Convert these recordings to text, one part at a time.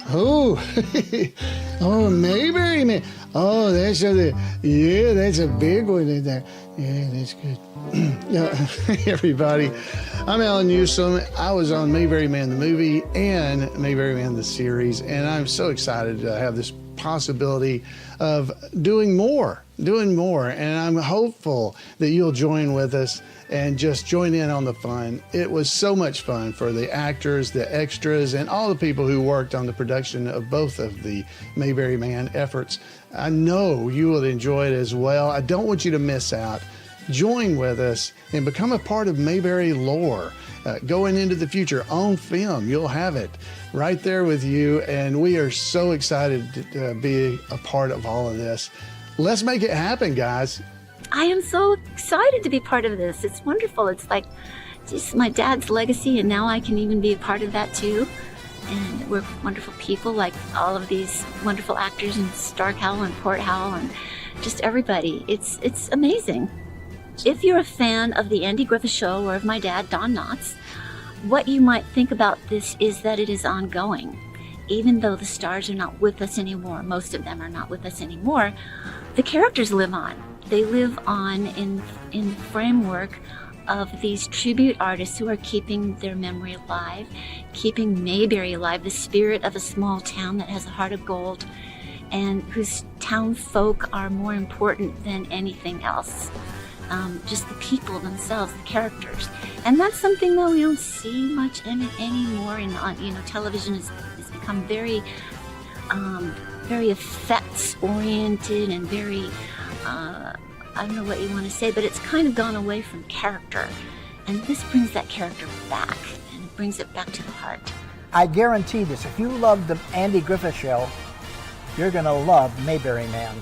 Oh, oh, Mayberry Man. Oh, that's a big one in there. Yeah, that's good. Yeah, everybody, I'm Alan Newsom. I was on Mayberry Man the movie and Mayberry Man the series, and I'm so excited to have this possibility of doing more, and I'm hopeful that you'll join with us and just join in on the fun. It was so much fun for the actors, the extras, and all the people who worked on the production of both of the Mayberry Man efforts. I know you will enjoy it as well. I don't want you to miss out. Join with us and become a part of Mayberry lore. Going into the future on film, you'll have it right there with you, and we are so excited to be a part of all of this. Let's make it happen, guys. I am so excited to be part of this. It's wonderful. It's like just my dad's legacy, and now I can even be a part of that too. And we're wonderful people, like all of these wonderful actors in Stark Howell and Port Howell and just everybody. It's amazing. If you're a fan of the Andy Griffith Show or of my dad, Don Knotts, what you might think about this is that it is ongoing. Even though the stars are not with us anymore, most of them are not with us anymore, the characters live on. They live on in the framework of these tribute artists who are keeping their memory alive, keeping Mayberry alive, the spirit of a small town that has a heart of gold and whose town folk are more important than anything else. Just the people themselves, the characters. And that's something that we don't see much anymore. Television has become very effects oriented and very, I don't know what you want to say, but it's kind of gone away from character. And this brings that character back, and it brings it back to the heart. I guarantee this, if you love the Andy Griffith Show, you're going to love Mayberry Man.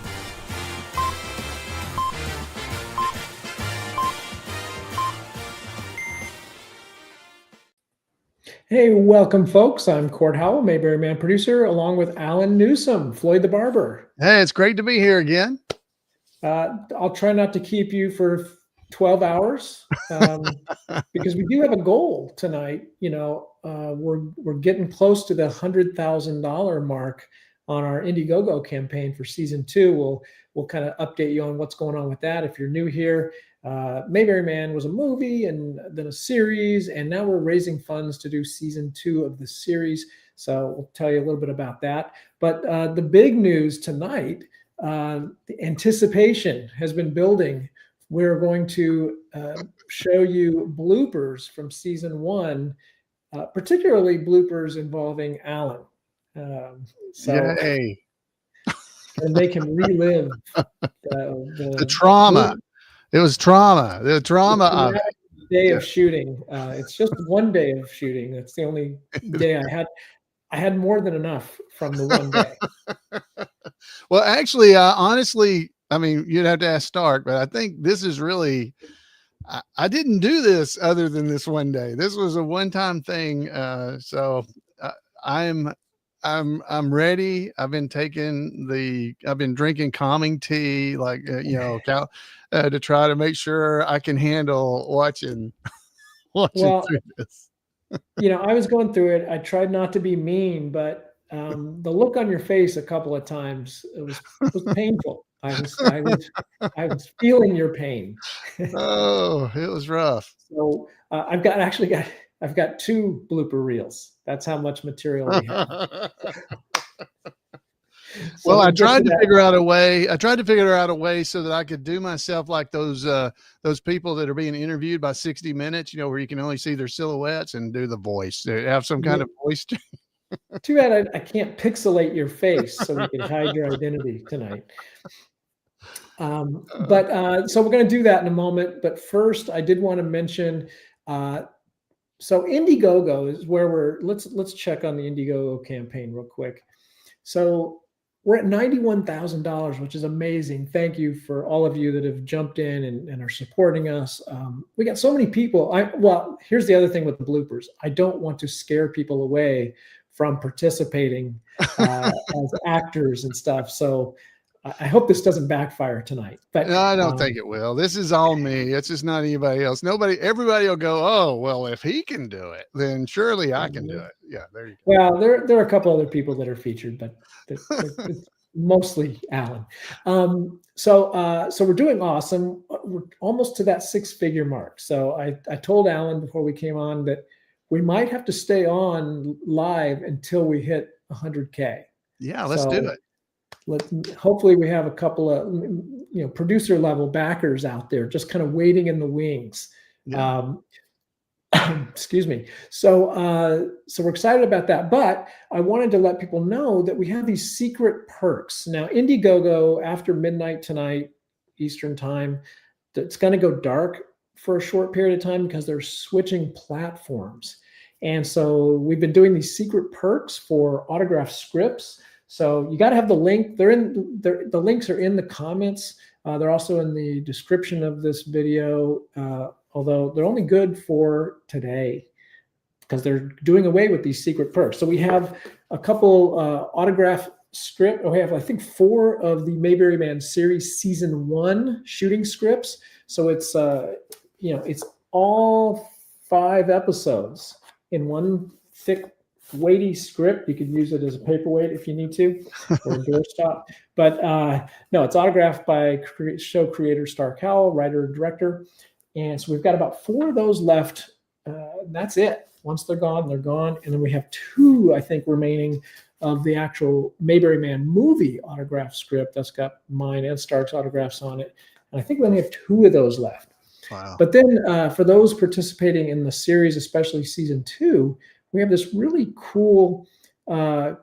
Hey, welcome, folks. I'm Court Howell, Mayberry Man producer, along with Alan Newsom, Floyd the Barber. Hey, it's great to be here again. I'll try not to keep you for 12 hours because we do have a goal tonight. We're getting close to the $100,000 mark on our Indiegogo campaign for season 2. We'll kind of update you on what's going on with that. If you're new here, Mayberry Man was a movie and then a series, and now we're raising funds to do season 2 of the series. So we'll tell you a little bit about that. But the big news tonight, the anticipation has been building. We're going to show you bloopers from season 1, particularly bloopers involving Alan. Yay. And they can relive the trauma. It was trauma. The trauma of day of shooting. It's just one day of shooting. That's the only day I had. I had more than enough from the one day. Well, actually, honestly, I mean, you'd have to ask Stark, but I think this is really, I didn't do this other than this one day. This was a one-time thing. So I'm ready. I've been drinking calming tea, like, to try to make sure I can handle watching through this. I was going through it. I tried not to be mean, but the look on your face a couple of times, it was painful. I was feeling your pain. Oh, it was rough. So I've got 2 blooper reels. That's how much material we have. Well, I tried to figure out a way so that I could do myself like those people that are being interviewed by 60 Minutes, where you can only see their silhouettes and do the voice. They have some kind of voice. Too bad I can't pixelate your face so we can hide your identity tonight. So we're going to do that in a moment. But first, I did want to mention. So Indiegogo is where let's check on the Indiegogo campaign real quick. So we're at $91,000, which is amazing. Thank you for all of you that have jumped in and are supporting us. We got so many people. Here's the other thing with the bloopers. I don't want to scare people away from participating as actors and stuff. So I hope this doesn't backfire tonight. But No, I don't think it will. This is all me. It's just not anybody else. Everybody will go, oh, well, if he can do it, then surely I can do it. Yeah, there you go. Well, there are a couple other people that are featured, but it's mostly Alan. So we're doing awesome. We're almost to that 6-figure mark. So I told Alan before we came on that we might have to stay on live until we hit 100K. Yeah, let's do it. Hopefully we have a couple of producer level backers out there just kind of waiting in the wings. Yeah. Excuse me. So we're excited about that, but I wanted to let people know that we have these secret perks. Now, Indiegogo, after midnight tonight, Eastern time, it's going to go dark for a short period of time because they're switching platforms. And so we've been doing these secret perks for autograph scripts. So you got to have the link. The links are in the comments. They're also in the description of this video, although they're only good for today because they're doing away with these secret perks. So we have a couple autograph script. We have, I think, 4 of the Mayberry Man series season 1 shooting scripts. So it's it's all 5 episodes in one thick, weighty script. You could use it as a paperweight if you need to, or a doorstop. But no, it's autographed by show creator Star Cowell, writer, director. And so we've got about 4 of those left. That's it. Once they're gone, they're gone. And then we have 2, I think, remaining of the actual Mayberry Man movie autograph script. That's got mine and Stark's autographs on it. And I think we only have 2 of those left. Wow. But then for those participating in the series, especially season 2, we have this really cool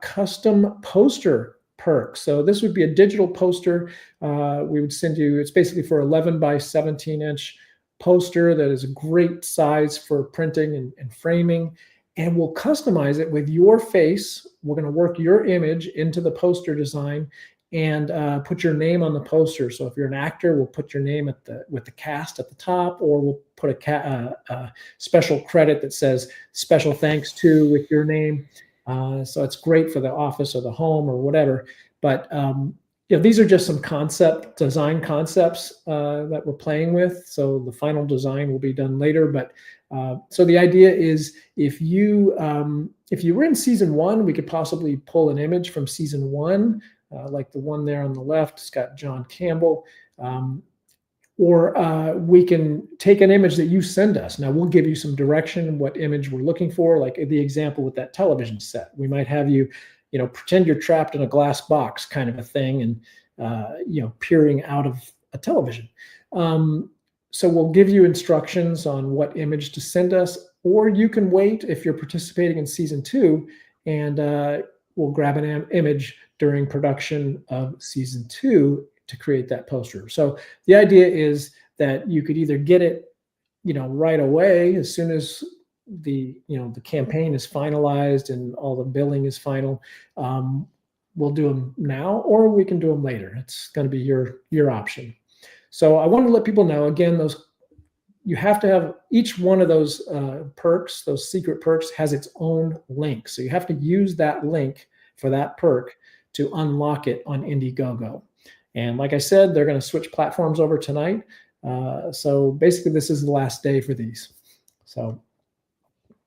custom poster perk. So this would be a digital poster. We would send you, it's basically for 11 by 17 inch poster that is a great size for printing and framing. And we'll customize it with your face. We're going to work your image into the poster design and put your name on the poster. So if you're an actor, we'll put your name with the cast at the top, or we'll put a special credit that says special thanks to with your name. So it's great for the office or the home or whatever. But these are just some design concepts that we're playing with. So the final design will be done later. But so the idea is if you were in season 1, we could possibly pull an image from season 1. Like the one there on the left, it's got John Campbell. Or we can take an image that you send us. Now, we'll give you some direction, what image we're looking for, like the example with that television set. We might have you, pretend you're trapped in a glass box kind of a thing and, peering out of a television. So we'll give you instructions on what image to send us, or you can wait if you're participating in season 2 and we'll grab an image during production of season 2 to create that poster. So the idea is that you could either get it, right away as soon as the campaign is finalized and all the billing is final. We'll do them now, or we can do them later. It's going to be your option. So I want to let people know again, you have to have each one of those perks, those secret perks, has its own link. So you have to use that link for that perk to unlock it on Indiegogo. And like I said, they're going to switch platforms over tonight. So basically, this is the last day for these. So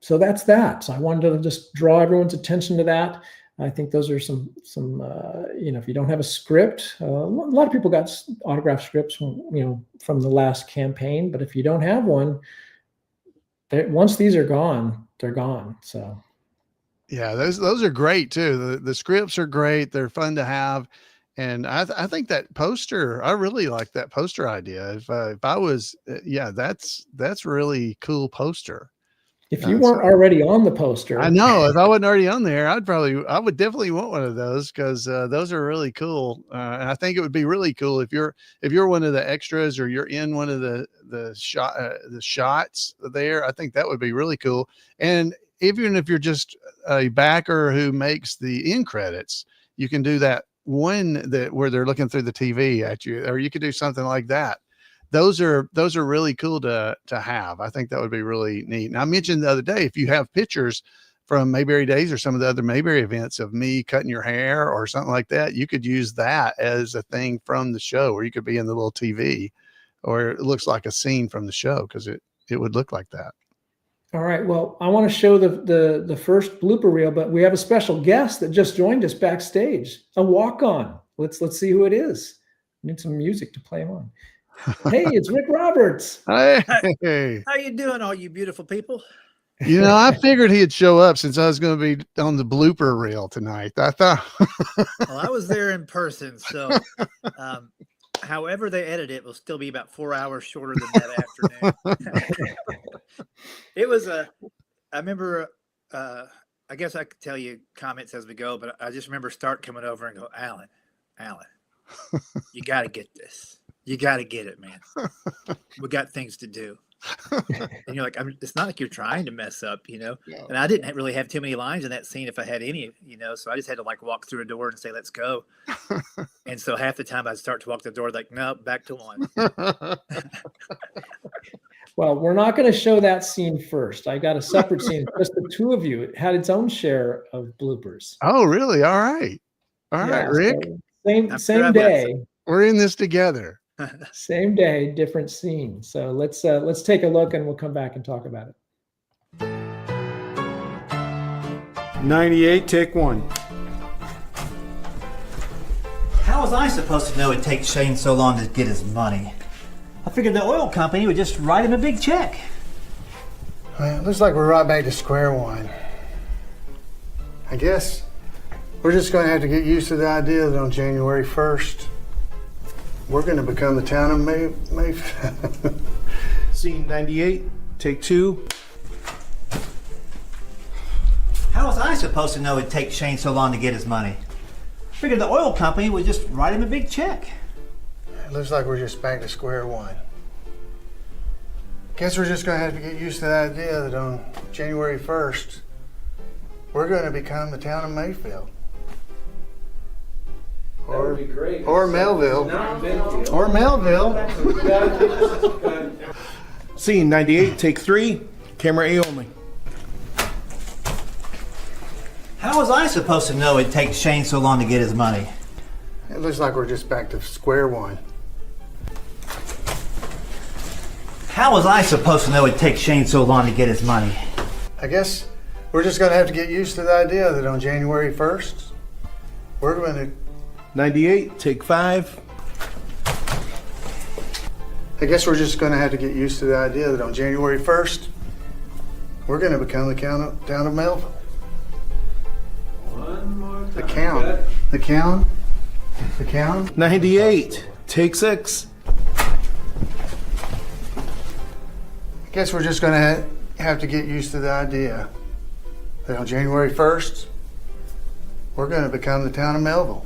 that's that. So I wanted to just draw everyone's attention to that. I think those are some if you don't have a script, a lot of people got autograph scripts from the last campaign. But if you don't have one, once these are gone, they're gone. So. Yeah, those are great too. The scripts are great. They're fun to have. And I think that poster, I really like that poster idea. If I was, that's really cool poster. If you weren't already on the poster. I know, if I wasn't already on there, I would definitely want one of those because those are really cool. And I think it would be really cool if you're one of the extras or you're in one of the shots there. I think that would be really cool. And even if you're just a backer who makes the end credits, you can do that one where they're looking through the TV at you, or you could do something like that. Those are really cool to have. I think that would be really neat. And I mentioned the other day, if you have pictures from Mayberry Days or some of the other Mayberry events of me cutting your hair or something like that. You could use that as a thing from the show, or you could be in the little TV, or it looks like a scene from the show, because it would look like that. All right. Well, I want to show the first blooper reel, but we have a special guest that just joined us backstage, a walk-on. Let's see who it is. Need some music to play him on. Hey, it's Rick Roberts. Hey. How you doing, all you beautiful people? You know, I figured he'd show up since I was going to be on the blooper reel tonight. I thought. Well, I was there in person, so however they edit it will still be about 4 hours shorter than that afternoon. It was I remember, I guess I could tell you comments as we go, but I just remember Stark coming over and go, Alan, you got to get this. You got to get it, man. We got things to do. And you're like, it's not like you're trying to mess up, you know. No. And I didn't really have too many lines in that scene, if I had any, you know. So I just had to like walk through a door and say, "Let's go." And so half the time I'd start to walk the door, like, "No, back to one." Well, we're not going to show that scene first. I got a separate scene. Just the two of you. It had its own share of bloopers. Oh, really? All right, Rick. So same day. We're in this together. Same day, different scene. So let's take a look, and we'll come back and talk about it. 98, take 1. How was I supposed to know it'd take Shane so long to get his money? I figured the oil company would just write him a big check. Well, it looks like we're right back to square one. I guess we're just going to have to get used to the idea that on January 1st, we're going to become the town of Mayfield. Scene 98, take 2. How was I supposed to know it'd take Shane so long to get his money? I figured the oil company would just write him a big check. It looks like we're just back to square one. Guess we're just going to have to get used to the idea that on January 1st, we're going to become the town of Mayfield. That would be great. Or Melville. Or Melville. Scene 98, take 3. Camera A only. How was I supposed to know it'd take Shane so long to get his money? It looks like we're just back to square one. How was I supposed to know it'd take Shane so long to get his money? I guess we're just going to have to get used to the idea that on January 1st, we're going to... 98, take 5. I guess we're just going to have to get used to the idea that on January 1st, we're going to become the town of Melville. One more time. The count. 98, take 6. I guess we're just going to have to get used to the idea that on January 1st, we're going to become the town of Melville.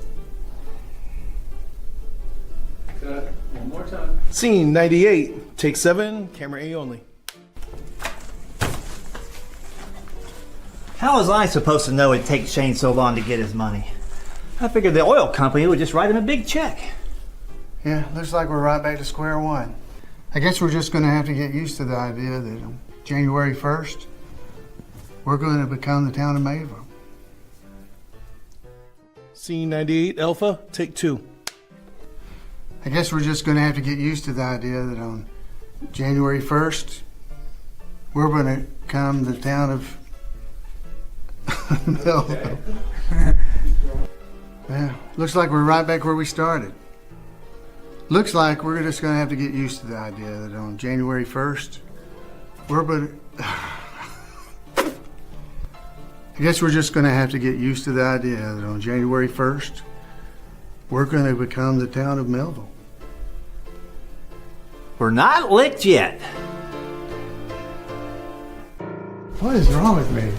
One more time. Scene 98, take 7. Camera A only. How was I supposed to know it'd take Shane so long to get his money? I figured the oil company would just write him a big check. Yeah, looks like we're right back to square one. I guess we're just going to have to get used to the idea that on January 1st, we're going to become the town of Mayberry. Scene 98, Alpha, take 2. I guess we're just going to have to get used to the idea that on January 1st, we're going to become the town of Melville. Yeah, looks like we're right back where we started. Looks like we're just going to have to get used to the idea that on January 1st, we're going to... I guess we're just going to have to get used to the idea that on January 1st, we're going to become the town of Melville. We're not licked yet. What is wrong with me?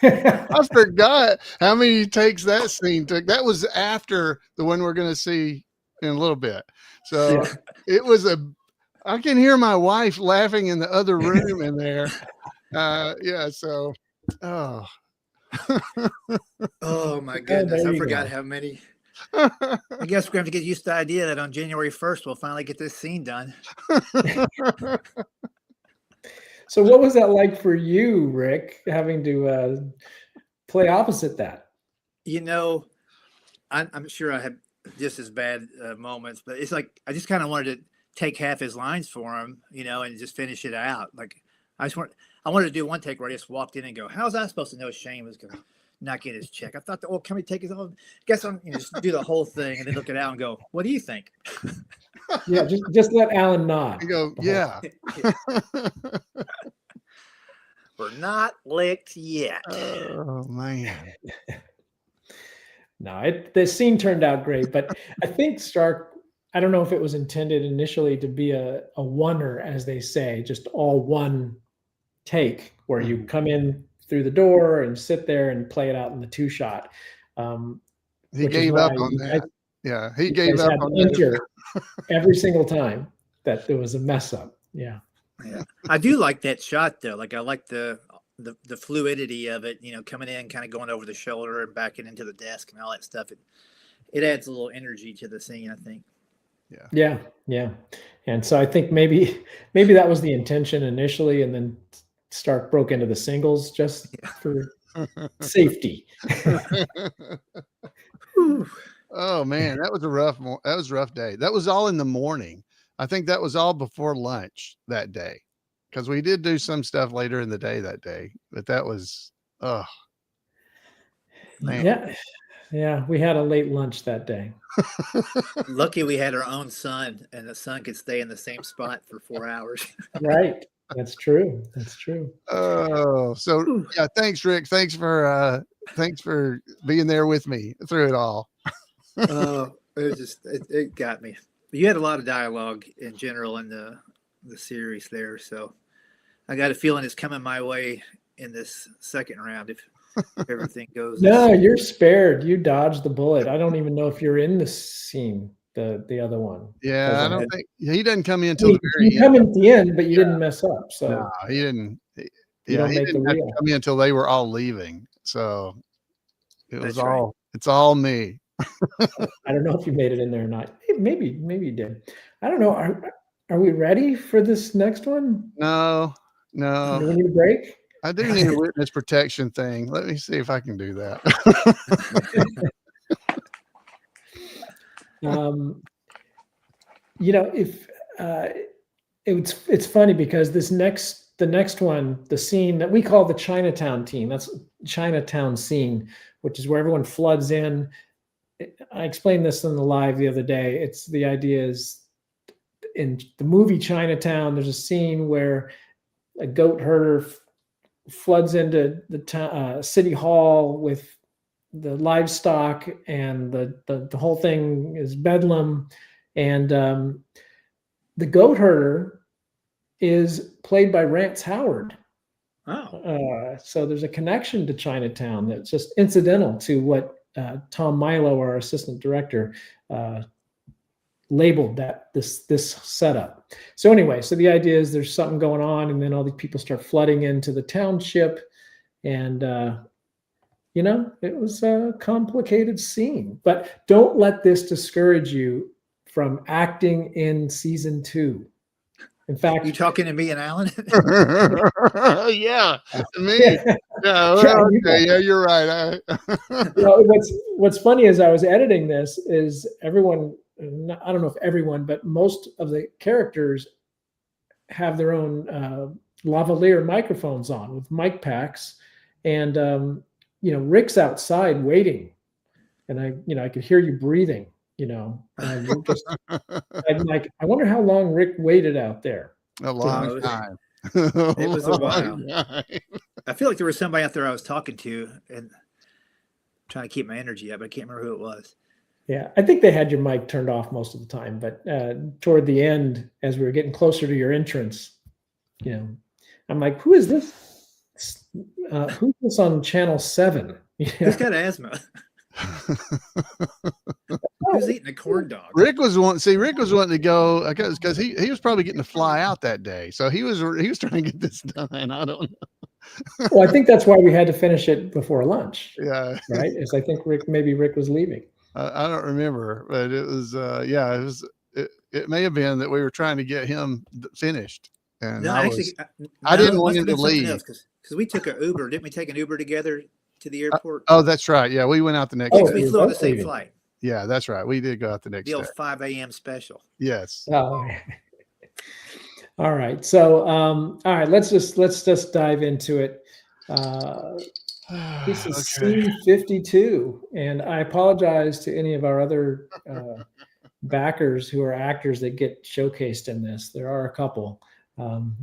I forgot how many takes that scene took. That was after the one we're going to see in a little bit. So it was I can hear my wife laughing in the other room in there. So, Oh my goodness. I forgot go. how many I guess we're going to have to get used to the idea that on January 1st, we'll finally get this scene done. So what was that like for you, Rick, having to play opposite that? You know, I'm sure I had just as bad moments, but it's like I just kind of wanted to take half his lines for him, you know, and just finish it out. Like I wanted to do one take where I just walked in and go, "How's I supposed to know Shane was going to not get his check?" I thought, "Oh, can we take his own?" Guess I'm just do the whole thing and then look it out and go, "What do you think?" Yeah, just let Alan nod. You go, yeah. We're not licked yet. Oh man. No, the scene turned out great, but I think Stark, I don't know if it was intended initially to be a oneer, as they say, just all one take where you come in through the door and sit there and play it out in the 2-shot. He gave up on that. Yeah, he gave up on that every single time that there was a mess up. Yeah. Yeah. I do like that shot though. Like I like the fluidity of it, you know, coming in, kind of going over the shoulder and backing into the desk and all that stuff. It adds a little energy to the scene, I think. Yeah. And so I think maybe that was the intention initially, and then Stark broke into the singles just for safety. Oh man, that was a rough day. That was all in the morning. I think that was all before lunch that day, because we did do some stuff later in the day that day, but that was, man. Yeah, we had a late lunch that day. Lucky we had our own son, and the son could stay in the same spot for 4 hours. Right. That's true. Oh, so yeah, thanks, Rick. Thanks for being there with me through it all. It got me. You had a lot of dialogue in general in the series there, so I got a feeling it's coming my way in this second round if everything goes. No, you're spared. You dodged the bullet. I don't even know if you're in the scene, the other one. Yeah, I don't think he doesn't come in until the very end. You come in at the end, but you didn't mess up. So no, he didn't. You don't he make didn't the have to wheel. come in until they were all leaving. So That's right. It's all me. I don't know if you made it in there or not. Maybe you did. I don't know. Are we ready for this next one? No. Do we need a break? I do need a witness protection thing. Let me see if I can do that. You know, if it's funny because the next one, the scene that we call the Chinatown scene, that's Chinatown scene, which is where everyone floods in. I explained this in the live the other day. It's the idea is in the movie Chinatown, there's a scene where a goat herder floods into the city hall with the livestock, and the whole thing is bedlam. And the goat herder is played by Rance Howard. Oh. So there's a connection to Chinatown that's just incidental to what Tom Milo, our assistant director, labeled that this setup. So anyway, so the idea is there's something going on, and then all these people start flooding into the township, and you know, it was a complicated scene. But don't let this discourage you from acting in season 2. In fact, you talking to me and Alan? Yeah, me. Yeah, well, okay, yeah, you're right. Well, what's funny is I was editing this is everyone, I don't know if everyone, but most of the characters have their own lavalier microphones on with mic packs, and you know, Rick's outside waiting, and I could hear you breathing. You know, I'm like, I wonder how long Rick waited out there. A long time. It was a while. I feel like there was somebody out there I was talking to and trying to keep my energy up, but I can't remember who it was. Yeah, I think they had your mic turned off most of the time, but toward the end, as we were getting closer to your entrance, you know, I'm like, who is this? Who's this on channel 7? Who's got asthma? Who's eating a corn dog? Rick was wanting to go because he was probably getting to fly out that day, so he was trying to get this done. I don't know. Well, I think that's why we had to finish it before lunch. Yeah, right. Is I think Rick was leaving. I don't remember, but it was yeah, it was. It may have been that we were trying to get him finished, and No, I actually, I no, didn't it want must him have to been something leave. else because we took an Uber. Didn't we take an Uber together to the airport? Oh, that's right. Yeah, we went out the next Oh, day. We you're flew on the both same leaving. flight. Yeah, that's right. We did go out the next The day. old 5 a.m. special. Yes. Oh. All right. So, all right, let's just dive into it. This is scene 52, and I apologize to any of our other backers who are actors that get showcased in this. There are a couple.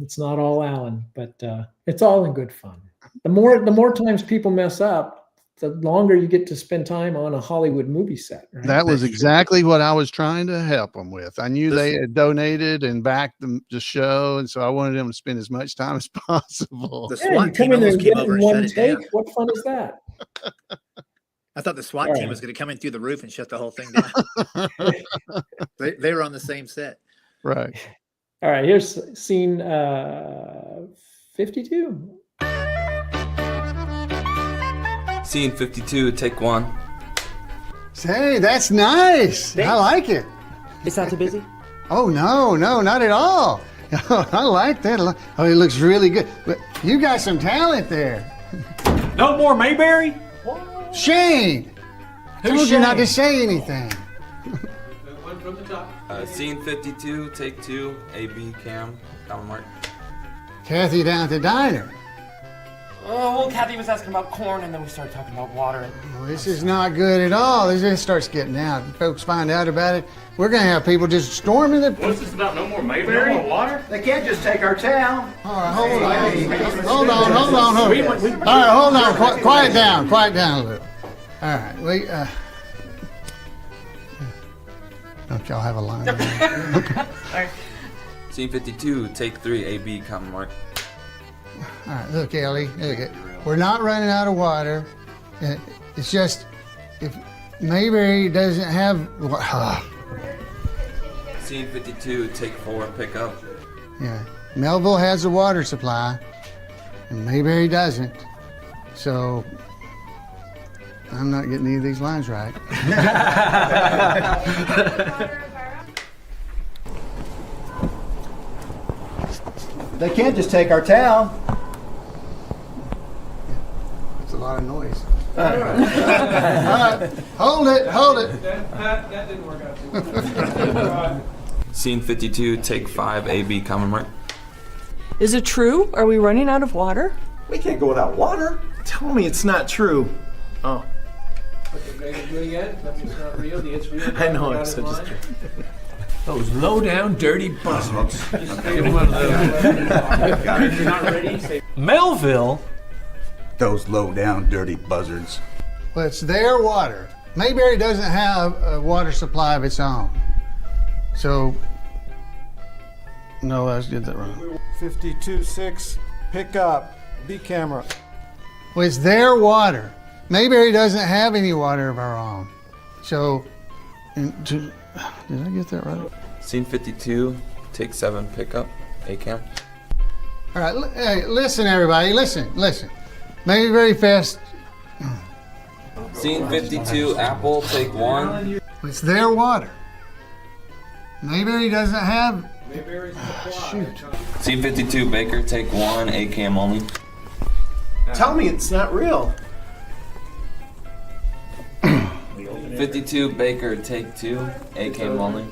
It's not all Alan, but it's all in good fun. The more times people mess up, the longer you get to spend time on a Hollywood movie set. Right? That was exactly what I was trying to help them with. I knew they had donated and backed the show, and so I wanted them to spend as much time as possible. The Yeah, you SWAT come team in there almost and came get it over in and shut one it take. down. What fun is that? I thought the SWAT All team right. was going to come in through the roof and shut the whole thing down. They were on the same set. Right. All right, here's scene 52. Scene 52, take 1. Say, that's nice. I like it. It's not too busy? Oh, no, not at all. I like that. Oh, it looks really good. But you got some talent there. No more Mayberry? Shane, told you not to say anything. Scene 52, take 2, AB cam, down mark. Kathy down at the diner. Oh, well, Kathy was asking about corn, and then we started talking about water. And Well, this is not good at all. This starts getting out. Folks find out about it. We're going to have people just storming the... What's this about? No more Mayberry? No more water? They can't just take our town. All right, hold on. All right, hold on. Quiet down a little. All right, don't y'all have a line? Scene 52, take 3, AB, common mark. All right, look, Ellie, we're not running out of water. It's just if Mayberry doesn't have. Scene 52, take 4, pick up. Yeah, Melville has a water supply, and Mayberry doesn't. So I'm not getting any of these lines right. They can't just take our town. It's a lot of noise. All right. Hold it. That didn't work out too well. Scene 52, take 5, AB, common mark. Is it true? Are we running out of water? We can't go without water. Tell me it's not true. Oh, Do it again. Tell me it's not real. It's real. I know it's such a Those low down, dirty buzzards. Give him one of those. If you're not ready, say Melville? Those low down dirty buzzards. Well, it's their water. Mayberry doesn't have a water supply of its own. So, no, I did that wrong. 52-6, pick up, B camera. Well, it's their water. Mayberry doesn't have any water of her own. So, did I get that right? Scene 52, take 7, pick up, A cam. All right, hey, listen, everybody, listen. Mayberry fast. Scene 52, Apple, take 1. It's their water. Mayberry doesn't have. Shoot. Scene 52, Baker, take 1, A cam only. Tell me it's not real. 52, Baker, take 2, A cam only.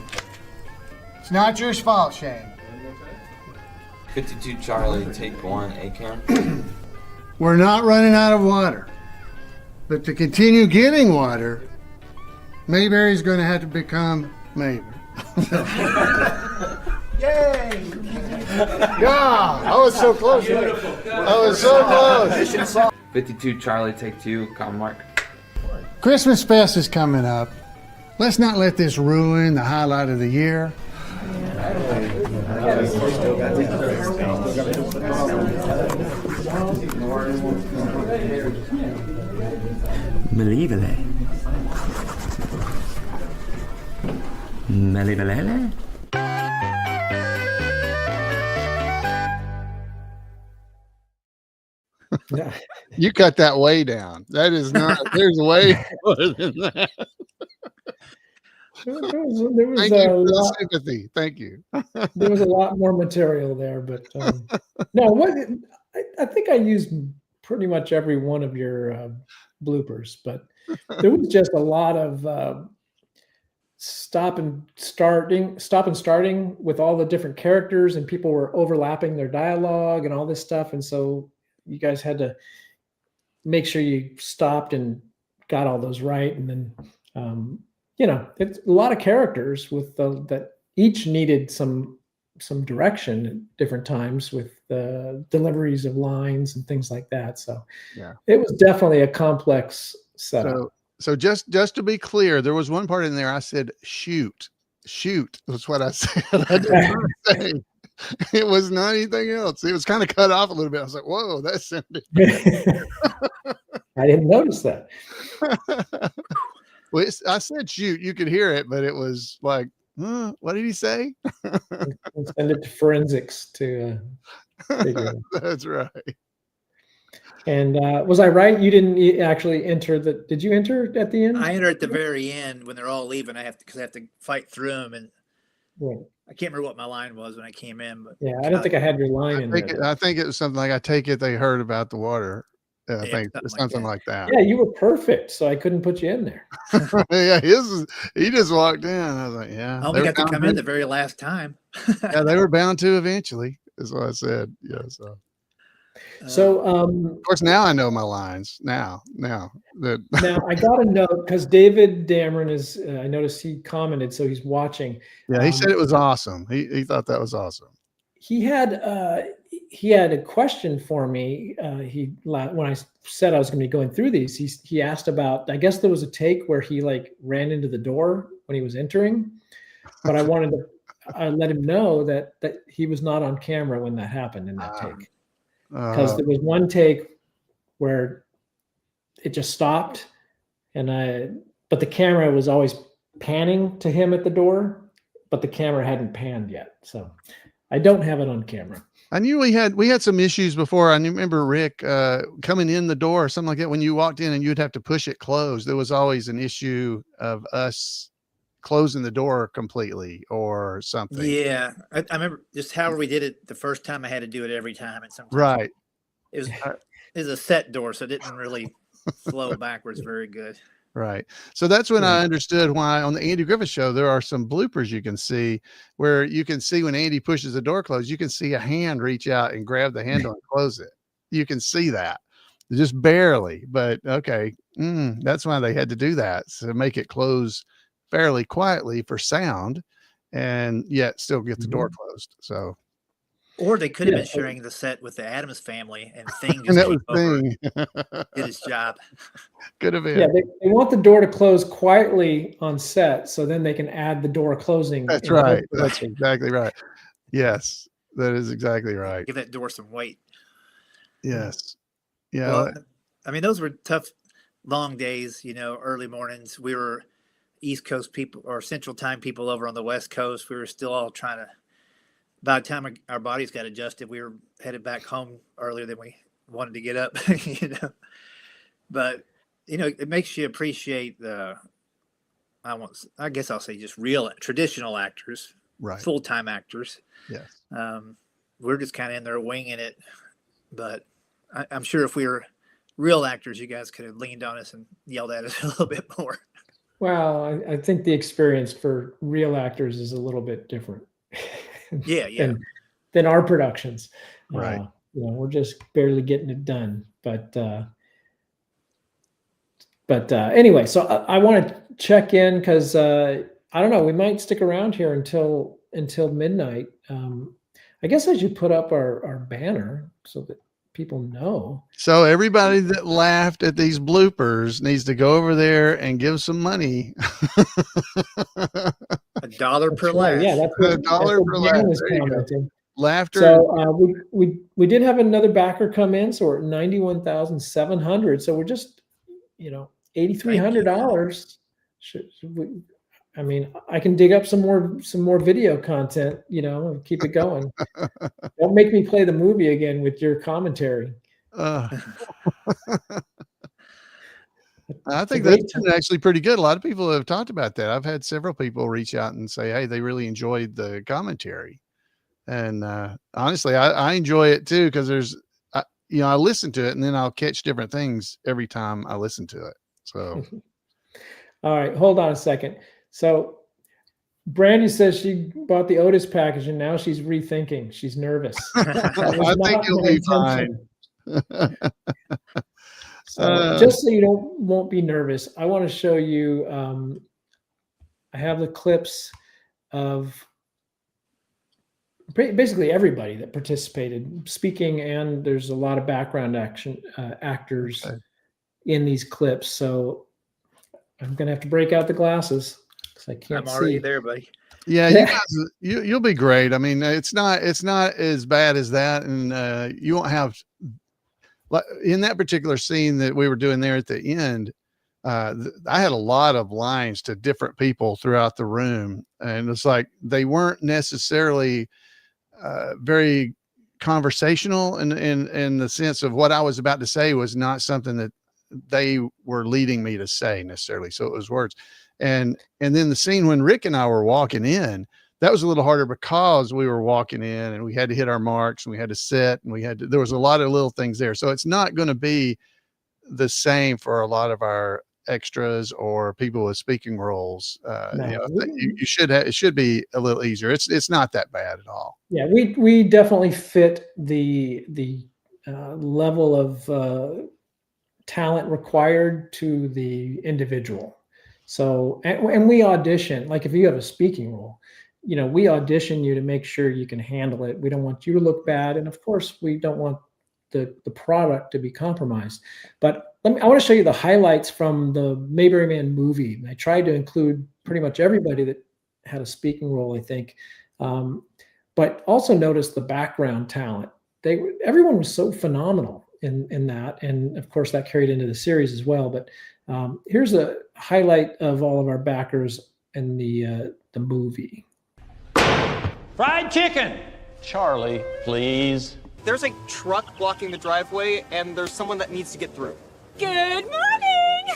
It's not your fault, Shane. 52, Charlie, take 1, A cam. We're not running out of water. But to continue getting water, Mayberry's going to have to become Mayberry. Yay! Yeah, I was so close. I was so close. 52, Charlie, take 2, common mark. Christmas Fest is coming up. Let's not let this ruin the highlight of the year. Believable. Believable. You cut that way down. That is not, there's way more than that. There was Thank you a for the lot. sympathy. Thank you. There was a lot more material there, but no. I think I used pretty much every one of your bloopers, but there was just a lot of stop and starting with all the different characters, and people were overlapping their dialogue and all this stuff, and so you guys had to make sure you stopped and got all those right, and then it's a lot of characters with that each needed some direction at different times with the deliveries of lines and things like that. So Yeah, it was definitely a complex setup. So just to be clear, there was one part in there I said shoot. That's what I said. I did not say it was not anything else. It was kind of cut off a little bit. I was like, whoa, that sounded. I didn't notice that. Well, I said shoot. You could hear it, but it was like, what did he say? We'll send it to forensics to figure it out. That's right. And was I right? You didn't actually enter did you enter at the end? I enter at the very end when they're all leaving. Because I have to fight through them, and right. I can't remember what my line was when I came in. But yeah, I don't think I had your line in there. I think it was something like, I take it they heard about the water. I think something like that. Yeah, you were perfect, so I couldn't put you in there. Yeah, he just walked in. I was like, yeah. I only got to come in the very last time. Yeah, they were bound to eventually, is what I said. Yeah, so of course now I know my lines. Now that now I got a note because David Dameron is. I noticed he commented, so he's watching. Yeah, he said it was awesome. He thought that was awesome. He had a question for me. When I said I was going to be going through these, he asked about. I guess there was a take where he like ran into the door when he was entering, but I let him know that he was not on camera when that happened in that take. Because there was one take where it just stopped, but the camera was always panning to him at the door, but the camera hadn't panned yet. So I don't have it on camera. I knew we had some issues before. I remember Rick coming in the door or something like that. When you walked in and you'd have to push it closed, there was always an issue of us closing the door completely or something. Yeah, I remember just however we did it the first time. I had to do it every time, and sometimes right. It was a set door, so it didn't really flow backwards very good. Right. So that's when I understood why on the Andy Griffith Show there are some bloopers you can see where you can see when Andy pushes the door closed, you can see a hand reach out and grab the handle and close it. You can see that just barely, but okay. That's why they had to do that, to make it close fairly quietly for sound and yet still get the door closed. So, or they could have been sharing the set with the Addams family, and Thing just came over, did his job. Could have been. Yeah, they want the door to close quietly on set, so then they can add the door closing. That's right. That's exactly right. Yes, that is exactly right. Give that door some weight. Yes. Yeah. Well, I mean, those were tough, long days. Early mornings. We were East Coast people or Central Time people over on the West Coast. We were still all trying to. By the time our bodies got adjusted, we were headed back home earlier than we wanted to get up. But it makes you appreciate I guess I'll say just real traditional actors, right? Full-time actors. Yes. We're just kind of in there winging it, but I'm sure if we were real actors, you guys could have leaned on us and yelled at us a little bit more. Well, I think the experience for real actors is a little bit different. Yeah. Than our productions. Right. We're just barely getting it done. But anyway, so I want to check in because I don't know, we might stick around here until midnight. I guess I should put up our banner so that people know. So everybody that laughed at these bloopers needs to go over there and give some money. $1 per laugh. Yeah, that's $1 per laugh. Laughter. So we did have another backer come in, so we're at 91,700. So we're just $8,300. I mean, I can dig up some more video content, and keep it going. Don't make me play the movie again with your commentary. I think great that's actually pretty good. A lot of people have talked about that. I've had several people reach out and say, hey, they really enjoyed the commentary. And honestly, I enjoy it too, because I listen to it and then I'll catch different things every time I listen to it. So, All right, hold on a second. So Brandy says she bought the Otis package and now she's rethinking. She's nervous. I think you'll be fine. So just so you won't be nervous, I want to show you. I have the clips of basically everybody that participated speaking, and there's a lot of background actors in these clips. So I'm gonna have to break out the glasses because I can't see. I'm already there, buddy. Yeah, you guys, you'll be great. I mean, it's not as bad as that, and you won't have. In that particular scene that we were doing there at the end, I had a lot of lines to different people throughout the room, and it's like they weren't necessarily very conversational in the sense of what I was about to say was not something that they were leading me to say necessarily. So it was words. And then the scene when Rick and I were walking in, that was a little harder because we were walking in and we had to hit our marks and we had to set and there was a lot of little things there. So it's not going to be the same for a lot of our extras or people with speaking roles. It should be a little easier. It's not that bad at all. Yeah, we definitely fit the level of talent required to the individual. So, and we audition, like if you have a speaking role, we audition you to make sure you can handle it. We don't want you to look bad. And of course we don't want the product to be compromised. But I want to show you the highlights from the Mayberry Man movie. I tried to include pretty much everybody that had a speaking role, I think. But also notice the background talent. Everyone was so phenomenal in that. And of course that carried into the series as well. But here's a highlight of all of our backers in the movie. Fried chicken. Charlie, please. There's a truck blocking the driveway, and there's someone that needs to get through. Good morning!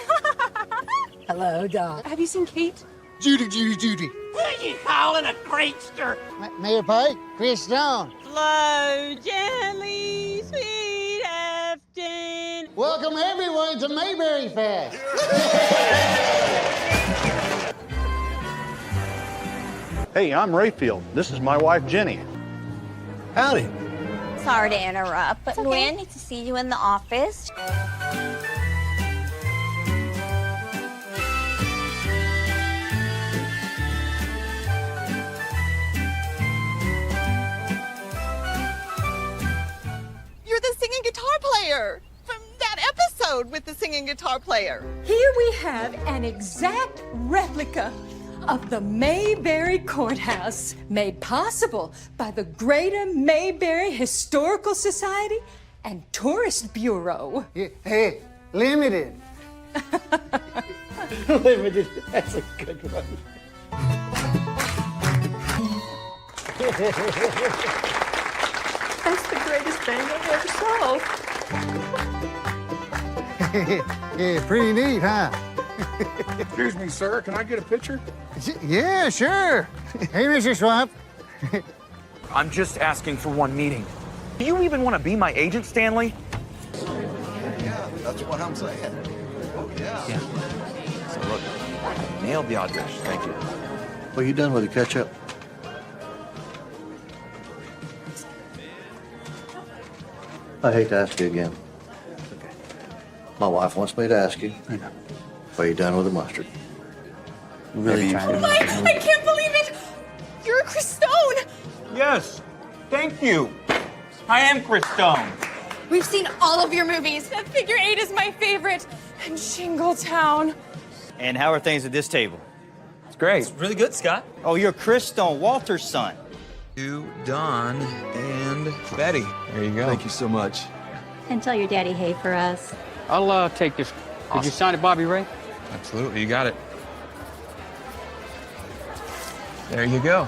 Hello, Doc. Have you seen Kate? Judy. Who are you calling a creepster? Mayor Pike, Chris Stone. Flow gently, sweet Afton. Welcome everyone to Mayberry Fest. Hey, I'm Rayfield. This is my wife, Jenny. Howdy. Sorry to interrupt, but Gwen needs to see you in the office. You're the singing guitar player from that episode with the singing guitar player. Here we have an exact replica of the Mayberry Courthouse, made possible by the Greater Mayberry Historical Society and Tourist Bureau. Hey, limited. Limited, that's a good one. That's the greatest thing I ever saw. Yeah, pretty neat, huh? Excuse me, sir. Can I get a picture? Yeah, sure. Hey, Mr. Swamp. I'm just asking for one meeting. Do you even want to be my agent, Stanley? Yeah, that's what I'm saying. Oh, yeah. So look, nailed the audition. Thank you. Well, you done with the ketchup? I hate to ask you again. My wife wants me to ask you. Are you done with the mustard? Really trying to. I can't believe it! You're Chris Stone! Yes, thank you. I am Chris Stone. We've seen all of your movies. That Figure 8 is my favorite. And Shingletown. And how are things at this table? It's great. It's really good, Scott. Oh, you're Chris Stone, Walter's son. You, Don, and Betty. There you go. Thank you so much. And tell your daddy hey for us. I'll take this. Did you sign it, Bobby Ray? Absolutely, you got it. There you go.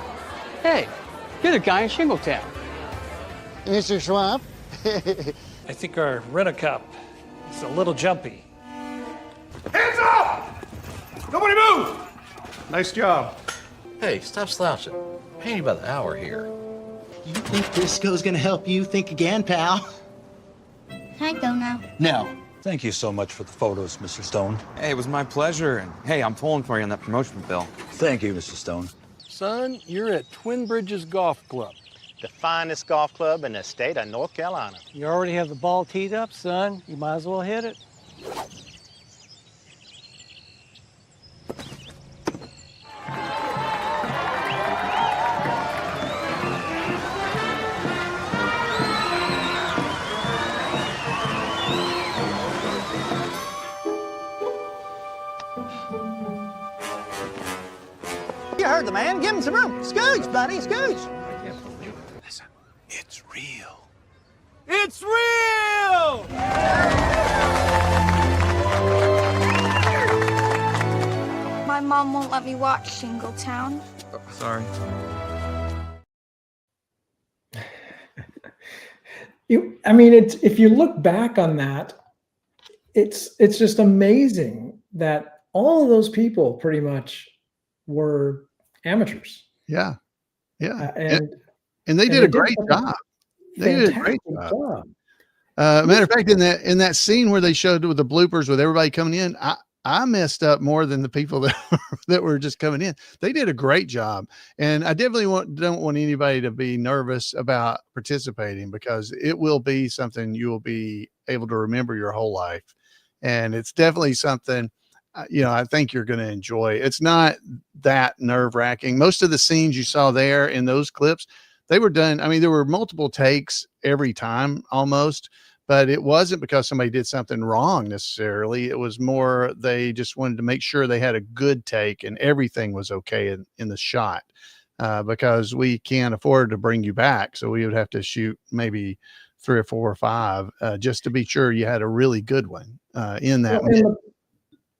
Hey, you're the guy in Shingletown. Mr. Swamp. I think our rent-a-cop is a little jumpy. Hey, Nobody move! Nice job. Hey, stop slouching. Paying you by the hour here. You think disco's gonna help you think again, pal? Can I go now? No. Thank you so much for the photos, Mr. Stone. Hey, it was my pleasure. And hey, I'm pulling for you on that promotion bill. Thank you, Mr. Stone. Son, you're at Twin Bridges Golf Club. The finest golf club in the state of North Carolina. You already have the ball teed up, son. You might as well hit it. You heard the man. Give him some room. Scooch, buddy, scooch. Listen, it's real. It's real! My mom won't let me watch Shingletown. Sorry. If you look back on that, it's just amazing that all of those people pretty much were amateurs. Yeah. And they did a great job. They did a great job. Matter of fact, in that scene where they showed with the bloopers with everybody coming in, I messed up more than the people that were just coming in. They did a great job, and I definitely don't want anybody to be nervous about participating, because it will be something you will be able to remember your whole life, and it's definitely something I think you're going to enjoy. It's not that nerve-wracking. Most of the scenes you saw there in those clips, they were done. I mean, there were multiple takes every time almost. But it wasn't because somebody did something wrong necessarily. It was more they just wanted to make sure they had a good take and everything was okay in the shot, because we can't afford to bring you back. So we would have to shoot maybe 3 or 4 or 5 just to be sure you had a really good one in that.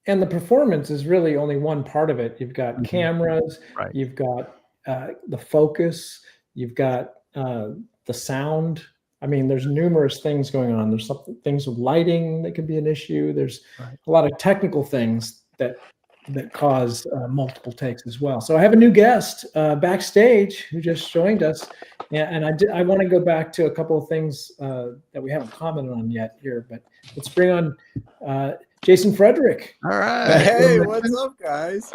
And the performance is really only one part of it. You've got cameras, right. You've got the focus, you've got the sound. I mean, there's numerous things going on. There's things with lighting that could be an issue. There's a lot of technical things that cause multiple takes as well. So I have a new guest backstage who just joined us, and I want to go back to a couple of things that we haven't commented on yet here. But let's bring on Jason Frederick. All right. Hey, what's up, guys?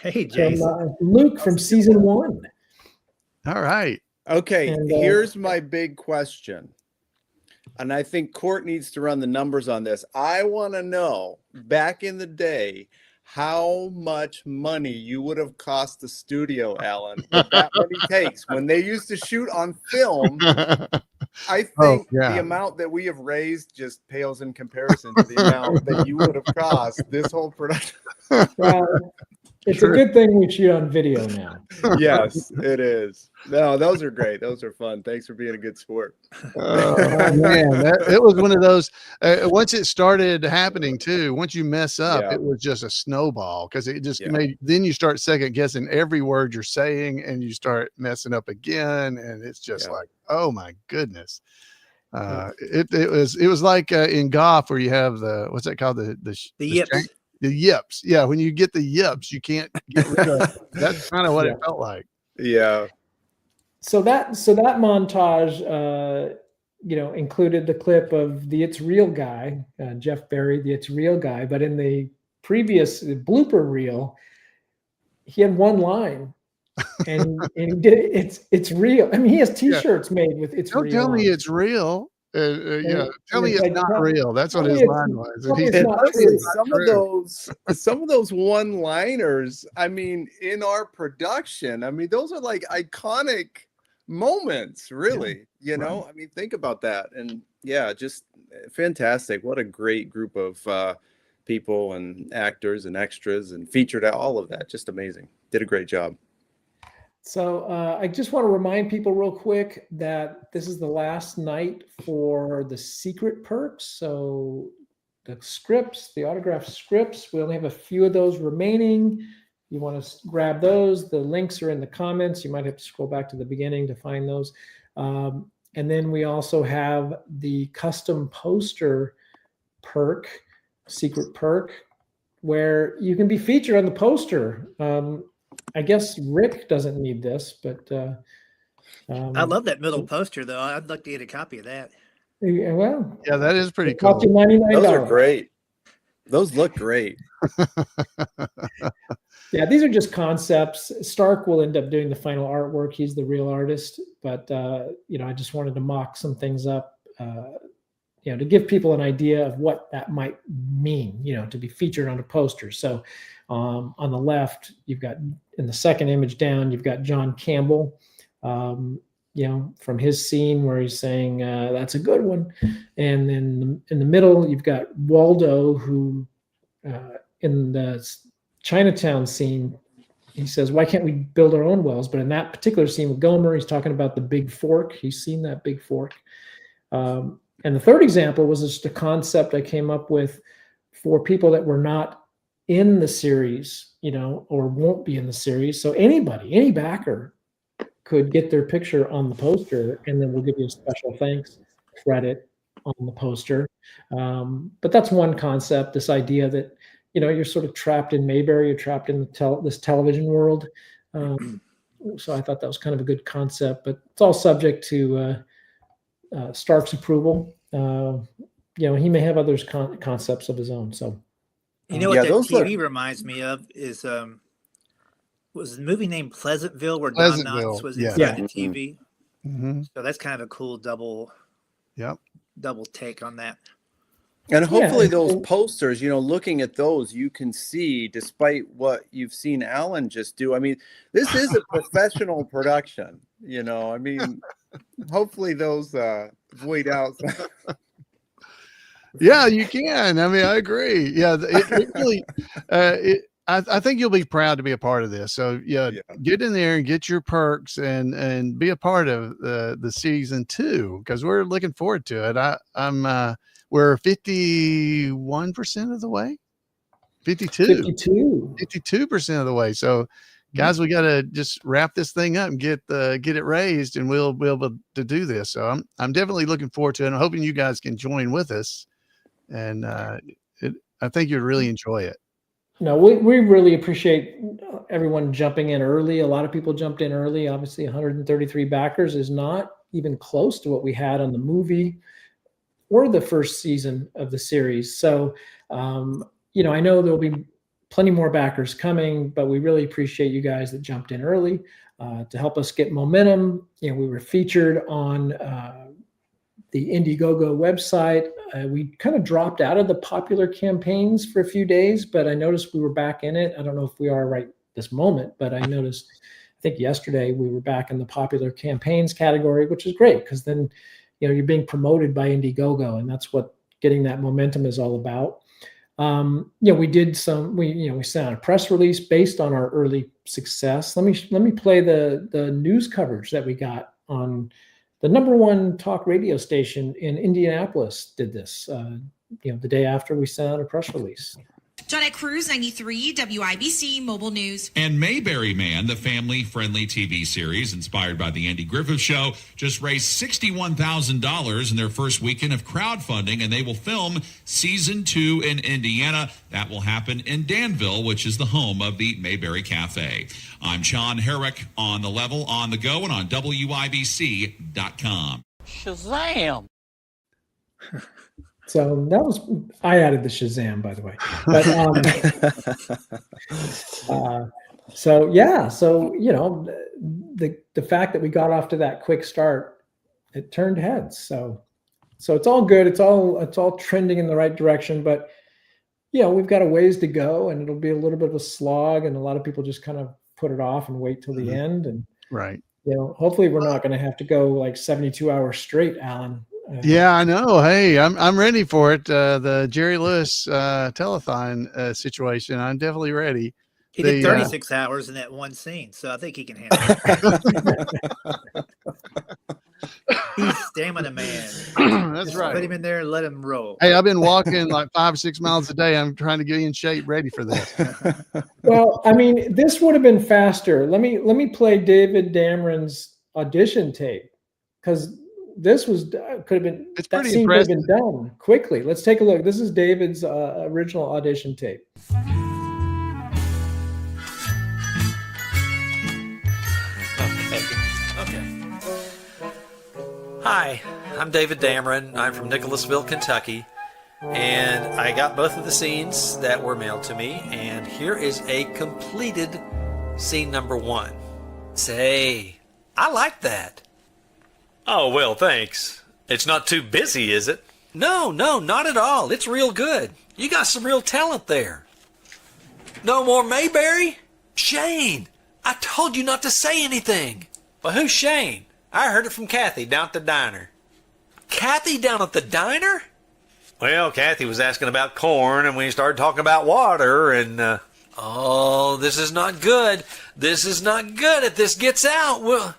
Hey, Jason. Luke from season 1. All right. Okay, And, here's my big question. And I think Court needs to run the numbers on this. I want to know, back in the day, how much money you would have cost the studio, Alan, with that many takes. When they used to shoot on film, I think the amount that we have raised just pales in comparison to the amount that you would have cost this whole production. Well, it's a good thing we shoot on video now. Yes, it is. No, those are great. Those are fun. Thanks for being a good sport. Oh, man, it was one of those. Once it started happening too, once you mess up, it was just a snowball, because it just made. Then you start second guessing every word you're saying, and you start messing up again, and it's just like, oh my goodness. It was like in golf where you have what's that called, the yips. The yips. Yeah, when you get the yips, you can't get rid of it. That's kind of what it felt like. Yeah. So that montage, included the clip of the It's Real guy, Jeff Berry, the It's Real guy. But in the previous blooper reel, he had one line, and he did it's real. I mean, he has T-shirts made with "It's Don't real." tell me it's real. Tell me it's not real. That's what his line was. Some of those one-liners, I mean, in our production, I mean, those are like iconic moments, really. I mean, think about that. And just fantastic. What a great group of people and actors and extras and featured all of that. Just amazing. Did a great job. So I just want to remind people real quick that this is the last night for the secret perks. So the scripts, the autographed scripts, we only have a few of those remaining. You want to grab those. The links are in the comments. You might have to scroll back to the beginning to find those. And then we also have the custom poster perk, secret perk, where you can be featured on the poster. I guess Rick doesn't need this, but I love that middle poster, though. I'd like to get a copy of that. Well, yeah, that is pretty it cost cool. you $99. Those are great. Those look great. Yeah, these are just concepts. Stark will end up doing the final artwork. He's the real artist, but I just wanted to mock some things up, to give people an idea of what that might mean, to be featured on a poster. So on the left, you've got, in the second image down, you've got John Campbell, from his scene where he's saying, that's a good one. And then in the middle, you've got Waldo, who in the Chinatown scene, he says, why can't we build our own wells? But in that particular scene with Gomer, he's talking about the big fork. He's seen that big fork. And the third example was just a concept I came up with for people that were not in the series, or won't be in the series. So anybody, any backer could get their picture on the poster, and then we'll give you a special thanks credit on the poster. But that's one concept, this idea that, you're sort of trapped in Mayberry, you're trapped in this television world. So I thought that was kind of a good concept, but it's all subject to Stark's approval. He may have other concepts of his own. So, what that TV reminds me of is was the movie named Pleasantville, where Don Knotts was inside the TV. Mm-hmm. So that's kind of a cool double take on that. And hopefully those posters, looking at those, you can see, despite what you've seen Alan just do. I mean, this is a professional production, I mean, hopefully those void out. Yeah, you can. I mean, I agree. Yeah, it really, I think you'll be proud to be a part of this. So get in there and get your perks and be a part of the season 2, because we're looking forward to it. We're 51% of the way, 52% of the way. So guys, we got to just wrap this thing up and get it raised, and we'll be able to do this. So I'm definitely looking forward to it. I'm hoping you guys can join with us, and I think you'd really enjoy it. No, we really appreciate everyone jumping in early. A lot of people jumped in early. Obviously, 133 backers is not even close to what we had on the movie or the first season of the series. So, I know there'll be plenty more backers coming, but we really appreciate you guys that jumped in early to help us get momentum. We were featured on the Indiegogo website. We kind of dropped out of the popular campaigns for a few days, but I noticed we were back in it. I don't know if we are right this moment, but I noticed, I think yesterday we were back in the popular campaigns category, which is great, because then you're being promoted by Indiegogo, and that's what getting that momentum is all about. We did we sent out a press release based on our early success. Let me play the news coverage that we got on the #1 talk radio station in Indianapolis. Did this, the day after we sent out a press release. Johnette Cruz, 93 WIBC Mobile News. And Mayberry Man, the family-friendly TV series inspired by the Andy Griffith Show, just raised $61,000 in their first weekend of crowdfunding, and they will film season 2 in Indiana. That will happen in Danville, which is the home of the Mayberry Cafe. I'm Sean Herrick on The Level, on the go, and on WIBC.com. Shazam! So I added the Shazam, by the way. But the fact that we got off to that quick start, it turned heads. So it's all good. It's all trending in the right direction. But we've got a ways to go, and it'll be a little bit of a slog, and a lot of people just kind of put it off and wait till the end. And right. Hopefully we're not going to have to go like 72 hours straight, Alan. Yeah, I know. Hey, I'm ready for it. The Jerry Lewis telethon situation. I'm definitely ready. He did 36 hours in that one scene, so I think he can handle it. He's stamina man. That's Just right. Put him in there and let him roll. Hey, I've been walking like 5 or 6 miles a day. I'm trying to get in shape, ready for this. Well, I mean, this would have been faster. Let me play David Dameron's audition tape, because this was could have been It's that pretty scene could have impressive. been done quickly. Let's take a look. This is David's original audition tape. Okay. Hi, I'm David Dameron. I'm from Nicholasville, Kentucky. And I got both of the scenes that were mailed to me. And here is a completed scene number 1. Say, I like that. Oh, well, thanks. It's not too busy, is it? No, not at all. It's real good. You got some real talent there. No more Mayberry? Shane, I told you not to say anything. But who's Shane? I heard it from Kathy down at the diner. Kathy down at the diner? Well, Kathy was asking about corn, and we started talking about water, and, oh, this is not good. This is not good if this gets out. Well,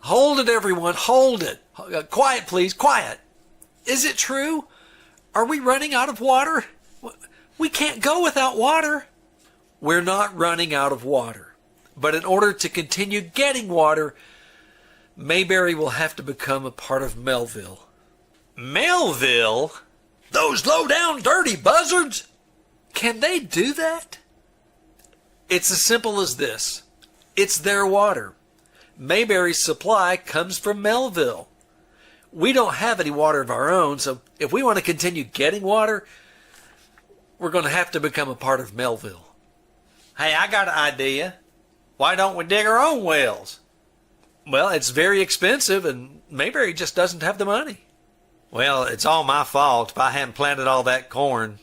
hold it, everyone. Hold it. Quiet, please. Quiet. Is it true? Are we running out of water? We can't go without water. We're not running out of water. But in order to continue getting water, Mayberry will have to become a part of Melville. Melville? Those low-down dirty buzzards? Can they do that? It's as simple as this. It's their water. Mayberry's supply comes from Melville. We don't have any water of our own, so if we want to continue getting water, we're going to have to become a part of Melville. Hey, I got an idea. Why don't we dig our own wells? Well, it's very expensive, and Mayberry just doesn't have the money. Well, it's all my fault if I hadn't planted all that corn.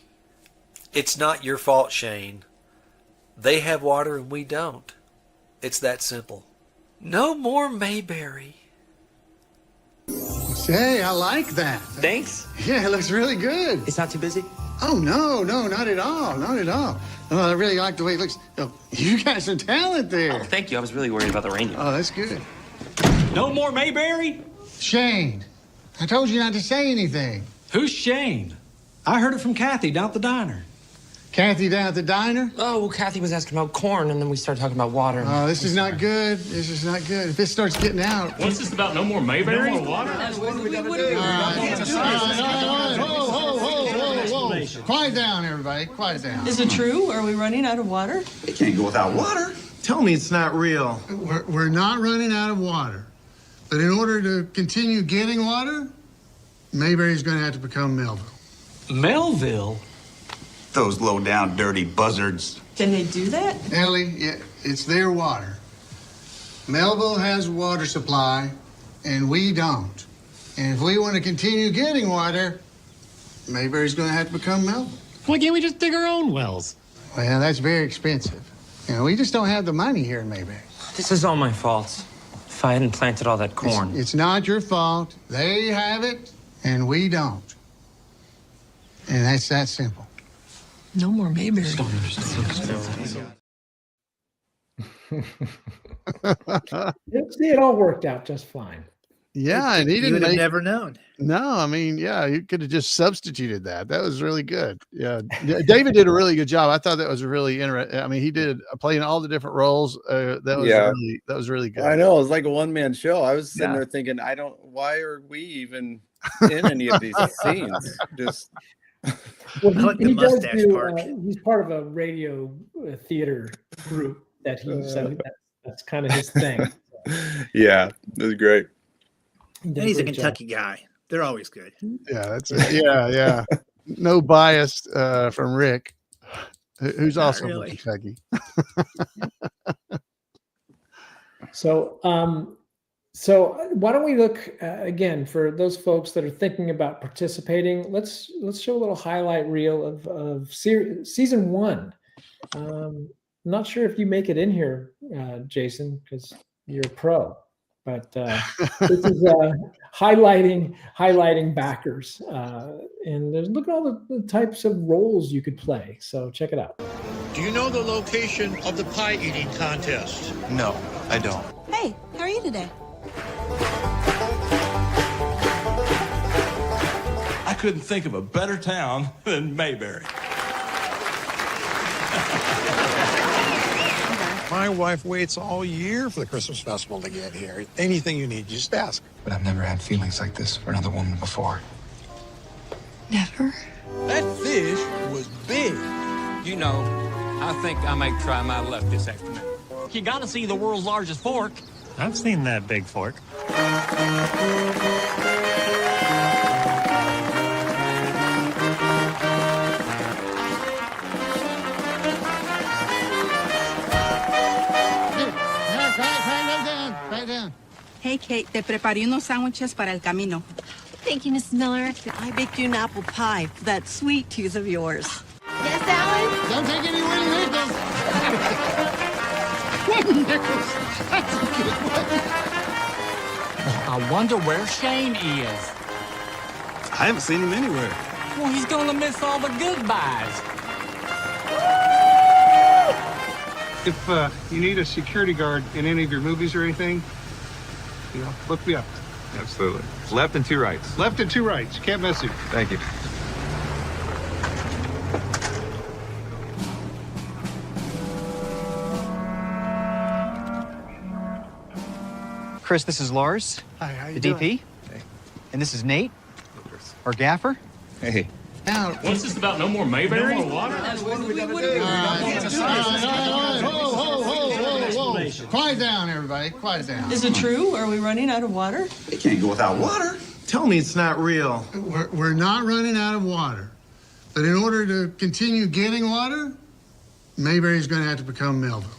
It's not your fault, Shane. They have water and we don't. It's that simple. No more Mayberry. Hey, I like that. Thanks. Yeah, it looks really good. It's not too busy? Oh, no, not at all. Not at all. Oh, I really like the way it looks. Oh, you got some talent there. Oh, thank you. I was really worried about the reindeer. Oh, that's good. No more Mayberry? Shane, I told you not to say anything. Who's Shane? I heard it from Kathy down at the diner. Kathy down at the diner? Oh, well, Kathy was asking about corn, and then we started talking about water. Oh, this is not good. This is not good. If this starts getting out. What's this about? No more Mayberry? No more water? Whoa. Quiet down, everybody. Quiet down. Is it true? Are we running out of water? It can't go without water. Tell me it's not real. We're not running out of water. But in order to continue getting water, Mayberry's going to have to become Melville. Melville? Those low-down, dirty buzzards. Can they do that? Ellie, yeah, it's their water. Melville has water supply, and we don't. And if we want to continue getting water, Mayberry's going to have to become Melville. Why can't we just dig our own wells? Well, that's very expensive. You know, we just don't have the money here in Mayberry. This is all my fault. If I hadn't planted all that corn. It's not your fault. They have it, and we don't. And that's that simple. No more Mayberry. See, it all worked out just fine. Yeah, and he You didn't would have never known. No, I mean, yeah, you could have just substituted that. That was really good. Yeah, David did a really good job. I thought that was really interesting. I mean, he did playing all the different roles. That was really good. I know, it was like a one-man show. I was sitting there thinking, why are we even in any of these scenes? Just well, he does do. He's part of a radio theater group that that's kind of his thing. Yeah, it was great. And he's a Kentucky guy. They're always good. Yeah, that's it. Yeah. No bias from Rick, who's Not also really. from Kentucky. So why don't we look again for those folks that are thinking about participating? Let's show a little highlight reel of season 1. I'm not sure if you make it in here, Jason, because you're a pro. But this is highlighting backers, and look at all the types of roles you could play. So check it out. Do you know the location of the pie eating contest? No, I don't. Hey, how are you today? I couldn't think of a better town than Mayberry. My My wife waits all year for the Christmas festival to get here. Anything you need, just ask. But I've never had feelings like this for another woman before. Never. That fish was big. You know, I think I may try my luck this afternoon. You gotta see the world's largest fork. I've seen that big fork. Hey, Kate, te preparé unos sándwiches para el camino. Thank you, Miss Miller. I baked you an apple pie for that sweet tooth of yours. Yes, Alan? Don't take any wooden nickels. Wooden nickels. That's a good one. I wonder where Shane is. I haven't seen him anywhere. Well, he's gonna miss all the goodbyes. If you need a security guard in any of your movies or anything, look me up. Absolutely. Left and two rights. Left and two rights. Can't miss you. Thank you. Chris, this is Lars. Hi, how the DP. Hey. And this is Nate, our gaffer. Hey. Now, What's this about? No more Mayberry? No more water? Whoa. Quiet down, everybody. Quiet down. Is it true? Are we running out of water? They can't go without water. Tell me it's not real. We're not running out of water. But in order to continue getting water, Mayberry's going to have to become Melville.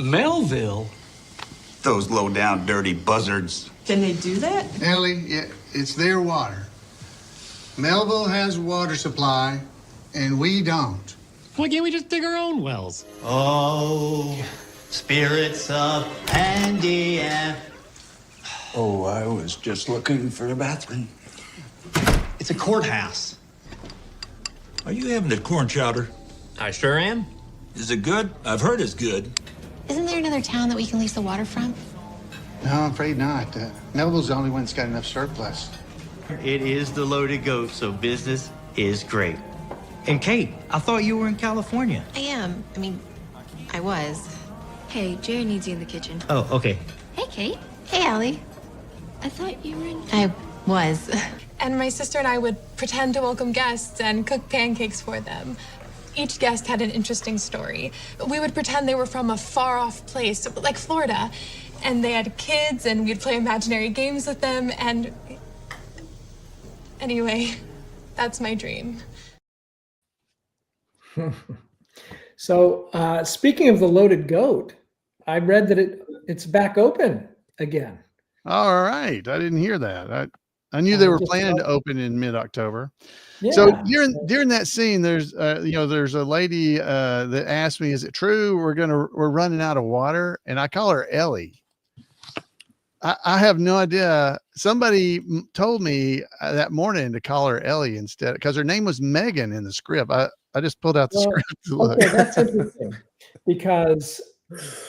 Melville? Those low-down, dirty buzzards. Can they do that? Ellie, yeah, it's their water. Melville has a water supply, and we don't. Why can't we just dig our own wells? Oh, spirits of Pandia. Oh, I was just looking for the bathroom. It's a courthouse. Are you having a corn chowder? I sure am. Is it good? I've heard it's good. Isn't there another town that we can lease the water from? No, I'm afraid not. Melville's the only one that's got enough surplus. It is the loaded goat, so business is great. And Kate, I thought you were in California. I am. I was. Hey, Jerry needs you in the kitchen. Oh, okay. Hey, Kate. Hey, Allie. I thought you were in... I was. And my sister and I would pretend to welcome guests and cook pancakes for them. Each guest had an interesting story. We would pretend they were from a far-off place, like Florida, and they had kids, and we'd play imaginary games with them, and... Anyway, that's my dream. So, speaking of the loaded goat, I read that it's back open again. All right. I didn't hear that. I knew they were planning to open in mid-October. Yeah. So during that scene, there's a lady that asked me, "Is it true we're running out of water?" And I call her Ellie. I have no idea. Somebody told me that morning to call her Ellie instead, because her name was Megan in the script. I just pulled out the script to look. Okay, that's interesting, because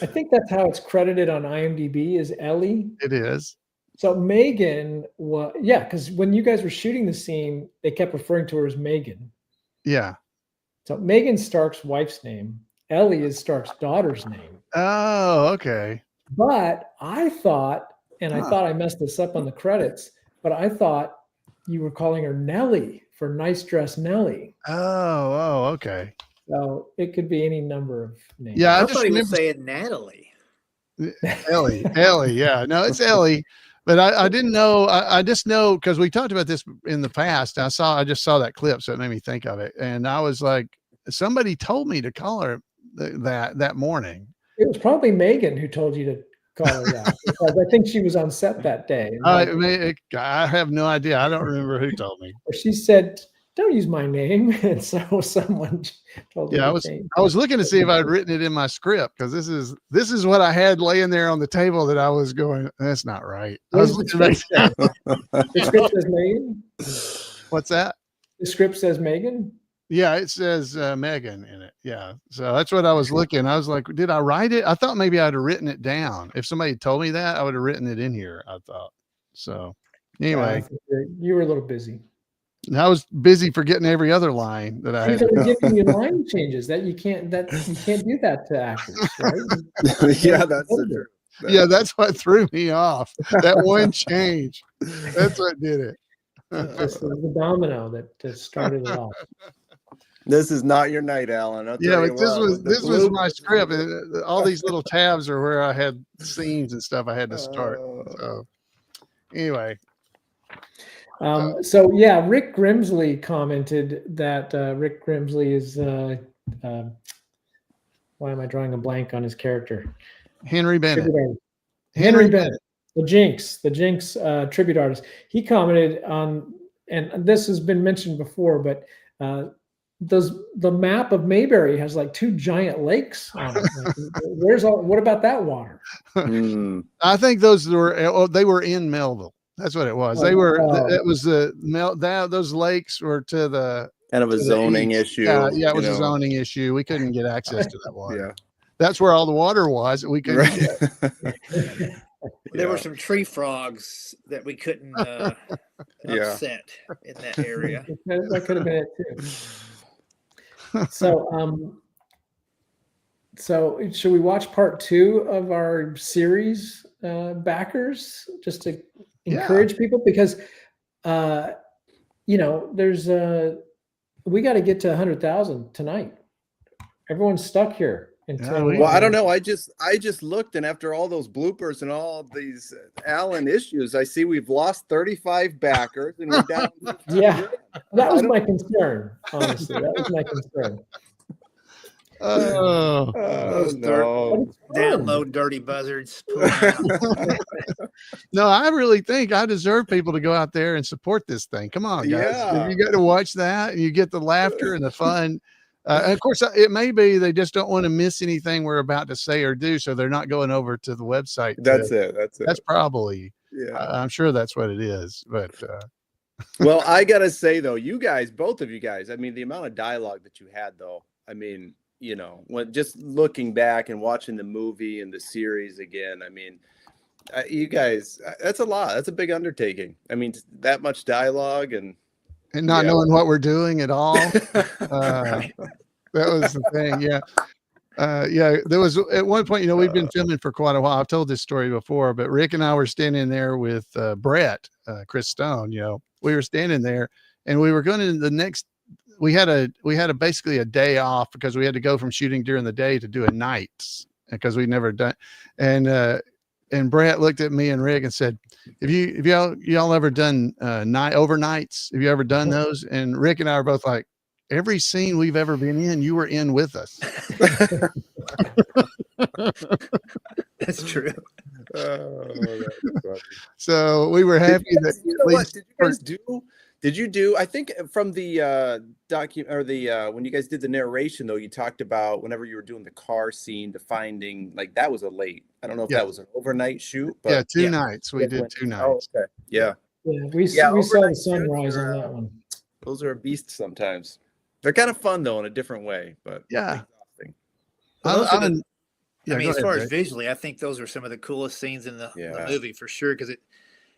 I think that's how it's credited on IMDb, is Ellie. It is. So Megan was, because when you guys were shooting the scene, they kept referring to her as Megan. Yeah. So Megan Stark's wife's name. Ellie is Stark's daughter's name. Oh, okay. But I thought, and I thought I messed this up on the credits, but I thought you were calling her Nellie for Nice Dress Nellie. Oh, okay. So it could be any number of names. Yeah, I thought he was saying Natalie. Ellie, yeah. No, it's Ellie. But I didn't know. I just know because we talked about this in the past. I just saw that clip, so it made me think of it. And I was like, somebody told me to call her that morning. It was probably Megan who told you to call her that, because I think she was on set that day. I have no idea. I don't remember who told me. She said, "Don't use my name," and so someone told me. Yeah, I was looking to see if I'd written it in my script, because this is what I had laying there on the table that I was going, that's not right. The script says Megan. What's that? The script says Megan. Yeah, it says Megan in it. Yeah, so that's what I was looking. I was like, did I write it? I thought maybe I'd have written it down. If somebody told me that, I would have written it in here, I thought. So anyway, you were a little busy. And I was busy forgetting every other line that I He's had. only giving you line changes that you can't do that to actors, right? Yeah, that's the truth. Yeah, that's what threw me off. That one change. That's what did it. This is the domino that started it off. This is not your night, Alan. I'll Yeah, tell you but this what, was with the this was my bloopers- script. All these little tabs are where I had scenes and stuff I had to start. So anyway. So yeah, Rick Grimsley commented that Rick Grimsley is why am I drawing a blank on his character? Henry Bennett. Tribute artist. Henry Bennett, the Jinx tribute artist. He commented on, and this has been mentioned before, but the map of Mayberry has like 2 giant lakes on it. Like, what about that water? I think those were they were in Melville. That's what it was. They were. It was those lakes were to the kind of a zoning issue. Yeah, it was a zoning issue. We couldn't get access to that water. Yeah, that's where all the water was that we couldn't get. There were some tree frogs that we couldn't upset in that area. That could have been it too. So should we watch part 2 of our series, backers, just to encourage people? Because there's we got to get to 100,000 tonight. Everyone's stuck here until. Well, I don't know. I just looked, and after all those bloopers and all these Alan issues, I see we've lost 35 backers, and we're down. Yeah, that was my concern. Honestly, that was my concern. Oh, no. Download dirty buzzards. No, I really think I deserve people to go out there and support this thing. Come on, guys. Yeah. You got to watch that, and you get the laughter and the fun. And of course, it may be they just don't want to miss anything we're about to say or do, so they're not going over to the website. That's it. That's probably. Yeah, I'm sure that's what it is. But well, I gotta say though, you guys, both of you guys, I mean, the amount of dialogue that you had, though, I mean, when just looking back and watching the movie and the series again, I mean, you guys, that's a lot. That's a big undertaking. I mean, that much dialogue and not knowing what we're doing at all. That was the thing. Yeah. There was at one point, we've been filming for quite a while. I've told this story before, but Rick and I were standing there with Brett, Chris Stone. We were standing there, and we were going to the next. We had a basically a day off because we had to go from shooting during the day to do a nights because we'd never done. And Brett looked at me and Rick and said, "Have y'all ever done overnights? Have you ever done those?" And Rick and I are both like, "Every scene we've ever been in, you were in with us." That's true. So we were happy that. What did you guys do? Did you do? I think from the when you guys did the narration, though, you talked about whenever you were doing the car scene, the finding, like that was a late. I don't know if that was an overnight shoot. But two nights. We did 2 nights. Oh, okay. Yeah. We saw the sunrise on that one. Those are a beast sometimes. They're kind of fun though in a different way, but yeah. Exhausting. I mean, as far as visually, I think those are some of the coolest scenes in the movie for sure. Because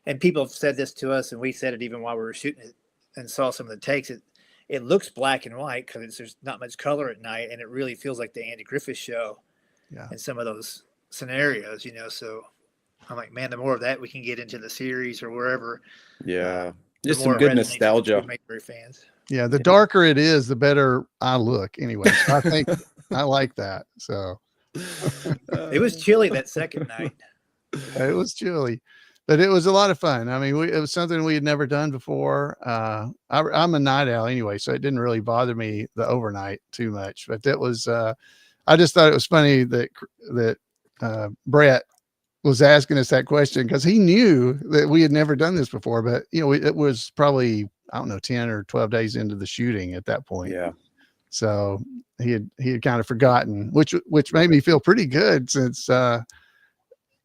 and people have said this to us, and we said it even while we were shooting it, and saw some of the takes. It looks black and white because there's not much color at night, and it really feels like the Andy Griffith Show. Yeah. In some of those scenarios, So I'm like, man, the more of that we can get into the series or wherever. Yeah, just some good nostalgia. Mayberry fans. Yeah, the darker it is, the better I look. Anyway, so I think I like that. So it was chilly that second night. It was chilly, but it was a lot of fun. I mean, it was something we had never done before. I'm a night owl anyway, so it didn't really bother me the overnight too much. But it was, I just thought it was funny that Brett was asking us that question because he knew that we had never done this before. But it was probably, I don't know, 10 or 12 days into the shooting at that point. Yeah. So he had kind of forgotten, which made me feel pretty good since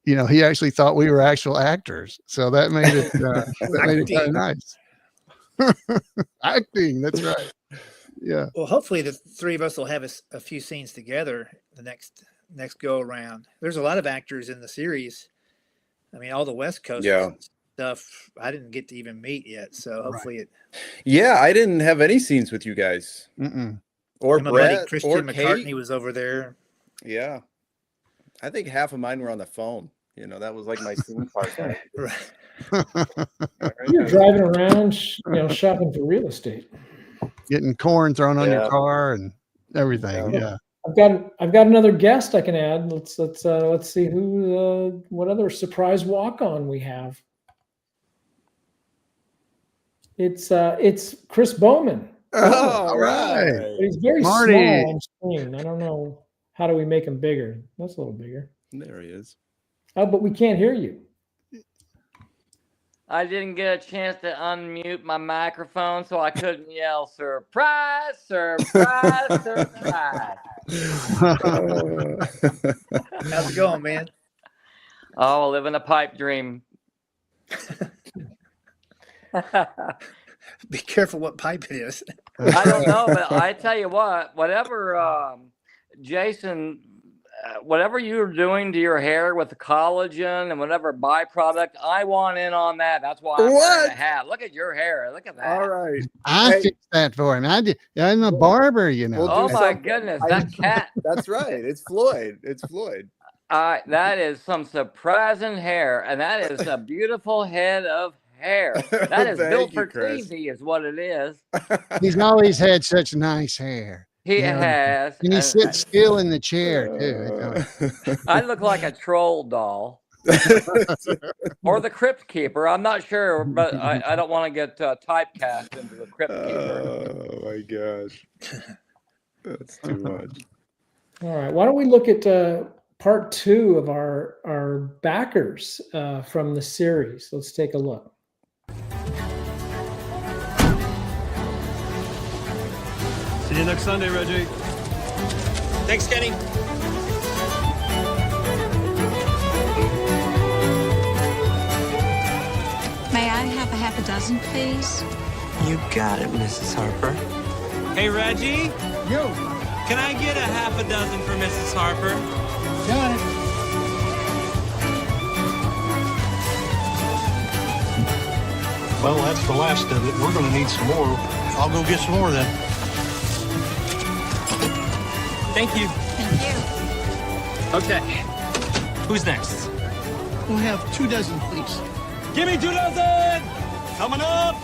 he actually thought we were actual actors. So that made it kind of nice. Acting, that's right. Yeah. Well, hopefully the three of us will have a few scenes together the next go around. There's a lot of actors in the series. I mean, all the West Coast stuff I didn't get to even meet yet. So hopefully it. Yeah, I didn't have any scenes with you guys. Or And my buddy Brett, Christian or McCartney Kate. was over there. Yeah. I think half of mine were on the phone. You know, that was like my scene part. You're driving around, shopping for real estate. Getting corn thrown on your car and everything. Yeah. I've got another guest I can add. Let's see who what other surprise walk-on we have. It's Chris Bowman. Oh, all right. But he's very Marty. small on screen. I don't know, how do we make him bigger? That's a little bigger. There he is. Oh, but we can't hear you. I didn't get a chance to unmute my microphone, so I couldn't yell, surprise, surprise, surprise. How's it going, man? Oh, living a pipe dream. Be careful what pipe it is. I don't know, but I tell you what, whatever, Jason, whatever you're doing to your hair with the collagen and whatever byproduct, I want in on that. That's why I'm wearing a hat. Look at your hair. Look at that. All right. I fixed that for him. I'm a barber, you know. Oh my goodness, that cat. That's right. It's Floyd. It's Floyd. That is some surprising hair, and that is a beautiful head of hair. That is built for TV, is what it is. He's always had such nice hair. He has. And he sits still in the chair, too. I look like a troll doll. Or the crypt keeper. I'm not sure, but I don't want to get typecast into the crypt keeper. Oh, my gosh. That's too much. All right. Why don't we look at part 2 of our backers from the series? Let's take a look. See you next Sunday, Reggie. Thanks, Kenny. May I have a half a dozen, please? You got it, Mrs. Harper. Hey, Reggie. Yo. Can I get a half a dozen for Mrs. Harper? Got it. Well, that's the last of it. We're going to need some more. I'll go get some more then. Thank you. Thank you. Okay. Who's next? We'll have 2 dozen, please. Give me 2 dozen! Coming up!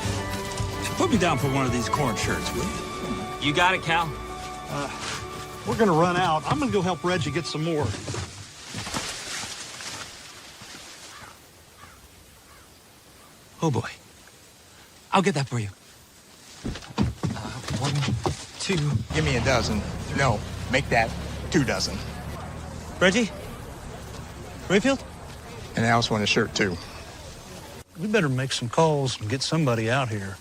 Put me down for one of these corn shirts, will you? You got it, Cal. We're going to run out. I'm going to go help Reggie get some more. Oh, boy. I'll get that for you. 1, 2. Give me a dozen. No, make that 2 dozen. Reggie? Rayfield? And I also want a shirt, too. We better make some calls and get somebody out here.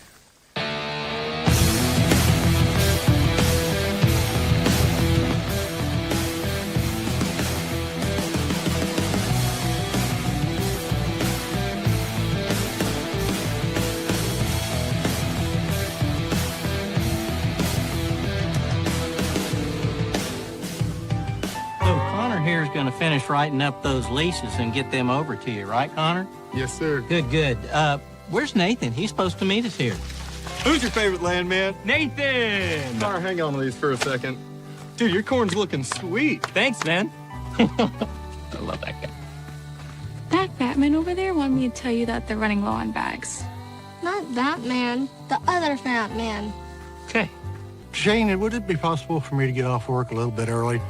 Here's going to finish writing up those leases and get them over to you, right, Connor? Yes, sir. Good, good. Where's Nathan? He's supposed to meet us here. Who's your favorite landman? Nathan! Connor, hang on to these for a second. Dude, your corn's looking sweet. Thanks, man. I love that guy. That fat man over there wanted me to tell you that they're running low on bags. Not that man, the other fat man. Okay. Shane, would it be possible for me to get off work a little bit early?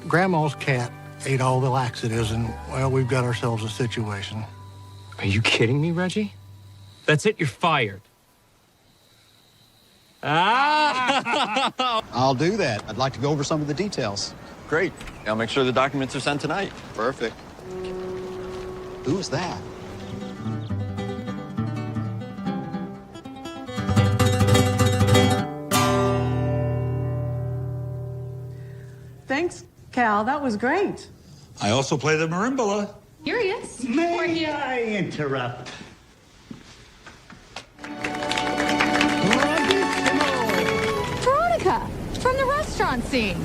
Grandma's cat ate all the laxatives, and, well, we've got ourselves a situation. Are you kidding me, Reggie? That's it, you're fired. I'll do that. I'd like to go over some of the details. Great. I'll make sure the documents are sent tonight. Perfect. Who's that? Thanks, Cal. That was great. I also play the marimba. Curious. May I interrupt? Veronica, from the restaurant scene.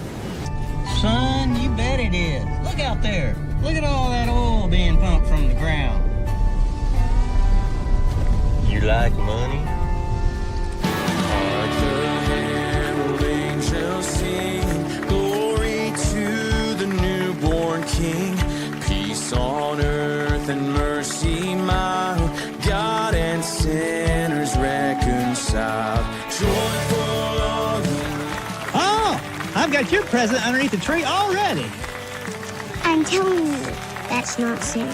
Son, you bet it is. Look out there. Look at all that oil being pumped from the ground. like money? Hark the herald angels sing, glory to the newborn King. Peace on earth and mercy mild, God and sinners reconciled. Joyful all Oh, I've got your present underneath the tree already. I'm telling you, that's not Santa.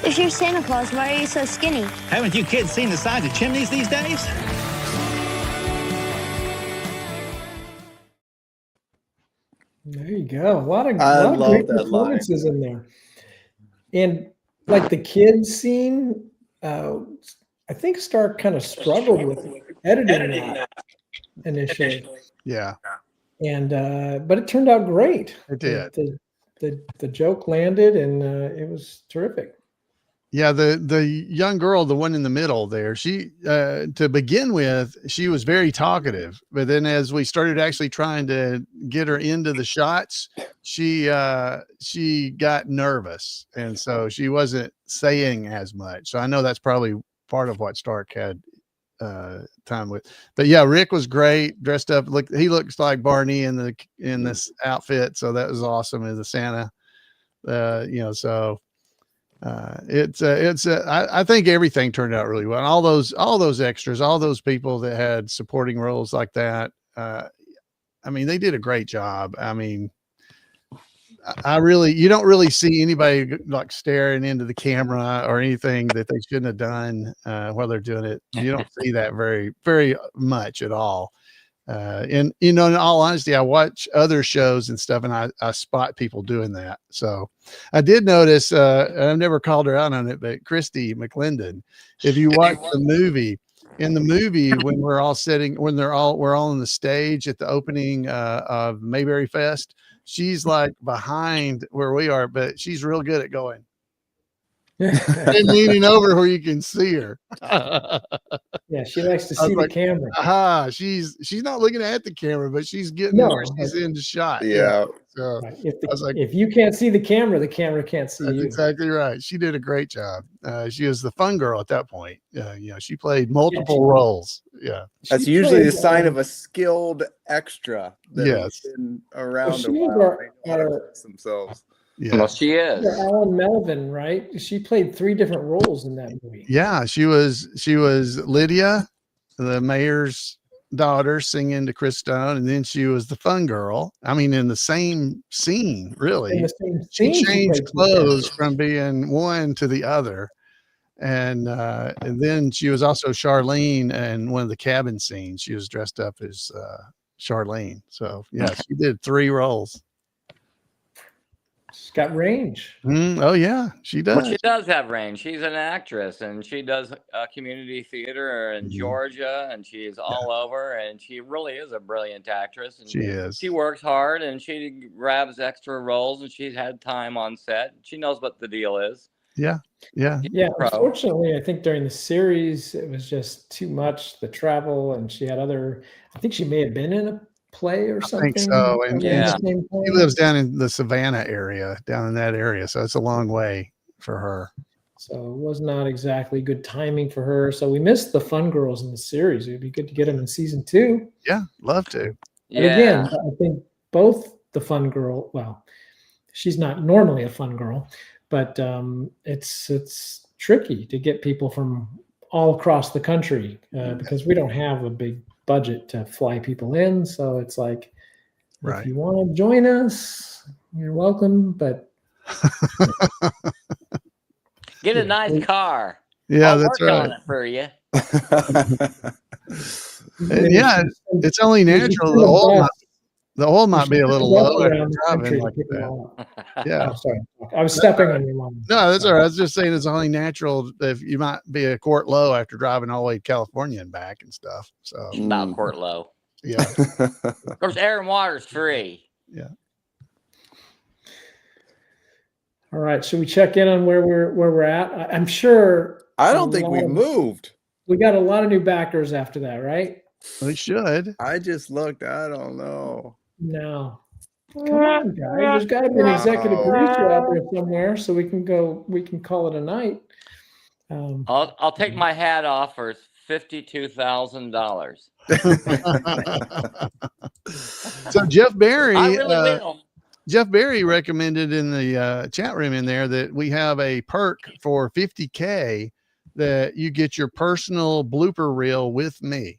If you're Santa Claus, why are you so skinny? Haven't you kids seen the size of chimneys these days? There you go. A lot of love great that line. performances in there. And like the kids scene, I think Stark kind of struggled with editing that initially. Yeah. And but it turned out great. It did. The joke landed, and it was terrific. Yeah, the young girl, the one in the middle there, she to begin with, she was very talkative, but then as we started actually trying to get her into the shots, she got nervous, and so she wasn't saying as much. So I know that's probably part of what Stark had time with. But yeah, Rick was great, dressed up. He looks like Barney in this outfit, so that was awesome as a Santa. So I think everything turned out really well. And all those extras, all those people that had supporting roles like that, I mean, they did a great job. I mean, you don't really see anybody like staring into the camera or anything that they shouldn't have done while they're doing it. You don't see that very, very much at all. And in all honesty, I watch other shows and stuff, and I spot people doing that. So I did notice, I've never called her out on it, but Christy McClendon, if you watch the movie, in the movie, when we're all on the stage at the opening of Mayberry Fest, she's like behind where we are, but she's real good at going and leaning over where you can see her. Yeah, she likes to see the camera. She's not looking at the camera, but she's getting where she's in the shot. Yeah. So right. If you can't see the camera can't see you. That's exactly right. She did a great job. She was the fun girl at that point. She played multiple roles. Yeah. That's usually the sign of a skilled extra that has Yes. been around a She while. was They know how to fix themselves. Yeah. Well, she is. Alan Melvin, right? She played 3 different roles in that movie. Yeah, she was Lydia, the mayor's daughter, singing to Chris Stone, and then she was the fun girl. I mean, in the same scene, really. In the same She scene, changed played clothes from being one to the other. And then she was also Charlene in one of the cabin scenes. She was dressed up as Charlene. So yeah, she did 3 roles. She's got range. Oh yeah, she does. Well, she does have range. She's an actress, and she does community theater in Georgia, and she's all over. And she really is a brilliant actress. And She is. She works hard, and she grabs extra roles, and she's had time on set. She knows what the deal is. Yeah. Unfortunately, I think during the series it was just too much, the travel, and she had I think she may have been in a play or something. I think so. And Yeah. he lives down in the Savannah area, down in that area. So it's a long way for her. So it was not exactly good timing for her. So we missed the fun girls in the series. It'd be good to get them in season 2. Yeah, love to. But again, I think both the fun girl, well, she's not normally a fun girl, but it's tricky to get people from all across the country because we don't have a big budget to fly people in. So it's like, if you want to join us, you're welcome, but Get a nice car. Yeah, I'll that's work right. on it for you. And yeah, it's only natural. The oil might be a little low after driving like that. Yeah. Oh, sorry. I was stepping on your line. No, that's all right. I was just saying it's only natural if you might be a quart low after driving all the way to California and back and stuff. So About quart low. Yeah. Of course, air and water's free. Yeah. All right. Should we check in on where we're at? I'm sure. I don't think we've moved. We got a lot of new backers after that, right? We should. I just looked. I don't know. No. Come on, guys. There's got to be an executive producer out there somewhere, so we can call it a night. I'll take my hat off for $52,000. So Jeff Barry, I really will. Jeff Barry recommended in the chat room in there that we have a perk for $50K that you get your personal blooper reel with me.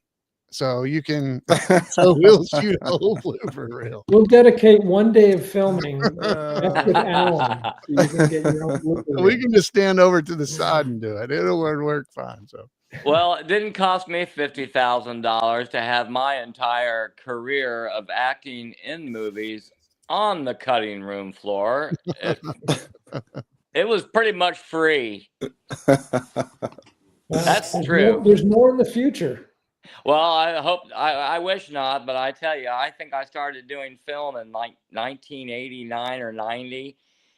So you can, so we'll shoot a whole blooper reel. We'll dedicate one day of filming just with Alan, so you can get your own blooper reel. We can just stand over to the side and do it. It'll work fine. So. Well, it didn't cost me $50,000 to have my entire career of acting in movies on the cutting room floor. It was pretty much free. That's true. There's more in the future. Well, I wish not, but I tell you, I think I started doing film in like 1989 or 90.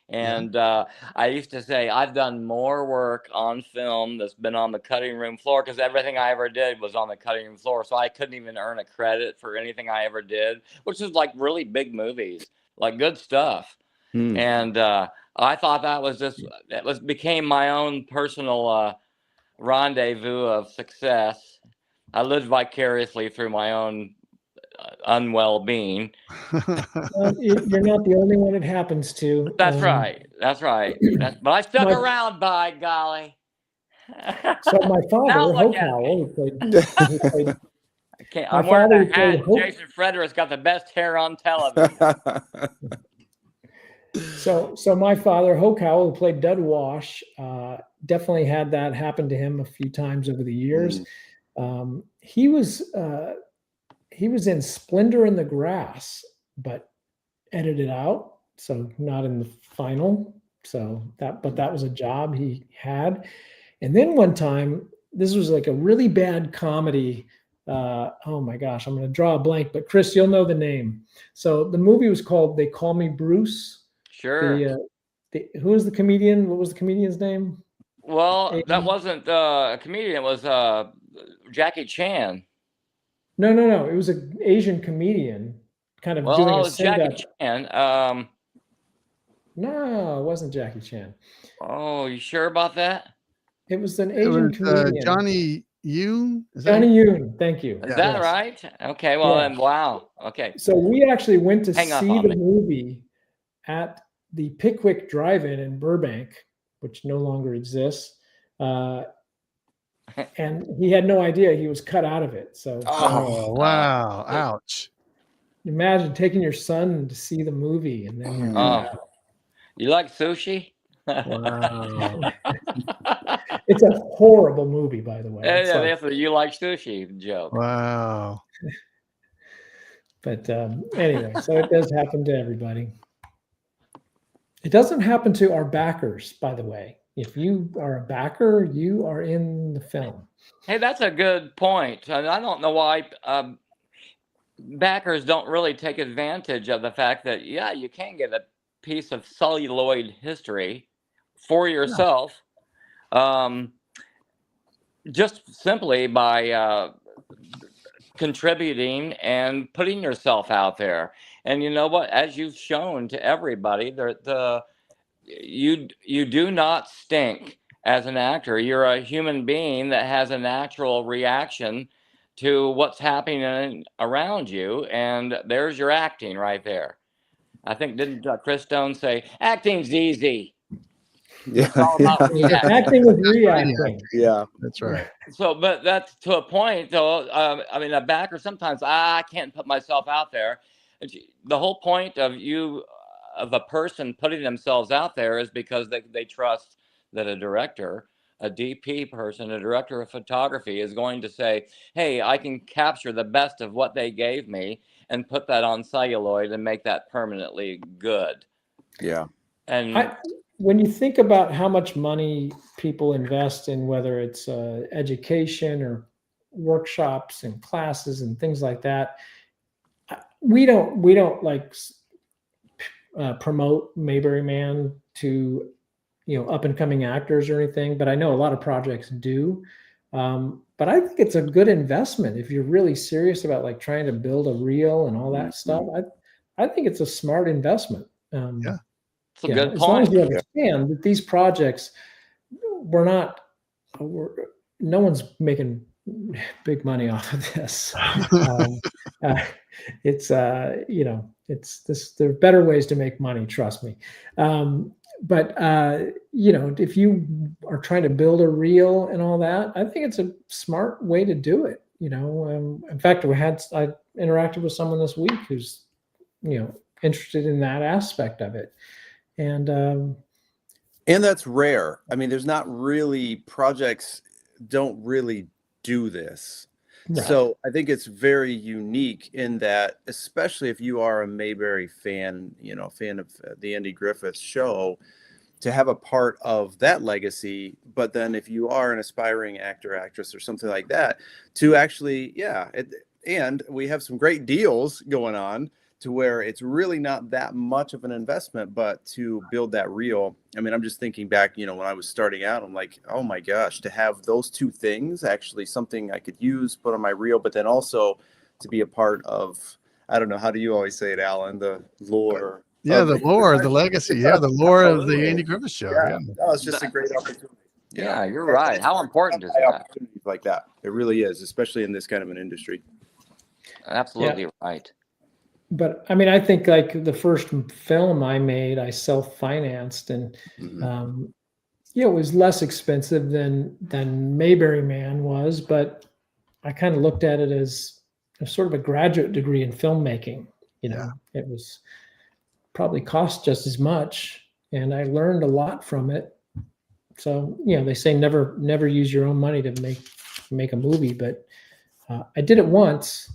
And I used to say I've done more work on film that's been on the cutting room floor because everything I ever did was on the cutting room floor. So I couldn't even earn a credit for anything I ever did, which is like really big movies, like good stuff. And I thought became my own personal rendezvous of success. I lived vicariously through my own unwell being. You're not the only one it happens to. That's right. But I stuck around, by golly. So my father, Hope Howell, I'm wearing a hat. Jason Frederick's got the best hair on television. So my father, Hope Howell, who played Dud Wash, definitely had that happen to him a few times over the years. He was in Splendor in the Grass, but edited out, so not in the final. But that was a job he had. And then one time, this was like a really bad comedy. Oh my gosh, I'm going to draw a blank, but Chris, you'll know the name. So the movie was called They Call Me Bruce. Sure. Who was the comedian? What was the comedian's name? Well, that wasn't a comedian. It was Jackie Chan. No. It was an Asian comedian, kind of doing a send-up. Jackie Chan. No, it wasn't Jackie Chan. Oh, you sure about that? It was an Asian comedian. Johnny Yoon. Johnny Yoon. Thank you. Is that right? Okay. Well, then, wow. Okay. So we actually went to Hang up see on the me. movie at the Pickwick Drive-In in Burbank, which no longer exists. And he had no idea he was cut out of it. So, wow. Ouch. Imagine taking your son to see the movie and then you're cut out. You like sushi? Wow. It's a horrible movie, by the way. It's like- That's a you like sushi joke. Wow. But anyway, so it does happen to everybody. It doesn't happen to our backers, by the way. If you are a backer, you are in the film. Hey, that's a good point. And I don't know why backers don't really take advantage of the fact that, you can get a piece of celluloid history for yourself just simply by contributing and putting yourself out there. And you know what? As you've shown to everybody, you do not stink as an actor. You're a human being that has a natural reaction to what's happening around you, and there's your acting right there. I think, didn't Chris Stone say, acting's easy? Yeah. It's all about reacting. Acting is reacting. Yeah, that's right. So, but that's to a point, though. I mean, a backer, sometimes I can't put myself out there. The whole point of a person putting themselves out there is because they trust that a director, a DP person, a director of photography is going to say, hey, I can capture the best of what they gave me and put that on celluloid and make that permanently good. Yeah. And when you think about how much money people invest in, whether it's education or workshops and classes and things like that, we don't like promote Mayberry Man to up and coming actors or anything, but I know a lot of projects do. But I think it's a good investment if you're really serious about like trying to build a reel and all that stuff. I think it's a smart investment. It's a good as long as point. you understand that these projects, we're not no one's making big money off of this. It's there are better ways to make money, trust me. But if you are trying to build a reel and all that, I think it's a smart way to do it. In fact, I interacted with someone this week who's interested in that aspect of it, and that's rare. I mean, there's not really projects don't really do this. Right. So I think it's very unique in that, especially if you are a Mayberry fan, fan of the Andy Griffith Show, to have a part of that legacy. But then if you are an aspiring actor, actress, or something like that, to actually, and we have some great deals going on to where it's really not that much of an investment, but to build that reel. I mean, I'm just thinking back, when I was starting out, I'm like, oh my gosh, to have those two things, actually something I could use, put on my reel, but then also to be a part of, I don't know, how do you always say it, Alan, the lore? Yeah, the lore, the legacy. Yeah, the lore of the Andy Griffith Show. Yeah. No, it's just a great opportunity. Yeah, you're right. How important is that? Opportunities like that. It really is, especially in this kind of an industry. Absolutely right. But I mean, I think like the first film I made, I self-financed, and it was less expensive than Mayberry Man was, but I kind of looked at it as sort of a graduate degree in filmmaking. It was probably cost just as much, and I learned a lot from it. So they say never use your own money to make a movie, but I did it once.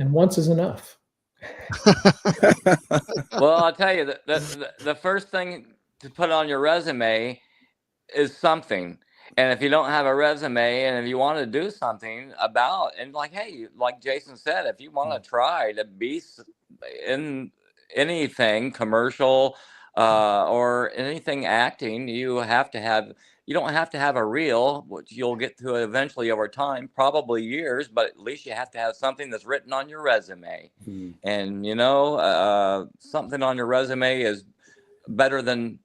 And once is enough. Well, I'll tell you, the first thing to put on your resume is something. And if you don't have a resume, and if you want to do something about, and like Jason said, if you want to try to be in anything commercial or anything acting, you don't have to have a reel, which you'll get to eventually over time, probably years, but at least you have to have something that's written on your resume. And, something on your resume is better than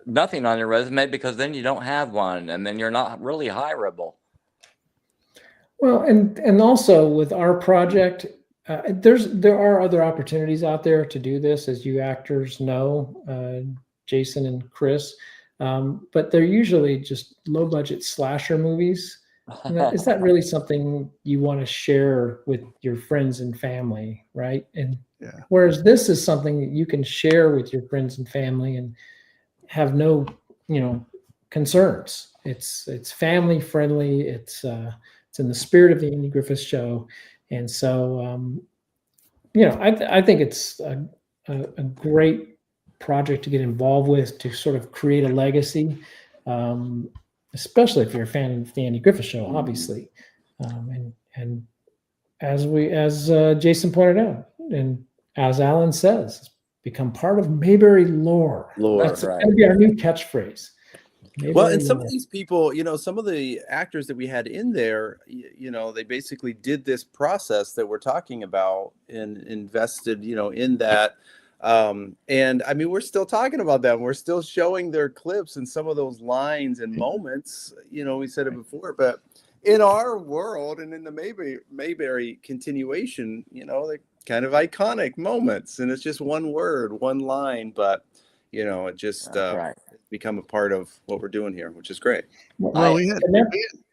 nothing on your resume, because then you don't have one, and then you're not really hireable. Well, and also with our project, there are other opportunities out there to do this, as you actors know, Jason and Chris. But they're usually just low budget slasher movies. Is that really something you want to share with your friends and family, right? And whereas this is something that you can share with your friends and family and have no, concerns. It's family friendly. It's in the spirit of the Andy Griffith Show, and so I think it's a great project to get involved with, to sort of create a legacy, especially if you're a fan of the Andy Griffith Show, obviously. And as Jason pointed out, and as Alan says, become part of Mayberry lore. That's going to be our new catchphrase. Well, and some of these people, some of the actors that we had in there, they basically did this process that we're talking about and invested, in that. And I mean, we're still talking about them. We're still showing their clips and some of those lines and moments. We said it before, but in our world and in the Mayberry continuation, they're kind of iconic moments, and it's just one word, one line, but it just become a part of what we're doing here, which is great. Well,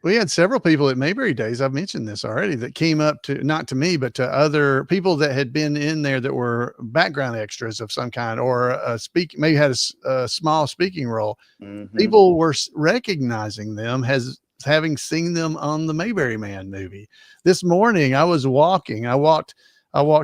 we had several people at Mayberry Days, I've mentioned this already, that came up to, not to me, but to other people that had been in there that were background extras of some kind, or maybe had a small speaking role. People were recognizing them as having seen them on the Mayberry Man movie. This morning I was walking. I walked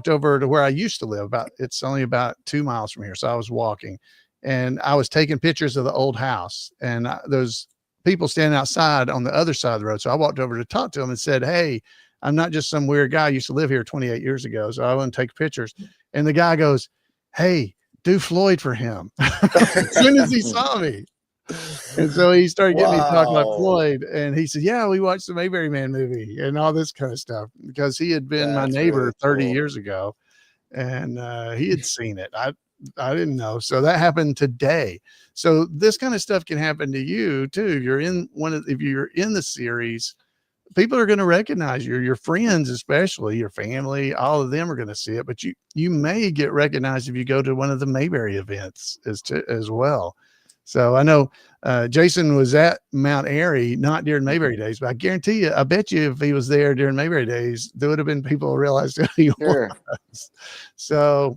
over to where I used to live. It's only about 2 miles from here. So I was walking, and I was taking pictures of the old house, and those people standing outside on the other side of the road. So I walked over to talk to them and said, "Hey, I'm not just some weird guy. I used to live here 28 years ago. So I want to take pictures." And the guy goes, "Hey, do Floyd for him." As soon as he saw me. And so he started getting me talking about Floyd, and he said, "Yeah, we watched the Mayberry Man movie," and all this kind of stuff, because he had been my neighbor 30 years ago, and he had seen it. I didn't know. So that happened today. So this kind of stuff can happen to you too. If you're in the series, people are going to recognize you, your friends, especially your family, all of them are going to see it, but you may get recognized if you go to one of the Mayberry events as well. So I know Jason was at Mount Airy, not during Mayberry days, but I guarantee you, I bet you if he was there during Mayberry days, there would have been people who realized who he was. So,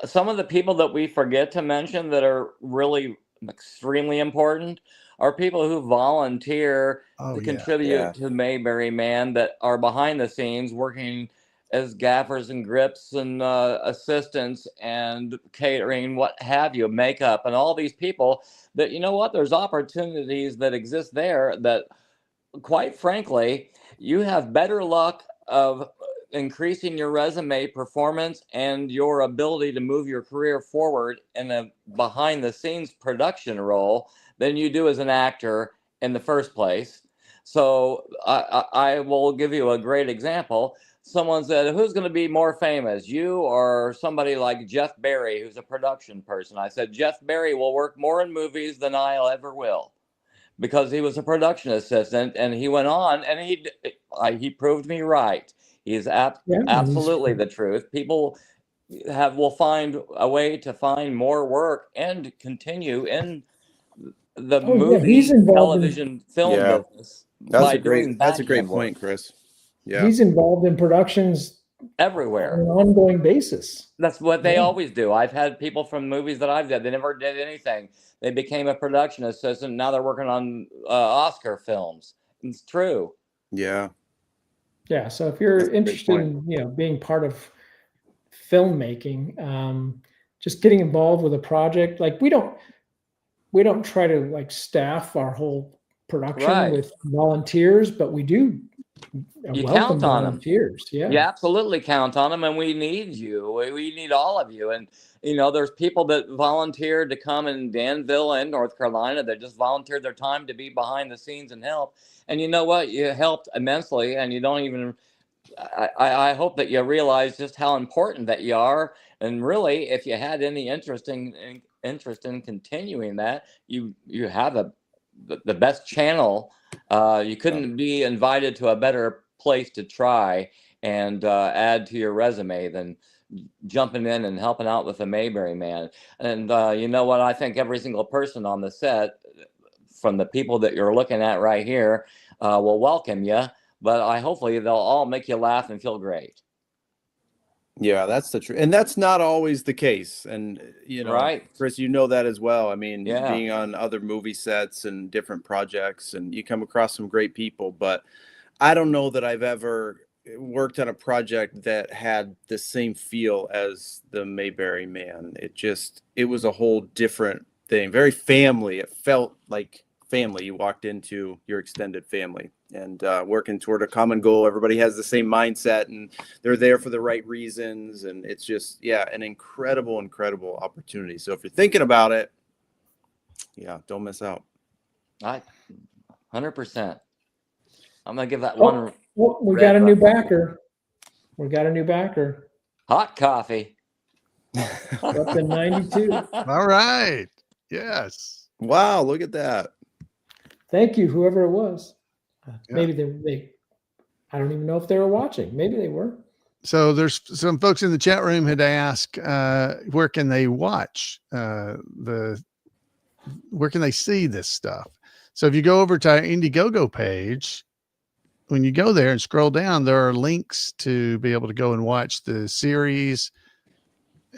some of the people that we forget to mention that are really extremely important are people who volunteer to contribute to Mayberry Man, that are behind the scenes working as gaffers and grips and assistants and catering, what have you, makeup, and all these people that, there's opportunities that exist there that, quite frankly, you have better luck of increasing your resume performance and your ability to move your career forward in a behind the scenes production role than you do as an actor in the first place. So I will give you a great example. Someone said, who's going to be more famous, you or somebody like Jeff Barry, who's a production person? I said, Jeff Barry will work more in movies than I ever will, because he was a production assistant, and he went on and he proved me right. He's absolutely the truth. People will find a way to find more work and continue in the movie, television, film business. That's a great point, Chris. Yeah. He's involved in productions everywhere on an ongoing basis. That's what they always do. I've had people from movies that I've done, they never did anything. They became a production assistant. Now they're working on Oscar films. It's true. Yeah. Yeah. So if you're interested in, being part of filmmaking, just getting involved with a project, like we don't try to like staff our whole production with volunteers, but we do. You count on them. Yeah. You absolutely count on them, and we need you. We need all of you. And there's people that volunteered to come in Danville and North Carolina that just volunteered their time to be behind the scenes and help. And you know what? You helped immensely, and you don't even. I hope that you realize just how important that you are. And really, if you had any interest in continuing that, you have the best channel. You couldn't be invited to a better place to try and add to your resume than jumping in and helping out with the Mayberry Man. And you know what? I think every single person on the set, from the people that you're looking at right here, will welcome you. But hopefully they'll all make you laugh and feel great. Yeah, that's the truth. And that's not always the case. And, Chris, you know that as well. I mean, being on other movie sets and different projects, and you come across some great people, but I don't know that I've ever worked on a project that had the same feel as the Mayberry Man. It was a whole different thing. Very family. It felt like family. You walked into your extended family. And working toward a common goal. Everybody has the same mindset, and they're there for the right reasons. And it's just, an incredible, incredible opportunity. So if you're thinking about it, don't miss out. 100%. I'm going to give that one. We got a new backer. Hot coffee. Up in 92. All right. Yes. Wow. Look at that. Thank you, whoever it was. Maybe they I don't even know if they were watching. Maybe they were. So there's some folks in the chat room had asked, where can they watch where can they see this stuff? So if you go over to our Indiegogo page, when you go there and scroll down, there are links to be able to go and watch the series.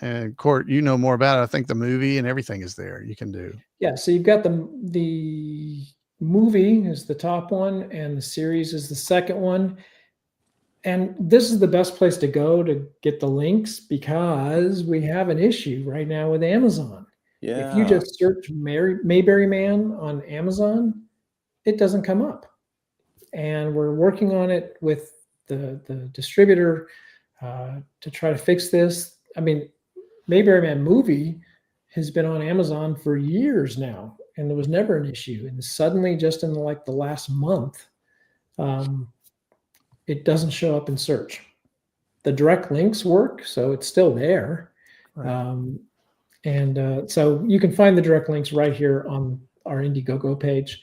And Court, you know more about it. I think the movie and everything is there. You can do. Yeah. So you've got the movie is the top one, and the series is the second one. And this is the best place to go to get the links, because we have an issue right now with Amazon. Yeah. If you just search Mayberry Man on Amazon, it doesn't come up. And we're working on it with the distributor to try to fix this. I mean, Mayberry Man movie has been on Amazon for years now, and there was never an issue. And suddenly, just in the last month, it doesn't show up in search. the direct links work, so it's still there. Right. So you can find the direct links right here on our Indiegogo page.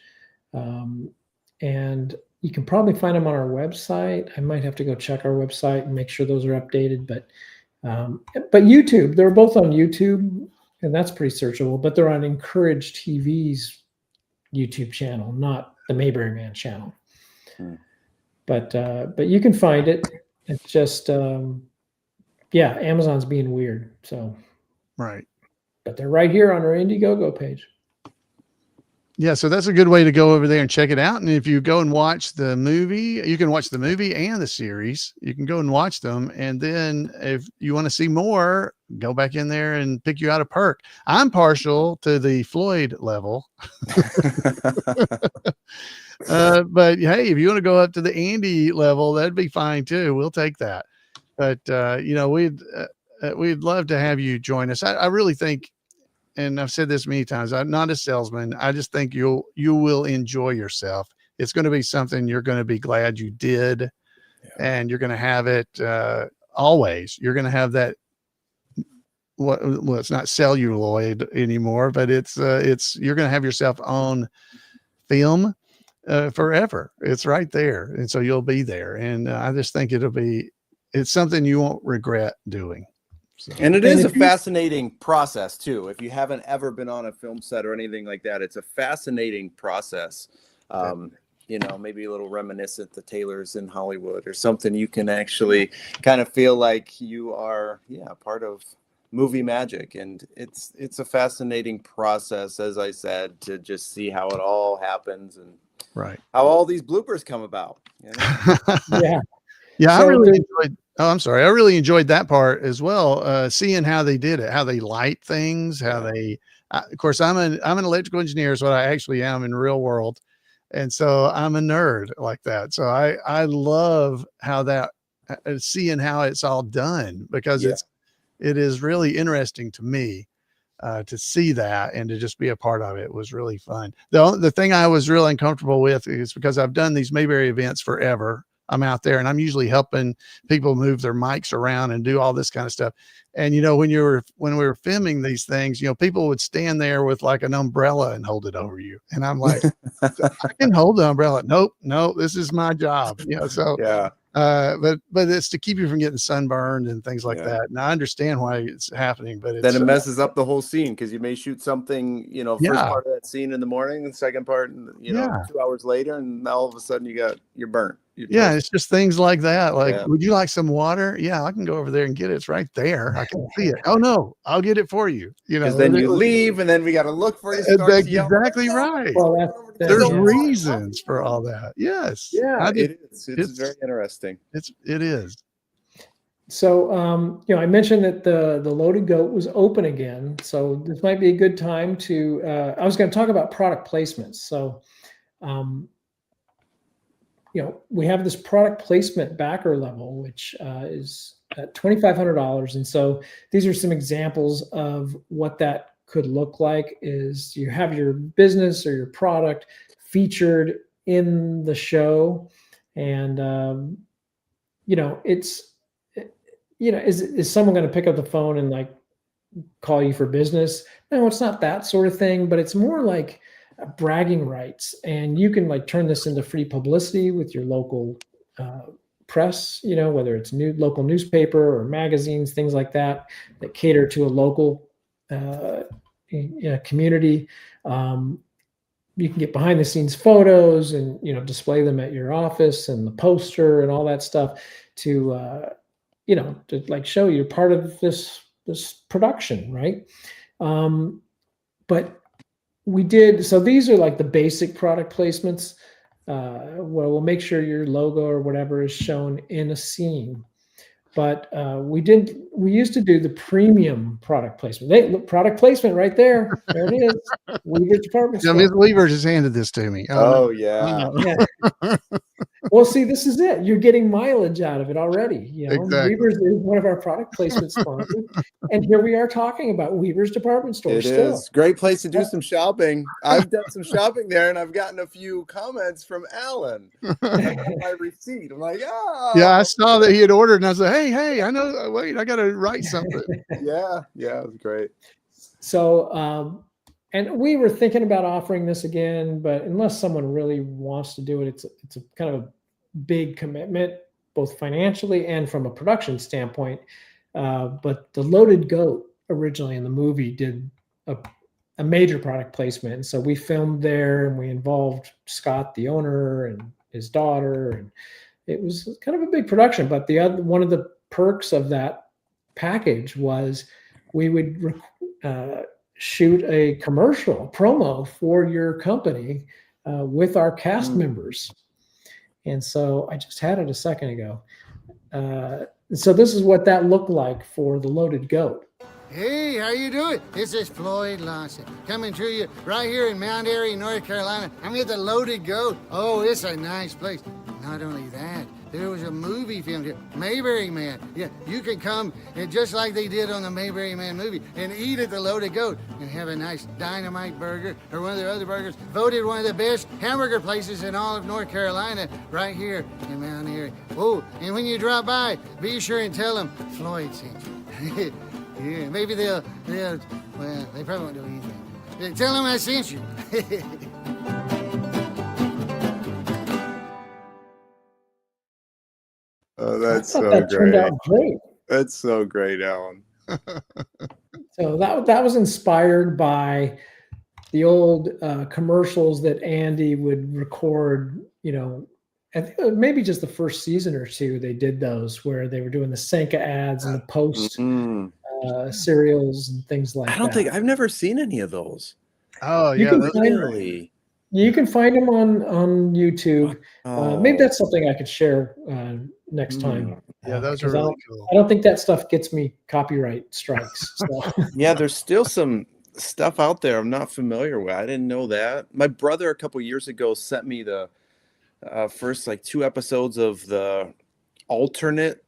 And you can probably find them on our website. I might have to go check our website and make sure those are updated. But YouTube, they're both on YouTube, and that's pretty searchable. But they're on Encourage TV's YouTube channel, not the Mayberry Man channel. But you can find it. It's just Amazon's being weird. So right. But they're right here on our Indiegogo page. Yeah, so that's a good way to go over there and check it out. And if you go and watch the movie, you can watch the movie and the series. You can go and watch them. And then if you want to see more, go back in there and pick you out a perk. I'm partial to the Floyd level. But hey, if you want to go up to the Andy level, that'd be fine too. We'll take that. But we'd love to have you join us. I really think, and I've said this many times, I'm not a salesman. I just think you will enjoy yourself. It's going to be something you're going to be glad you did, and you're going to have it always. You're going to have that. Well, it's not celluloid anymore, but it's you're going to have yourself on film forever. It's right there, and so you'll be there. And I just think it's something you won't regret doing. So. And it is a fascinating process too. If you haven't ever been on a film set or anything like that, it's a fascinating process. Maybe a little reminiscent to Taylor's in Hollywood or something. You can actually kind of feel like you are, part of movie magic. And it's a fascinating process, as I said, to just see how it all happens and how all these bloopers come about. Yeah, I really enjoyed. Oh, I'm sorry. I really enjoyed that part as well. Seeing how they did it, how they light things, how they. Of course, I'm an electrical engineer, is what I actually am in real world, and so I'm a nerd like that. So I love how that seeing how it's all done, because it is really interesting to me to see that, and to just be a part of it was really fun. The thing I was really uncomfortable with is because I've done these Mayberry events forever. I'm out there and I'm usually helping people move their mics around and do all this kind of stuff. And, when we were filming these things, people would stand there with like an umbrella and hold it over you. And I'm like, I can hold the umbrella. Nope, this is my job. But it's to keep you from getting sunburned and things like that. And I understand why it's happening, but then it messes up the whole scene, because you may shoot something, first part of that scene in the morning, the second part, 2 hours later, and all of a sudden you're burnt. It's just things like that. Like, would you like some water? Yeah, I can go over there and get it. It's right there. I can see it. Oh no, I'll get it for you. Because then you leave, and then we got to look for you. That's exactly right. Well, there's reasons for all that. Yes. Yeah, it is. It's very interesting. It is. So, I mentioned that the Loaded Goat was open again. So this might be a good time to, I was going to talk about product placements. So, we have this product placement backer level, which is at $2,500. And so these are some examples of what that could look like. Is you have your business or your product featured in the show. And, is someone going to pick up the phone and like call you for business? No, it's not that sort of thing, but it's more like bragging rights, and you can like turn this into free publicity with your local press, whether it's local newspaper or magazines, things like that cater to a local community. You can get behind the scenes photos and display them at your office, and the poster and all that stuff to like show you're part of this production, right? But we did, so these are like the basic product placements. We'll make sure your logo or whatever is shown in a scene. But we used to do the premium product placement. Product placement right there. There it is. Weaver's department store. Ms. Weaver just handed this to me. Oh yeah. Well, Well, see, this is it. You're getting mileage out of it already. You know, Exactly. Weaver's is one of our product placement sponsors, and here we are talking about Weaver's department store. It still. is great place to do some shopping. I've done some shopping there, and I've gotten a few comments from Alan about my receipt. I'm like, oh, Yeah, I saw that he had ordered, and I was like, hey, I know. Wait, I got to write something. yeah, it was great. So, and we were thinking about offering this again, but unless someone really wants to do it, it's a kind of a big commitment, both financially and from a production standpoint. But the Loaded Goat originally in the movie did a major product placement. And so we filmed there, and we involved Scott, the owner, and his daughter, and it was kind of a big production. But one of the perks of that package was we would shoot a commercial promo for your company with our cast members. And so I just had it a second ago. So this is what that looked like for the Loaded Goat. Hey, how you doing? This is Floyd Lawson coming to you right here in Mount Airy, North Carolina. I'm at the Loaded Goat. Oh, it's a nice place. Not only that, there was a movie filmed here, Mayberry Man. Yeah, you can come and just like they did on the Mayberry Man movie and eat at the Loaded Goat and have a nice dynamite burger or one of their other burgers. Voted one of the best hamburger places in all of North Carolina right here in Mount Airy. Oh, and when you drop by, be sure and tell them Floyd sent you. Yeah, maybe they'll, well, they probably won't do anything. Tell them I sent you. Oh, that's I thought so that turned great. out great. That's so great, Alan. So that was inspired by the old commercials that Andy would record. You know, I think maybe just the first season or two they did those where they were doing the Senka ads and the post cereals and things like that. I don't think I've never seen any of those. Oh You yeah, can that's find- great. You can find them on YouTube. Maybe that's something I could share next time. Yeah, those are 'Cause really cool. I don't think that stuff gets me copyright strikes. So. Yeah, there's still some stuff out there I'm not familiar with. I didn't know that. My brother a couple years ago sent me the first like 2 episodes of the alternate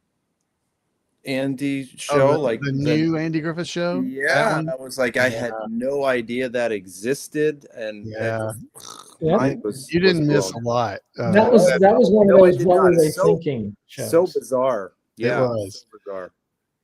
Andy show, the new Andy Griffith show. Yeah, I was like, I had no idea that existed, and you didn't miss a lot. That was one of those what were they thinking shows. So bizarre. It Yeah, was. so bizarre.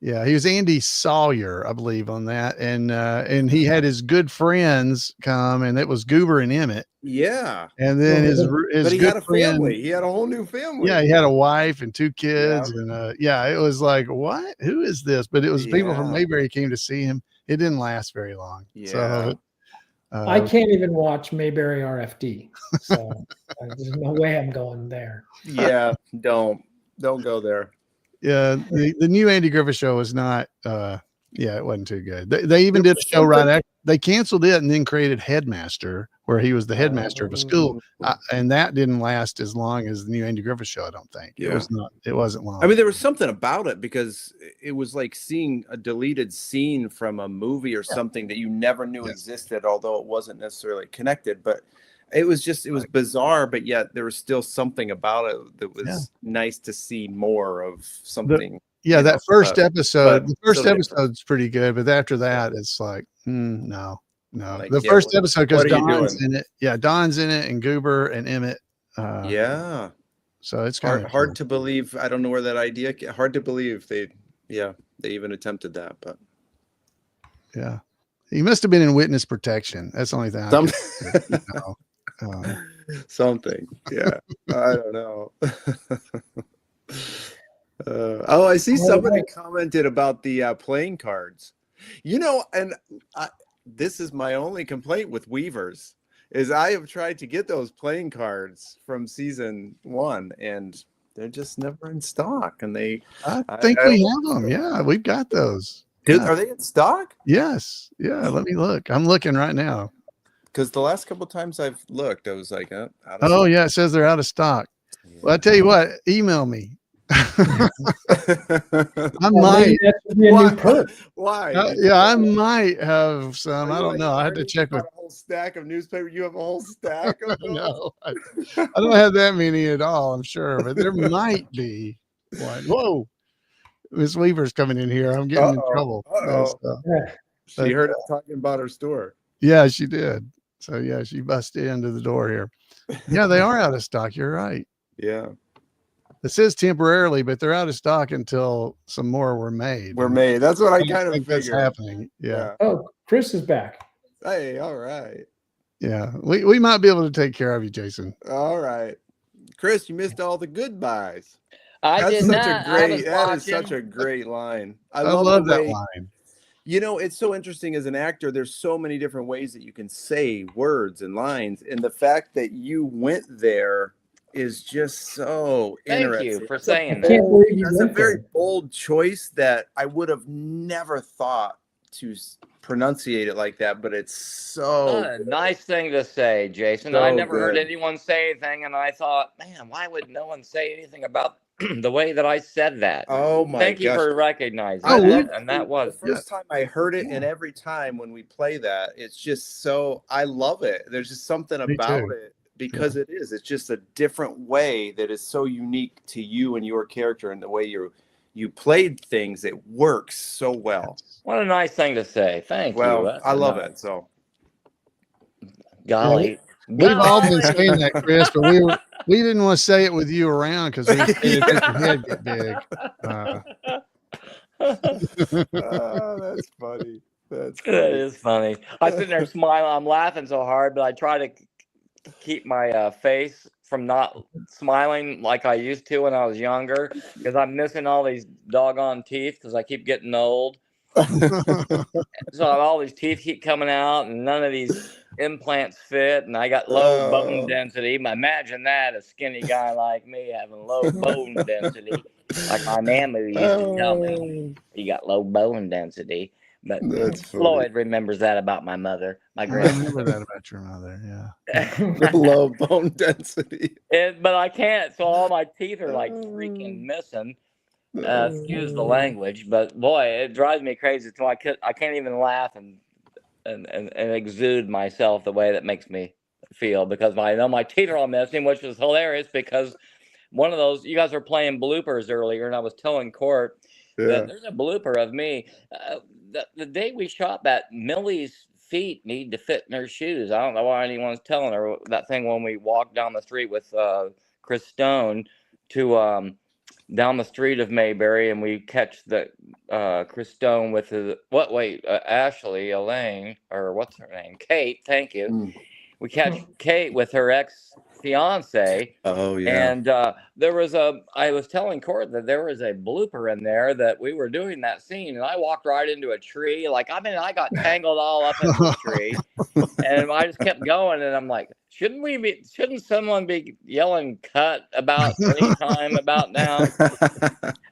Yeah, he was Andy Sawyer, I believe, on that, and he had his good friends come, and it was Goober and Emmett. Yeah, and then his but he good had a friend, family. He had a whole new family. Yeah, he had a wife and 2 kids, and it was like, what? Who is this? But it was people from Mayberry came to see him. It didn't last very long. So I can't even watch Mayberry RFD. So there's no way I'm going there. Yeah, don't go there. Yeah, the new Andy Griffith show was not. It wasn't too good. They even did a show right after they canceled it and then created Headmaster, where he was the headmaster of a school, and that didn't last as long as the new Andy Griffith show. I don't think it was not. It wasn't long. I mean, there was something about it because it was like seeing a deleted scene from a movie or something that you never knew existed, although it wasn't necessarily connected. But it was bizarre, but yet there was still something about it that was nice to see more of something. That first episode, the first episode's pretty good, but after that, it's like, no. Like, the first episode, because what are you Don's doing? in it. Yeah, Don's in it, and Goober and Emmett. So it's kind of hard to believe. I don't know where that idea. Hard to believe they even attempted that, but yeah, he must have been in witness protection. That's the only thing. Something. Yeah, I don't know. I see somebody commented about the playing cards. You know, and this is my only complaint with Weavers is I have tried to get those playing cards from season 1, and they're just never in stock. And I think we have them. Yeah, we've got those. Are they in stock? Yes. Yeah. Let me look. I'm looking right now. Because the last couple times I've looked, I was like, it says they're out of stock. Well, I tell you what, email me. I Well, maybe might. that should be a new perk. Why? Yeah, I might have some. Are I you don't like know. I have to Ernie? check You with. got a whole stack of newspaper. You have a whole stack of those. No, I don't have that many at all. I'm sure, but there might be one. Whoa, Miss Weaver's coming in here. I'm getting in trouble. Uh-oh. She But, heard us talking about her store. yeah, she did. So yeah, she busted into the door here. Yeah, they are out of stock. You're right. Yeah. It says temporarily, but they're out of stock until some more were made. Were made. That's what I don't kind of think that's figured. happening. Yeah. Oh, Chris is back. Hey, all right. Yeah. We might be able to take care of you, Jason. All right. Chris, you missed all the goodbyes. I That's did such not. a I was great that is watching. such a great line. I love the that way, line. You know, it's so interesting as an actor, there's so many different ways that you can say words and lines. And the fact that you went there is just so Thank interesting. you for That's saying a that. Can't believe you That's a went very there. bold choice that I would have never thought to pronunciate it like that, but it's so What a nice thing to say, Jason. I So never heard good. anyone say anything, and I thought, man, why would no one say anything about the way that I said that? Oh my Thank you gosh. for recognizing I that. love And that was the first time I heard it, and every time when we play that, it's just so I love it. There's just something Me about too. it because it is. It's just a different way that is so unique to you and your character and the way you played things. It works so well. what a nice thing to say. Thank you. Well, That's I love nice. it. So Golly. We've all been Golly. saying that, Chris, but we didn't want to say it with you around because we didn't think your head get big. oh, that's funny. That's That funny. is funny. I sit there smiling. I'm laughing so hard, but I try to keep my face from not smiling like I used to when I was younger because I'm missing all these doggone teeth because I keep getting old. So all these teeth keep coming out and none of these implants fit and I got low bone density. Imagine that, a skinny guy like me having low bone density. Like my mama used to tell me, you got low bone density. But That's Floyd remembers that about my mother, my I grandmother. remember that about your mother. Yeah. The low bone density. But I can't, so all my teeth are like freaking missing. Excuse the language, but boy, it drives me crazy. So I can't even laugh and exude myself the way that makes me feel because I know my teeth are all missing, which is hilarious because one of those you guys were playing bloopers earlier, and I was telling Court that there's a blooper of me. The day we shot that, Millie's feet need to fit in her shoes. I don't know why anyone's telling her that thing when we walked down the street with Chris Stone to down the street of Mayberry, and we catch the Chris Stone with his Ashley Elaine, or what's her name, Kate. Thank you. We catch Kate with her ex-fiance. Oh yeah. And I was telling Court that there was a blooper in there that we were doing that scene, and I walked right into a tree. I got tangled all up in the tree, and I just kept going. And I'm like, shouldn't someone be yelling "cut" about any time about now?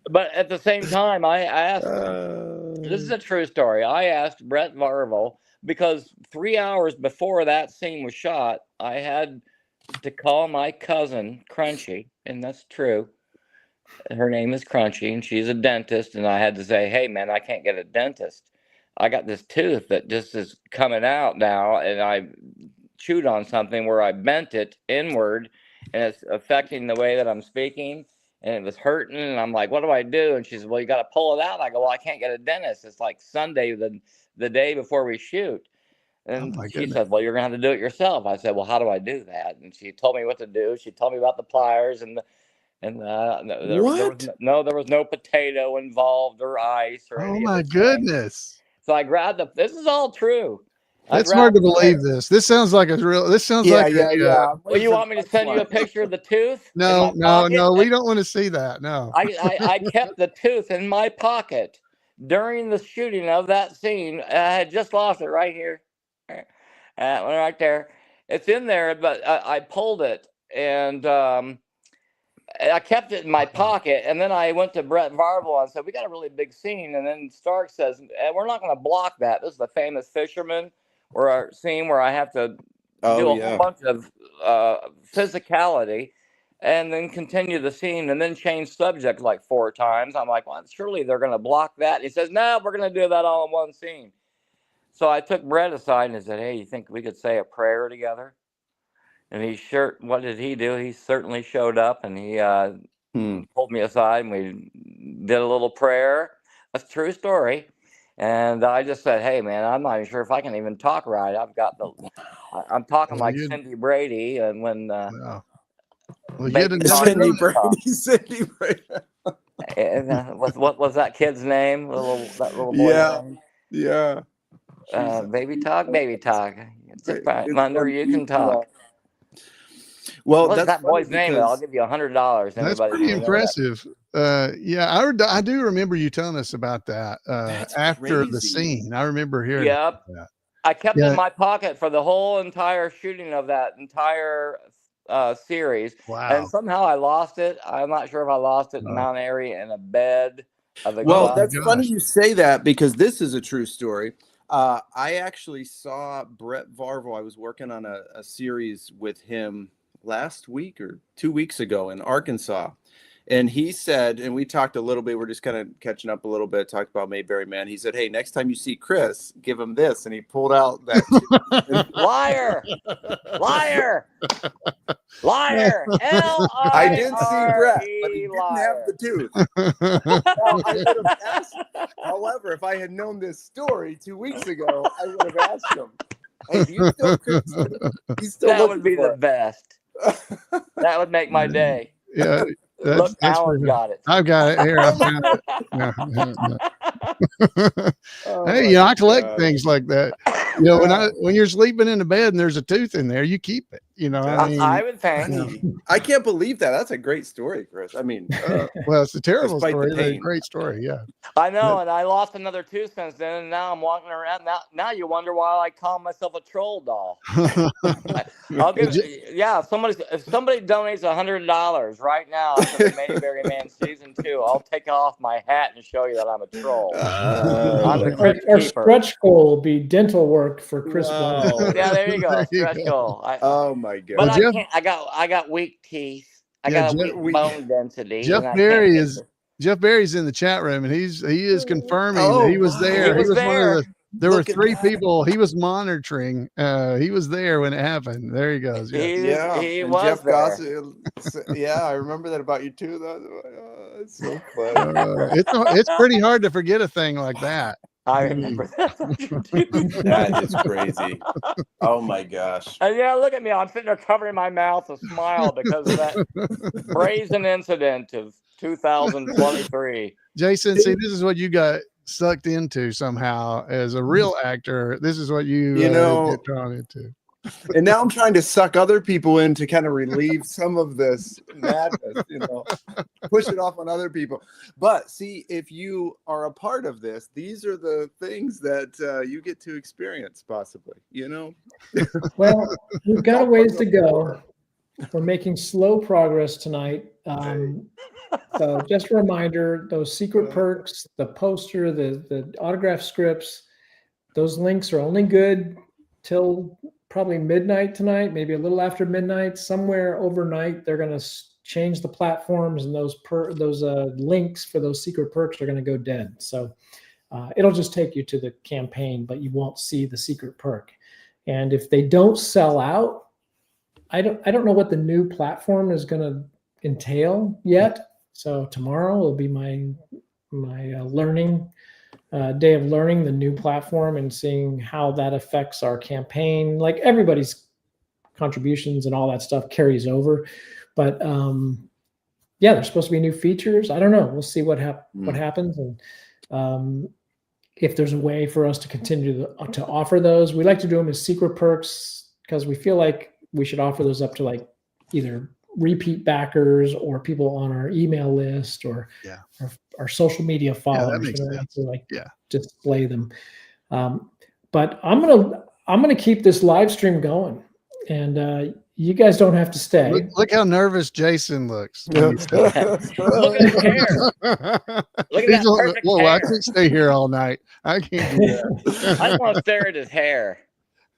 But at the same time, I asked. This is a true story. I asked Brett Varvel because 3 hours before that scene was shot, I had to call my cousin Crunchy, and that's true. Her name is Crunchy, and she's a dentist, and I had to say, hey, man, I can't get a dentist. I got this tooth that just is coming out now, and I chewed on something where I bent it inward, and it's affecting the way that I'm speaking, and it was hurting, and I'm like, what do I do? And she said, well, you got to pull it out. And I go, well, I can't get a dentist. It's like Sunday, the day before we shoot. And she said, well, you're going to have to do it yourself. I said, well, how do I do that? And she told me what to do. She told me about the pliers there was no potato involved or ice or Oh any my of this thing. goodness. So I grabbed this is all true. It's hard to believe this. This sounds like Well, you want me to send you a picture of the tooth? No, we don't want to see that. No. I kept the tooth in my pocket during the shooting of that scene. I had just lost it right here. Right there. It's in there, but I pulled it and I kept it in my pocket. And then I went to Brett Varvel and said, we got a really big scene. And then Stark says, we're not going to block that. This is the famous fisherman or a scene where I have to do a whole bunch of physicality. and then continue the scene and then change subject like 4 times. I'm like, well, surely they're going to block that. He says, no, we're going to do that all in one scene. So I took Brett aside and I said, hey, you think we could say a prayer together? And what did he do? He certainly showed up, and he pulled me aside and we did a little prayer. That's a true story. And I just said, hey, man, I'm not even sure if I can even talk right. I'm talking like Cindy Brady. And when well, Cindy Brady. what was that kid's name? That little boy's name? Yeah. Baby talk. Wonder you can talk. Well, what's that's that boy's name? I'll because give you $100. That's pretty impressive. Yeah, I do remember you telling us about that after the scene. I remember hearing Yep. that. I kept it in my pocket for the whole entire shooting of that entire series. Wow. And somehow I lost it. I'm not sure if I lost it in Mount Airy in a bed of the Well, glass. that's funny you say that, because this is a true story. I actually saw Brett Varvel. I was working on a series with him last week or 2 weeks ago in Arkansas. And he said, and we talked a little bit, we're just kind of catching up a little bit, talked about Mayberry Man. He said, hey, next time you see Chris, give him this. And he pulled out that. Liar. I did see Brett, but he didn't have the tooth. Now, I would have asked, however, if I had known this story 2 weeks ago, I would have asked him, hey, do you still Chris? He's still that would be for the it. best. That would make my day. Yeah. Look, Alan got it. I've got it here. I found it. No. Hey, I collect things like that. When you're sleeping in the bed and there's a tooth in there, you keep it. I would think. I can't believe that. That's a great story, Chris. I mean, well, it's a terrible despite story. the It's a pain. great story. Yeah. I know, and I lost another tooth since then, and now I'm walking around. Now you wonder why I call myself a troll doll. I'll give, if somebody donates $100 right now to the Mayberry Man season 2, I'll take off my hat and show you that I'm a troll. I'm the crypt Our keeper. stretch goal will be dental work for Chris. Wow. Yeah, there you go. Stretch goal. Oh my God. But I can't. I got weak teeth. I got a weak bone density. Jeff Berry's in the chat room, and he is confirming that he was there. He was one of there were 3 people he was monitoring. He was there when it happened. There he goes. Yeah, he and was Jeff there. Goss, yeah, I remember that about you too. It's so funny. It's pretty hard to forget a thing like that. I remember that. That is crazy. Oh my gosh. And look at me. I'm sitting there covering my mouth with a smile because of that brazen incident of 2023. Jason, see, this is what you got sucked into somehow as a real actor. This is what you get drawn into. And now I'm trying to suck other people in to kind of relieve some of this madness, push it off on other people. But see, if you are a part of this, these are the things that you get to experience, possibly, Well, we've got a ways to go. We're making slow progress tonight. So just a reminder, those secret perks, the poster, the autograph scripts, those links are only good till probably midnight tonight, maybe a little after midnight, somewhere overnight. They're going to change the platforms, and those links for those secret perks are going to go dead. So it'll just take you to the campaign, but you won't see the secret perk. And if they don't sell out, I don't know what the new platform is going to entail yet. So tomorrow will be my learning day of learning the new platform and seeing how that affects our campaign. Like, everybody's contributions and all that stuff carries over, but there's supposed to be new features. I don't know. We'll see what happens, and if there's a way for us to continue to offer those. We like to do them as secret perks because we feel like we should offer those up to like either repeat backers or people on our email list or our social media followers. Display them. But I'm gonna keep this live stream going, and you guys don't have to stay. Look how nervous Jason looks. Look at his hair. Look at that perfect hair. I can't stay here all night. I can't do that. I just want to stare at his hair.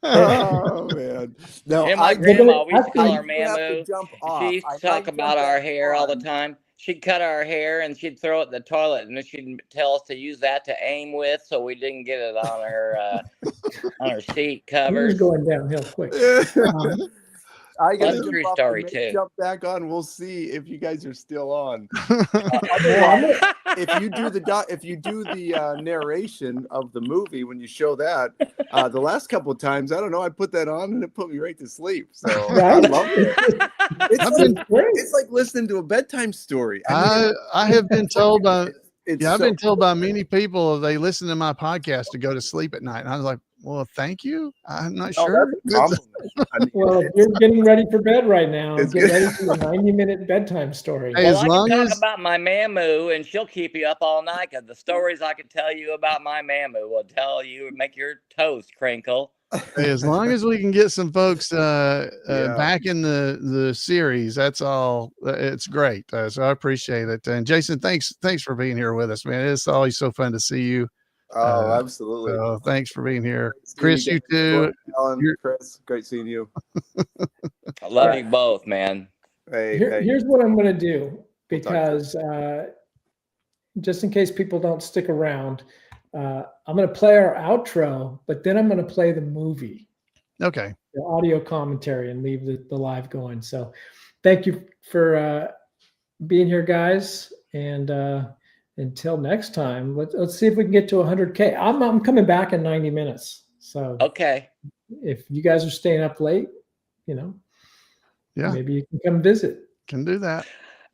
Oh man! No, And my I grandma, we used to I call her do have to Mamu. jump She off. used I to talk might about jump our back hair all the on. time. She'd cut our hair and she'd throw it in the toilet, and then she'd tell us to use that to aim with, so we didn't get it on her seat This covers. is going downhill quick. I gotta Fun jump true off. I story may too. jump back on. We'll see if you guys are still on. No, Otherwise, if you do the narration of the movie when you show that, the last couple of times, I don't know, I put that on and it put me right to sleep. So I Right? loved it. It's like listening to a bedtime story. I have been told by it's I've so been told by many people they listen to my podcast to go to sleep at night, and I was like, well, thank you. I'm not Oh, sure. that's a compliment. I mean, Well, if you're getting ready for bed right now, It's get good. ready for your 90-minute bedtime story. Hey, Well, as I long can talk as about my Mamu, and she'll keep you up all night, because the stories I can tell you about my Mamu will tell you, make your toes crinkle. hey, as long as we can get some folks Yeah. back in the series, that's all. It's great. So I appreciate it. And Jason, thanks for being here with us, man. It's always so fun to see you. Oh, absolutely. So thanks for being here, Seeing Chris. you You guys. too. Alan, Chris, great seeing you. I love you both, man. Hey, Here's what I'm going to do, talk because just in case people don't stick around, I'm going to play our outro, but then I'm going to play the movie, Okay. the audio commentary, and leave the live going. So thank you for being here, guys. And until next time, let's see if we can get to 100K. I'm coming back in 90 minutes. So Okay. if you guys are staying up late, Yeah, maybe you can come visit. can do that.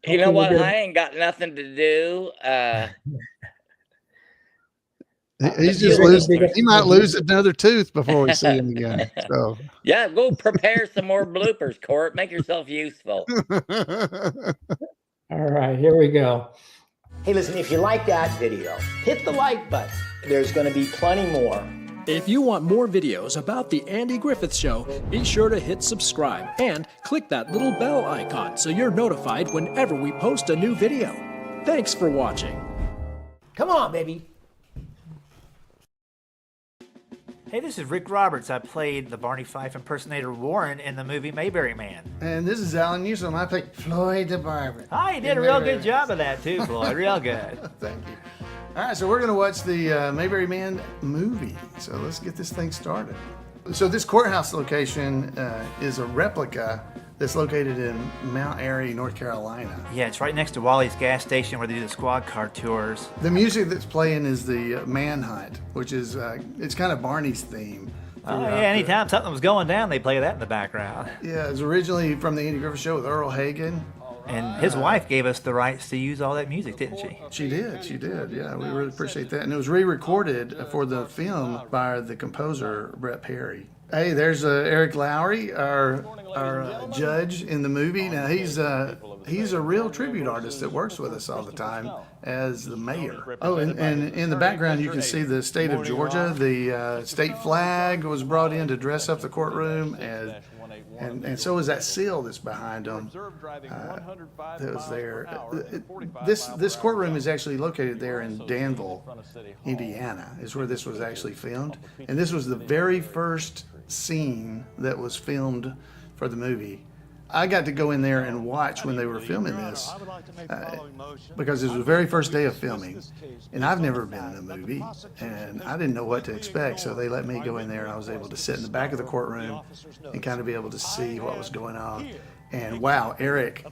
You know Hopefully what? we'll get- I ain't got nothing to do. He's few just losing. listeners. He might lose another tooth before we see him again. So Yeah, go prepare some more bloopers, Court. Make yourself useful. All right, here we go. Hey, listen, if you like that video, hit the like button. There's going to be plenty more. If you want more videos about The Andy Griffith Show, be sure to hit subscribe and click that little bell icon so you're notified whenever we post a new video. Thanks for watching. Come on, baby. Hey, this is Rick Roberts. I played the Barney Fife impersonator Warren in the movie Mayberry Man. And this is Alan Newsom. I play Floyd the Barber. Oh, you did a real good job of that too, Floyd. Real good. Thank you. All right, so we're going to watch the Mayberry Man movie. So let's get this thing started. So this courthouse location is a replica that's located in Mount Airy, North Carolina. Yeah, it's right next to Wally's gas station where they do the squad car tours. The music that's playing is the Manhunt, which is it's kind of Barney's theme. Oh yeah, anytime something was going down, they play that in the background. Yeah, it was originally from the Andy Griffith Show with Earl Hagen. And his wife gave us the rights to use all that music, didn't she? She did. Yeah, we really appreciate that. And it was re-recorded for the film by the composer Brett Perry. Hey, there's Eric Lowry, our judge in the movie. Now he's a real tribute artist that works with us all the time as the mayor. Oh, and in the background you can see the state of Georgia. The state flag was brought in to dress up the courtroom, and so is that seal that's behind them. That was there. This courtroom is actually located there in Danville, Indiana, is where this was actually filmed. And this was the very first scene that was filmed for the movie. I got to go in there and watch when they were filming this because it was the very first day of filming, and I've never been in a movie and I didn't know what to expect, so they let me go in there and I was able to sit in the back of the courtroom and kind of be able to see what was going on. And wow, Eric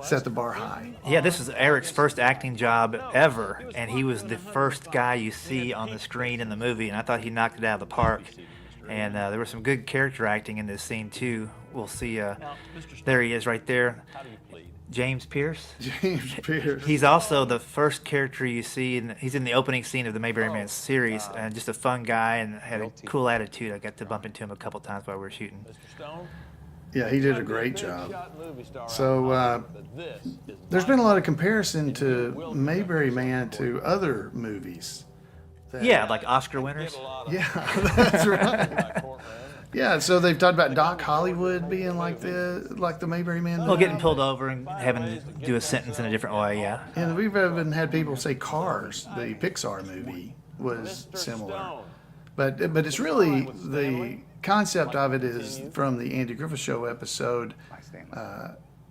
set the bar high. Yeah, this is Eric's first acting job ever, and he was the first guy you see on the screen in the movie, and I thought he knocked it out of the park. And there was some good character acting in this scene too. We'll see. There he is, right there. James Pierce. James Pierce. He's also the first character you see, he's in the opening scene of the Mayberry Man series, and just a fun guy and had a cool attitude. I got to bump into him a couple times while we were shooting. Yeah, he did a great job. So there's been a lot of comparison to Mayberry Man to other movies. Yeah, like Oscar winners. Yeah, that's right. Yeah, so they've talked about Doc Hollywood being like the Mayberry Man. Well, getting pulled over and having to do a sentence in a different way, yeah. And we've even had people say Cars, the Pixar movie, was similar. But it's really the concept of it is from the Andy Griffith Show episode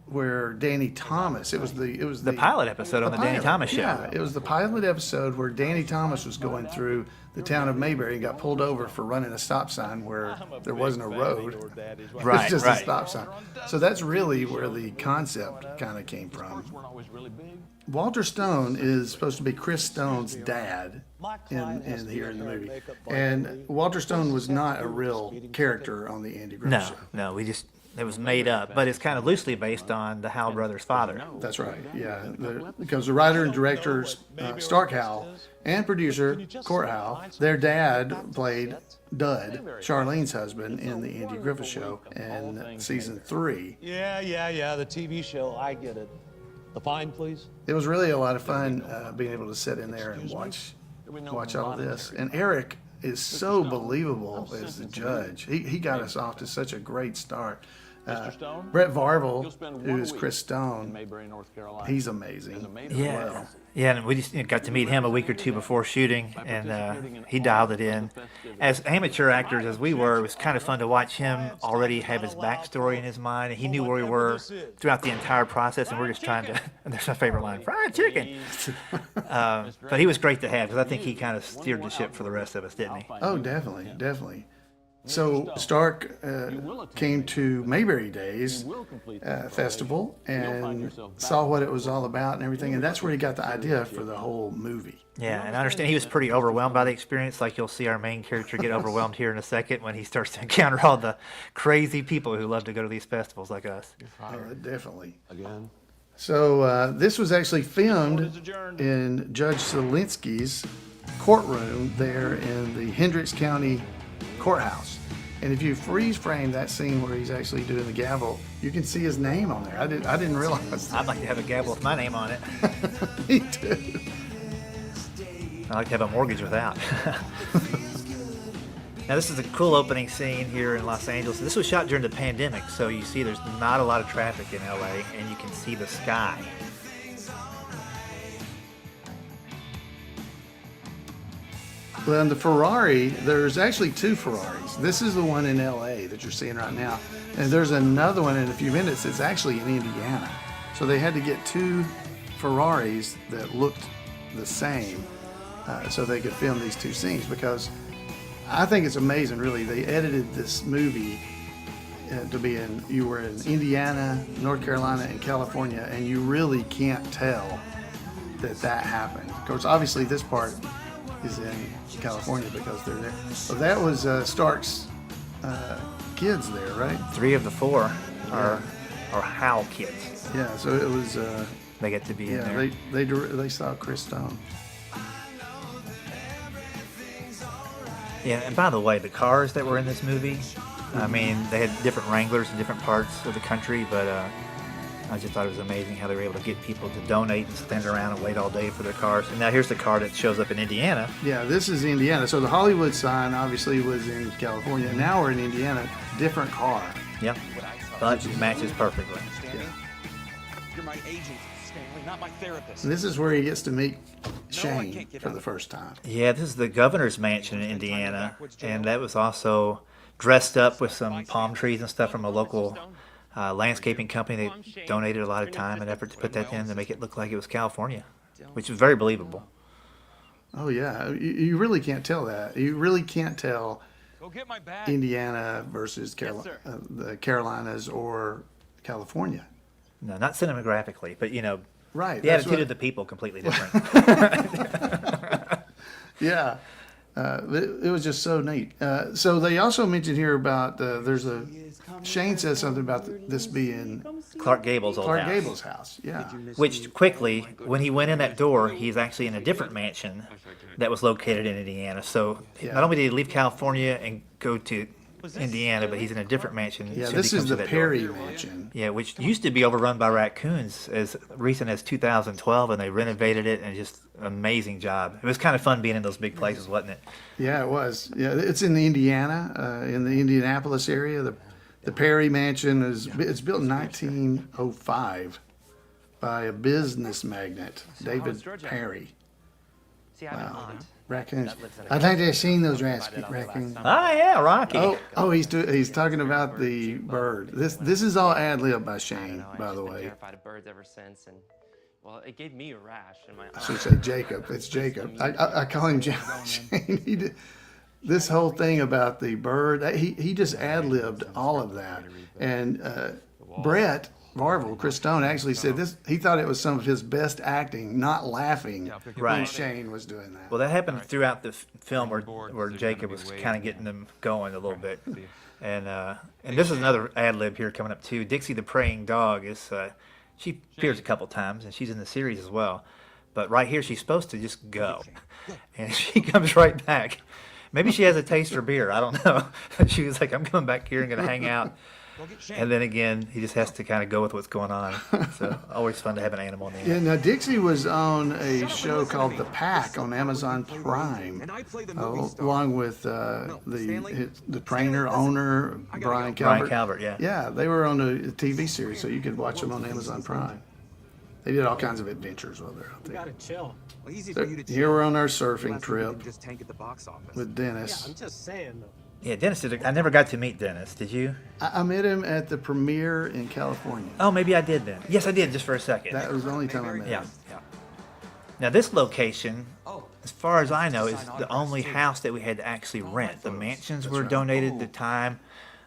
where Danny Thomas. It was the pilot episode on the Danny Thomas Show. Yeah, it was the pilot episode where Danny Thomas was going through the town of Mayberry and got pulled over for running a stop sign where there wasn't a road. It was just a stop sign. So that's really where the concept kind of came from. Walter Stone is supposed to be Chris Stone's dad in here in the movie, and Walter Stone was not a real character on the Andy Griffith Show. No, it was made up, but it's kind of loosely based on the Howell brothers' father. That's right, yeah. Because the writer and director, Stark Howell, and producer, Court Howell, their dad played Dud, Charlene's husband, in the Andy Griffith Show in season 3. Yeah, the TV show, I get it. The fine, please. It was really a lot of fun being able to sit in there and watch all of this. And Eric is so believable as the judge. He got us off to such a great start. Brett Varvel, who is Chris Stone, he's amazing. Yeah, and we just got to meet him a week or two before shooting, and he dialed it in. As amateur actors as we were, it was kind of fun to watch him already have his backstory in his mind, and he knew where we were throughout the entire process, and we're just trying to, and there's my favorite line, fried chicken. But he was great to have, because I think he kind of steered the ship for the rest of us, didn't he? Oh, definitely. So Stark came to Mayberry Days Festival and saw what it was all about and everything, and that's where he got the idea for the whole movie. Yeah, and I understand he was pretty overwhelmed by the experience, like you'll see our main character get overwhelmed here in a second when he starts to encounter all the crazy people who love to go to these festivals like us. Definitely. Again. So this was actually filmed in Judge Zielinski's courtroom there in the Hendricks County Courthouse. And if you freeze frame that scene where he's actually doing the gavel, you can see his name on there. I didn't realize that. I'd like to have a gavel with my name on it. Me too. I'd like to have a mortgage without. Now this is a cool opening scene here in Los Angeles. This was shot during the pandemic, so you see there's not a lot of traffic in LA, and you can see the sky. Well, in the Ferrari, there's actually 2 Ferraris. This is the one in LA that you're seeing right now. And there's another one in a few minutes that's actually in Indiana. So they had to get 2 Ferraris that looked the same so they could film these 2 scenes, because I think it's amazing, really. They edited this movie to be you were in Indiana, North Carolina, and California, and you really can't tell that happened. Of course, obviously this part is in California because they're there. So that was Stark's kids there, right? 3 of the 4 are Howell kids. Yeah, so it was. They get to be in there. They saw Chris Stone. Yeah, and by the way, the cars that were in this movie, I mean, they had different Wranglers in different parts of the country, but I just thought it was amazing how they were able to get people to donate and stand around and wait all day for their cars. And now here's the car that shows up in Indiana. Yeah, this is Indiana. So the Hollywood sign obviously was in California. Now we're in Indiana. Different car. Yep. But it matches perfectly. Yeah. You're my agent, Stanley, not my therapist. And this is where he gets to meet Shane for the first time. Yeah, this is the governor's mansion in Indiana. And that was also dressed up with some palm trees and stuff from a local landscaping company. They donated a lot of time and effort to put that in to make it look like it was California, which was very believable. Oh yeah, you really can't tell that. You really can't tell Indiana versus the Carolinas or California. No, not cinemagraphically, but right. The attitude of the people completely different. Yeah. It was just so neat. So they also mentioned here about Shane says something about this being Clark Gable's old house. Clark Gable's house, yeah. Which quickly, when he went in that door, he's actually in a different mansion that was located in Indiana. So not only did he leave California and go to Indiana, but he's in a different mansion. Yeah, this is the Perry mansion. Yeah, which used to be overrun by raccoons as recent as 2012, and they renovated it, and just amazing job. It was kind of fun being in those big places, wasn't it? Yeah, it was. Yeah, it's in Indiana, in the Indianapolis area. The Perry mansion it's built in 1905 by a business magnate, David Perry. Wow. Raccoons. I'd like to have seen those raccoons. Ah, yeah, Rocky. Oh, he's talking about the bird. This is all ad lib by Shane, by the way. Terrified of birds ever since, and well, it gave me a rash in my I should say Jacob. It's Jacob. I call him Shane. This whole thing about the bird, he just ad libbed all of that. And Brett Marvel, Chris Stone actually said this. He thought it was some of his best acting, not laughing when Shane was doing that. Well, that happened throughout the film where Jacob was kind of getting them going a little bit. And this is another ad lib here coming up too. Dixie the Praying Dog is she appears a couple times and she's in the series as well. But right here she's supposed to just go, and she comes right back. Maybe she has a taste for beer. I don't know. She was like, "I'm coming back here and going to hang out." And then again, he just has to kind of go with what's going on. So always fun to have an animal in the end. Yeah, now Dixie was on a show called The Pack on Amazon Prime, along with the trainer, owner, Brian Calvert. Brian Calvert, yeah. Yeah, they were on a TV series, so you could watch them on Amazon Prime. They did all kinds of adventures while they're out there. You gotta chill. Well, easy So for you to here chill. we're on our surfing Last week you trip just tank at the box office. with Dennis. Yeah, I'm just saying though. Yeah, Dennis did. I never got to meet Dennis. Did you? I met him at the premiere in California. Oh, maybe I did then. Yes, I did, just for a second. That was the only time I met Yeah. him. Now this location, as far as I know, is the only house that we had to actually rent. The mansions were donated at the time.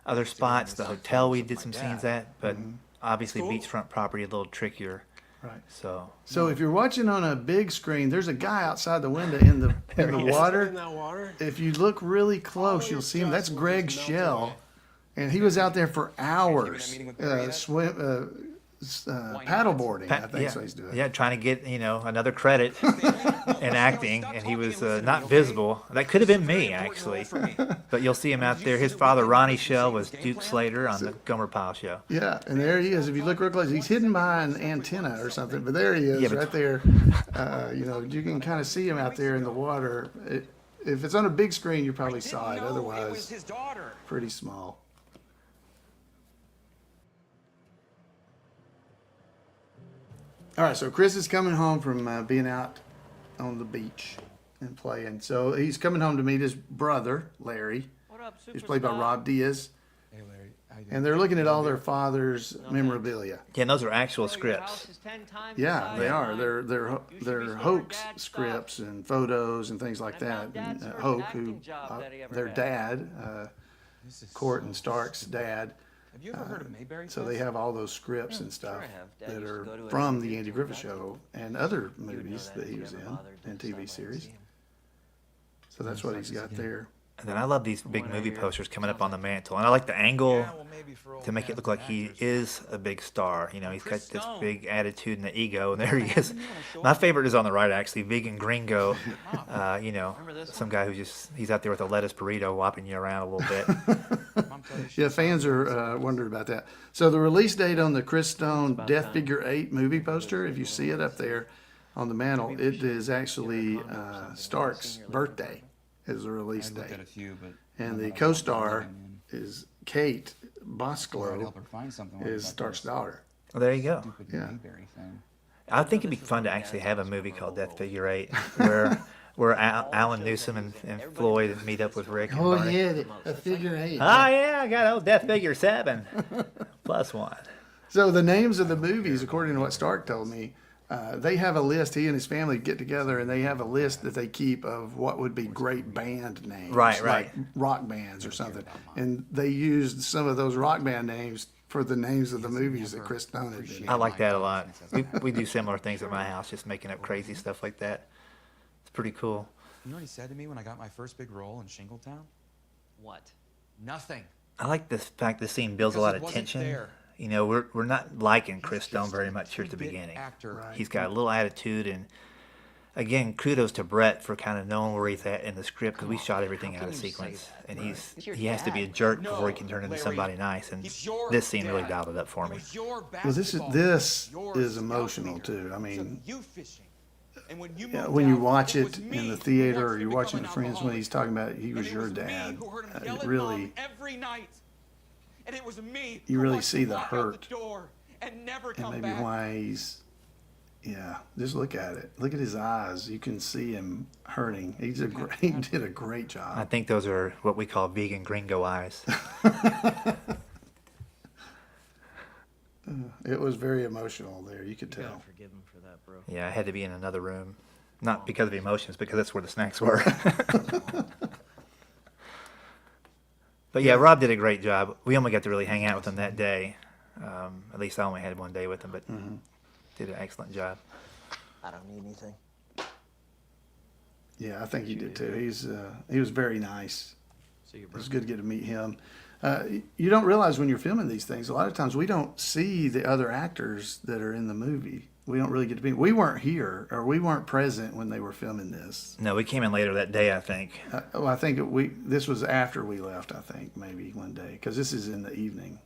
Other spots, the hotel we did some scenes at, but obviously beachfront property a little trickier. Right. So if you're watching on a big screen, there's a guy outside the window in the water. In that water? If you look really close, you'll see him. That's Greg Shell, and he was out there for hours, paddleboarding. I think that's what he's doing. Yeah, trying to get another credit in acting, and he was not visible. That could have been me actually, but you'll see him out there. His father, Ronnie Shell, was Duke Slater on the Gomer Pyle show. Yeah, and there he is. If you look real close, he's hidden behind an antenna or something, but there he is, right there. You can kind of see him out there in the water. If it's on a big screen, you probably saw it. Otherwise, pretty small. All right, so Chris is coming home from being out on the beach and playing. So he's coming home to meet his brother, Larry. He's played by Rob Diaz. Hey, Larry. And they're looking at all their father's memorabilia. Yeah, and those are actual scripts. Yeah, they are. They're hoax scripts and photos and things like that. And, Hoke, who their dad, Court and Stark's dad. Have you ever heard of Mayberry? So they have all those scripts and stuff that are from the Andy Griffith Show and other movies that he was in and TV series. So that's what he's got there. And then I love these big movie posters coming up on the mantle, and I like the angle to make it look like he is a big star. He's got this big attitude and the ego, and there he is. My favorite is on the right, actually, Vegan Gringo. Some guy he's out there with a lettuce burrito whopping you around a little bit. Yeah, fans are wondering about that. So the release date on the Chris Stone Death Figure 8 movie poster, if you see it up there on the mantle, it is actually Stark's birthday is the release date. And the co-star is Kate Bosclow, is Stark's daughter. Well, there you go. Yeah. I think it'd be fun to actually have a movie called Death Figure 8 where Alan Newsom and Floyd meet up with Rick. And Barney. Yeah, a figure 8. Oh, yeah, I got old Death Figure 7 plus 1. So the names of the movies, according to what Stark told me, they have a list. He and his family get together, and they have a list that they keep of what would be great band names, right, like rock bands or something. And they used some of those rock band names for the names of the movies that Chris Stone had been in. I like that a lot. We do similar things at my house, just making up crazy stuff like that. It's pretty cool. You know what he said to me when I got my first big role in Shingletown? What? Nothing. I like the fact the scene builds a lot of Because it wasn't tension. there. We're not liking Chris Stone very much here at the beginning. He's got a little attitude, and again, kudos to Brett for kind of knowing where he's at in the script, because we shot everything out of sequence, and he has to be a jerk before he can turn into somebody nice, and this scene really dialed it up for me. Well, this is emotional too. I mean, when you watch it in the theater or you're watching with friends, when he's talking about he was your dad, it really. And it was me you really see the hurt and never and maybe why Yeah, just look at it. Look at his eyes. You can see him hurting. He did a great job. I think those are what we call vegan gringo eyes. It was very emotional there. You could You gotta tell. forgive him for that, bro. Yeah, I had to be in another room. Not because of emotions, because that's where the snacks were. But yeah, Rob did a great job. We only got to really hang out with him that day. At least I only had one day with him, but did an excellent job. I don't need anything. Yeah, I think he did too. He was very nice. It was good to get to meet him. You don't realize when you're filming these things, a lot of times we don't see the other actors that are in the movie. We don't really get to be. We weren't here, or we weren't present when they were filming this. No, we came in later that day, I think. Well, I think this was after we left. I think maybe one day, because this is in the evening.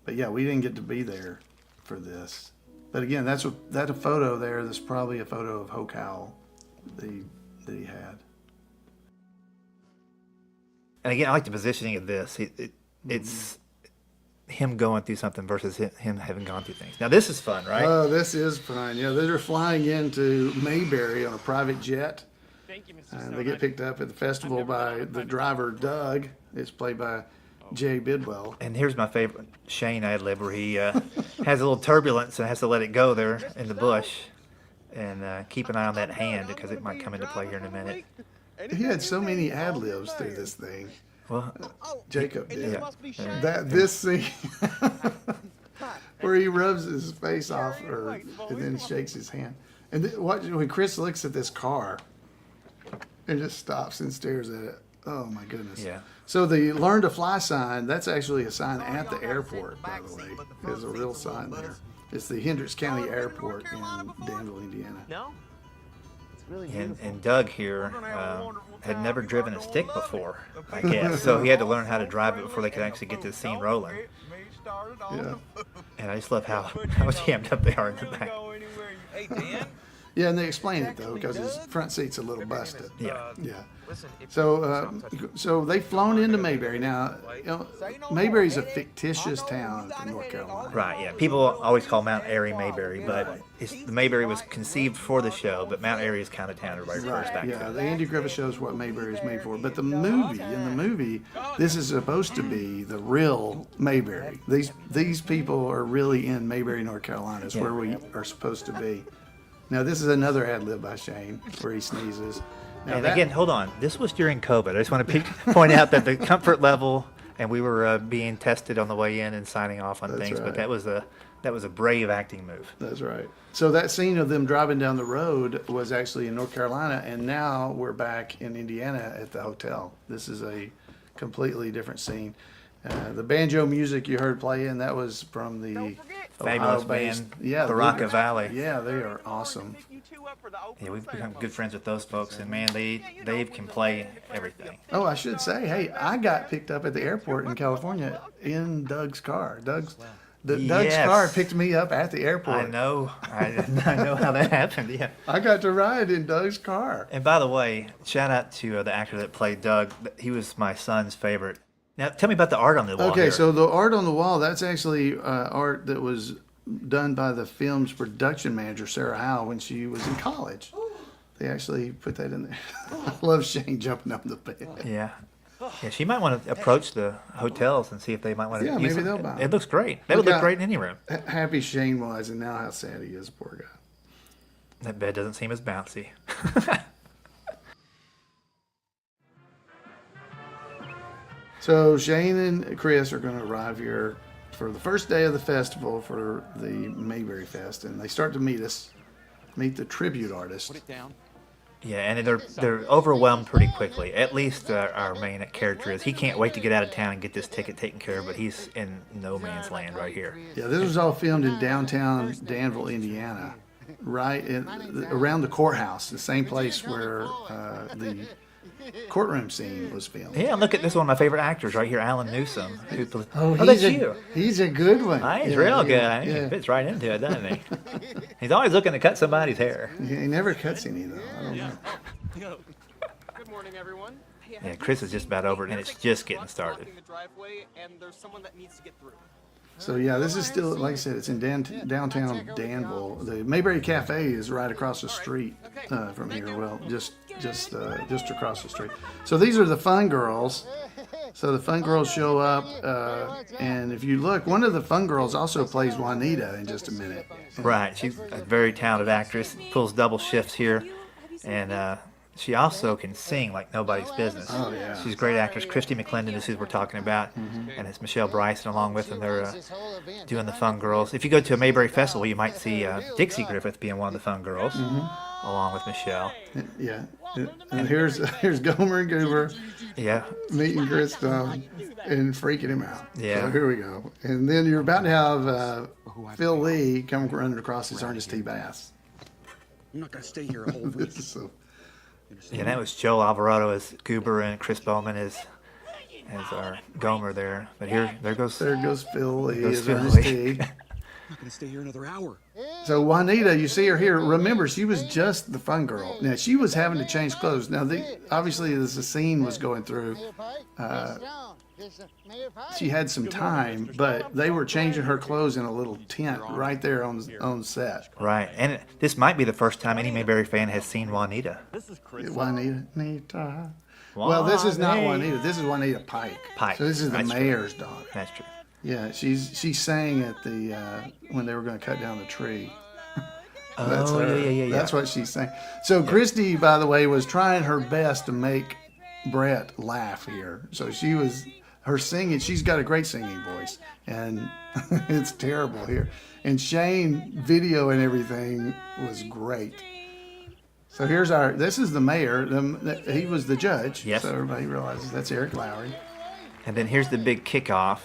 But yeah, we didn't get to be there for this. But again, that's a photo there. That's probably a photo of Hoke Howell that he had. And again, I like the positioning of this. It's him going through something versus him having gone through things. Now, this is fun, right? Oh, this is fun. Yeah, they're flying into Mayberry on a private jet. Thank you, Mr. And they get picked up at the festival by the driver, Doug. It's played by Jay Bidwell. And here's my favorite Shane ad-lib where he has a little turbulence and has to let it go there in the bush. And keep an eye on that hand because it might come into play here in a minute. He had so many ad-libs through this thing. Well, Jacob did. Yeah. This scene where he rubs his face off and then shakes his hand. And when Chris looks at this car and just stops and stares at it. Oh my goodness. Yeah. So the Learn to Fly sign, that's actually a sign at the airport, by the way. There's a real sign there. It's the Hendricks County Airport in Danville, Indiana. No? And Doug here had never driven a stick before, I guess. So he had to learn how to drive it before they could actually get this scene rolling. Yeah. And I just love how jammed up they are in the back. Hey, Dan? Yeah, and they explain it though because his front seat's a little busted. Yeah. Yeah. So they've flown into Mayberry. Now, Mayberry's a fictitious town from North Carolina. Right, yeah. People always call Mount Airy Mayberry, but the Mayberry was conceived for the show, but Mount Airy is kind of town everybody refers back Yeah, to. the Andy Griffith show is what Mayberry is made for. But in the movie, this is supposed to be the real Mayberry. These people are really in Mayberry, North Carolina. It's where we are supposed to be. Now, this is another ad-lib by Shane where he sneezes. Now And again, hold on. This was during COVID. I just want to point out that the comfort level, and we were being tested on the way in and signing off on things, but that was a brave acting move. That's right. So that scene of them driving down the road was actually in North Carolina, and now we're back in Indiana at the hotel. This is a completely different scene. The banjo music you heard playing, that was from the Fabulous Ohio-based, band, Baraka Valley. Yeah, they are awesome. Yeah, we've become good friends with those folks, and man, they can play everything. Oh, I should say, hey, I got picked up at the airport in California in Doug's car. Doug's car picked me up at the airport. I know. I know how that happened. Yeah. I got to ride in Doug's car. And by the way, shout out to the actor that played Doug. He was my son's favorite. Now, tell me about the art on the wall. Okay, here. so the art on the wall, that's actually art that was done by the film's production manager, Sarah Howe, when she was in college. They actually put that in there. I love Shane jumping up the bed. Yeah. Yeah, she might want to approach the hotels and see if they might want to use maybe it. they'll buy It them. looks great. They would look great in any room. Happy Shane was, and now how sad he is, poor guy. That bed doesn't seem as bouncy. So Shane and Chris are going to arrive here for the first day of the festival for the Mayberry Fest, and they start to meet the tribute artist. Yeah, and they're overwhelmed pretty quickly. At least our main character is. He can't wait to get out of town and get this ticket taken care of, but he's in no man's land right here. Yeah, this was all filmed in downtown Danville, Indiana, right around the courthouse, the same place where the courtroom scene was filmed. Yeah, look at this one of my favorite actors right here, Alan Newsom. That's you. He's a good one. He's real good. I think he fits right into it, doesn't he? He's always looking to cut somebody's hair. He never cuts any, though. I don't know. Good morning, everyone. Yeah, Chris is just about over it, and it's just getting started. The driveway, and there's someone that needs to get through. So yeah, this is still, like I said, it's in downtown Danville. The Mayberry Cafe is right across the street from here. Well, just across the street. So these are the Fun Girls. So the Fun Girls show up, and if you look, one of the Fun Girls also plays Juanita in just a minute. Right, she's a very talented actress. Pulls double shifts here, and she also can sing like nobody's business. Oh, yeah. She's a great actress. Christy McClendon is who we're talking about, and it's Michelle Bryson along with them. They're doing the Fun Girls. If you go to a Mayberry Festival, you might see Dixie Griffith being one of the Fun Girls, along with Michelle. Yeah. And here's Gomer and Goober. Yeah. Meeting Chris Stone and freaking him out. Yeah. So here we go. And then you're about to have Phil Lee come running across his Ernest T. Bass. I'm not going to stay here a whole week. Yeah, that was Joe Alvarado as Goober and Chris Bowman as our Gomer there. But there goes Phil Lee as as Ernest T. I'm not going to stay here another hour. So Juanita, you see her here. Remember, she was just the Fun Girl. Now she was having to change clothes. Now obviously, as the scene was going through, she had some time, but they were changing her clothes in a little tent right there on set. Right, and this might be the first time any Mayberry fan has seen Juanita. Juanita. Well, this is not Juanita. This is Juanita Pike. So this is the mayor's daughter. That's true. Yeah, she sang at the when they were going to cut down the tree. That's her. Yeah. That's what she sang. So Christy, by the way, was trying her best to make Brett laugh here. So her singing. She's got a great singing voice, and it's terrible here. And Shane video and everything was great. So this is the mayor. He was the judge. Yes. So everybody realizes that's Eric Lowry. And then here's the big kickoff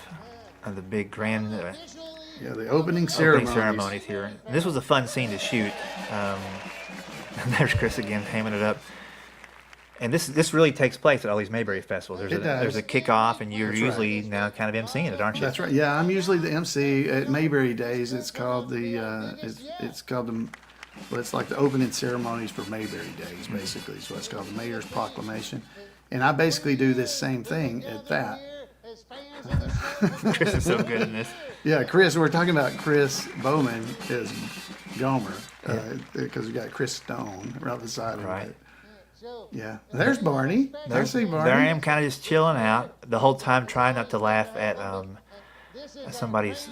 of the big grand the opening ceremonies here. And this was a fun scene to shoot. And there's Chris again hamming it up. And this really takes place at all these Mayberry festivals. There's a kickoff, and you're usually now kind of emceeing it, aren't you? That's right. Yeah, I'm usually the MC at Mayberry Days. It's called it's like the opening ceremonies for Mayberry Days, basically. So it's called the Mayor's Proclamation. And I basically do this same thing at that. Chris is so good in this. Yeah, Chris, we're talking about Chris Bowman as Gomer, because we got Chris Stone right beside him. Right. Yeah, there's Barney. I see Barney. There I am, kind of just chilling out the whole time, trying not to laugh at somebody's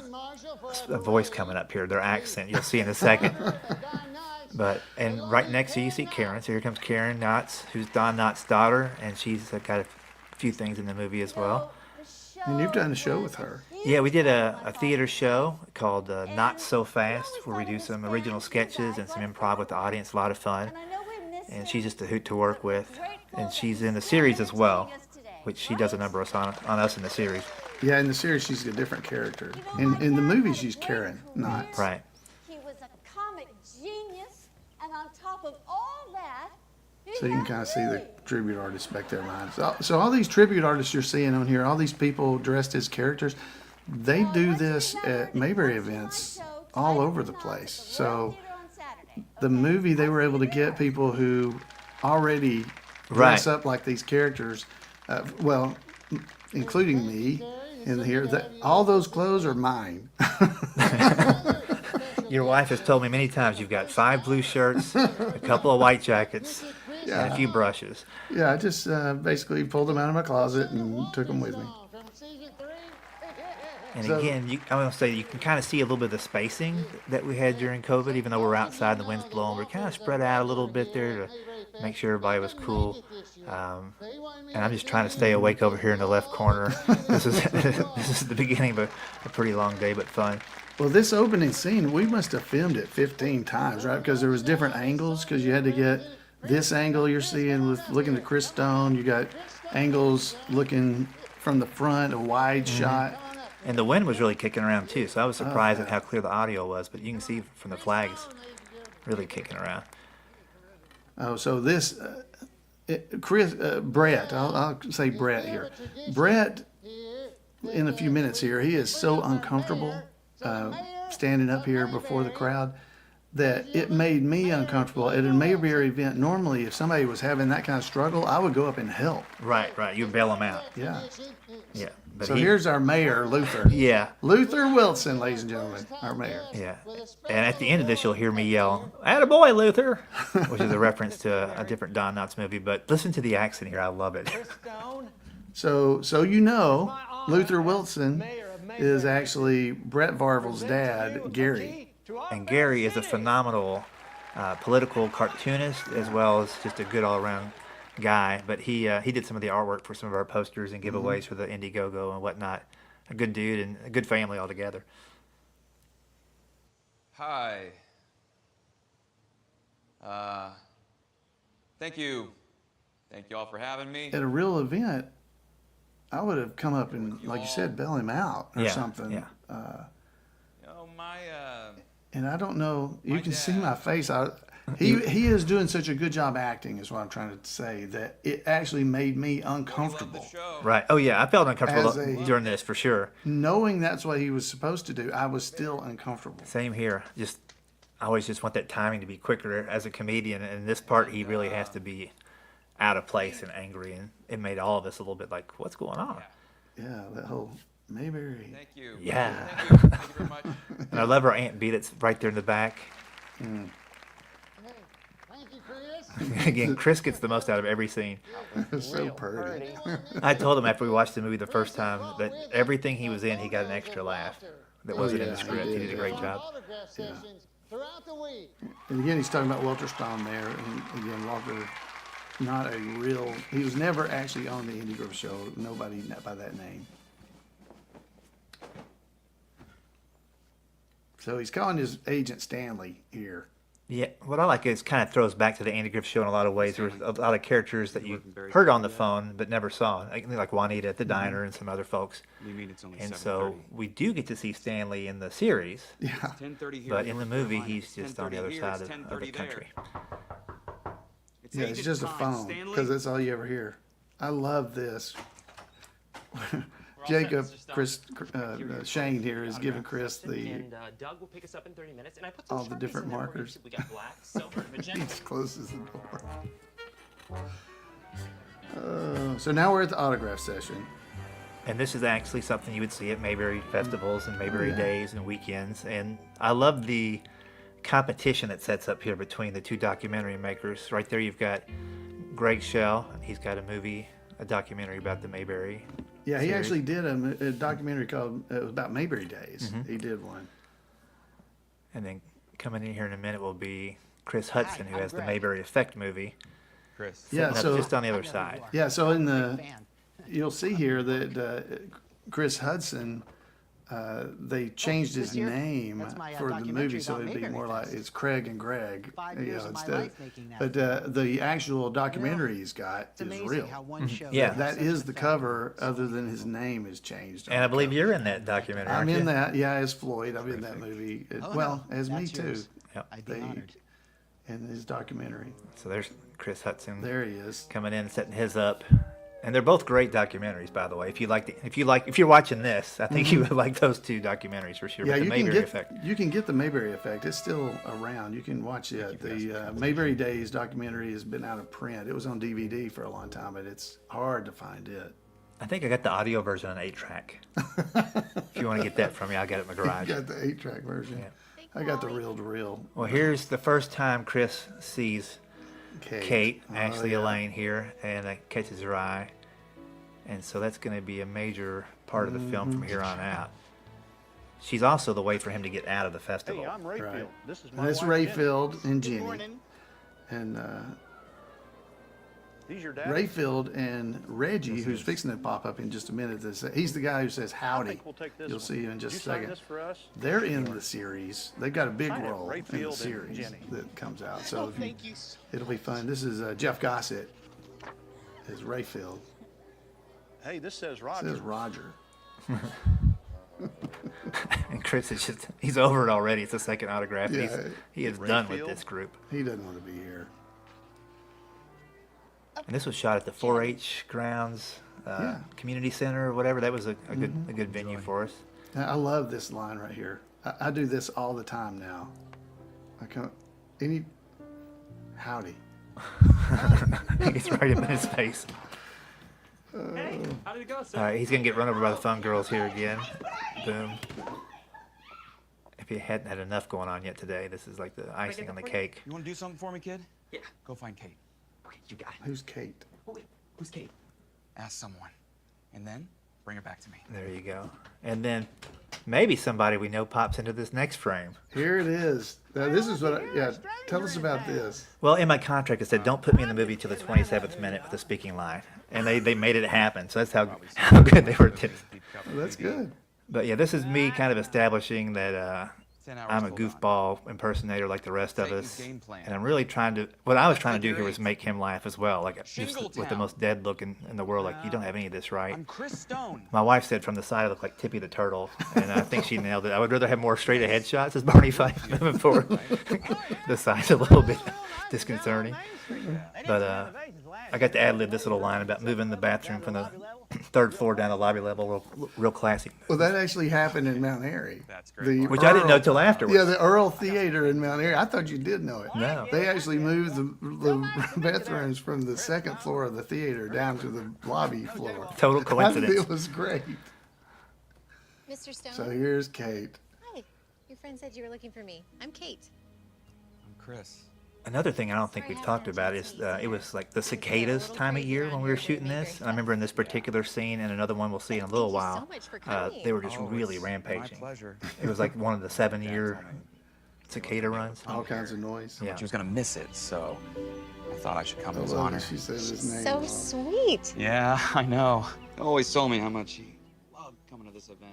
voice coming up here, their accent. You'll see in a second. And right next to you see Karen. So here comes Karen Knotts, who's Don Knotts' daughter, and she's got a few things in the movie as well. And you've done a show with her. Yeah, we did a theater show called Not So Fast, where we do some original sketches and some improv with the audience. A lot of fun. And she's just a hoot to work with. And she's in the series as well, which she does a number on us in the series. Yeah, in the series she's a different character. In the movie she's Karen Knotts. Right. He was a comic genius, and on top of all that, so you can kind of see the tribute artists back there. So all these tribute artists you're seeing on here, all these people dressed as characters, they do this at Mayberry events all over the place. So the movie, they were able to get people who already dress up like these characters, including me in here. All those clothes are mine. Your wife has told me many times you've got 5 blue shirts, a couple of white jackets, and a few brushes. Yeah, I just basically pulled them out of my closet and took them with me. And again, I want to say you can kind of see a little bit of the spacing that we had during COVID, even though we're outside and the wind's blowing. We're kind of spread out a little bit there to make sure everybody was cool. And I'm just trying to stay awake over here in the left corner. This is the beginning of a pretty long day, but fun. Well, this opening scene, we must have filmed it 15 times, right? Because there was different angles, because you had to get this angle you're seeing with looking at Chris Stone. You got angles looking from the front, a wide shot. And the wind was really kicking around too, so I was surprised at how clear the audio was, but you can see from the flags really kicking around. Oh, so this, Brett, I'll say Brett here. Brett, in a few minutes here, he is so uncomfortable standing up here before the crowd that it made me uncomfortable. At a Mayberry event, normally if somebody was having that kind of struggle, I would go up and help. Right. You bail them out. Yeah. Yeah. But So here's our mayor, Luther. Yeah. Luther Wilson, ladies and gentlemen, our mayor. Yeah. And at the end of this, you'll hear me yell, "Attaboy, Luther," which is a reference to a different Don Knotts movie. But listen to the accent here. I love it. So you know, Luther Wilson is actually Brett Varvel's dad, Gary. And Gary is a phenomenal political cartoonist as well as just a good all-around guy. But he did some of the artwork for some of our posters and giveaways for the Indiegogo and whatnot. A good dude and a good family altogether. Hi. Thank you. Thank you all for having me. At a real event, I would have come up and, like you said, bail him out or something. You know, And I don't know. You can see my face. He is doing such a good job acting, is what I'm trying to say, that it actually made me uncomfortable. Right. Oh, yeah. I felt uncomfortable during this, for sure. Knowing that's what he was supposed to do, I was still uncomfortable. Same here. I always just want that timing to be quicker as a comedian. And in this part, he really has to be out of place and angry. And it made all of us a little bit like, what's going on? Yeah, that whole Mayberry. Thank you. Yeah. Thank you. Thank you very much. And I love our Aunt B that's right there in the back. Again, Chris gets the most out of every scene. So pretty. I told him after we watched the movie the first time that everything he was in, he got an extra laugh that wasn't in the script. He did a great job. Yeah. And again, he's talking about Walter Stone there. And again, Walter, not a real, he was never actually on the Indiegogo show. Nobody by that name. So he's calling his agent Stanley here. Yeah, what I like is kind of throws back to the Andy Griffith Show in a lot of ways. There's a lot of characters that you heard on the phone but never saw, like Juanita at the diner and some other folks. And so we do get to see Stanley in the series, but in the movie he's just on the other side of the country. Yeah, it's just a phone because that's all you ever hear. I love this. Jacob, Shane here is giving Chris the Doug will pick us up in 30 minutes, and I put all the different markers. We got black, silver, magenta. He just closes the door. So now we're at the autograph session. And this is actually something you would see at Mayberry festivals and Mayberry days and weekends. And I love the competition that sets up here between the two documentary makers. Right there you've got Greg Schell. He's got a documentary about the Mayberry. Yeah, he actually did a documentary called, it was about Mayberry Days. He did one. And then coming in here in a minute will be Chris Hudson, who has the Mayberry Effect movie. Chris. Yeah, so just on the other side. Yeah, so you'll see here that Chris Hudson, they changed his name for the movie, so it'd be more like it's Craig and Greg, instead. But the actual documentary he's got is real. Yeah, that is the cover, other than his name is changed. And I believe you're in that documentary. I'm aren't in you? that. Yeah, as Floyd, I'm in that movie. Well, as me too. Yep. In his documentary. So there's Chris Hudson. There he is, coming in, setting his up. And they're both great documentaries, by the way. If you're watching this, I think you would like those two documentaries for sure. Yeah, the Mayberry Effect. You can get the Mayberry Effect. It's still around. You can watch it. The Mayberry Days documentary has been out of print. It was on DVD for a long time, but it's hard to find it. I think I got the audio version on 8-track. If you want to get that from me, I'll get it in my garage. You got the 8-track version. Yeah. I got the reel-to-reel. Well, here's the first time Chris sees Kate, Ashley Elaine here, and that catches her eye. And so that's going to be a major part of the film from here on out. She's also the way for him to get out of the festival. Hey, I'm Rayfield. Right. This is And my it's wife, Rayfield and Jenny. Jenny. Good morning. And These your dad? Rayfield and Reggie, who's fixing to pop up in just a minute. He's the guy who says I howdy. think we'll take this You'll one. see in just You a sign second. this for us? They're in the series. They've got a big Sign it, role in Rayfield the and series Jenny. that comes out. So it'll be fun. This is Jeff Gossett is Rayfield. Hey, this says It Roger. says Roger. And Chris is he's over it already. It's the second autograph. Yeah. He is done with this group. He doesn't want to be here. And this was shot at the 4-H grounds, community center, or whatever. That was a good venue for us. I love this line right here. I do this all the time now. Howdy. He gets right up in his face. Hey, how did it go, sir? All right, he's gonna get run over by the fun girls here again. Boom. If he hadn't had enough going on yet today, this is like the icing on the cake. You want to do something for me, kid? Yeah. Go find Kate. Okay, you got it. Who's Kate? Oh, wait, who's Kate? Ask someone. And then bring her back to me. There you go. And then maybe somebody we know pops into this next frame. Here it is. Now, this is what tell us about this. Well, in my contract, it said, don't put me in the movie till the 27th minute with a speaking line. And they made it happen. So that's how good they were. Well, that's good. But yeah, this is me kind of establishing that I'm a goofball impersonator like the rest of us. And I'm really trying to, what I was trying to do here was make him laugh as well. Like just with the most dead look in the world, like, you don't have any of this right. I'm Chris Stone. My wife said from the side I look like Tippy the Turtle, and I think she nailed it. I would rather have more straight ahead shots as Barney Fife moving forward. The side's a little bit disconcerting. But I got to ad-lib this little line about moving the bathroom from the third floor down to lobby level, real classic. Well, that actually happened in Mount Airy. That's great. Which I didn't know till afterwards. Yeah, the Earl Theater in Mount Airy. I thought you did know it. No. They actually moved the bathrooms from the second floor of the theater down to the lobby floor. Total coincidence. It was great. Mr. Stone? So here's Kate. Hi. Your friend said you were looking for me. I'm Kate. I'm Chris. Another thing I don't think we've talked about is it was like the cicadas time of year when we were shooting this. And I remember in this particular scene and another one we'll see in a little while, they were just really rampaging. It was like one of the 7-year cicada runs. All kinds of noise. Yeah. She was going to miss it, so I thought I should come in his honor. She said his name. So sweet. Yeah, I know. Always told me how much he loved coming to this event.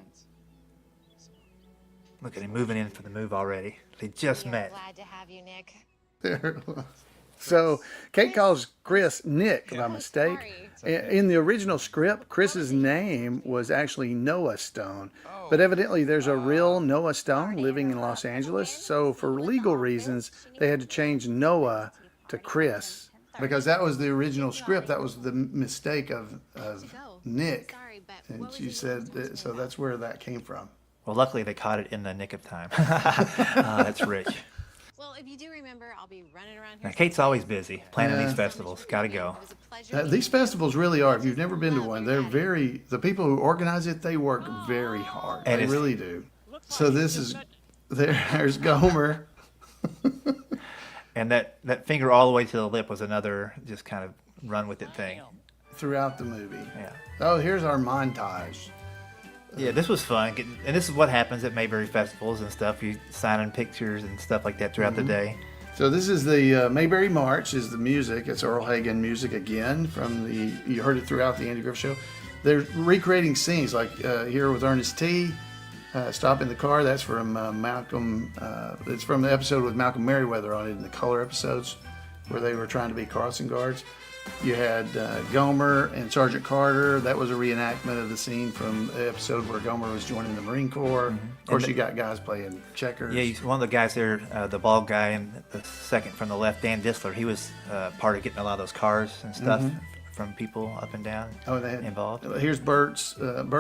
Look at him moving in for the move already. They just met. Glad to have you, Nick. There it was. So Kate calls Chris Nick by mistake. In the original script, Chris's name was actually Noah Stone. But evidently there's a real Noah Stone living in Los Angeles. So for legal reasons, they had to change Noah to Chris. Because that was the original script. That was the mistake of Nick. And she said, so that's where that came from. Well, luckily they caught it in the nick of time. That's rich. Well, if you do remember, I'll be running around Now, here. Kate's always busy planning these festivals. Got to go. These festivals really are. If you've never been to one, they're very, the people who organize it, they work very hard. And they really do. So this is, there's Gomer. And that finger all the way to the lip was another just kind of run with it thing. Throughout the movie. Yeah. Oh, here's our montage. Yeah, this was fun. And this is what happens at Mayberry festivals and stuff. You signing pictures and stuff like that throughout the day. So this is the Mayberry March is the music. It's Earl Hagen music again from the, you heard it throughout the Andy Griffith Show. They're recreating scenes like here with Ernest T. Stop in the Car. That's from Malcolm. It's from the episode with Malcolm Merriweather on it in the color episodes where they were trying to be crossing guards. You had Gomer and Sergeant Carter. That was a reenactment of the scene from the episode where Gomer was joining the Marine Corps. Of course, you got guys playing checkers. Yeah, one of the guys there, the bald guy, and the second from the left, Dan Disler, he was part of getting a lot of those cars and stuff from people up and down involved. Here's Burt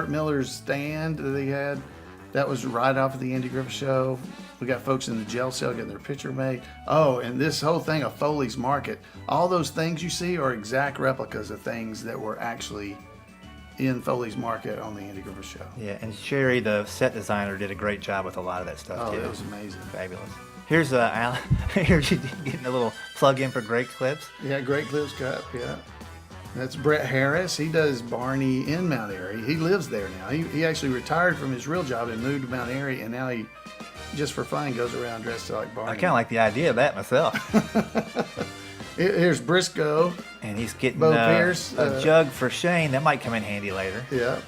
Miller's stand that he had. That was right off of the Andy Griffith Show. We got folks in the jail cell getting their picture made. Oh, and this whole thing of Foley's Market. All those things you see are exact replicas of things that were actually in Foley's Market on the Andy Griffith Show. Yeah, and Sherry, the set designer, did a great job with a lot of that stuff, too. Oh, that was amazing. Fabulous. Here's Alan. Here's you getting a little plug-in for Great Clips. Yeah, Great Clips Cup, yeah. That's Brett Harris. He does Barney in Mount Airy. He lives there now. He actually retired from his real job and moved to Mount Airy, and now he, just for fun, goes around dressed like Barney. I kind of like the idea of that myself. Here's Briscoe. And he's getting Bo Pierce, a jug for Shane. That might come in handy later. Yeah.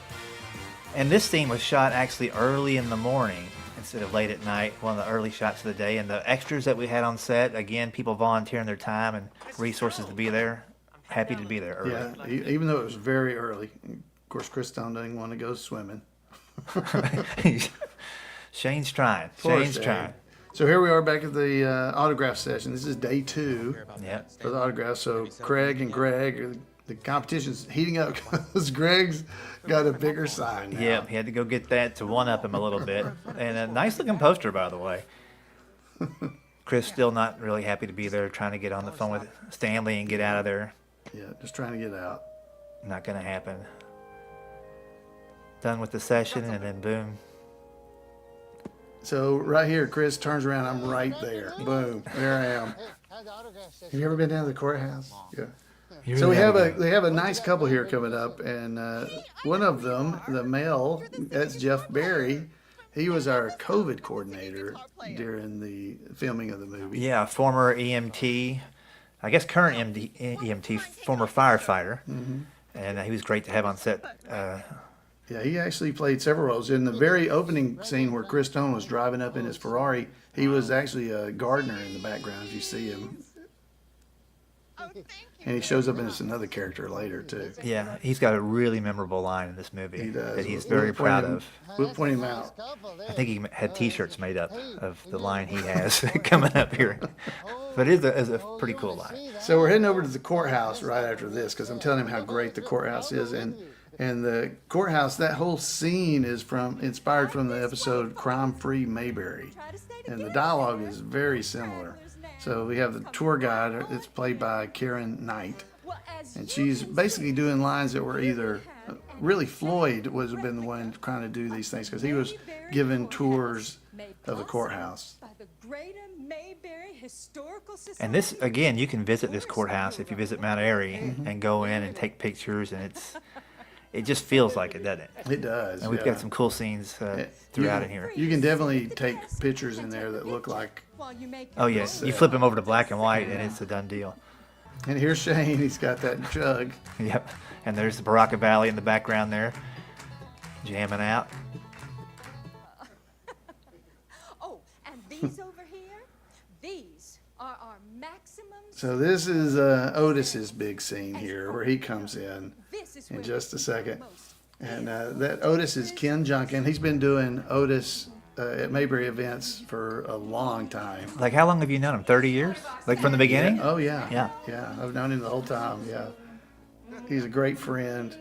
And this scene was shot actually early in the morning instead of late at night, one of the early shots of the day. And the extras that we had on set, again, people volunteering their time and resources to be there. Happy to be there early. Yeah, even though it was very early. Of course, Chris Stone doesn't want to go swimming. Shane's trying. Poor Shane's Shane. trying. So here we are back at the autograph session. This is day 2 Yep. for the autograph. So Craig and Greg, the competition's heating up because Greg's got a bigger sign now. Yep, he had to go get that to one-up him a little bit. And a nice-looking poster, by the way. Chris still not really happy to be there, trying to get on the phone with Stanley and get out of there. Yeah, just trying to get out. Not going to happen. Done with the session, and then boom. So right here, Chris turns around. I'm right there. Boom. There I am. Have you ever been down to the courthouse? Yeah. So we have a nice couple here coming up, and one of them, the male, that's Jeff Berry. He was our COVID coordinator during the filming of the movie. Yeah, former EMT, I guess current EMT, former firefighter, and he was great to have on set. Yeah, he actually played several roles. In the very opening scene where Chris Stone was driving up in his Ferrari, he was actually a gardener in the background, if you see him. And he shows up as another character later, too. Yeah, he's got a really memorable line in this movie He does. that he's very proud of. We'll point him out. I think he had T-shirts made up of the line he has coming up here. But it is a pretty cool line. So we're heading over to the courthouse right after this because I'm telling him how great the courthouse is. And the courthouse, that whole scene is inspired from the episode Crime Free Mayberry. And the dialogue is very similar. So we have the tour guide, it's played by Karen Knight. And she's basically doing lines that were either, really Floyd would have been the one trying to do these things because he was giving tours of the courthouse. And this, again, you can visit this courthouse if you visit Mount Airy and go in and take pictures, and it just feels like it, doesn't it? It does. And we've got some cool scenes throughout in here. You can definitely take pictures in there that look like. Oh yes, you flip them over to black and white, and it's a done deal. And here's Shane. He's got that jug. Yep. And there's the Baraka Valley in the background there, jamming out. Oh, and these over here, these are our maximum. So this is Otis's big scene here, where he comes in just a second. And that Otis is Ken Junkin. He's been doing Otis at Mayberry events for a long time. Like, how long have you known him? 30 years? Like from the beginning? Yeah. Oh yeah. Yeah. Yeah. I've known him the whole time. Yeah. He's a great friend.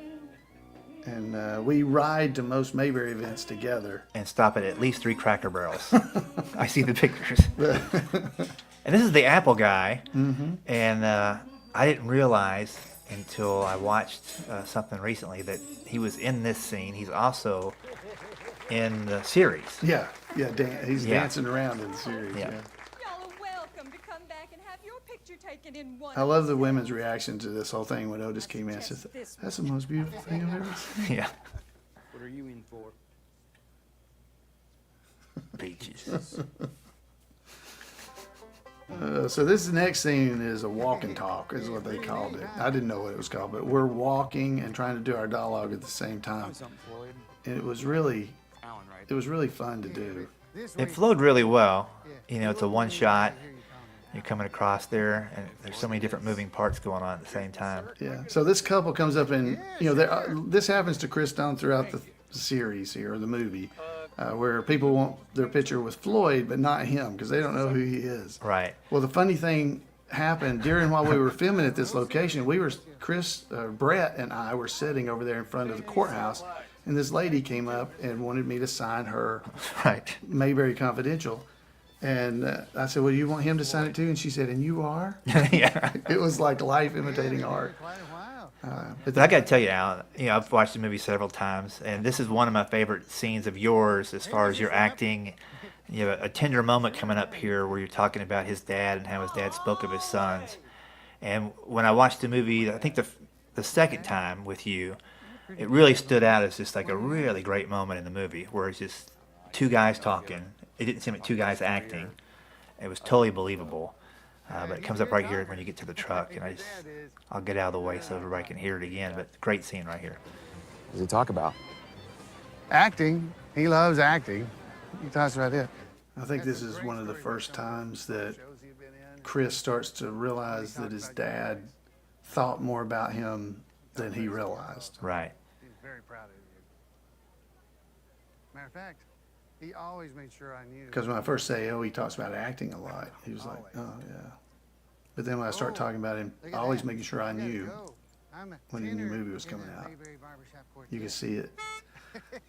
And we ride to most Mayberry events together. And stop at least 3 Cracker Barrels. I see the pictures. And this is the Apple guy. And I didn't realize until I watched something recently that he was in this scene. He's also in the series. Yeah, he's dancing around in the series. Yeah. Y'all are welcome to come back and have your picture taken in one. I love the women's reaction to this whole thing when Otis came in. She said, "That's the most beautiful thing I've ever seen." Yeah. What are you in for? Peaches. So this next scene is a walk and talk, is what they called it. I didn't know what it was called, but we're walking and trying to do our dialogue at the same time. And it was really fun to do. It flowed really well. You know, it's a one shot. You're coming across there, and there's so many different moving parts going on at the same time. Yeah. So this couple comes up, and this happens to Chris Stone throughout the series here, or the movie, where people want their picture with Floyd, but not him, because they don't know who he is. Right. Well, the funny thing happened while we were filming at this location. Brett and I were sitting over there in front of the courthouse, and this lady came up and wanted me to sign her Mayberry Confidential. And I said, well, you want him to sign it too? And she said, and you are? Yeah. It was like life imitating art. But I got to tell you, Alan, I've watched the movie several times, and this is one of my favorite scenes of yours as far as your acting. You have a tender moment coming up here where you're talking about his dad and how his dad spoke of his sons. And when I watched the movie, I think the second time with you, it really stood out as just like a really great moment in the movie where it's just 2 guys talking. It didn't seem like 2 guys acting. It was totally believable. But it comes up right here when you get to the truck, and I'll get out of the way so everybody can hear it again. But great scene right here. What does he talk about? Acting. He loves acting. He talks about it. I think this is one of the first times that Chris starts to realize that his dad thought more about him than he realized. Right. He's very proud of you. Matter of fact, he always made sure I knew. Because when I first say, he talks about acting a lot, he was like, oh, yeah. But then when I start talking about him, always making sure I knew when the new movie was coming out. You can see it.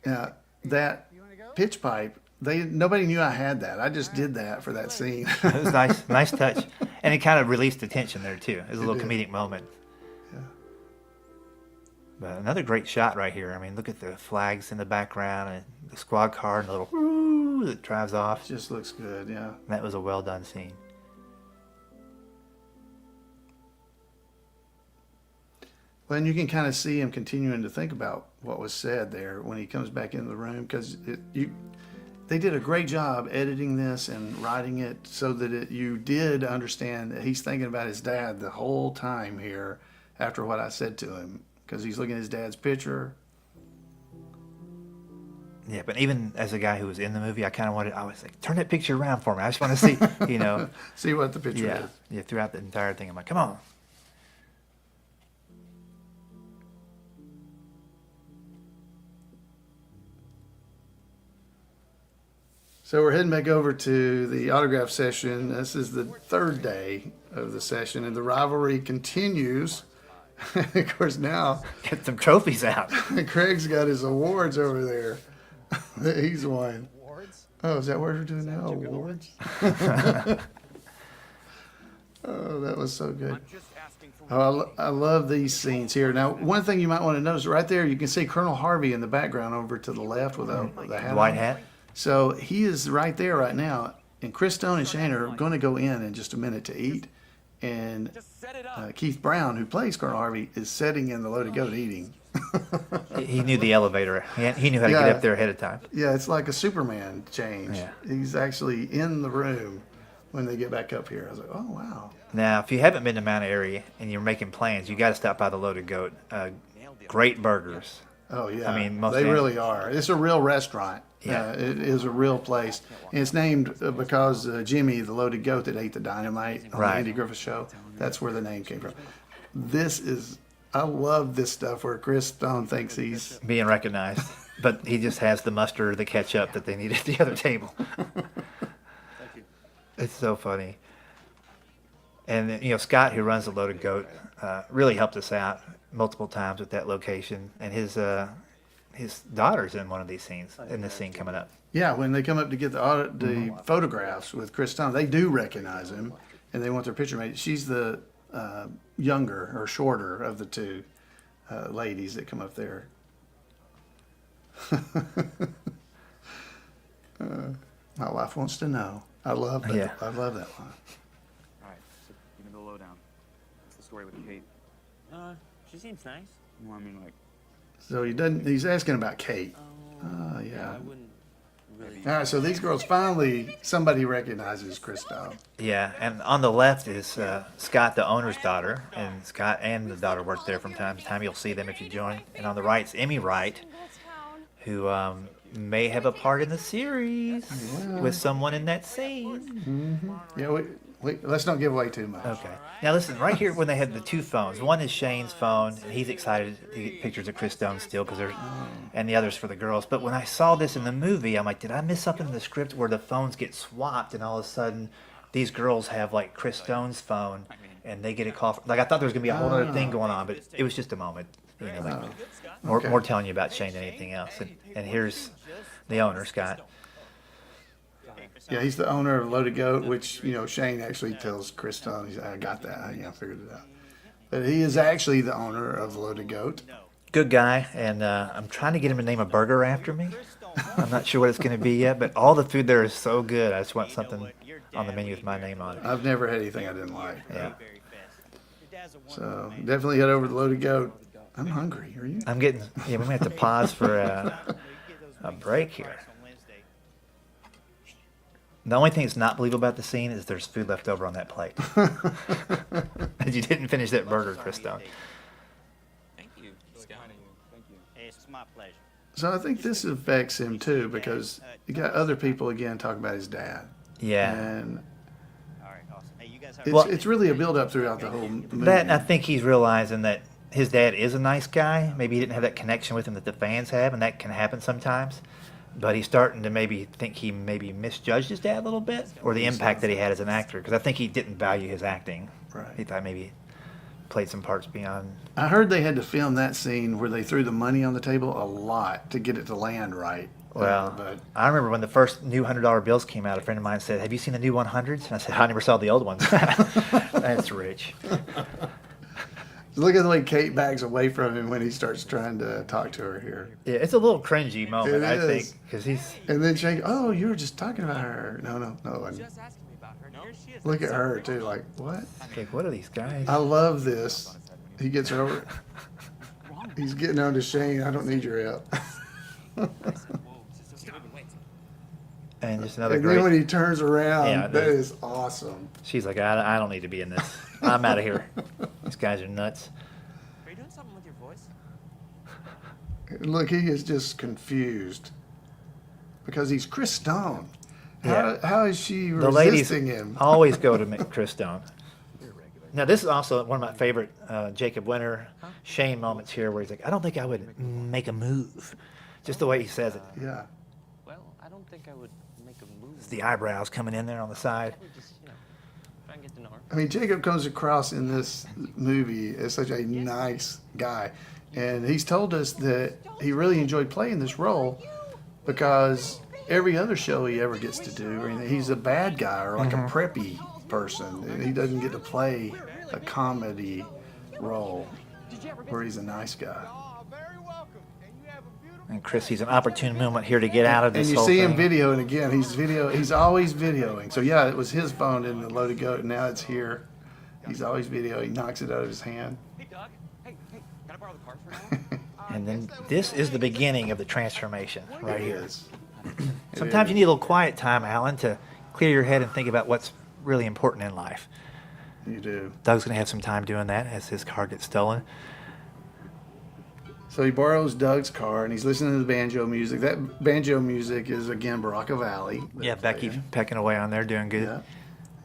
Now, that pitch pipe, nobody knew I had that. I just did that for that scene. It was nice touch. And it kind of released the tension there, too. It was a little comedic moment. But another great shot right here. I mean, look at the flags in the background and the squad car and the little whoo that drives off. Just looks good, yeah. That was a well done scene. Well, and you can kind of see him continuing to think about what was said there when he comes back into the room, because they did a great job editing this and writing it so that you did understand that he's thinking about his dad the whole time here after what I said to him, because he's looking at his dad's picture. Yeah, but even as a guy who was in the movie, I was like, turn that picture around for me. I just want to see, you know. See what the picture is. Yeah, throughout the entire thing. I'm like, come on. So we're heading back over to the autograph session. This is the third day of the session, and the rivalry continues. Of course, now get some trophies out. Craig's got his awards over there that he's won. Awards? Oh, is that what we're doing now? Awards? Oh, that was so good. Oh, I love these scenes here. Now, one thing you might want to notice right there, you can see Colonel Harvey in the background over to the left with the hat. White hat. So he is right there right now, and Chris Stone and Shane are going to go in just a minute to eat, and Keith Brown, who plays Colonel Harvey, is sitting in the Loaded Goat eating. He knew the elevator. He knew how to get up there ahead of time. Yeah, it's like a Superman change. Yeah. He's actually in the room when they get back up here. I was like, oh, wow. Now, if you haven't been to Mount Airy and you're making plans, you got to stop by the Loaded Goat. Great burgers. Oh, yeah. I mean, they really are. It's a real restaurant. Yeah. It is a real place. And it's named because Jimmy, the Loaded Goat that ate the dynamite on the Andy Griffith Show, that's where the name came from. I love this stuff where Chris Stone thinks he's being recognized, but he just has the mustard or the ketchup that they need at the other table. Thank you. It's so funny. And, you know, Scott, who runs the Loaded Goat, really helped us out multiple times with that location. And his daughter's in one of these scenes, in this scene coming up. Yeah, when they come up to get the photographs with Chris Stone, they do recognize him, and they want their picture made. She's the younger or shorter of the two ladies that come up there. My wife wants to know. I love that. Yeah. I love that line. All right, so give me the lowdown. What's the story with Kate? She seems nice. Well, I mean, like. So he's asking about Kate. Yeah. I wouldn't really. All right, so these girls somebody recognizes Chris Stone. Yeah, and on the left is Scott, the owner's daughter, and Scott and the daughter work there from time to time. You'll see them if you join. And on the right is Emmy Wright, who may have a part in the series with someone in that scene. Mm-hmm. Yeah, let's not give away too much. Okay. Now listen, right here when they had the two phones, one is Shane's phone, and he's excited to get pictures of Chris Stone still, and the other's for the girls. But when I saw this in the movie, I'm like, did I miss something in the script where the phones get swapped, and all of a sudden these girls have like Chris Stone's phone, and they get a call? Like I thought there was gonna be a whole other thing going on, but it was just a moment. You know, like more telling you about Shane than anything else. And here's the owner, Scott. Yeah, he's the owner of Loaded Goat, which, you know, Shane actually tells Chris Stone, he's like, I got that. I figured it out. But he is actually the owner of Loaded Goat. Good guy, and I'm trying to get him to name a burger after me. I'm not sure what it's going to be yet, but all the food there is so good. I just want something on the menu with my name on it. I've never had anything I didn't like. Yeah. So definitely head over to Loaded Goat. I'm hungry. Are you? I'm getting. Yeah, we might have to pause for a break here. The only thing that's not believable about the scene is there's food left over on that plate. And you didn't finish that burger, Chris Stone. Thank you, Scott. Thank you. It's my pleasure. So I think this affects him too, because you got other people again talking about his dad. Yeah. And All right, awesome. Hey, you guys have it's really a build up throughout the whole movie. That, I think he's realizing that his dad is a nice guy. Maybe he didn't have that connection with him that the fans have, and that can happen sometimes. But he's starting to maybe think he maybe misjudged his dad a little bit, or the impact that he had as an actor, because I think he didn't value his acting. Right. He thought maybe he played some parts beyond. I heard they had to film that scene where they threw the money on the table a lot to get it to land right. Well, but I remember when the first new $100 bills came out, a friend of mine said, "Have you seen the new 100s?" And I said, "I never saw the old ones." That's rich. As Look at the way Kate backs away from him when he starts trying to talk to her here. Yeah, it's a little cringy moment, I think, is. because he's. And then she, oh, you were just talking about her. No. And look at her too, like what? Like, what are these guys? I love this. He gets over. He's getting on to Shane. I don't need your help. And just another And great. then when he turns around, Yeah, that is awesome. She's like, I don't need to be in this. I'm out of here. These guys are nuts. Are you doing something with your voice? Look, he is just confused because he's Chris Stone. Yeah. How is she The ladies resisting him? always go to Chris Stone. Now, this is also one of my favorite Jacob Winter Shane moments here where he's like, I don't think I would make a move. Just the way he says it. Yeah. Well, I don't think I would make a move. It's the eyebrows coming in there on the side. Just, try and get to know her. I mean, Jacob comes across in this movie as such a nice guy. And he's told us that he really enjoyed playing this role because every other show he ever gets to do, he's a bad guy or like a preppy person. And he doesn't get to play a comedy role where he's a nice guy. And Chris sees an opportune moment here to get out of this And you whole see thing. him videoing again. He's always videoing. So yeah, it was his phone in the loaded goat. Now it's here. He's always videoing. He knocks it out of his hand. Hey, Doug. Hey, can I borrow the car for now? And then this is the beginning of the transformation right It here. is. Sometimes you need a little quiet time, Alan, to clear your head and think about what's really important in life. You do. Doug's going to have some time doing that as his car gets stolen. So he borrows Doug's car and he's listening to the banjo music. That banjo music is again Baraka Valley. Yeah, Becky pecking away on there, doing good. Yeah.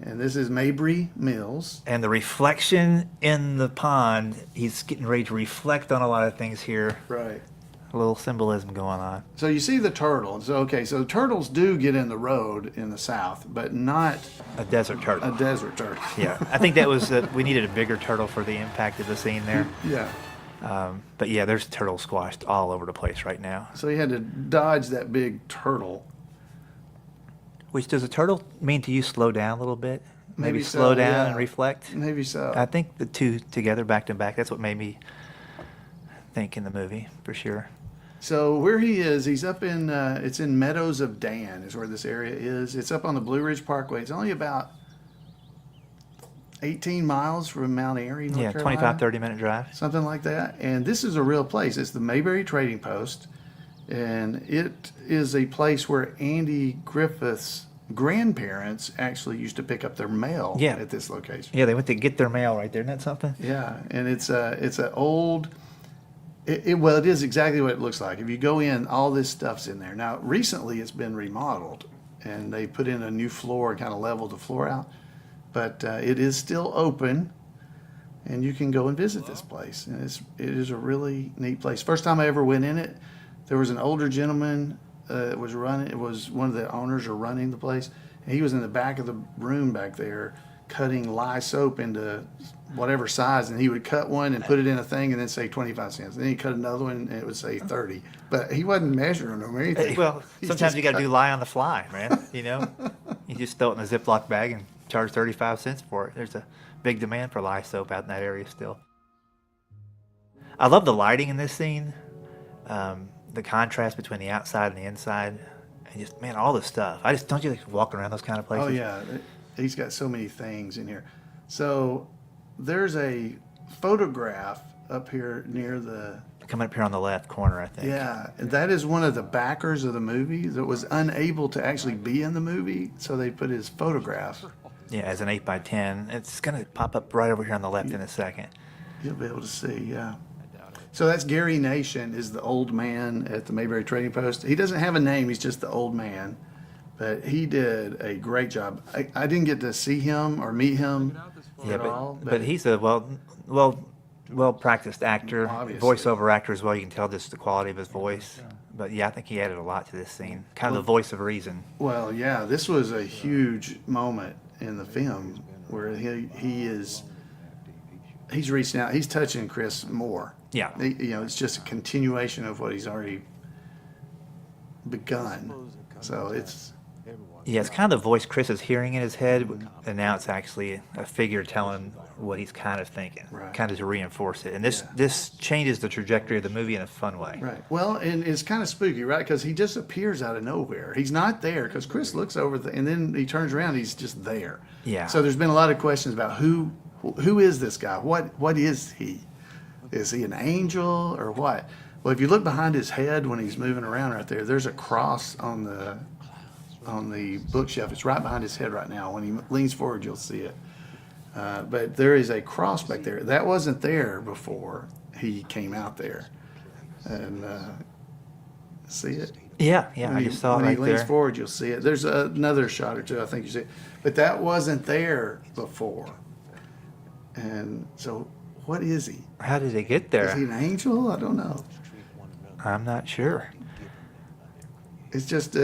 And this is Mayberry Mills. And the reflection in the pond, he's getting ready to reflect on a lot of things here. Right. A little symbolism going on. So you see the turtle. So turtles do get in the road in the South, but not a desert turtle. A desert turtle. Yeah, I think that was we needed a bigger turtle for the impact of the scene there. Yeah. But yeah, there's turtles squashed all over the place right now. So he had to dodge that big turtle. Which does a turtle mean to you slow down a little bit? Maybe so, slow down yeah. and reflect? Maybe so. I think the two together back to back, that's what made me think in the movie, for sure. So where he is, he's up in, it's in Meadows of Dan is where this area is. It's up on the Blue Ridge Parkway. It's only about 18 miles from Mount Airy, North Carolina. 25, 30-minute drive. Something like that. And this is a real place. It's the Mayberry Trading Post. And it is a place where Andy Griffith's grandparents actually used to pick up their mail at this location. Yeah, they went to get their mail right there. Isn't that something? Yeah, and it's an old. Well, it is exactly what it looks like. If you go in, all this stuff's in there. Now, recently it's been remodeled, and they put in a new floor and kind of leveled the floor out. But it is still open, and you can go and visit this place. And it is a really neat place. First time I ever went in it, there was an older gentleman that was running. It was one of the owners or running the place, and he was in the back of the room back there cutting lye soap into whatever size, and he would cut one and put it in a thing and then say 25 cents. Then he'd cut another one and it would say 30. But he wasn't measuring them or anything. Well, He's sometimes just you got to cut- do lie on the fly, man. You know, you just throw it in a Ziploc bag and charge 35 cents for it. There's a big demand for lye soap out in that area still. I love the lighting in this scene, the contrast between the outside and the inside, and just, man, all this stuff. Don't you like walking around those kind of places? Oh, yeah. He's got so many things in here. So there's a photograph up here near the... Coming up here on the left corner, I think. Yeah, and that is one of the backers of the movie that was unable to actually be in the movie, so they put his photograph. Yeah, as an 8x10. It's going to pop up right over here on the left in a second. You'll be able to see, yeah. So that's Gary Nation, is the old man at the Mayberry Trading Post. He doesn't have a name, he's just the old man. But he did a great job. I didn't get to see him or meet him at all. But he's a well-practiced actor, Obviously. voiceover actor as well. You can tell just the quality of his voice. But yeah, I think he added a lot to this scene. Kind of the voice of reason. Well, yeah, this was a huge moment in the film where he's reaching out. He's touching Chris more. Yeah. It's just a continuation of what he's already begun. So Yeah, it's kind of the voice Chris is hearing in his head, and now it's actually a figure telling what he's kind of thinking, kind of to reinforce it. And this changes the trajectory of the movie in a fun way. Right. Well, and it's kind of spooky, right? Because he just appears out of nowhere. He's not there because Chris looks over, and then he turns around. He's just there. Yeah. So there's been a lot of questions about who is this guy? What is he? Is he an angel or what? Well, if you look behind his head when he's moving around right there, there's a cross on the bookshelf. It's right behind his head right now. When he leans forward, you'll see it. But there is a cross back there. That wasn't there before he came out there. And see it? Yeah, I just saw it right there. When he leans forward, you'll see it. There's another shot or two, I think you see it. But that wasn't there before. And so, what is he? How did he get there? Is he an angel? I don't know. I'm not sure. It's just,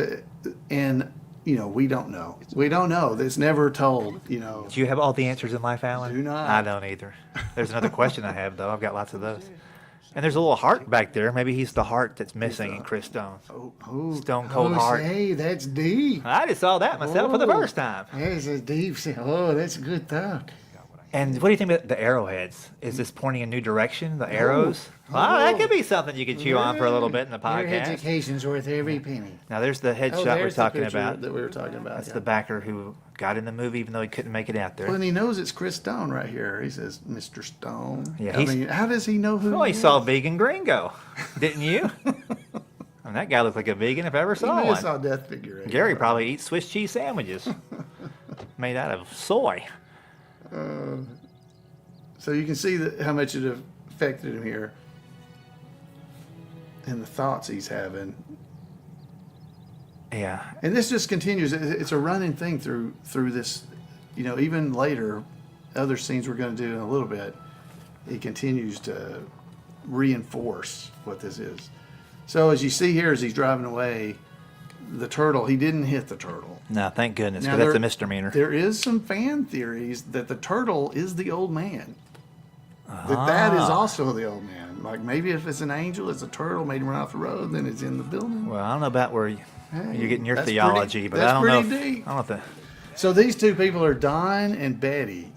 and we don't know. We don't know. It's never told. Do you have all the answers in life, Alan? Do not. I don't either. There's another question I have though. I've got lots of those. And there's a little heart back there. Maybe he's the heart that's missing in Chris Stone. Stone Cold Heart. Hey, that's deep. I just saw that myself for the first time. That's a deep. Oh, that's a good thought. And what do you think about the arrowheads? Is this pointing a new direction? The arrows? Well, that could be something you could chew on for a little bit in the podcast. Your education's worth every penny. Now there's the headshot we're talking about. That we were talking about. That's the backer who got in the movie even though he couldn't make it out there. Well, and he knows it's Chris Stone right here. He says, "Mr. Stone." Yeah. I mean, how does he know who? Well, he saw Vegan Gringo, didn't you? And that guy looked like a vegan if I ever saw one. Saw Death Figure 8. Gary probably eats Swiss cheese sandwiches made out of soy. So you can see how much it affected him here, and the thoughts he's having. Yeah. And this just continues. It's a running thing through this. Even later, other scenes we're going to do in a little bit. He continues to reinforce what this is. So as you see here, as he's driving away, the turtle. He didn't hit the turtle. No, thank goodness, because that's a misdemeanor. There is some fan theories that the turtle is the old man. That is also the old man. Like maybe if it's an angel, it's a turtle made him run off the road, then it's in the building. Well, I don't know about where you're getting your theology, but I don't know. Deep. I don't know. So these two people are Don and Betty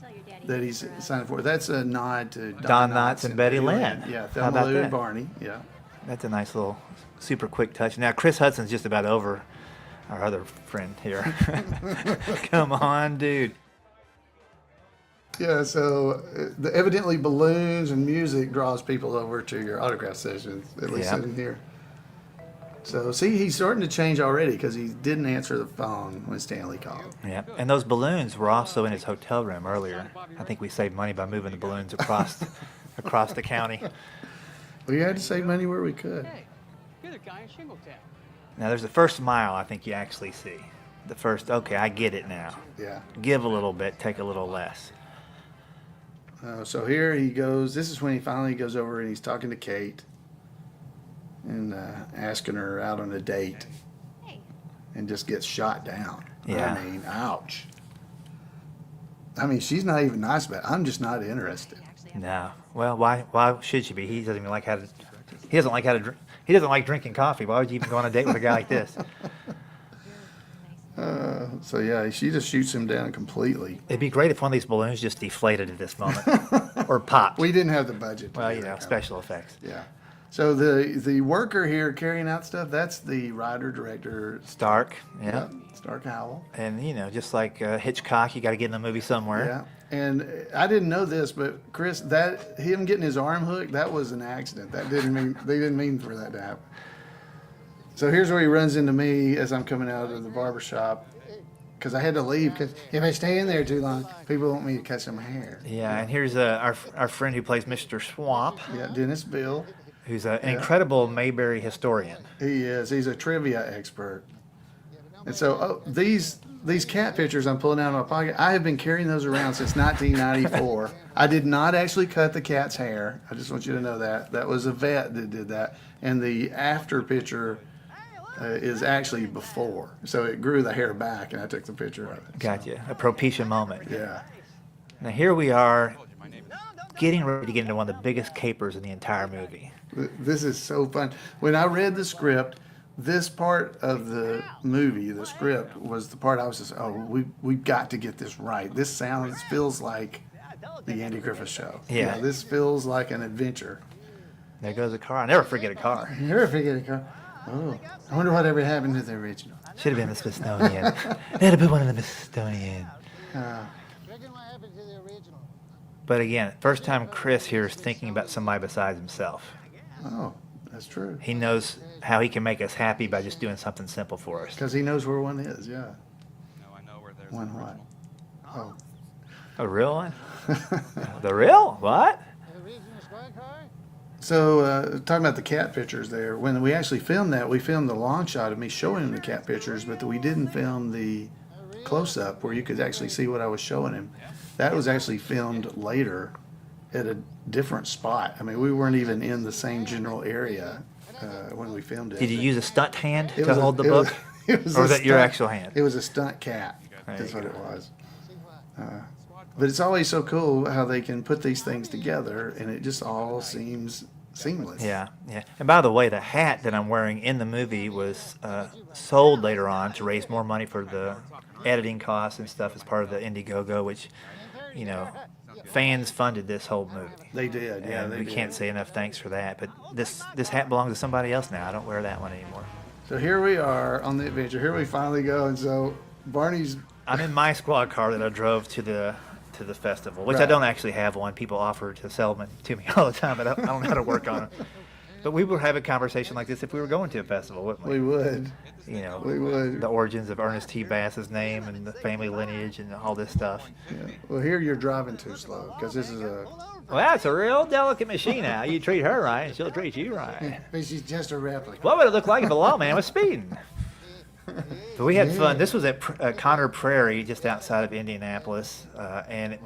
that he's signed for. That's a nod to Don Knotts and Betty Lynn. Yeah, How about Thelma Lou and that? Barney. Yeah. That's a nice little super quick touch. Now, Chris Hudson's just about over. Our other friend here. Come on, dude. Yeah, so evidently balloons and music draws people over to your autograph sessions, at least in here. So, see, he's starting to change already because he didn't answer the phone when Stanley called. Yeah, and those balloons were also in his hotel room earlier. I think we saved money by moving the balloons across the county. We had to save money where we could. You're the guy in Shingletown. Now, there's the first smile I think you actually see. The first, okay, I get it now. Yeah. Give a little bit, take a little less. So here he goes. This is when he finally goes over and he's talking to Kate and asking her out on a date and just gets shot down. Yeah. I mean, ouch. I mean, she's not even nice about it. I'm just not interested. No. Well, why should she be? He doesn't even like how to. He doesn't like how to drink. He doesn't like drinking coffee. Why would you even go on a date with a guy like this? So yeah, she just shoots him down completely. It'd be great if one of these balloons just deflated at this moment or popped. We didn't have the budget. Well, special effects. Yeah. So the worker here carrying out stuff, that's the writer director Stark. Yeah. Stark Howell. And just like Hitchcock, you got to get in the movie somewhere. Yeah. And I didn't know this, but Chris, that him getting his arm hooked, that was an accident. They didn't mean for that to happen. So here's where he runs into me as I'm coming out of the barber shop, because I had to leave, because if I stay in there too long, people want me to cut some hair. Yeah, and here's our friend who plays Mr. Swamp. Yeah, Dennis Bill. Who's an incredible Mayberry historian. He is. He's a trivia expert. And so these cat pictures I'm pulling out of my pocket, I have been carrying those around since 1994. I did not actually cut the cat's hair. I just want you to know that. That was a vet that did that. And the after picture is actually before. So it grew the hair back, and I took the picture of it. Gotcha. A propitious moment. Yeah. Now here we are getting ready to get into one of the biggest capers in the entire movie. This is so fun. When I read the script, this part of the movie, the script, was the part I was just, we've got to get this right. This feels like the Andy Griffith Show. Yeah. This feels like an adventure. There goes a car. I never forget a car. You never forget a car. Oh, I wonder whatever happened to the original. Should have been the Smithsonian. They had to put one in the Smithsonian. But again, first time Chris here is thinking about somebody besides himself. Oh, that's true. He knows how he can make us happy by just doing something simple for us. Because he knows where one is, yeah. No, I know where there's One what? Oh. A real one? The real? What? So, talking about the cat pictures there, when we actually filmed that, we filmed the long shot of me showing him the cat pictures, but we didn't film the close-up where you could actually see what I was showing him. That was actually filmed later at a different spot. I mean, we weren't even in the same general area when we filmed it. Did you use a stunt hand to hold the book? Or was that your actual hand? It was a stunt cat. That's what it was. But it's always so cool how they can put these things together, and it just all seems seamless. Yeah, yeah. And by the way, the hat that I'm wearing in the movie was sold later on to raise more money for the editing costs and stuff as part of the Indiegogo, which, you know, fans funded this whole movie. They did, yeah. And we can't say enough thanks for that. But this hat belongs to somebody else now. I don't wear that one anymore. So here we are on the adventure. Here we finally go, and so Barney's. I'm in my squad car that I drove to the festival, which I Right. don't actually have one. People offer to sell them to me all the time, but I don't know how to work on them. But we would have a conversation like this if we were going to a festival, wouldn't we? We would. You know, We would. the origins of Ernest T. Bass's name and the family lineage and all this stuff. Yeah. Well, here you're driving too slow because this is a. Well, that's a real delicate machine now. You treat her right, and she'll treat you right. But she's just a replica. What would it look like if a lawman was speeding? But we had fun. This was at Conner Prairie, just outside of Indianapolis, and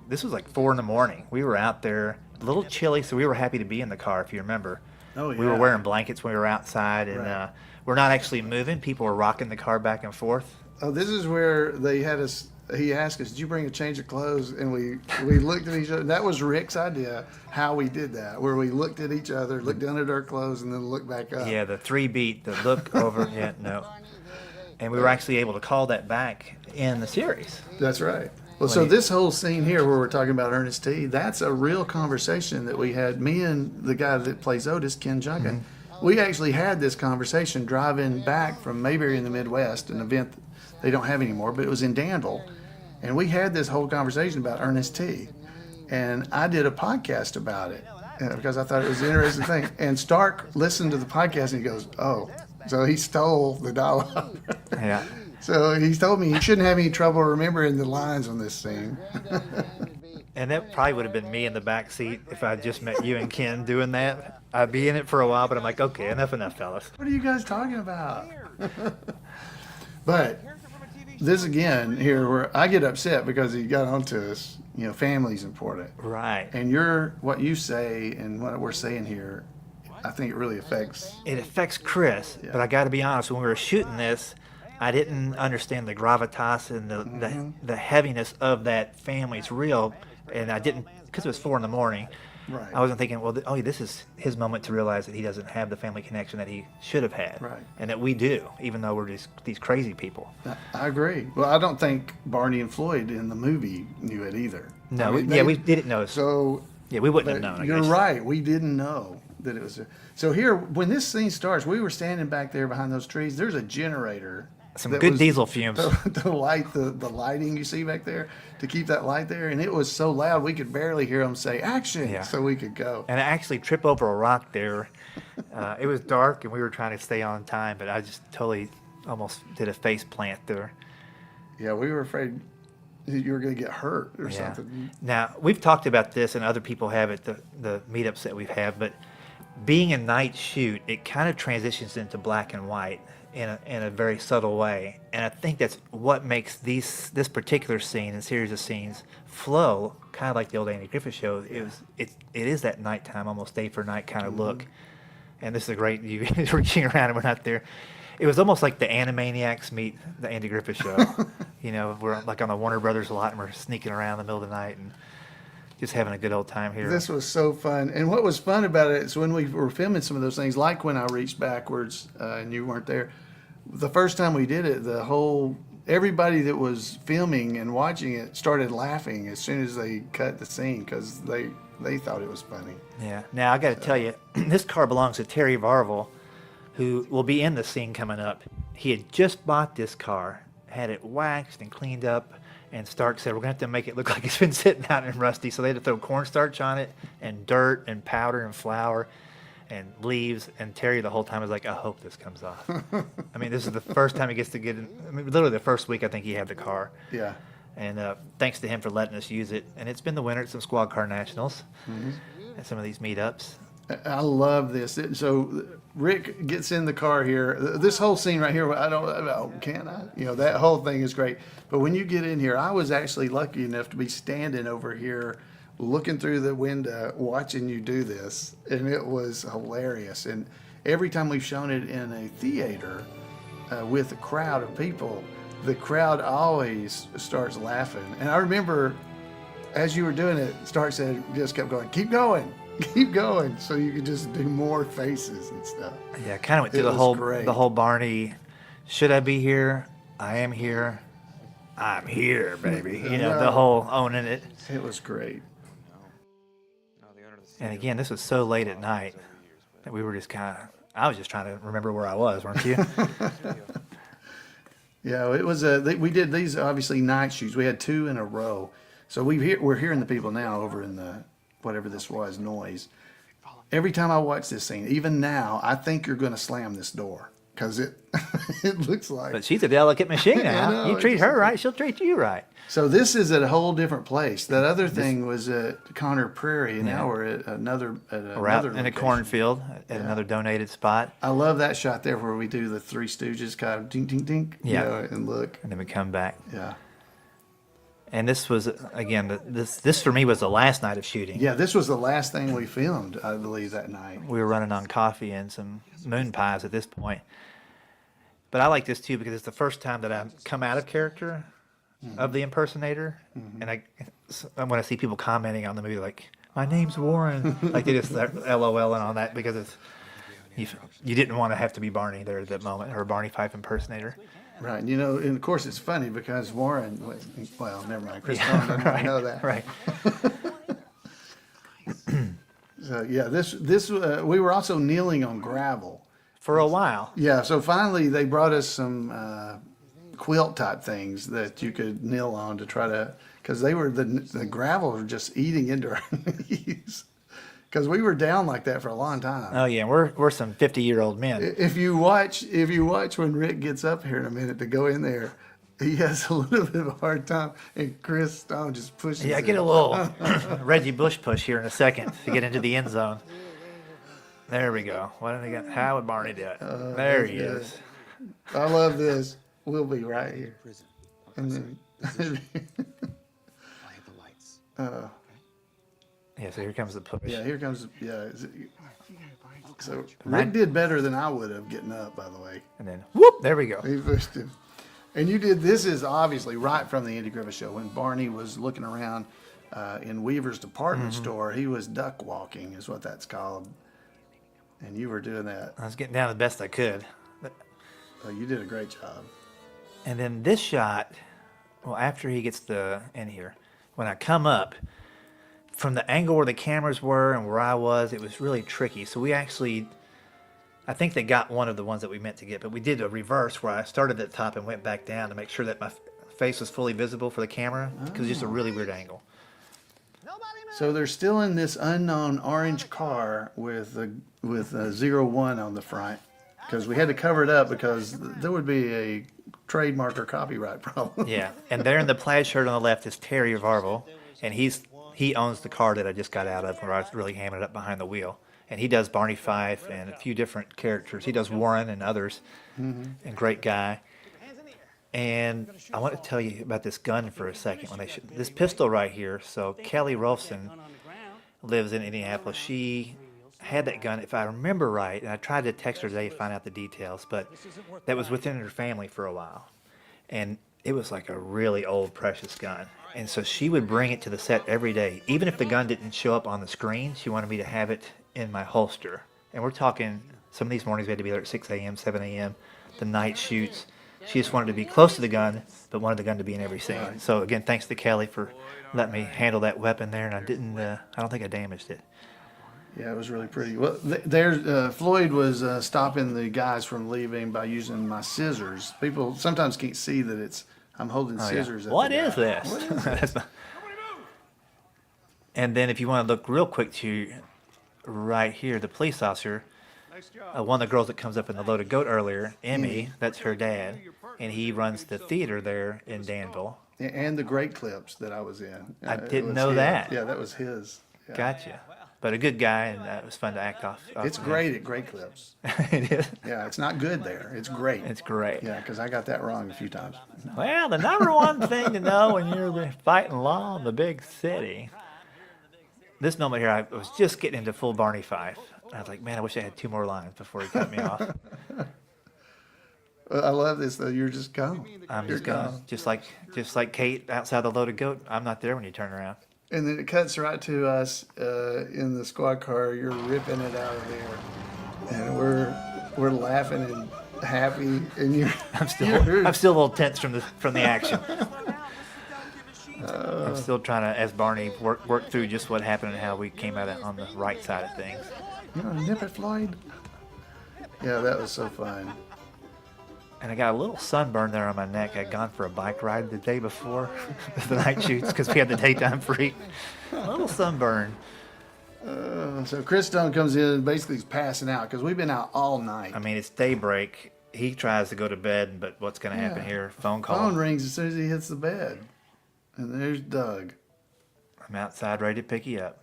this was like 4 a.m. We were out there, a little chilly, so we were happy to be in the car. If you remember, Oh, we were yeah. wearing blankets when we were outside, and we're not actually moving. People were rocking the car back and forth. Oh, this is where they had us. He asked us, "Did you bring a change of clothes?" And we looked at each other. That was Rick's idea. How we did that, where we looked at each other, looked down at our clothes, and then looked back up. Yeah, the 3-beat, the look over. Yeah, no. And we were actually able to call that back in the series. That's right. Well, so this whole scene here where we're talking about Ernest T., that's a real conversation that we had. Me and the guy that plays Otis, Ken Junkin, we actually had this conversation driving back from Mayberry in the Midwest, an event that they don't have anymore, but it was in Danville. And we had this whole conversation about Ernest T. And I did a podcast about it because I thought it was an interesting thing. And Stark listened to the podcast and he goes, "Oh." So he stole the dialogue. Yeah. So he told me he shouldn't have any trouble remembering the lines on this scene. And that probably would have been me in the back seat if I just met you and Ken doing that. I'd be in it for a while, but I'm like, okay, enough, fellas. What are you guys talking about? But this again here where I get upset because he got onto us, you know, family's important. Right. And what you say and what we're saying here, I think it really affects. It affects Chris, but I got to be honest, when we were shooting this, I didn't understand the gravitas and the heaviness of that family. It's real, and I didn't, because it was 4 a.m. Right. I wasn't thinking, well, this is his moment to realize that he doesn't have the family connection that he should have had. Right. And that we do, even though we're just these crazy people. I agree. Well, I don't think Barney and Floyd in the movie knew it either. No, I mean, we didn't know. So yeah, we wouldn't have known. I You're guess. right. We didn't know that it was. So here, when this scene starts, we were standing back there behind those trees. There's a generator. Some that good was diesel fumes. To light the lighting you see back there, to keep that light there. And it was so loud we could barely hear them say action. Yeah. So we could go. And I actually tripped over a rock there. It was dark and we were trying to stay on time, but I just totally almost did a face plant there. Yeah, we were afraid you were going to get hurt or Yeah. something. Now, we've talked about this and other people have at the meetups that we've had, but being a night shoot, it kind of transitions into black and white in a very subtle way. And I think that's what makes this particular scene and series of scenes flow, kind of like the old Andy Griffith Show. It is that nighttime, almost day for night kind of look. And this is a great, you reaching around and we're not there. It was almost like the Animaniacs meet the Andy Griffith Show. You know, we're like on the Warner Brothers lot and we're sneaking around in the middle of the night. And just having a good old time here. This was so fun. And what was fun about it is when we were filming some of those things, like when I reached backwards and you weren't there, the first time we did it, everybody that was filming and watching it started laughing as soon as they cut the scene because they thought it was funny. Yeah. Now, I got to tell you, this car belongs to Terry Varvel, who will be in the scene coming up. He had just bought this car, had it waxed and cleaned up, and Stark said, we're going to have to make it look like it's been sitting out and rusty. So they had to throw cornstarch on it and dirt and powder and flour and leaves. And Terry the whole time was like, I hope this comes off. I mean, this is the first time he gets to get in. I mean, literally the first week I think he had the car. Yeah. And thanks to him for letting us use it. And it's been the winner at some Squad Car Nationals and some of these meetups. I love this. So Rick gets in the car here. This whole scene right here, can I? You know, that whole thing is great. But when you get in here, I was actually lucky enough to be standing over here looking through the window watching you do this. And it was hilarious. And every time we've shown it in a theater with a crowd of people, the crowd always starts laughing. And I remember as you were doing it, Stark said, just kept going, keep going. Keep going, so you could just do more faces and stuff. Yeah, kind of went through the whole Barney. Should I be here? I am here. I'm here, baby. You know, the whole owning it. It was great. And again, this was so late at night that we were just kind of. I was just trying to remember where I was, weren't you? Yeah, it was we did these obviously night shoots. We had 2 in a row, so we're hearing the people now over in the. Whatever this was, noise. Every time I watch this scene, even now, I think you're going to slam this door because it looks like. But she's a delicate machine now. You treat her right, she'll treat you right. So this is at a whole different place. That other thing was at Connor Prairie, and now we're at another. We're out in a cornfield at another donated spot. I love that shot there where we do the Three Stooges kind of ding, ding, ding. Yeah, you know, and look, and then we come back. Yeah. And this was, again, this for me was the last night of shooting. Yeah, this was the last thing we filmed, I believe, that night. We were running on coffee and some moon pies at this point. But I like this, too, because it's the first time that I've come out of character of the impersonator. And when I see people commenting on the movie, like, my name's Warren. Like, they just LOLing on that because it's, you didn't want to have to be Barney there at that moment, or a Barney Fife impersonator. Right, you know, and of course it's funny because Warren, well, never mind, Chris Tone doesn't really know that. Right. So yeah, this we were also kneeling on gravel for a while. Yeah, so finally they brought us some quilt type things that you could kneel on to try to, because they were the gravel was just eating into our knees. Because we were down like that for a long time. Oh yeah, we're some 50-year-old men. If you watch when Rick gets up here in a minute to go in there, he has a little bit of a hard time, and Chris Stone just pushes. Yeah, I get a little Reggie Bush push here in a second to get into the end zone. There we go. What did they got? How would Barney do it? There he is. I love this. We'll be right here. And then. Yeah, so here comes the push. Yeah, here comes. Yeah. So Rick did better than I would have getting up, by the way. And then whoop, there we go. He pushed him. And you did. This is obviously right from the Andy Griffith Show when Barney was looking around in Weaver's department store. He was duck walking, is what that's called. And you were doing that. I was getting down the best I could. Oh, you did a great job. And then this shot, well, after he gets in here, when I come up. From the angle where the cameras were and where I was, it was really tricky. So we actually, I think they got one of the ones that we meant to get, but we did a reverse where I started at the top and went back down to make sure that my face was fully visible for the camera because it's just a really weird angle. So they're still in this unknown orange car with a 01 on the front because we had to cover it up because there would be a trademark or copyright problem. Yeah, and there in the plaid shirt on the left is Terry Varvel, and he owns the car that I just got out of where I was really hamming it up behind the wheel. And he does Barney Fife and a few different characters. He does Warren and others. And great guy. And I want to tell you about this gun for a second. This pistol right here. So Kelly Rolfson lives in Indianapolis. She had that gun, if I remember right, and I tried to text her today to find out the details, but that was within her family for a while. And it was like a really old, precious gun. And so she would bring it to the set every day. Even if the gun didn't show up on the screen, she wanted me to have it in my holster. And we're talking, some of these mornings we had to be there at 6 a.m., 7 a.m., the night shoots. She just wanted to be close to the gun, but wanted the gun to be in every scene. So again, thanks to Kelly for letting me handle that weapon there, and I don't think I damaged it. Yeah, it was really pretty. Well, Floyd was stopping the guys from leaving by using my scissors. People sometimes can't see that I'm holding scissors. What is this? And then if you want to look real quick to right here, the police officer, one of the girls that comes up in the loaded goat earlier, Emmy, that's her dad, and he runs the theater there in Danville. And the Great Clips that I was in. I didn't know that. Yeah, that was his. Yeah. Gotcha. But a good guy, and it was fun to act off. It's great at Great Clips. It is. Yeah, it's not good there. It's great. It's great. Yeah, because I got that wrong a few times. Well, the number one thing to know when you're fighting law in the big city. This moment here, I was just getting into full Barney Fife. I was like, man, I wish I had 2 more lines before he cut me off. I love this though. You're just gone. I'm just gone. Just like Kate outside the loaded goat. I'm not there when you turn around. And then it cuts right to us in the squad car. You're ripping it out of there, and we're laughing and happy. And you're I'm still a little tense from the action. I'm still trying to, as Barney, work through just what happened and how we came out on the right side of things. You know, nip it, Floyd. Yeah, that was so fun. And I got a little sunburn there on my neck. I'd gone for a bike ride the day before the night shoots because we had the daytime free. A little sunburn. So Chris Stone comes in and basically he's passing out because we've been out all night. I mean, it's daybreak. He tries to go to bed, but what's going to happen here? Phone call. Phone rings as soon as he hits the bed. And there's Doug. I'm outside ready to pick you up.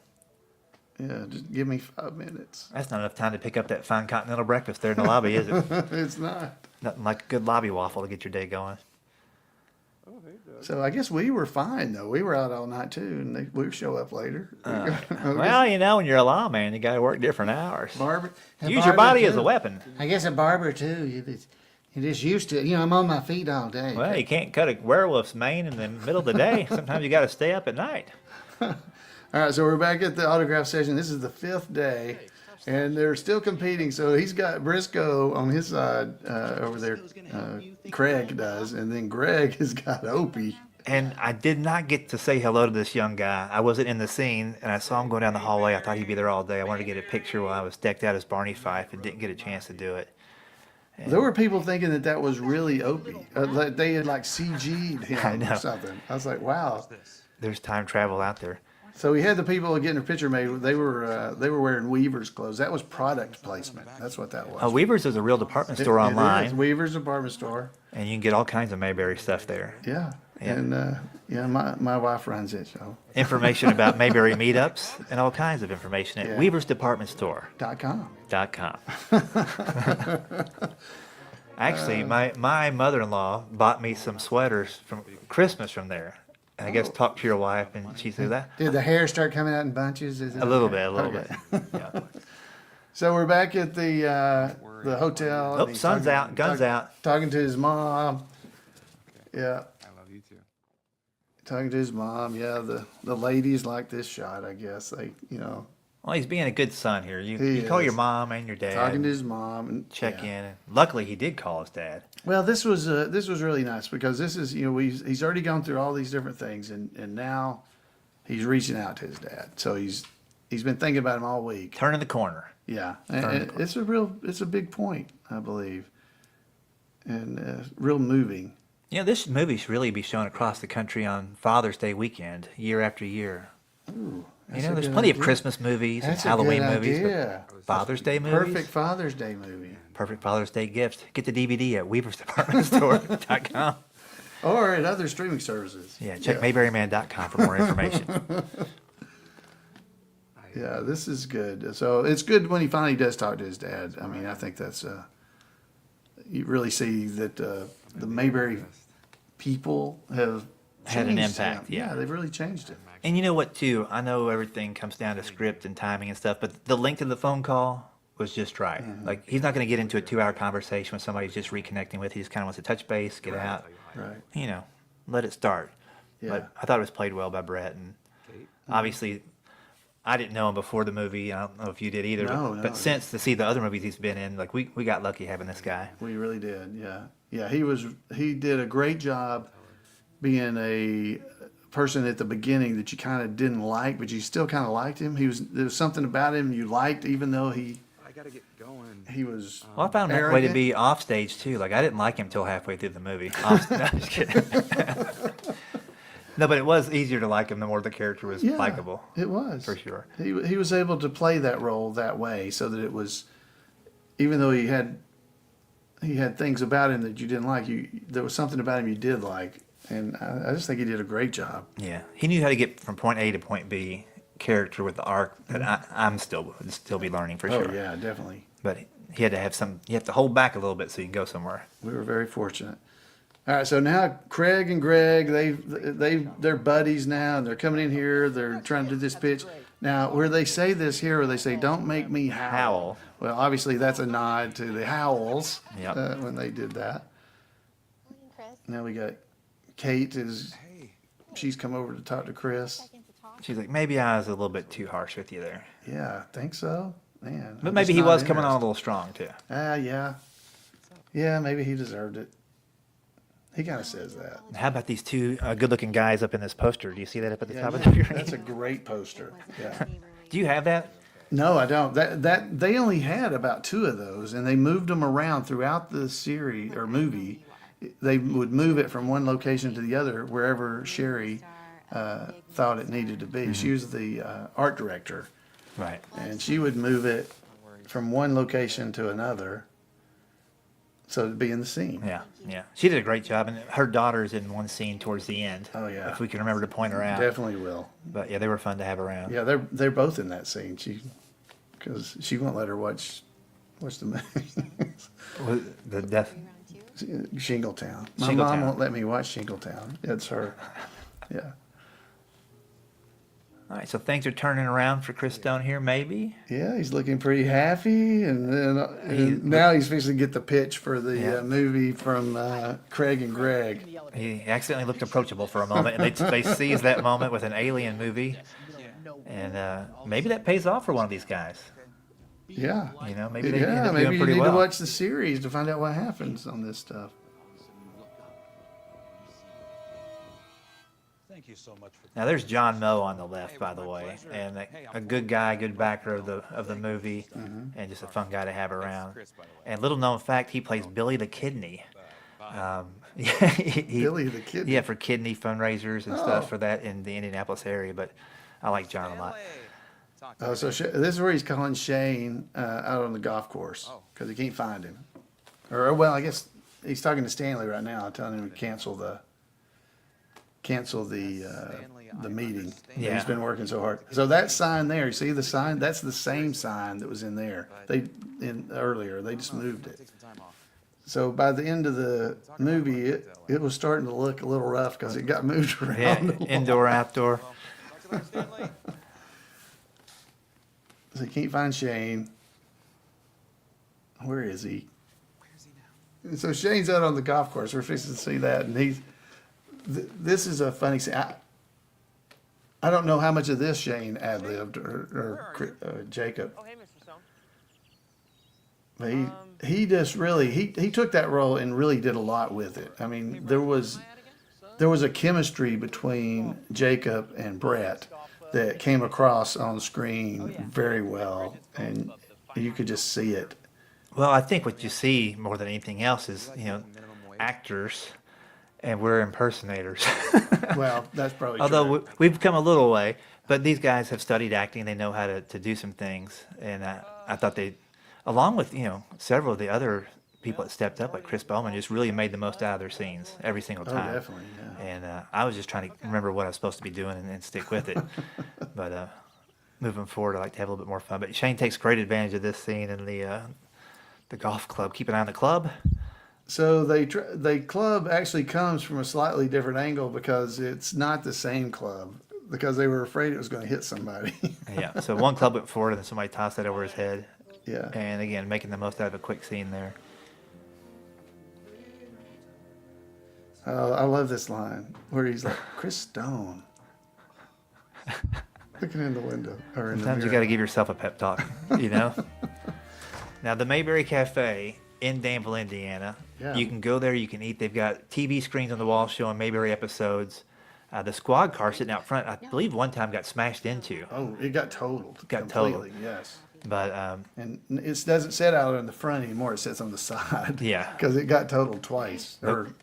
Yeah, just give me 5 minutes. That's not enough time to pick up that fine continental breakfast there in the lobby, is it? It's not. Nothing like a good lobby waffle to get your day going. So I guess we were fine, though. We were out all night, too, and we show up later. Well, you know, when you're a lawman, you got to work different hours. Barber. Use your body as a weapon. I guess a barber, too. You're just used to it. You know, I'm on my feet all day. Well, you can't cut a werewolf's mane in the middle of the day. Sometimes you got to stay up at night. All right, so we're back at the autograph session. This is the 5th day, and they're still competing. So he's got Briscoe on his side over there. Craig does, and then Greg has got Opie. And I did not get to say hello to this young guy. I wasn't in the scene, and I saw him going down the hallway. I thought he'd be there all day. I wanted to get a picture while I was decked out as Barney Fife and didn't get a chance to do it. There were people thinking that was really Opie. Like they had CG'd him or something. I was like, wow. There's time travel out there. So we had the people getting a picture made. They were wearing Weaver's clothes. That was product placement. That's what that was. Weaver's is a real department store online. It is. Weaver's department store. And you can get all kinds of Mayberry stuff there. Yeah. And my wife runs it. So information about Mayberry meetups and all kinds of information at Weaver's Department Store.com. Actually, my mother-in-law bought me some sweaters from Christmas from there. And I guess talk to your wife, and she said that. Did the hair start coming out in bunches? Is it a little bit. Yeah. So we're back at the hotel. Oh, sun's out, guns out. Talking to his mom. Yeah. I love you too. Talking to his mom. Yeah, the ladies like this shot, I guess. Well, he's being a good son here. You call your mom and your dad. Talking to his mom and check in. And luckily, he did call his dad. Well, this was really nice because this is he's already gone through all these different things and now he's reaching out to his dad. So he's been thinking about him all week. Turning the corner. Yeah, and it's a big point, I believe, and real moving. Yeah, this movie should really be shown across the country on Father's Day weekend, year after year. Ooh. There's plenty of Christmas movies and Halloween movies. But Father's Day movies. Perfect Father's Day movie. Perfect Father's Day gift. Get the DVD at weaversdepartmentstore.com. Or at other streaming services. Yeah, check mayberryman.com for more information. Yeah, this is good. So it's good when he finally does talk to his dad. I mean, I think that's you really see that the Mayberry people have had an impact. Yeah, they've really changed it. And you know what, too? I know everything comes down to script and timing and stuff, but the length of the phone call was just right. Mm-hmm. Like, he's not going to get into a 2-hour conversation with somebody he's just reconnecting with. He just kind of wants to touch base, get out. Right. Let it start. Yeah. But I thought it was played well by Brett, and obviously, I didn't know him before the movie. I don't know if you did either. But since to see the other movies he's been in, like we got lucky having this guy. We really did. Yeah. Yeah. He did a great job being a person at the beginning that you kind of didn't like, but you still kind of liked him. There was something about him you liked, even though he was. Well, I found that way to arrogant. be off stage too. Like I didn't like him till halfway through the movie. No, I'm just kidding. No, but it was easier to like him the more the character was likable. It was for sure. He was able to play that role that way, so that it was, even though he had things about him that you didn't like, there was something about him you did like, and I just think he did a great job. Yeah, he knew how to get from point A to point B character with the arc that I'm still be learning for sure. Oh yeah, definitely. But he had to have some. You have to hold back a little bit so you can go somewhere. We were very fortunate. All right, so now Craig and Greg, they're buddies now, and they're coming in here. They're trying to do this pitch. Now, where they say this here, where they say, "Don't make me howl." Well, obviously that's a nod to the Howells when they did that. Now we got Kate she's come over to talk to Chris. She's like, maybe I was a little bit too harsh with you there. Yeah, I think so. Man, But maybe he was coming on a little strong too. Yeah. Yeah, maybe he deserved it. He kind of says that. How about these two good-looking guys up in this poster? Do you see that up at the top of the screen? That's a great poster. Yeah. Do you have that? No, I don't. That they only had about 2 of those, and they moved them around throughout the series or movie. They would move it from one location to the other wherever Sherry thought it needed to be. Mm-hmm. She was the art director, right? And she would move it from one location to another, so it'd be in the scene. Yeah, yeah. She did a great job, and her daughter's in one scene towards the end. Oh yeah. If we can remember to point her out. Definitely will. But yeah, they were fun to have around. Yeah, they're both in that scene. Because she won't let her watch the movie. The death. Shingletown. My mom won't let me watch Shingletown. It's her. Yeah. All right, so things are turning around for Chris Stone here, maybe. Yeah, he's looking pretty happy, and now he's fixing to get the pitch for the movie from Craig and Greg. He accidentally looked approachable for a moment, and they seize that moment with an alien movie, and maybe that pays off for one of these guys. Yeah. You know, maybe they end up maybe doing you pretty need well. to watch the series to find out what happens on this stuff. Thank you so much for Now there's John Moe on the left, by the way, and a good guy, good backer of the movie, and just a fun guy to have around. And little known fact, he plays Billy the Kidney. Billy the Kidney. Yeah, for kidney fundraisers and stuff for that in the Indianapolis area. But I like John a lot. Oh, so this is where he's calling Shane out on the golf course because he can't find him. Or well, I guess he's talking to Stanley right now, telling him to cancel the meeting. Yeah. He's been working so hard. So that sign there, you see the sign? That's the same sign that was in there. Earlier. They just moved it. So by the end of the movie, it was starting to look a little rough because it got moved around. Yeah, indoor, outdoor. So you can't find Shane. Where is he? And so Shane's out on the golf course. We're fixing to see that, and this is a funny scene. I don't know how much of this Shane ad-libbed or Jacob. Oh, hey, Mr. Stone. But he just really he took that role and really did a lot with it. I mean, there was a chemistry between Jacob and Brett that came across on the screen very well, and you could just see it. Well, I think what you see more than anything else is, actors, and we're impersonators. Well, that's probably Although true. we've come a little way, but these guys have studied acting. They know how to do some things, and I thought they, along with several of the other people that stepped up, like Chris Bowman, just really made the most out of their scenes every single time. Oh, definitely, yeah. And I was just trying to remember what I was supposed to be doing and stick with it. But moving forward, I like to have a little bit more fun. But Shane takes great advantage of this scene in the golf club. Keep an eye on the club. So the club actually comes from a slightly different angle because it's not the same club because they were afraid it was going to hit somebody. Yeah. So one club went forward and then somebody tossed that over his head. Yeah. And again, making the most out of a quick scene there. I love this line where he's like, Chris Stone. Looking in the window. Or in Sometimes the you got to give yourself a pep talk, you know? Now, the Mayberry Cafe in Danville, Indiana, Yeah. you can go there, you can eat. They've got TV screens on the wall showing Mayberry episodes. The squad car sitting out front, I believe one time got smashed into. Oh, it got totaled. Got completely, totaled. yes. But, and it doesn't sit out in the front anymore. It sits on the side. Yeah. Because it got totaled twice. Nope. Or,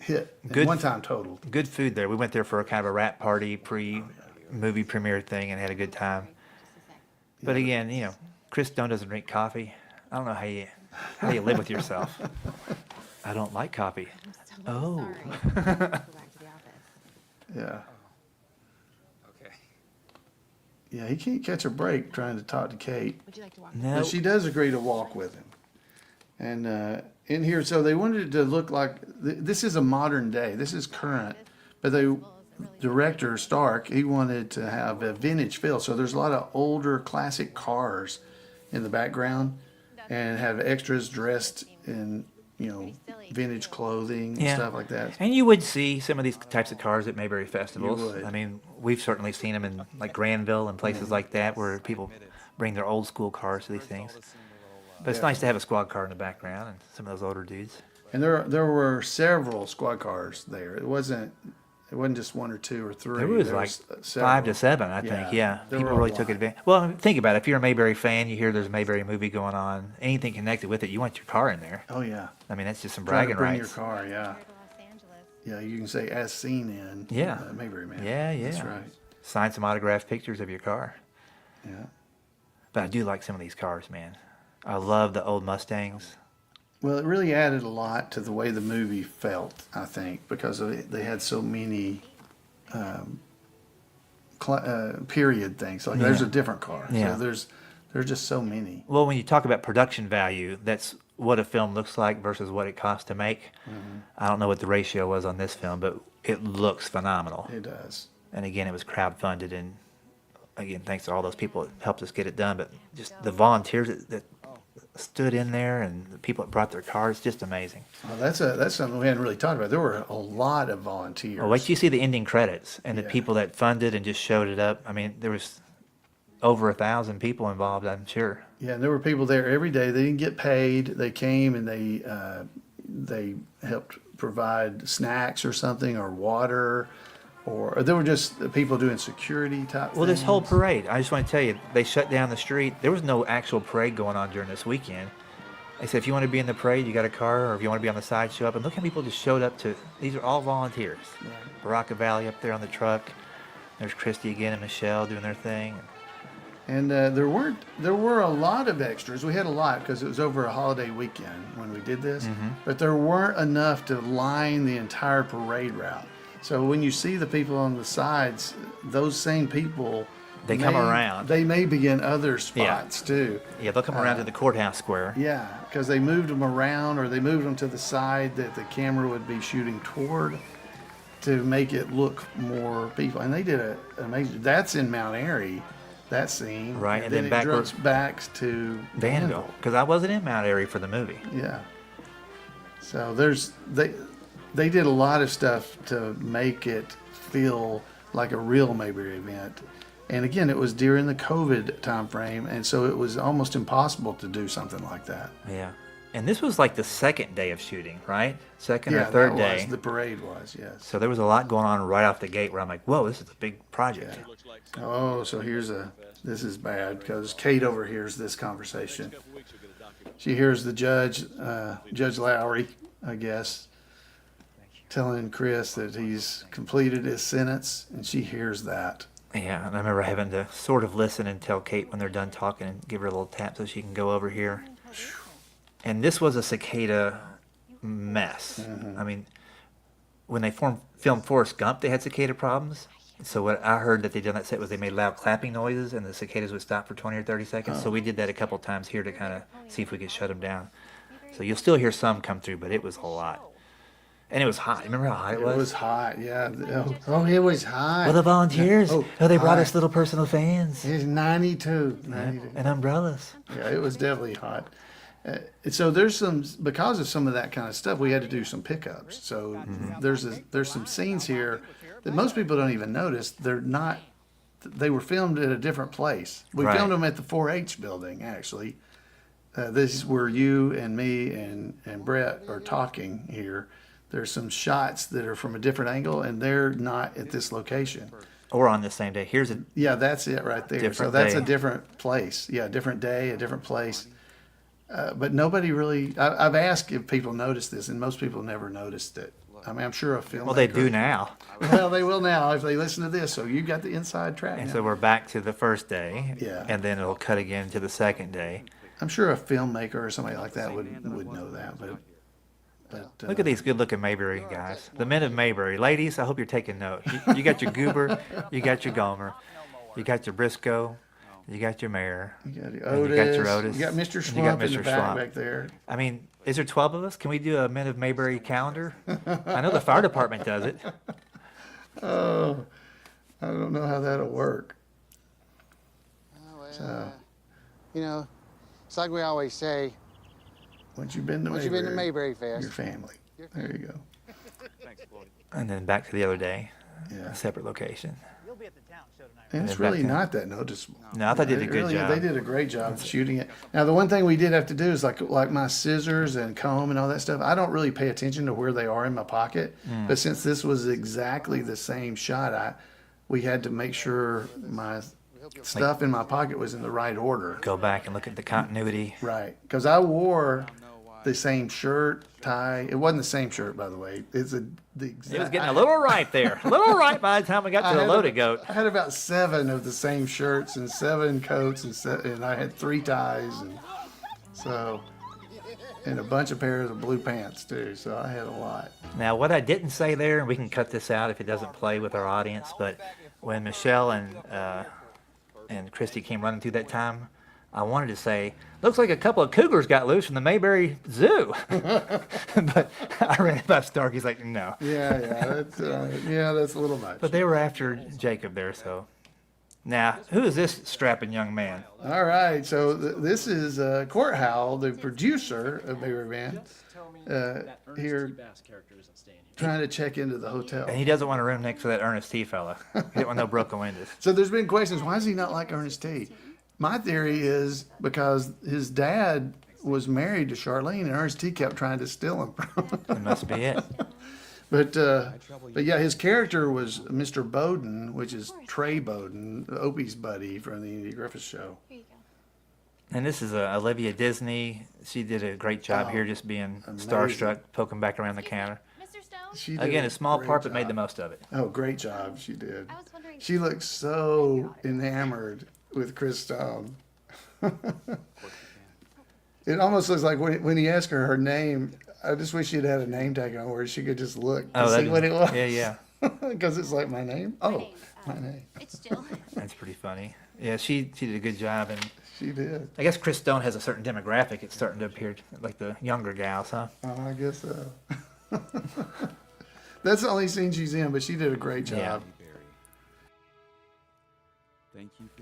hit. And Good- one time totaled. good food there. We went there for a kind of a wrap party, pre-movie premiere thing, and had a good time. But again, Chris Stone doesn't drink coffee. I don't know how you live with yourself. I don't like coffee. Oh. Yeah. Yeah, he can't catch a break trying to talk to Kate. Would you like to walk? No. But she does agree to walk with him. And in here, so they wanted it to look like this is a modern day. This is current. But director Stark, he wanted to have a vintage feel. So there's a lot of older classic cars in the background and have extras dressed in, vintage clothing and stuff like that. And you would see some of these types of cars at Mayberry festivals. You would. I mean, we've certainly seen them in like Granville and places like that where people bring their old school cars to these things. But it's nice to have a squad car in the background and some of those older dudes. And there were several squad cars there. It wasn't just one or two or three. There was like 5 to 7, I think. Yeah, there people were a really took lot. advantage. Well, think about it. If you're a Mayberry fan, you hear there's a Mayberry movie going on, anything connected with it, you want your car in there. Oh yeah. I mean, that's just some Trying to bragging bring rights. your car, yeah. Yeah, you can say as seen in Mayberry Man. Yeah. That's right. Sign some autographed pictures of your car. Yeah. But I do like some of these cars, man. I love the old Mustangs. Well, it really added a lot to the way the movie felt, I think, because they had so many period things. Like there's a different car. Yeah. So there's just so many. Well, when you talk about production value, that's what a film looks like versus what it costs to make. Mm-hmm. I don't know what the ratio was on this film, but it looks phenomenal. It does. And again, it was crowdfunded, and again, thanks to all those people that helped us get it done. But just the volunteers that stood in there and the people that brought their cars, just amazing. Well, that's something we hadn't really talked about. There were a lot of volunteers. Well, wait till you see the ending credits and the Yeah. people that funded and just showed it up. I mean, there was over 1,000 people involved, I'm sure. Yeah, and there were people there every day. They didn't get paid. They came and they helped provide snacks or something or water, or there were just people doing security type. Well, this whole things. parade, I just want to tell you, they shut down the street. There was no actual parade going on during this weekend. They said if you want to be in the parade, you got a car, or if you want to be on the side, show up. And look how people just showed up to. These are all volunteers. Baraka Valley up there on the truck. There's Christy again and Michelle doing their thing. And there were a lot of extras. We had a lot because it was over a holiday weekend when we did this. Mm-hmm. But there weren't enough to line the entire parade route. So when you see the people on the sides, those same people, They come around. They may be in other spots too. Yeah, they'll come around to the courthouse square. Yeah, because they moved them around, or they moved them to the side that the camera would be shooting toward to make it look more people. And they did an amazing. That's in Mount Airy, that scene. Right, and then then it backwards drops back to Danville, because I wasn't in Mount Airy for the movie. Yeah. So they did a lot of stuff to make it feel like a real Mayberry event. And again, it was during the COVID time frame, and so it was almost impossible to do something like that. Yeah. And this was like the second day of shooting, right? Second Yeah, or third that day. was, the parade was, yes. So there was a lot going on right off the gate where I'm like, whoa, this is a big project. Oh, so this is bad because Kate overhears this conversation. She hears the judge, Judge Lowry, I guess, telling Chris that he's completed his sentence, and she hears that. Yeah, and I remember having to sort of listen and tell Kate when they're done talking and give her a little tap so she can go over here. And this was a cicada mess. Mm-hmm. I mean, when they filmed Forrest Gump, they had cicada problems. So what I heard that they did on that set was they made loud clapping noises and the cicadas would stop for 20 or 30 seconds. Oh. So we did that a couple times here to kind of see if we could shut them down. So you'll still hear some come through, but it was a lot. And it was hot. Remember how hot it was? It was hot, yeah. Oh, it was hot. Well, the volunteers. Oh, they brought hot. us little personal fans. It's 92. And umbrellas. Yeah, it was definitely hot. So there's some, because of some of that kind of stuff, we had to do some pickups. So there's some scenes here that most people don't even notice. They were filmed at a different place. We Right. filmed them at the 4-H building, actually. This is where you and me and Brett are talking here. There's some shots that are from a different angle, and they're not at this location. Or on the same day. Here's a Yeah, that's it right there. So Different that's day. a different place. Yeah, different day, a different place. But nobody really, I've asked if people noticed this, and most people never noticed it. I mean, I'm sure a filmmaker. Well, they do now. Well, they will now if they listen to this. So you got the inside track And now. so we're back to the first day. Yeah. And then it'll cut again to the second day. I'm sure a filmmaker or somebody like that would know that. But Look at these good-looking Mayberry guys. The men of Mayberry. Ladies, I hope you're taking note. You got your Goober, you got your Gomer, you got your Briscoe, you got your Mayor, You got your and you got your Otis, Otis. you got Mr. and you got Slump in the Mr. back Slump. back there. I mean, is there 12 of us? Can we do a Men of Mayberry calendar? I know the fire department does it. Oh, I don't know how that'll work. So, You know, it's like we always say, once you've been to once you've been to Mayberry Fest, your family. There you go. And then back to the other day, Yeah. a separate location. And it's then back really to- not that noticeable. No, I thought they did a good job. They did a great job shooting it. Now, the one thing we did have to do is like my scissors and comb and all that stuff. I don't really pay attention to where they are in my pocket, but since this was exactly the same shot, we had to make sure my stuff in my pocket was in the right order. Go back and look at the continuity. Right, because I wore the same shirt, tie. It wasn't the same shirt, by the way. The exact. It was getting a little right there. A little right by the time we got to the loaded goat. I had about 7 of the same shirts and 7 coats and I had 3 ties and a bunch of pairs of blue pants too. So I had a lot. Now, what I didn't say there, and we can cut this out if it doesn't play with our audience, but when Michelle and Christy came running through that time, I wanted to say, looks like a couple of cougars got loose from the Mayberry Zoo. But I ran it by Starkey's like, no. That's a little much. But they were after Jacob there, so. Now, who is this strapping young man? All right, so this is Court Howell, the producer of Mayberry Man, here trying to check into the hotel. And he doesn't want a room next to that Ernest T fella. He didn't want no broken windows. So there's been questions, why is he not like Ernest T? My theory is because his dad was married to Charlene and Ernest T kept trying to steal him from him. That must be it. But yeah, his character was Mr. Bowden, which is Trey Bowden, Opie's buddy from the Andy Griffith Show. And this is Olivia Disney. She did a great job here just being starstruck, poking back around the counter. She did Again, a small great part, but made job. the most of it. Oh, great job, she did. She looked so enamored with Chris Stone. It almost looks like when he asked her name, I just wish she'd had a name tag on where she could just look to see what it was. Yeah. Because it's like my name. Oh, my name. It's Jill. That's pretty funny. Yeah, she did a good job, and she did. I guess Chris Stone has a certain demographic. It's starting to appear like the younger gals, huh? I guess so. That's the only scene she's in, but she did a great job. Yeah.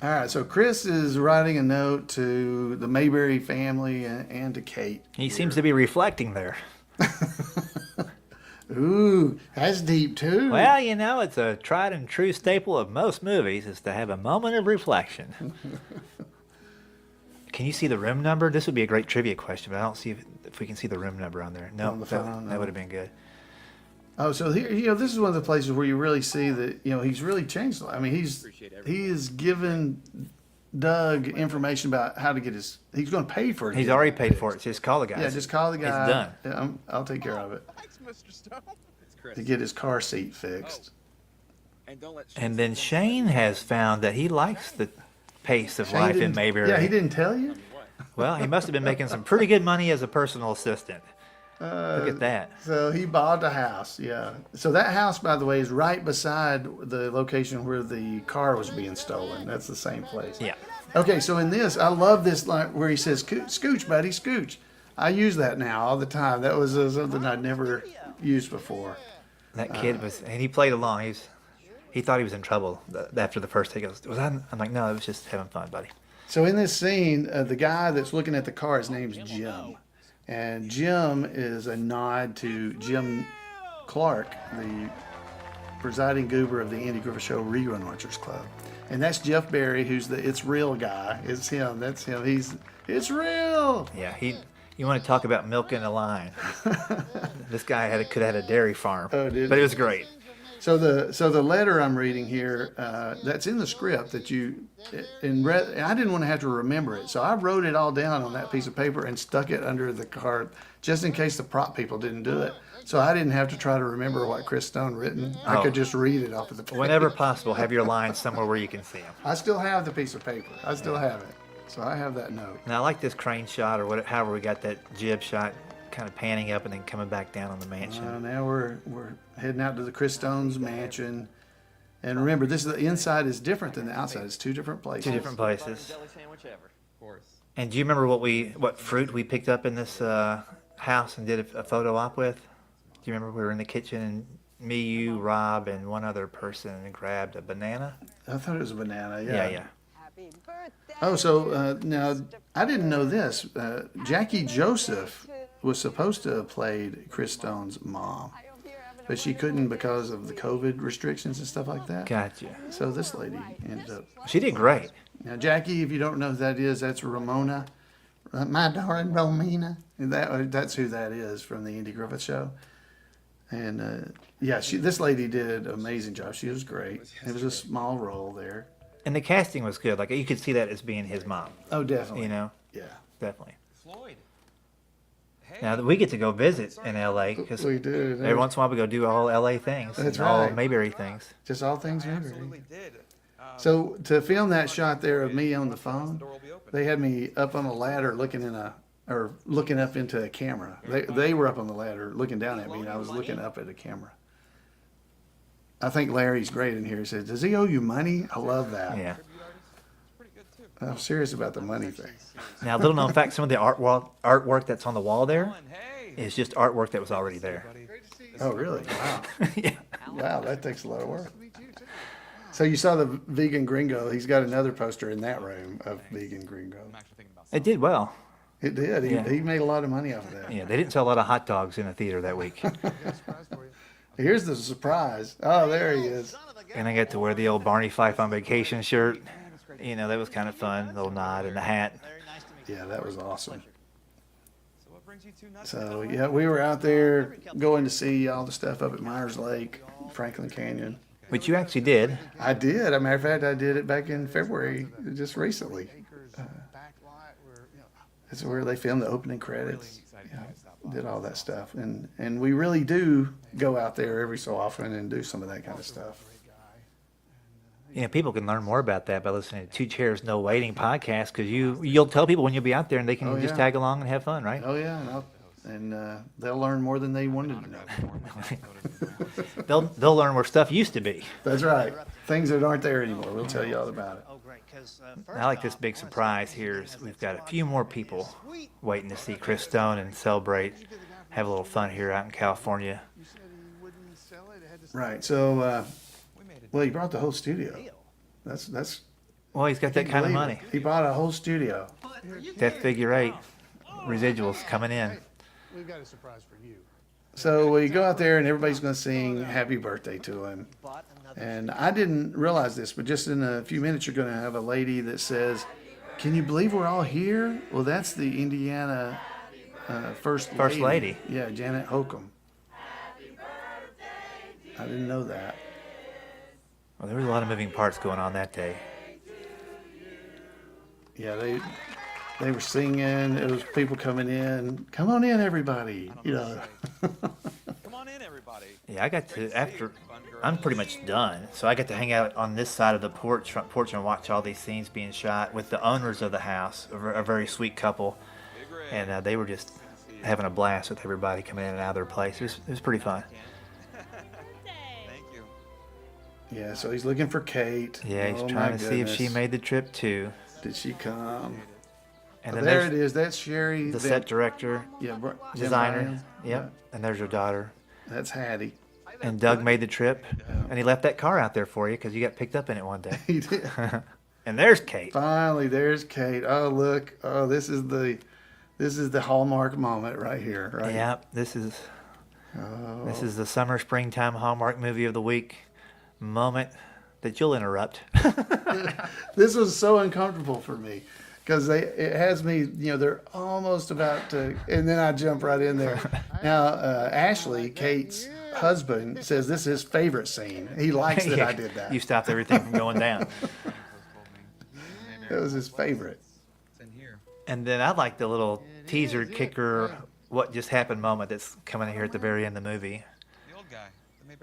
All right, so Chris is writing a note to the Mayberry family and to Kate. He seems to be reflecting there. Ooh, that's deep too. Well, you know, it's a tried and true staple of most movies is to have a moment of reflection. Can you see the room number? This would be a great trivia question, but I don't see if we can see the room number on there. No, On the phone, that no. would have been good. Oh, so here, this is one of the places where you really see that, he's really changed. I mean, he has given Doug information about how to get he's going to pay for it. He's already paid for it. Just call the guy. Yeah, just call the guy. It's done. Yeah, I'll take care of it. To get his car seat fixed. And then Shane has found that he likes the pace of Shane life in didn't- Mayberry. Yeah, he didn't tell you? Well, he must have been making some pretty good money as a personal assistant. Look at that. So he bought a house, yeah. So that house, by the way, is right beside the location where the car was being stolen. That's the same place. Yeah. Okay, so in this, I love this line where he says, "Scooch, buddy, scooch." I use that now all the time. That was something I'd never used before. That kid was, and he played along. He thought he was in trouble after the first take. He goes, I'm like, no, it was just having fun, buddy. So in this scene, the guy that's looking at the car, his name's Jim. And Jim is a nod to Jim Clark, the presiding goober of the Andy Griffith Show Rerun Watchers Club. And that's Jeff Barry, who's the It's Real guy. It's him. That's him. It's real. Yeah, you want to talk about milking a line. This guy could have had a dairy farm. Oh, did but he? it was great. So the letter I'm reading here, that's in the script that I didn't want to have to remember it, so I wrote it all down on that piece of paper and stuck it under the card just in case the prop people didn't do it. So I didn't have to try to remember what Chris Stone written. I could just read it off of the paper. Whenever possible, have your lines somewhere where you can see them. I still have the piece of paper. I still have it. So I have that note. Now I like this crane shot or whatever, however we got that jib shot, kind of panning up and then coming back down on the mansion. Now we're heading out to the Chris Stone's mansion. And remember, the inside is different than the outside. It's two different places. Two different places. And do you remember what fruit we picked up in this house and did a photo op with? Do you remember we were in the kitchen and me, you, Rob, and one other person grabbed a banana? I thought it was a banana, yeah. Yeah. Oh, so now I didn't know this. Jackie Joseph was supposed to have played Chris Stone's mom, but she couldn't because of the COVID restrictions and stuff like that. Gotcha. So this lady ended up. She did great. Now, Jackie, if you don't know who that is, that's Ramona, my darling Romina. That's who that is from the Andy Griffith Show. And this lady did an amazing job. She was great. It was a small role there. And the casting was good. Like you could see that as being his mom. Oh, definitely. You know? Yeah. Definitely. Now we get to go visit in LA because we do. Every once in a while we go do all LA things. That's and all right. Mayberry things. Just all things Mayberry. So to film that shot there of me on the phone, they had me up on a ladder looking up into a camera. They were up on the ladder looking down at me, and I was looking up at a camera. I think Larry's great in here. He says, "Does he owe you money?" I love that. Yeah. I'm serious about the money thing. Now, little known fact, some of the artwork that's on the wall there is just artwork that was already there. Oh, really? Wow. Yeah. Wow, that takes a lot of work. So you saw the Vegan Gringo. He's got another poster in that room of Vegan Gringo. It did well. It did. Yeah. He made a lot of money off of that. Yeah, they didn't sell a lot of hot dogs in the theater that week. Here's the surprise. Oh, there he is. And I got to wear the old Barney Fife on Vacation shirt. You know, that was kind of fun. Little nod and the hat. Yeah, that was awesome. So, yeah, we were out there going to see all the stuff up at Myers Lake, Franklin Canyon. Which you actually did. I did. As a matter of fact, I did it back in February, just recently. That's where they filmed the opening credits. Did all that stuff. And we really do go out there every so often and do some of that kind of stuff. You know, people can learn more about that by listening to Two Chairs No Waiting podcast because you'll tell people when you'll be out there and they can just tag along and have fun, right? Oh, yeah. And they'll learn more than they wanted to they'll know. learn where stuff used to be. That's right. Things that aren't there anymore. We'll tell you all about it. I like this big surprise here is we've got a few more people waiting to see Chris Stone and celebrate, have a little fun here out in California. Right. So, well, he brought the whole studio. That's. Well, he's got that kind of money. He bought a whole studio. That figure 8 residuals coming in. We've got a surprise for you. So we go out there and everybody's going to sing happy birthday to him. And I didn't realize this, but just in a few minutes you're going to have a lady that says, "Can you believe we're all here?" Well, that's the Indiana First Lady. Yeah, Janet Holcomb. I didn't know that. Well, there was a lot of moving parts going on that day. Yeah, they were singing. It was people coming in. Come on in, everybody. You know. Come on in, everybody. Yeah, I got to I'm pretty much done, so I got to hang out on this side of the front porch, and watch all these scenes being shot with the owners of the house, a very sweet couple, and they were just having a blast with everybody coming in and out of their place. It was pretty fun. Thank you. Yeah, so he's looking for Kate. Yeah, he's trying to see if she made the trip too. Did she come? And then there it is. That's Sherry, the set director, designer. Yep. And there's her daughter. That's Hattie. And Doug made the trip, and he left that car out there for you because you got picked up in it one day. He did. And there's Kate. Finally, there's Kate. Oh, look. Oh, this is the Hallmark moment right here, right? Yeah, this is the summer, springtime Hallmark movie of the week moment that you'll interrupt. This was so uncomfortable for me because it has me, they're almost about to, and then I jump right in there. Now, Ashley, Kate's husband, says this is his favorite scene. He likes that I did that. You stopped everything from going down. It was his favorite. And then I like the little teaser kicker, what just happened moment that's coming in here at the very end of the movie.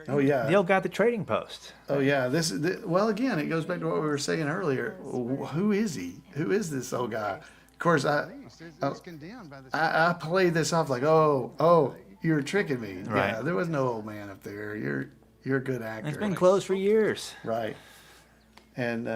Oh yeah, the old guy at the trading post. Oh yeah, well again, it goes back to what we were saying earlier. Who is he? Who is this old guy? Of course, I played this off like, oh, you're tricking me. Right. Yeah, there was no old man up there. You're a good actor. It's been closed for years. Right. And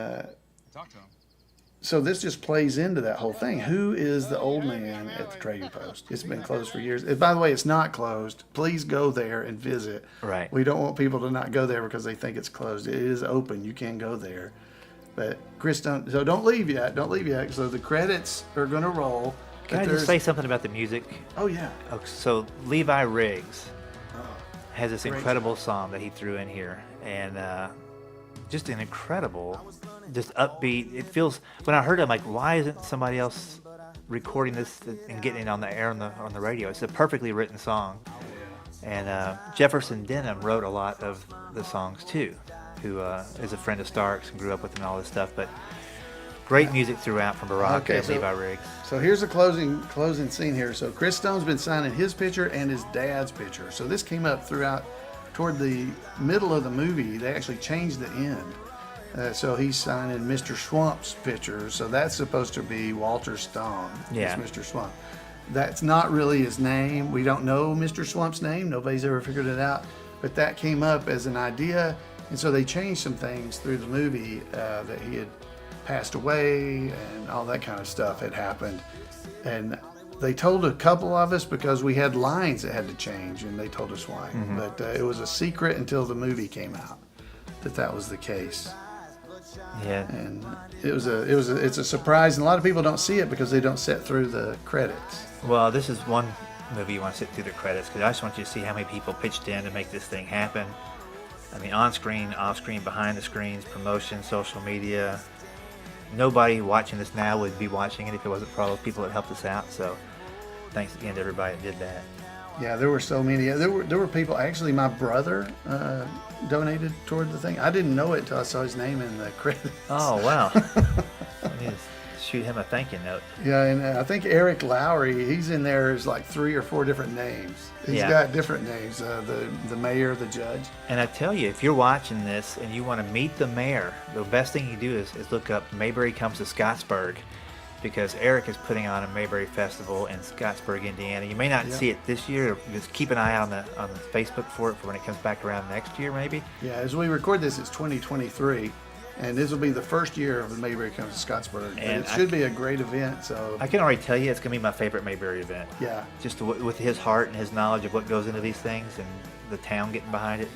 so this just plays into that whole thing. Who is the old man at the trading post? It's been closed for years. By the way, it's not closed. Please go there and visit. Right. We don't want people to not go there because they think it's closed. It is open. You can go there. But Chris, don't leave yet. Don't leave yet. So the credits are going to roll. Can I just say something about the music? Oh, yeah. So Levi Riggs has this incredible song that he threw in here. And just an incredible, just upbeat. It feels, when I heard it, I'm like, why isn't somebody else recording this and getting it on the air on the radio? It's a perfectly written song. And Jefferson Denham wrote a lot of the songs too, who is a friend of Stark's and grew up with him and all this stuff. But great music throughout from Barack and Levi Riggs. So here's the closing scene here. So Chris Stone's been signing his picture and his dad's picture. So this came up throughout. Toward the middle of the movie, they actually changed the end. So he's signing Mr. Swamp's picture. So that's supposed to be Walter Stone. Yeah. It's Mr. Swamp. That's not really his name. We don't know Mr. Swamp's name. Nobody's ever figured it out. But that came up as an idea. And so they changed some things through the movie that he had passed away and all that kind of stuff had happened. And they told a couple of us because we had lines that had to change, and they told us why. Mm-hmm. But it was a secret until the movie came out that was the case. Yeah. And it's a surprise, and a lot of people don't see it because they don't sit through the credits. Well, this is one movie you want to sit through the credits because I just want you to see how many people pitched in to make this thing happen. I mean, on screen, off screen, behind the screens, promotion, social media. Nobody watching this now would be watching it if it wasn't for all those people that helped us out. So thanks again to everybody that did that. Yeah, there were so many. There were people. Actually, my brother donated toward the thing. I didn't know it until I saw his name in the credits. Oh wow! I need to shoot him a thank you note. Yeah, and I think Eric Lowry, he's in there as like 3 or 4 different names. He's got different names. The mayor, the judge. And I tell you, if you're watching this and you want to meet the mayor, the best thing you do is look up Mayberry Comes to Scottsburg, because Eric is putting on a Mayberry Festival in Scottsburg, Indiana. You may not see it this year. Just keep an eye on the Facebook for it for when it comes back around next year, maybe. Yeah, as we record this, it's 2023, and this will be the first year of the Mayberry Comes to Scottsburg. And it should be a great event. So I can already tell you it's going to be my favorite Mayberry event. Yeah. Just with his heart and his knowledge of what goes into these things and the town getting behind it.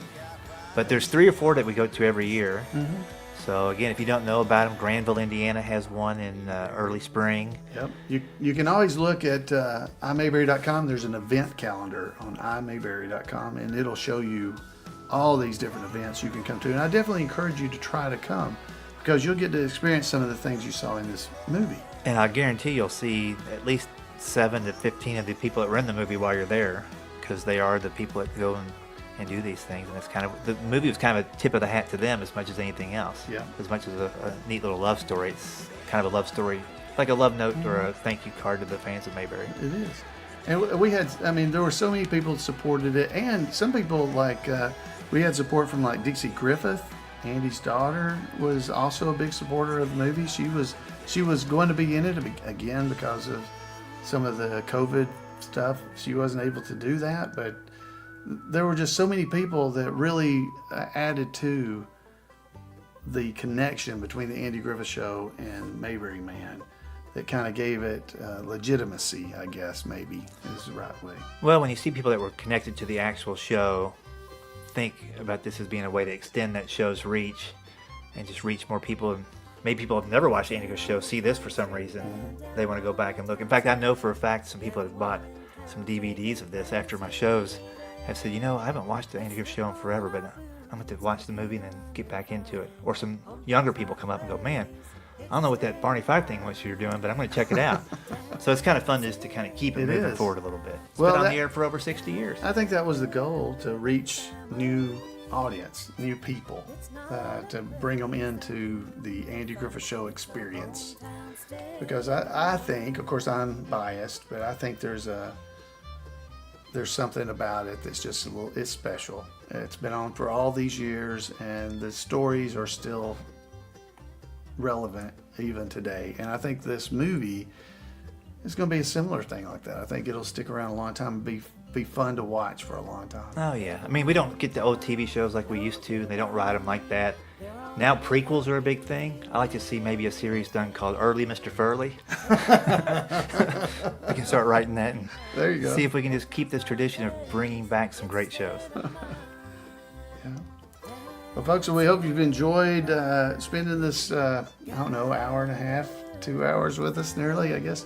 But there's 3 or 4 that we go to every year. Mm-hmm. So again, if you don't know about them, Granville, Indiana has one in early spring. Yep. You can always look at imayberry.com. There's an event calendar on imayberry.com, and it'll show you all these different events you can come to. And I definitely encourage you to try to come because you'll get to experience some of the things you saw in this movie. And I guarantee you'll see at least 7 to 15 of the people that were in the movie while you're there, because they are the people that go and do these things. And it's kind of, the movie was kind of a tip of the hat to them as much as anything else. Yeah. As much as a neat little love story. It's kind of a love story, like a love note or a thank you card to the fans of Mayberry. It is. And we had, there were so many people that supported it, and some people we had support from like Dixie Griffith. Andy's daughter was also a big supporter of the movie. She was going to be in it again because of some of the COVID stuff. She wasn't able to do that, but there were just so many people that really added to the connection between the Andy Griffith Show and Mayberry Man that kind of gave it legitimacy, I guess, maybe is the right way. Well, when you see people that were connected to the actual show, think about this as being a way to extend that show's reach and just reach more people and maybe people have never watched the Andy Griffith Show see this for some reason. They want to go back and look. In fact, I know for a fact some people have bought some DVDs of this after my shows. Have said, I haven't watched the Andy Griffith Show in forever, but I'm going to watch the movie and then get back into it. Or some younger people come up and go, man, I don't know what that Barney Fife thing was you're doing, but I'm going to check it out. So it's kind of fun just to kind of keep it moving forward a little bit. It's been on the air for over 60 years. I think that was the goal, to reach new audience, new people, to bring them into the Andy Griffith Show experience. Because I think, of course I'm biased, but I think there's something about it that's just it's special. It's been on for all these years, and the stories are still relevant even today. And I think this movie is going to be a similar thing like that. I think it'll stick around a long time and be fun to watch for a long time. Oh yeah, I mean, we don't get the old TV shows like we used to, and they don't write them like that. Now prequels are a big thing. I like to see maybe a series done called Early Mr. Furley. We can start writing that and there you go. See if we can just keep this tradition of bringing back some great shows. Yeah. Well, folks, we hope you've enjoyed spending this, hour and a half, 2 hours with us nearly, I guess.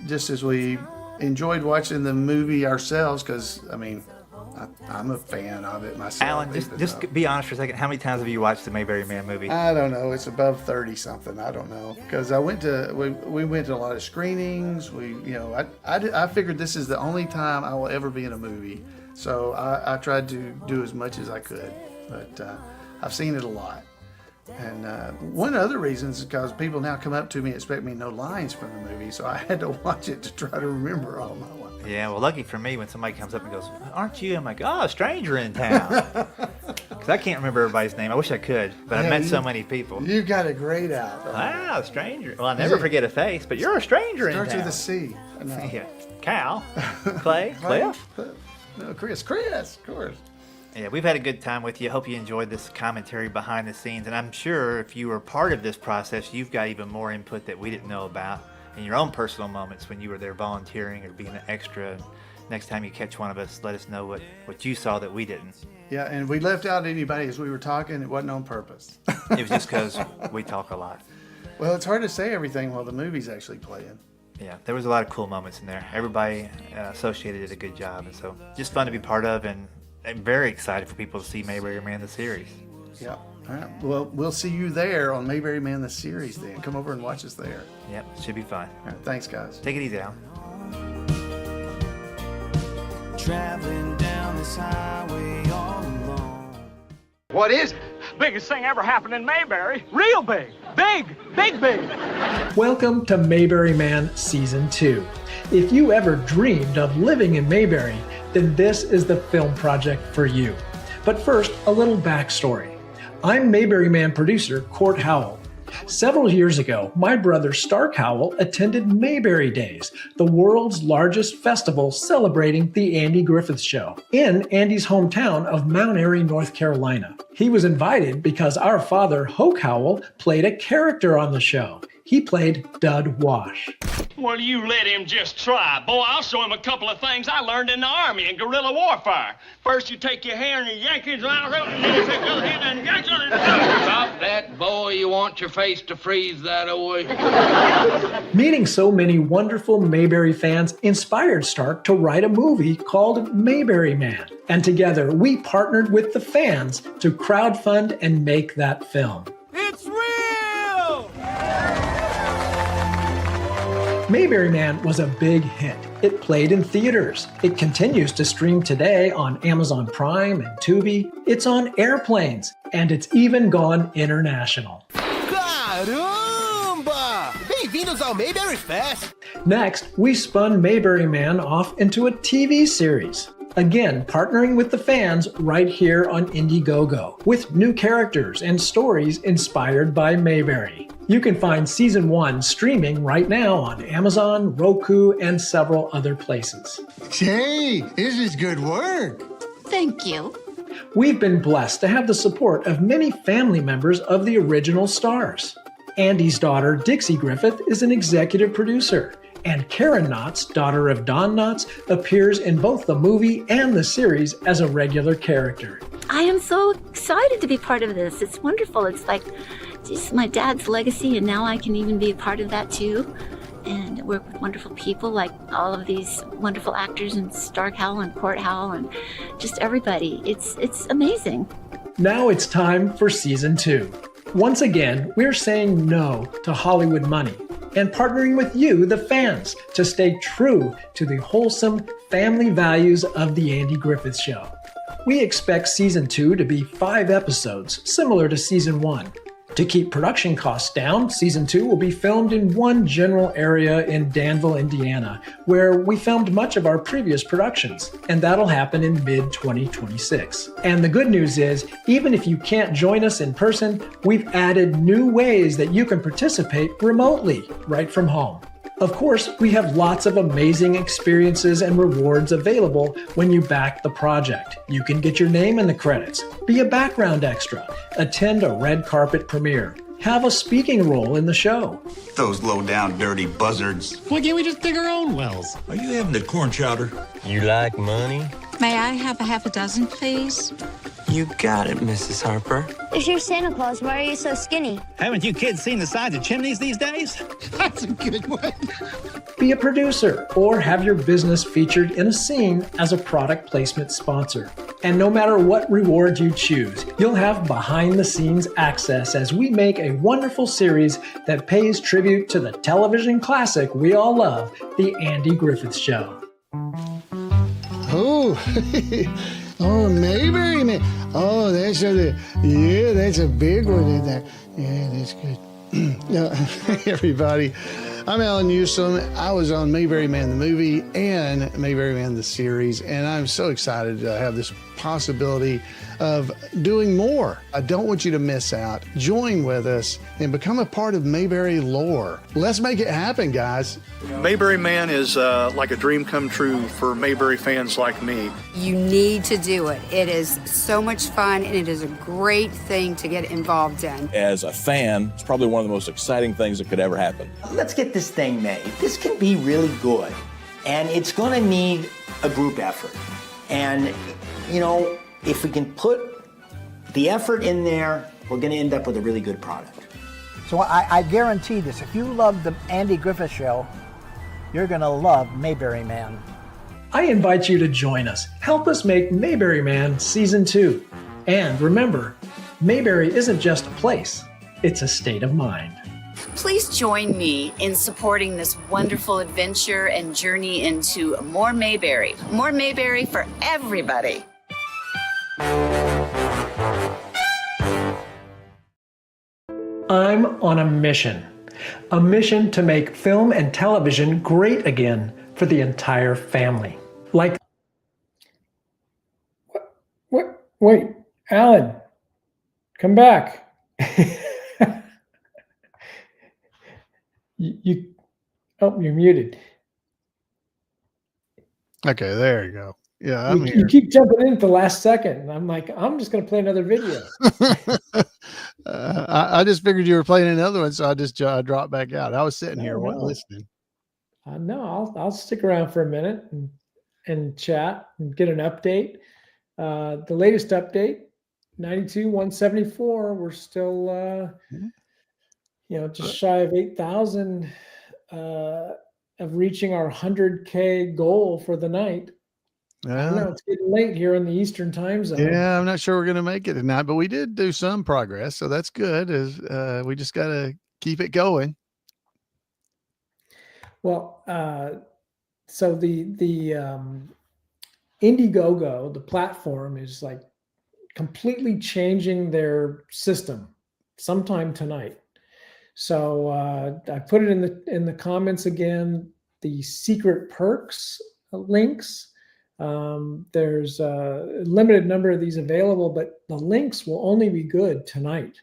Just as we enjoyed watching the movie ourselves, because, I'm a fan of it myself. Alan, just be honest for a second. How many times have you watched the Mayberry Man movie? I don't know. It's above 30 something. I don't know. Because we went to a lot of screenings. I figured this is the only time I will ever be in a movie. So I tried to do as much as I could. But I've seen it a lot. And one of the other reasons is because people now come up to me and expect me to know lines from the movie. So I had to watch it to try to remember all my lines. Yeah, well, lucky for me, when somebody comes up and goes, "Aren't you?" I'm like, "Oh, a stranger in town." Because I can't remember everybody's name. I wish I could, but I've met so many people. You got it great out. Wow, stranger. Well, I never forget a face, but you're a stranger in town. Starts with a C. No. Yeah. Cal, Clay, Cliff. No, Chris, of course. Yeah, we've had a good time with you. Hope you enjoyed this commentary behind the scenes. And I'm sure if you were part of this process, you've got even more input that we didn't know about in your own personal moments when you were there volunteering or being an extra. Next time you catch one of us, let us know what you saw that we didn't. Yeah, and we left out anybody as we were talking. It wasn't on purpose. It was just because we talk a lot. Well, it's hard to say everything while the movie's actually playing. Yeah, there was a lot of cool moments in there. Everybody associated did a good job. And so just fun to be part of, and I'm very excited for people to see Mayberry Man the series. Yeah. All right. Well, we'll see you there on Mayberry Man the series then. Come over and watch us there. Yep, it should be fun. All right. Thanks, guys. Take it easy, Al. Traveling down this highway all alone. What is it? Biggest thing ever happened in Mayberry. Real big. Big. Big, big. Welcome to Mayberry Man Season 2. If you ever dreamed of living in Mayberry, then this is the film project for you. But first, a little backstory. I'm Mayberry Man producer Court Howell. Several years ago, my brother Stark Howell attended Mayberry Days, the world's largest festival celebrating the Andy Griffith Show, in Andy's hometown of Mount Airy, North Carolina. He was invited because our father, Hoke Howell, played a character on the show. He played Dud Wash. Well, you let him just try. Boy, I'll show him a couple of things I learned in the Army in guerrilla warfare. First, you take your hair and you yank it around, and then you take the other hand and yank it. Stop that, boy. You want your face to freeze that away. Meeting so many wonderful Mayberry fans inspired Stark to write a movie called Mayberry Man. And together, we partnered with the fans to crowdfund and make that film. It's real! Mayberry Man was a big hit. It played in theaters. It continues to stream today on Amazon Prime and Tubi. It's on airplanes, and it's even gone international. Caramba! Bem-vindos ao Mayberry Fest! Next, we spun Mayberry Man off into a TV series. Again, partnering with the fans right here on Indiegogo, with new characters and stories inspired by Mayberry. You can find Season 1 streaming right now on Amazon, Roku, and several other places. Hey, this is good work. Thank you. We've been blessed to have the support of many family members of the original stars. Andy's daughter, Dixie Griffith, is an executive producer. And Karen Knotts, daughter of Don Knotts, appears in both the movie and the series as a regular character. I am so excited to be part of this. It's wonderful. It's like it's my dad's legacy, and now I can even be a part of that too. And work with wonderful people like all of these wonderful actors and Stark Howell and Court Howell and just everybody. It's amazing. Now it's time for season 2. Once again, we're saying no to Hollywood money and partnering with you, the fans, to stay true to the wholesome family values of The Andy Griffith Show. We expect season 2 to be 5 episodes, similar to season 1. To keep production costs down, season 2 will be filmed in one general area in Danville, Indiana, where we filmed much of our previous productions, and that'll happen in mid-2026. And the good news is, even if you can't join us in person, we've added new ways that you can participate remotely, right from home. Of course, we have lots of amazing experiences and rewards available when you back the project. You can get your name in the credits, be a background extra, attend a red carpet premiere, have a speaking role in the show. Those low-down, dirty buzzards. Why can't we just dig our own wells? Are you having the corn chowder? You like money? May I have a half a dozen, please? You got it, Mrs. Harper. If you're Santa Claus, why are you so skinny? Haven't you kids seen the size of chimneys these days? That's a good one. Be a producer or have your business featured in a scene as a product placement sponsor. And no matter what reward you choose, you'll have behind-the-scenes access as we make a wonderful series that pays tribute to the television classic we all love, The Andy Griffith Show. Oh, oh, Mayberry Man. Oh, that's a big one in there. Yeah, that's good. Hey, everybody. I'm Alan Newsom. I was on Mayberry Man the movie and Mayberry Man the series, and I'm so excited to have this possibility of doing more. I don't want you to miss out. Join with us and become a part of Mayberry lore. Let's make it happen, guys. Mayberry Man is like a dream come true for Mayberry fans like me. You need to do it. It is so much fun, and it is a great thing to get involved in. As a fan, it's probably one of the most exciting things that could ever happen. Let's get this thing made. This can be really good, and it's going to need a group effort. And, you know, if we can put the effort in there, we're going to end up with a really good product. So I guarantee this. If you love the Andy Griffith Show, you're going to love Mayberry Man. I invite you to join us. Help us make Mayberry Man Season 2. And remember, Mayberry isn't just a place, it's a state of mind. Please join me in supporting this wonderful adventure and journey into more Mayberry. More Mayberry for everybody. I'm on a mission to make film and television great again for the entire family. Like, What? Wait, Alan, come back. Oh, you're muted. Okay, there you go. Yeah, I'm here. You keep jumping in at the last second. And I'm like, I'm just going to play another video. I just figured you were playing another one, so I dropped back out. I was sitting here listening. No, I'll stick around for a minute and chat and get an update. The latest update, 92,174. We're still, just shy of 8,000 of reaching our 100K goal for the night. I know it's getting late here in the Eastern time zone. Yeah, I'm not sure we're going to make it tonight, but we did do some progress, so that's good. We just got to keep it going. Well, so the Indiegogo, the platform, is like completely changing their system sometime tonight. So I put it in the comments again. The secret perks links. There's a limited number of these available, but the links will only be good tonight,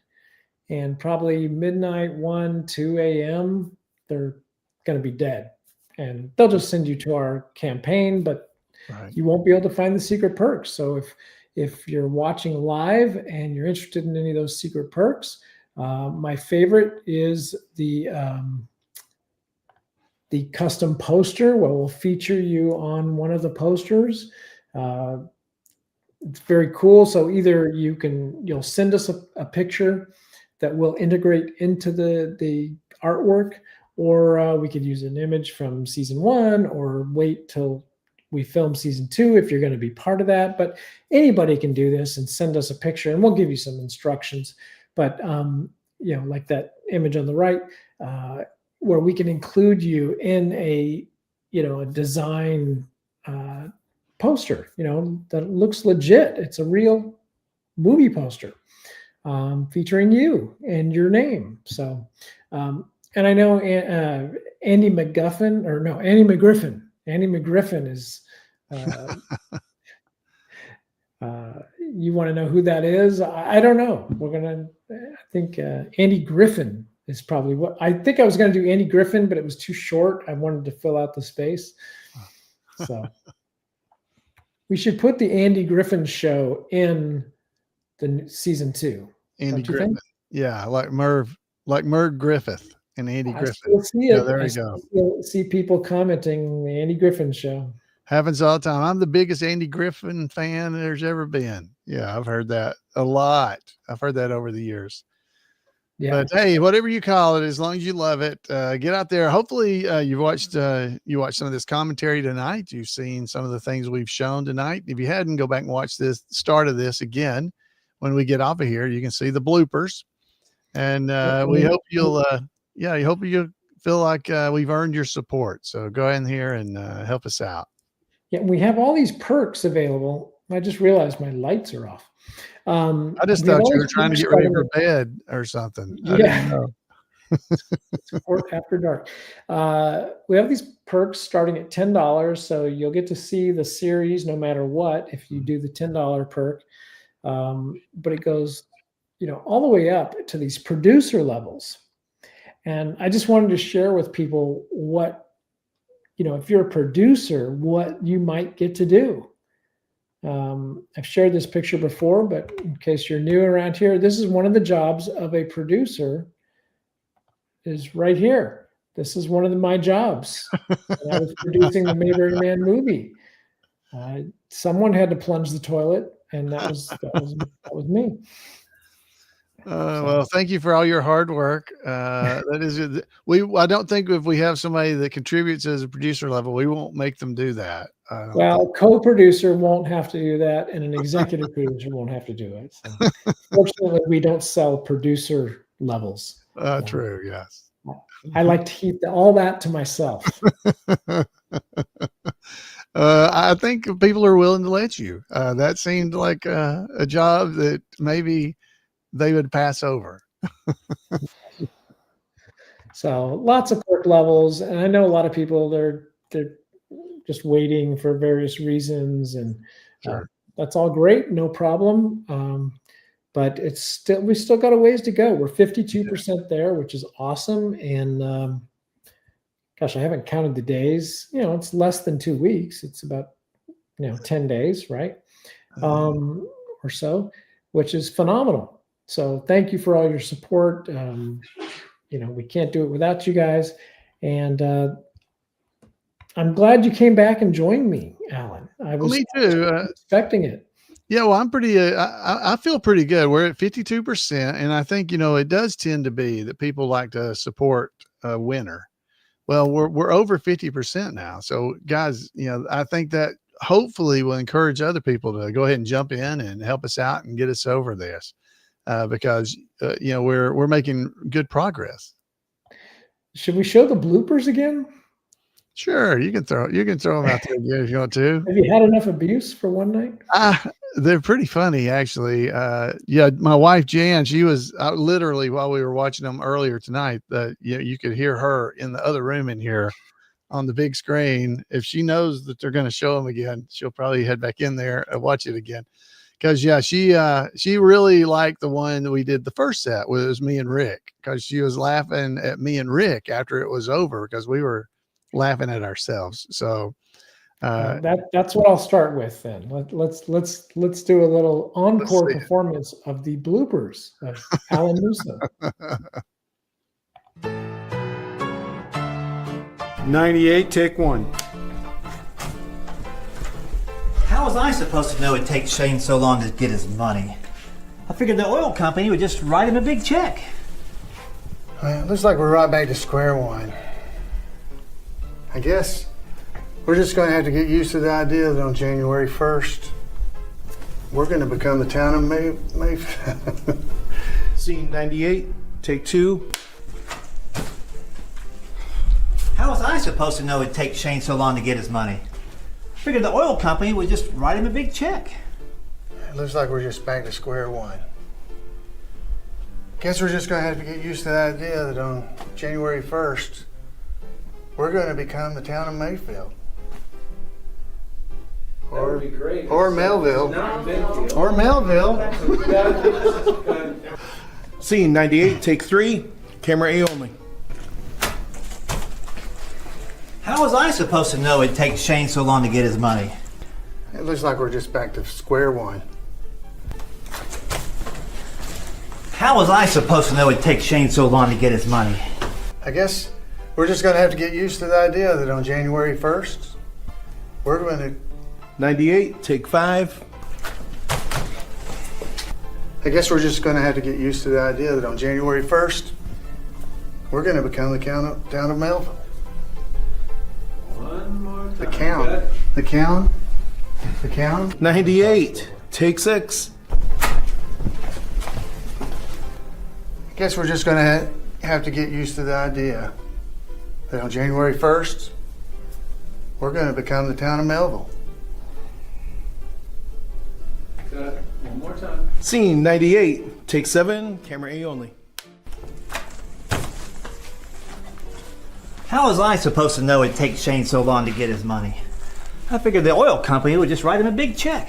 and probably midnight, 1, 2 a.m. they're going to be dead, and they'll just send you to our campaign, but you won't be able to find the secret perks. So if you're watching live and you're interested in any of those secret perks, my favorite is the custom poster, where we'll feature you on one of the posters. It's very cool. So either you'll send us a picture that we'll integrate into the artwork, or we could use an image from season 1, or wait till we film season 2 if you're going to be part of that. But anybody can do this and send us a picture, and we'll give you some instructions. But like that image on the right, where we can include you in a design poster, that looks legit. It's a real movie poster featuring you and your name. So, and I know Andy McGriffin is, you want to know who that is? I don't know. I think Andy Griffin is probably what I think. I was going to do Andy Griffin, but it was too short. I wanted to fill out the space. So we should put the Andy Griffin show in the season 2. Andy Griffin. Yeah, like Merv Griffith and Andy Griffin. Still see it. Yeah, there you go. Still see people commenting the Andy Griffin show. Happens all the time. I'm the biggest Andy Griffin fan there's ever been. Yeah, I've heard that a lot. I've heard that over the years. Yeah. But hey, whatever you call it, as long as you love it, get out there. Hopefully you watched some of this commentary tonight. You've seen some of the things we've shown tonight. If you hadn't, go back and watch this start of this again. When we get off of here, you can see the bloopers, and we hope you'll feel like we've earned your support. So go in here and help us out. Yeah, we have all these perks available. I just realized my lights are off. I just thought you were trying to get ready for bed or something. Yeah. After dark. We have these perks starting at $10, so you'll get to see the series no matter what if you do the $10 perk. But it goes, all the way up to these producer levels. And I just wanted to share with people what, if you're a producer, what you might get to do. I've shared this picture before, but in case you're new around here, this is one of the jobs of a producer is right here. This is one of my jobs. I was producing the Mayberry Man movie. Someone had to plunge the toilet, and that was me. Well, thank you for all your hard work. That is, I don't think if we have somebody that contributes as a producer level, we won't make them do that. Well, co-producer won't have to do that, and an executive producer won't have to do it. So, fortunately, we don't sell producer levels. True. Yes. I like to keep all that to myself. I think people are willing to let you. That seemed like a job that maybe they would pass over. So lots of perk levels, and I know a lot of people they're just waiting for various reasons, and sure. That's all great, no problem. But we still got a ways to go. We're 52% there, which is awesome. And gosh, I haven't counted the days. It's less than 2 weeks. It's about 10 days, right? Or so, which is phenomenal. So thank you for all your support. We can't do it without you guys. And I'm glad you came back and joined me, Alan. Me too. Expecting it. Yeah, well, I'm pretty. I feel pretty good. We're at 52%, and I think it does tend to be that people like to support a winner. Well, we're over 50% now. So, guys, I think that hopefully will encourage other people to go ahead and jump in and help us out and get us over this, because we're making good progress. Should we show the bloopers again? Sure, you can throw them out there again if you want to. Have you had enough abuse for one night? They're pretty funny, actually. My wife Jan, she was literally while we were watching them earlier tonight. You could hear her in the other room in here on the big screen. If she knows that they're going to show them again, she'll probably head back in there and watch it again. Because she really liked the one that we did the first set with. It was me and Rick, because she was laughing at me and Rick after it was over because we were laughing at ourselves. So that's what I'll start with then. Let's do a little encore performance of the bloopers of Alan Newsom. 98, take one. How was I supposed to know it takes Shane so long to get his money? I figured the oil company would just write him a big check. Well, it looks like we're right back to square one. I guess we're just going to have to get used to the idea that on January 1st, we're going to become the town of Mayfield. Scene 98, take 2. How was I supposed to know it'd take Shane so long to get his money? I figured the oil company would just write him a big check. It looks like we're just back to square one. Guess we're just going to have to get used to the idea that on January 1st, we're going to become the town of Mayfield. That would be great. Or Melville. Not Benfield. Or Melville. Scene 98, take 3. Camera A only. How was I supposed to know it'd take Shane so long to get his money? It looks like we're just back to square one. How was I supposed to know it'd take Shane so long to get his money? I guess we're just going to have to get used to the idea that on January 1st, we're going to... 98, take 5. I guess we're just going to have to get used to the idea that on January 1st, we're going to become the town of Melville. One more time. The count. The count. The count. 98, take 6. I guess we're just going to have to get used to the idea that on January 1st, we're going to become the town of Melville. Got it. One more time. Scene 98, take 7. Camera A only. How was I supposed to know it'd take Shane so long to get his money? I figured the oil company would just write him a big check.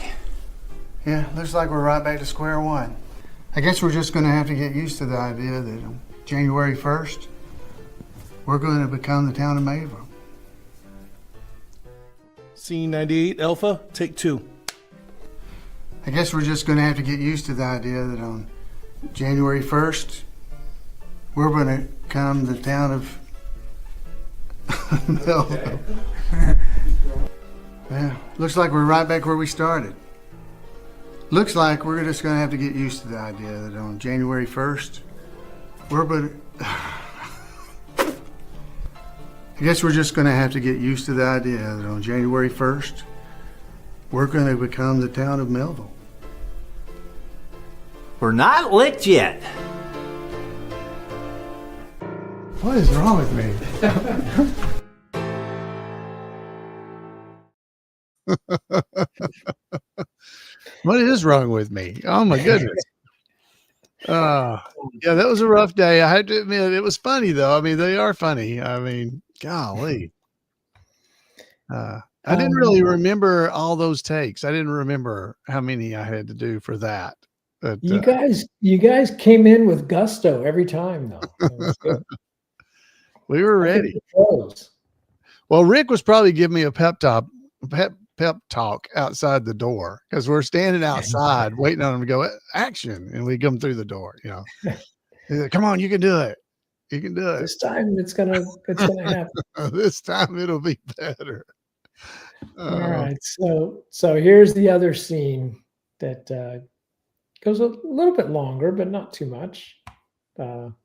Yeah, looks like we're right back to square one. I guess we're just going to have to get used to the idea that on January 1st, we're going to become the town of Mayberry. Scene 98, Alpha, take 2. I guess we're just going to have to get used to the idea that on January 1st, we're going to become the town of Melville. Yeah, looks like we're right back where we started. Looks like we're just going to have to get used to the idea that on January 1st, we're going to... I guess we're just going to have to get used to the idea that on January 1st, we're going to become the town of Melville. We're not licked yet. What is wrong with me? What is wrong with me? Oh my goodness. Yeah, that was a rough day. I had to admit it was funny though. I mean, they are funny. I mean, golly. I didn't really remember all those takes. I didn't remember how many I had to do for that. But, you guys came in with gusto every time though. It was good. We were ready. Well, Rick was probably giving me a pep talk outside the door because we're standing outside waiting on him to go action, and we come through the door. You know, he's like, come on, you can do it. You can do it. This time it's gonna happen. This time it'll be better. All right, so here's the other scene that goes a little bit longer, but not too much. Well,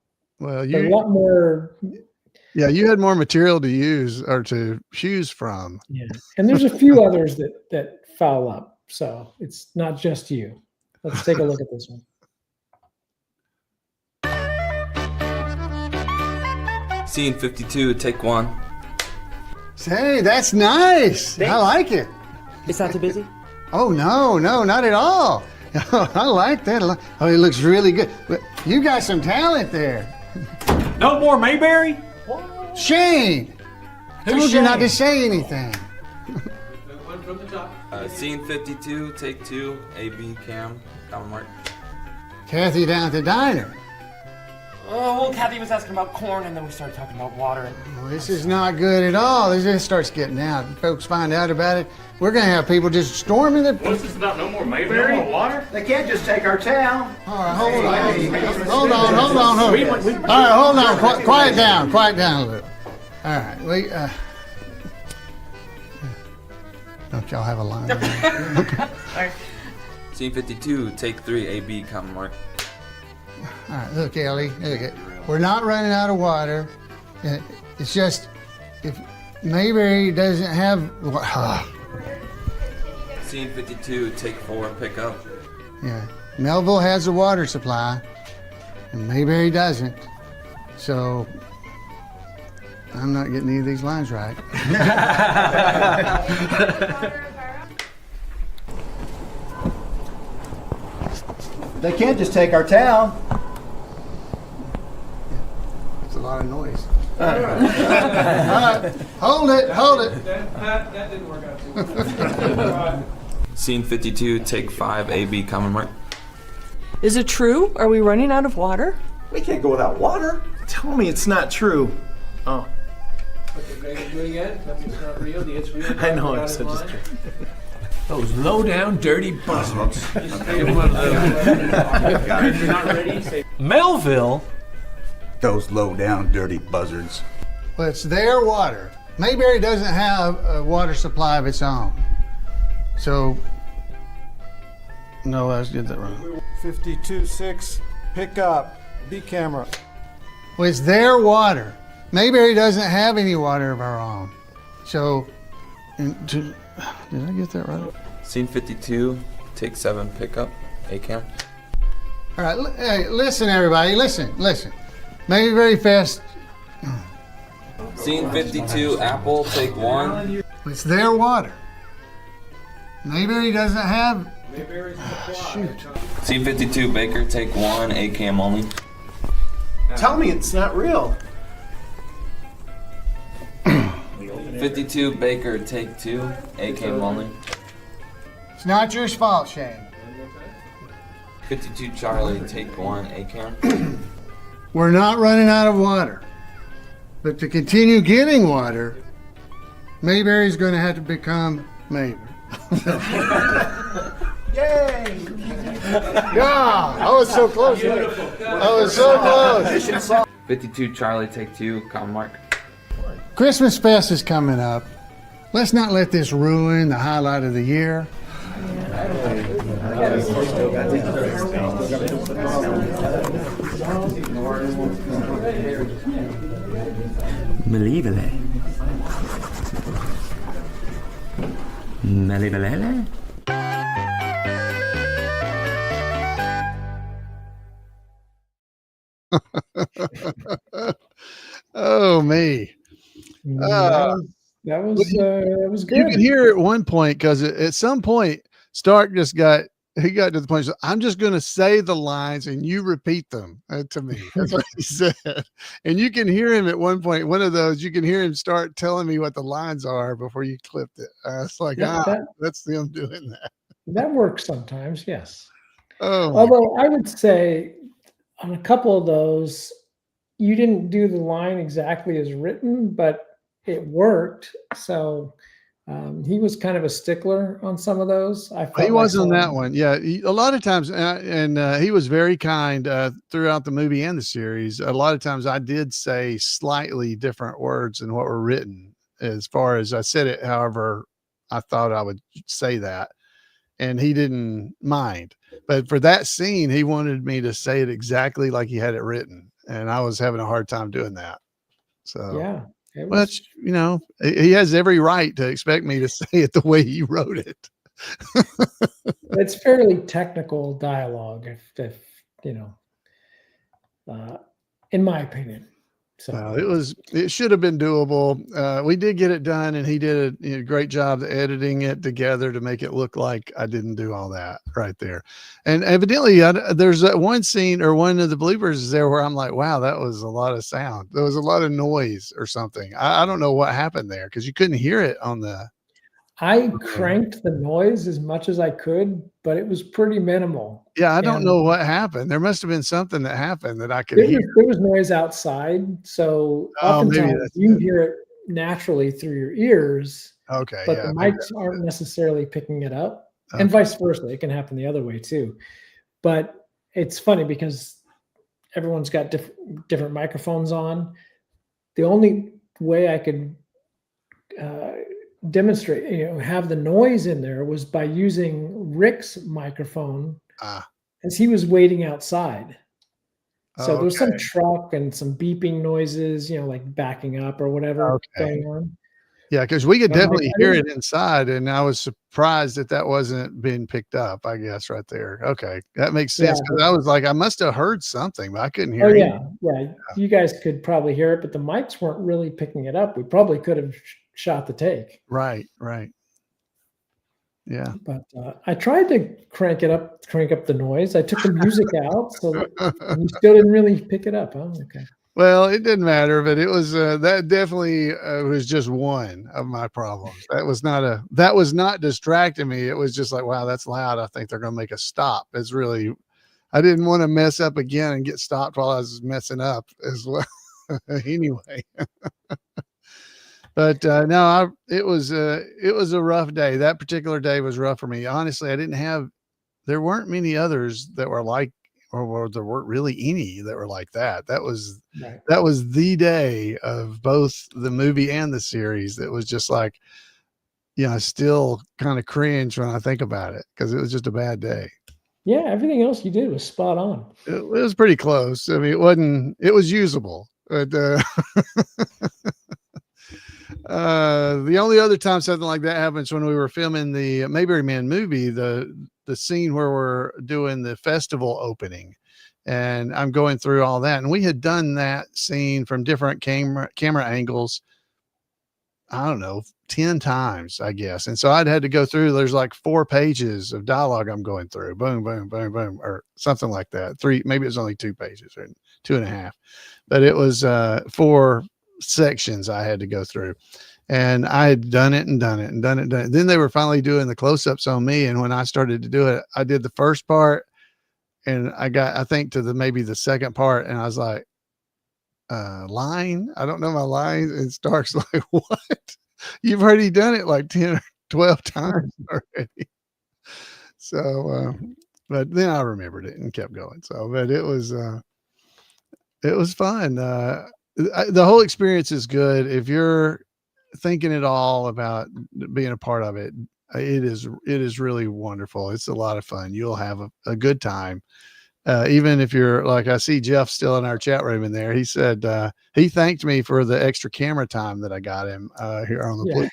a lot more. Yeah, you had more material to use or to choose from. Yeah, and there's a few others that foul up, so it's not just you. Let's take a look at this one. Scene 52, take 1. Hey, that's nice. Thanks. I like it. It's not too busy? Oh, no, not at all. I like that. Oh, it looks really good. You got some talent there. No more Mayberry? Shane! Told you not to say anything. One from the top. Scene 52, take 2, AB cam, comment mark. Kathy down at the diner. Oh, well, Kathy was asking about corn, and then we started talking about water. Well, this is not good at all. This just starts getting out. Folks find out about it. We're going to have people just storming the... What's this about? No more Mayberry? No more water? They can't just take our town. All right, hold on. All right, hold on. Quiet down a little. All right, don't y'all have a line? Okay. Scene 52, take 3, AB, comment mark. All right, look, Ellie, look, we're not running out of water. It's just if Mayberry doesn't have. Scene 52, take 4, pick up. Yeah, Melville has a water supply, and Mayberry doesn't. So I'm not getting any of these lines right. They can't just take our town. It's a lot of noise. All right. Hold it. That didn't work out too well. Scene 52, take 5, AB, comment mark. Is it true? Are we running out of water? We can't go without water. Tell me it's not true. Oh. Okay, do it again. Tell me it's not real. It's real. I know, it's such a strange. Those low down, dirty buzzards. Melville? Those low down, dirty buzzards. Well, it's their water. Mayberry doesn't have a water supply of its own. So, no, I get that wrong. 52-6, pick up, B camera. Well, it's their water. Mayberry doesn't have any water of our own. So, did I get that right? Scene 52, take 7, pick up, A-cam. All right, hey, listen, everybody, listen. Mayberry fast. Scene 52, Apple, take 1. It's their water. Mayberry doesn't have. Shoot. Scene 52, Baker, take 1, A-cam only. Tell me it's not real. 52, Baker, take 2, A-cam only. It's not your fault, Shane. 52, Charlie, take 1, A-cam. We're not running out of water. But to continue getting water, Mayberry's going to have to become Mayberry. Yay! Yeah, I was so close. I was so close. 52, Charlie, take 2, comment mark. Christmas Fest is coming up. Let's not let this ruin the highlight of the year. Believable. Believable. Oh, me. That was good. You could hear at one point because at some point Stark just got to the point. So I'm just going to say the lines and you repeat them to me. That's what he said. And you can hear him at one point. One of those, you can hear him start telling me what the lines are before you clipped it. It's like, that's them doing that. That works sometimes, yes. Oh, although I would say on a couple of those, you didn't do the line exactly as written, but it worked. So he was kind of a stickler on some of those. He was on that one. Yeah. A lot of times, and he was very kind throughout the movie and the series. A lot of times I did say slightly different words than what were written as far as I said it. However, I thought I would say that. And he didn't mind. But for that scene, he wanted me to say it exactly like he had it written. And I was having a hard time doing that. So, yeah. Well, that's, he has every right to expect me to say it the way he wrote it. It's fairly technical dialogue, in my opinion. So it should have been doable. We did get it done, and he did a great job editing it together to make it look like I didn't do all that right there. And evidently, there's one scene or one of the bloopers is there where I'm like, wow, that was a lot of sound. There was a lot of noise or something. I don't know what happened there because you couldn't hear it on the. I cranked the noise as much as I could, but it was pretty minimal. Yeah, I don't know what happened. There must have been something that happened that I could hear. There was noise outside, so oftentimes you hear it naturally through your ears. Okay, but the mics aren't necessarily picking it up, and vice versa. It can happen the other way too. But it's funny because everyone's got different microphones on. The only way I could demonstrate, have the noise in there was by using Rick's microphone as he was waiting outside. So there was some truck and some beeping noises, like backing up or whatever going on. Yeah, because we could I'm like, definitely I hear didn't- it inside, and I was surprised that wasn't being picked up, I guess, right there. Okay, that makes sense, because I was like, I must have heard something, but I couldn't hear anything. Yeah. You guys could probably hear it, but the mics weren't really picking it up. We probably could have shot the take. Right. Yeah. But I tried to crank up the noise. I took the music out, and you still didn't really pick it up. Huh? Okay. Well, it didn't matter, but it was that definitely was just one of my problems. That was not distracting me. It was just like, wow, that's loud. I think they're going to make a stop. It's really, I didn't want to mess up again and get stopped while I was messing up as well. Anyway, but no, it was a rough day. That particular day was rough for me. Honestly, there weren't many others that were like, or there weren't really any that were like that. That was the day of both the movie and the series. That was just like, I still kind of cringe when I think about it, because it was just a bad day. Yeah, everything else you did was spot on. It was pretty close. I mean, it was usable, but the only other time something like that happens when we were filming the Mayberry Man movie, the scene where we're doing the festival opening, and I'm going through all that, and we had done that scene from different camera angles, I don't know, 10 times, I guess. And so I'd had to go through, there's like 4 pages of dialogue I'm going through, boom, boom, boom, boom, or something like that. 3, maybe it was only 2 pages or 2.5, but it was 4 sections I had to go through. And I had done it. Then they were finally doing the close-ups on me. And when I started to do it, I did the first part, and I think to maybe the second part, and I was like, line? I don't know my lines. And Stark's like, what? You've already done it like 10 or 12 times already. So, but then I remembered it and kept going. So, but it was fun. The whole experience is good. If you're thinking at all about being a part of it, it is really wonderful. It's a lot of fun. You'll have a good time. Even if you're like, I see Jeff still in our chat room in there. He said, he thanked me for the extra camera time that I got him here on the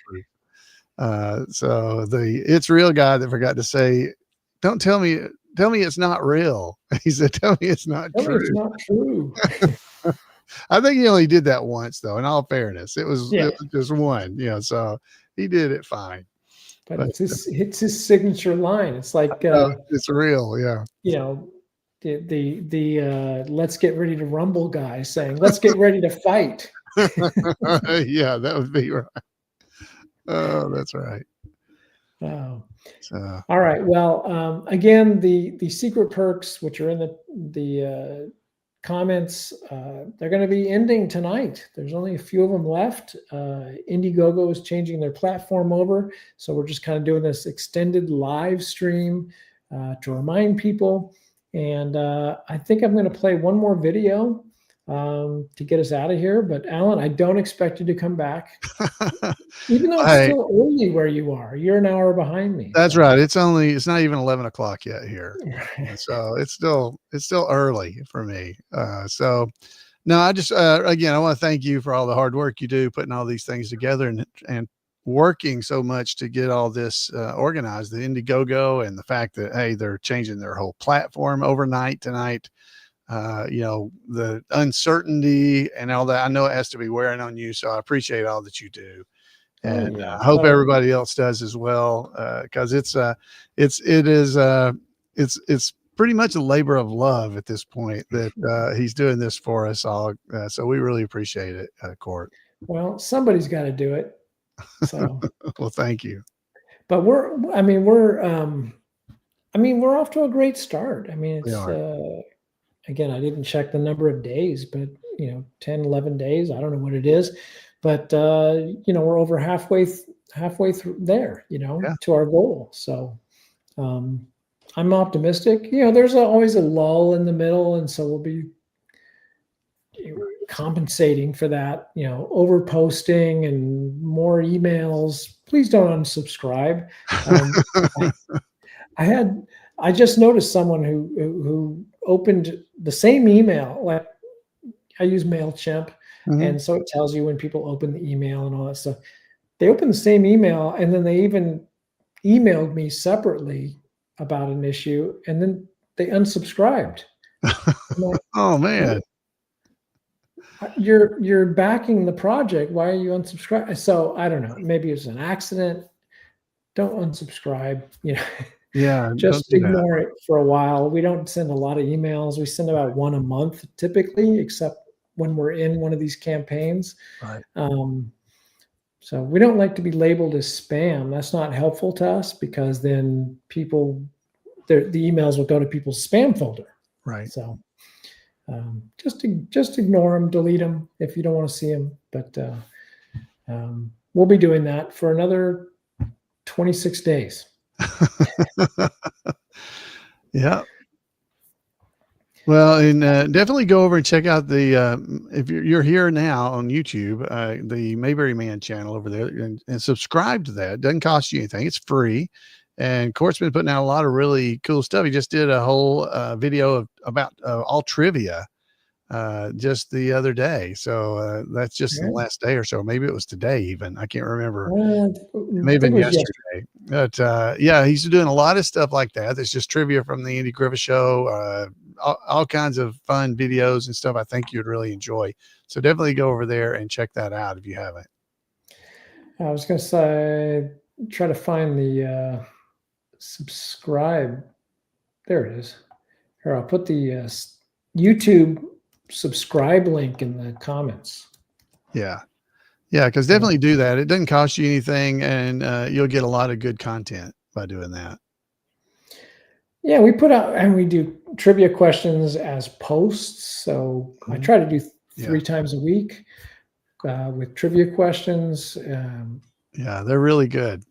Bloopers. So it's real guy that forgot to say, don't tell me it's not real. He said, tell me it's not true. It's not true. I think he only did that once, though. In all fairness, it was just one. So he did it fine. But it's his signature line. It's like it's real, yeah. The let's get ready to rumble guy saying, let's get ready to fight. Yeah, that would be right. Oh, that's right. Oh. All right. Well, again, the secret perks, which are in the comments, they're going to be ending tonight. There's only a few of them left. Indiegogo is changing their platform over, so we're just kind of doing this extended live stream to remind people. And I think I'm going to play one more video to get us out of here. But Alan, I don't expect you to come back, even though it's still early where you are. You're an hour behind me. That's right. It's not even 11 o'clock yet here. So it's still early for me. So no, I just, again, I want to thank you for all the hard work you do, putting all these things together and working so much to get all this organized, the Indiegogo, and the fact that, hey, they're changing their whole platform overnight tonight. The uncertainty and all that, I know it has to be wearing on you. So I appreciate all that you do. And I hope everybody else does as well. Cause it's pretty much a labor of love at this point that he's doing this for us all. So we really appreciate it, Court. Well, somebody's got to do it. So, well, thank you. But we're off to a great start. I mean, it's, again, I didn't check the number of days, but 10, 11 days, I don't know what it is, but we're over halfway through there, to our goal. So, I'm optimistic. There's always a lull in the middle. And so compensating for that, over posting and more emails. Please don't unsubscribe. I just noticed someone who opened the same email. Like, I use MailChimp, and so it tells you when people open the email and all that stuff. They opened the same email, and then they even emailed me separately about an issue, and then they unsubscribed. Like, oh man, you're backing the project. Why are you unsubscribed? So I don't know. Maybe it's an accident. Don't unsubscribe. Yeah, just ignore it for a while. We don't send a lot of emails. We send about one a month typically, except when we're in one of these campaigns. Right. So we don't like to be labeled as spam. That's not helpful to us, because then the emails will go to people's spam folder. Right. So just ignore them, delete them if you don't want to see them. But we'll be doing that for another 26 days. Yeah. Well, and definitely go over and check out the if you're here now on YouTube, the Mayberry Man channel over there, and subscribe to that. It doesn't cost you anything. It's free. And Court's been putting out a lot of really cool stuff. He just did a whole video about all trivia just the other day. So that's just the last day or so. Maybe it was today even. I can't remember. Maybe yesterday. But yeah, he's doing a lot of stuff like that. It's just trivia from the Andy Griffith Show, all kinds of fun videos and stuff I think you'd really enjoy. So definitely go over there and check that out if you haven't. I was going to say, try to find the subscribe. There it is. Here, I'll put the YouTube subscribe link in the comments. Yeah. Yeah, because definitely do that. It doesn't cost you anything, and you'll get a lot of good content by doing that. Yeah, we put out, and we do trivia questions as posts. So I try to do 3 times a week with trivia questions. Yeah, they're really good.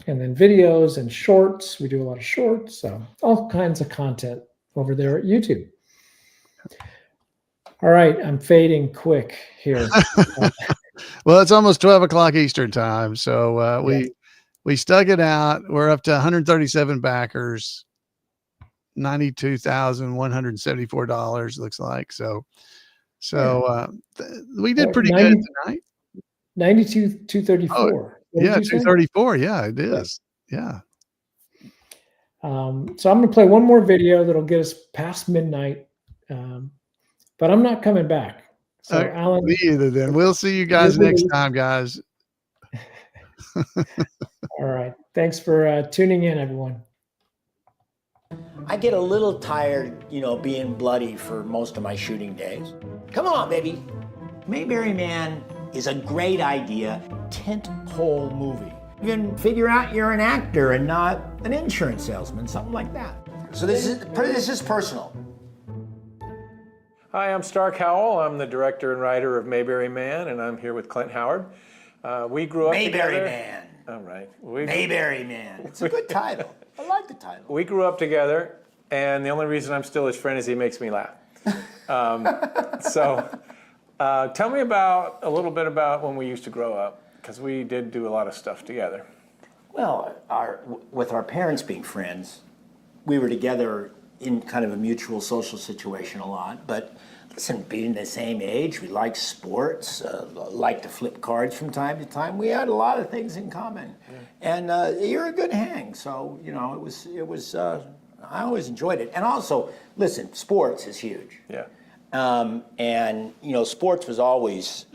And then videos and shorts. We do a lot of shorts. So all kinds of content over there at YouTube. All right, I'm fading quick here. Well, it's almost 12 o'clock Eastern time. So we stuck it out. We're up to 137 backers. $92,174 looks like. So we did pretty good tonight. 92,234. Oh, yeah, 234. Yeah, it is. Yeah. So I'm going to play one more video that'll get us past midnight. But I'm not coming back. So Alan, me either. Then we'll see you guys next time, guys. All right. Thanks for tuning in, everyone. I get a little tired, being bloody for most of my shooting days. Come on, baby. Mayberry Man is a great idea, tentpole movie. You can figure out you're an actor and not an insurance salesman, something like that. So this is personal. Hi, I'm Stark Howell. I'm the director and writer of Mayberry Man, and I'm here with Clint Howard. We grew up Mayberry together. Man. All right. Mayberry Man. It's a good title. I like the title. We grew up together, and the only reason I'm still his friend is he makes me laugh. So tell me a little bit about when we used to grow up, because we did do a lot of stuff together. Well, with our parents being friends, we were together in kind of a mutual social situation a lot. But listen, being the same age, we liked sports, liked to flip cards from time to time. We had a lot of things in common. And you're a good hang. So, it was I always enjoyed it. And also, listen, sports is huge. Yeah. And, sports was always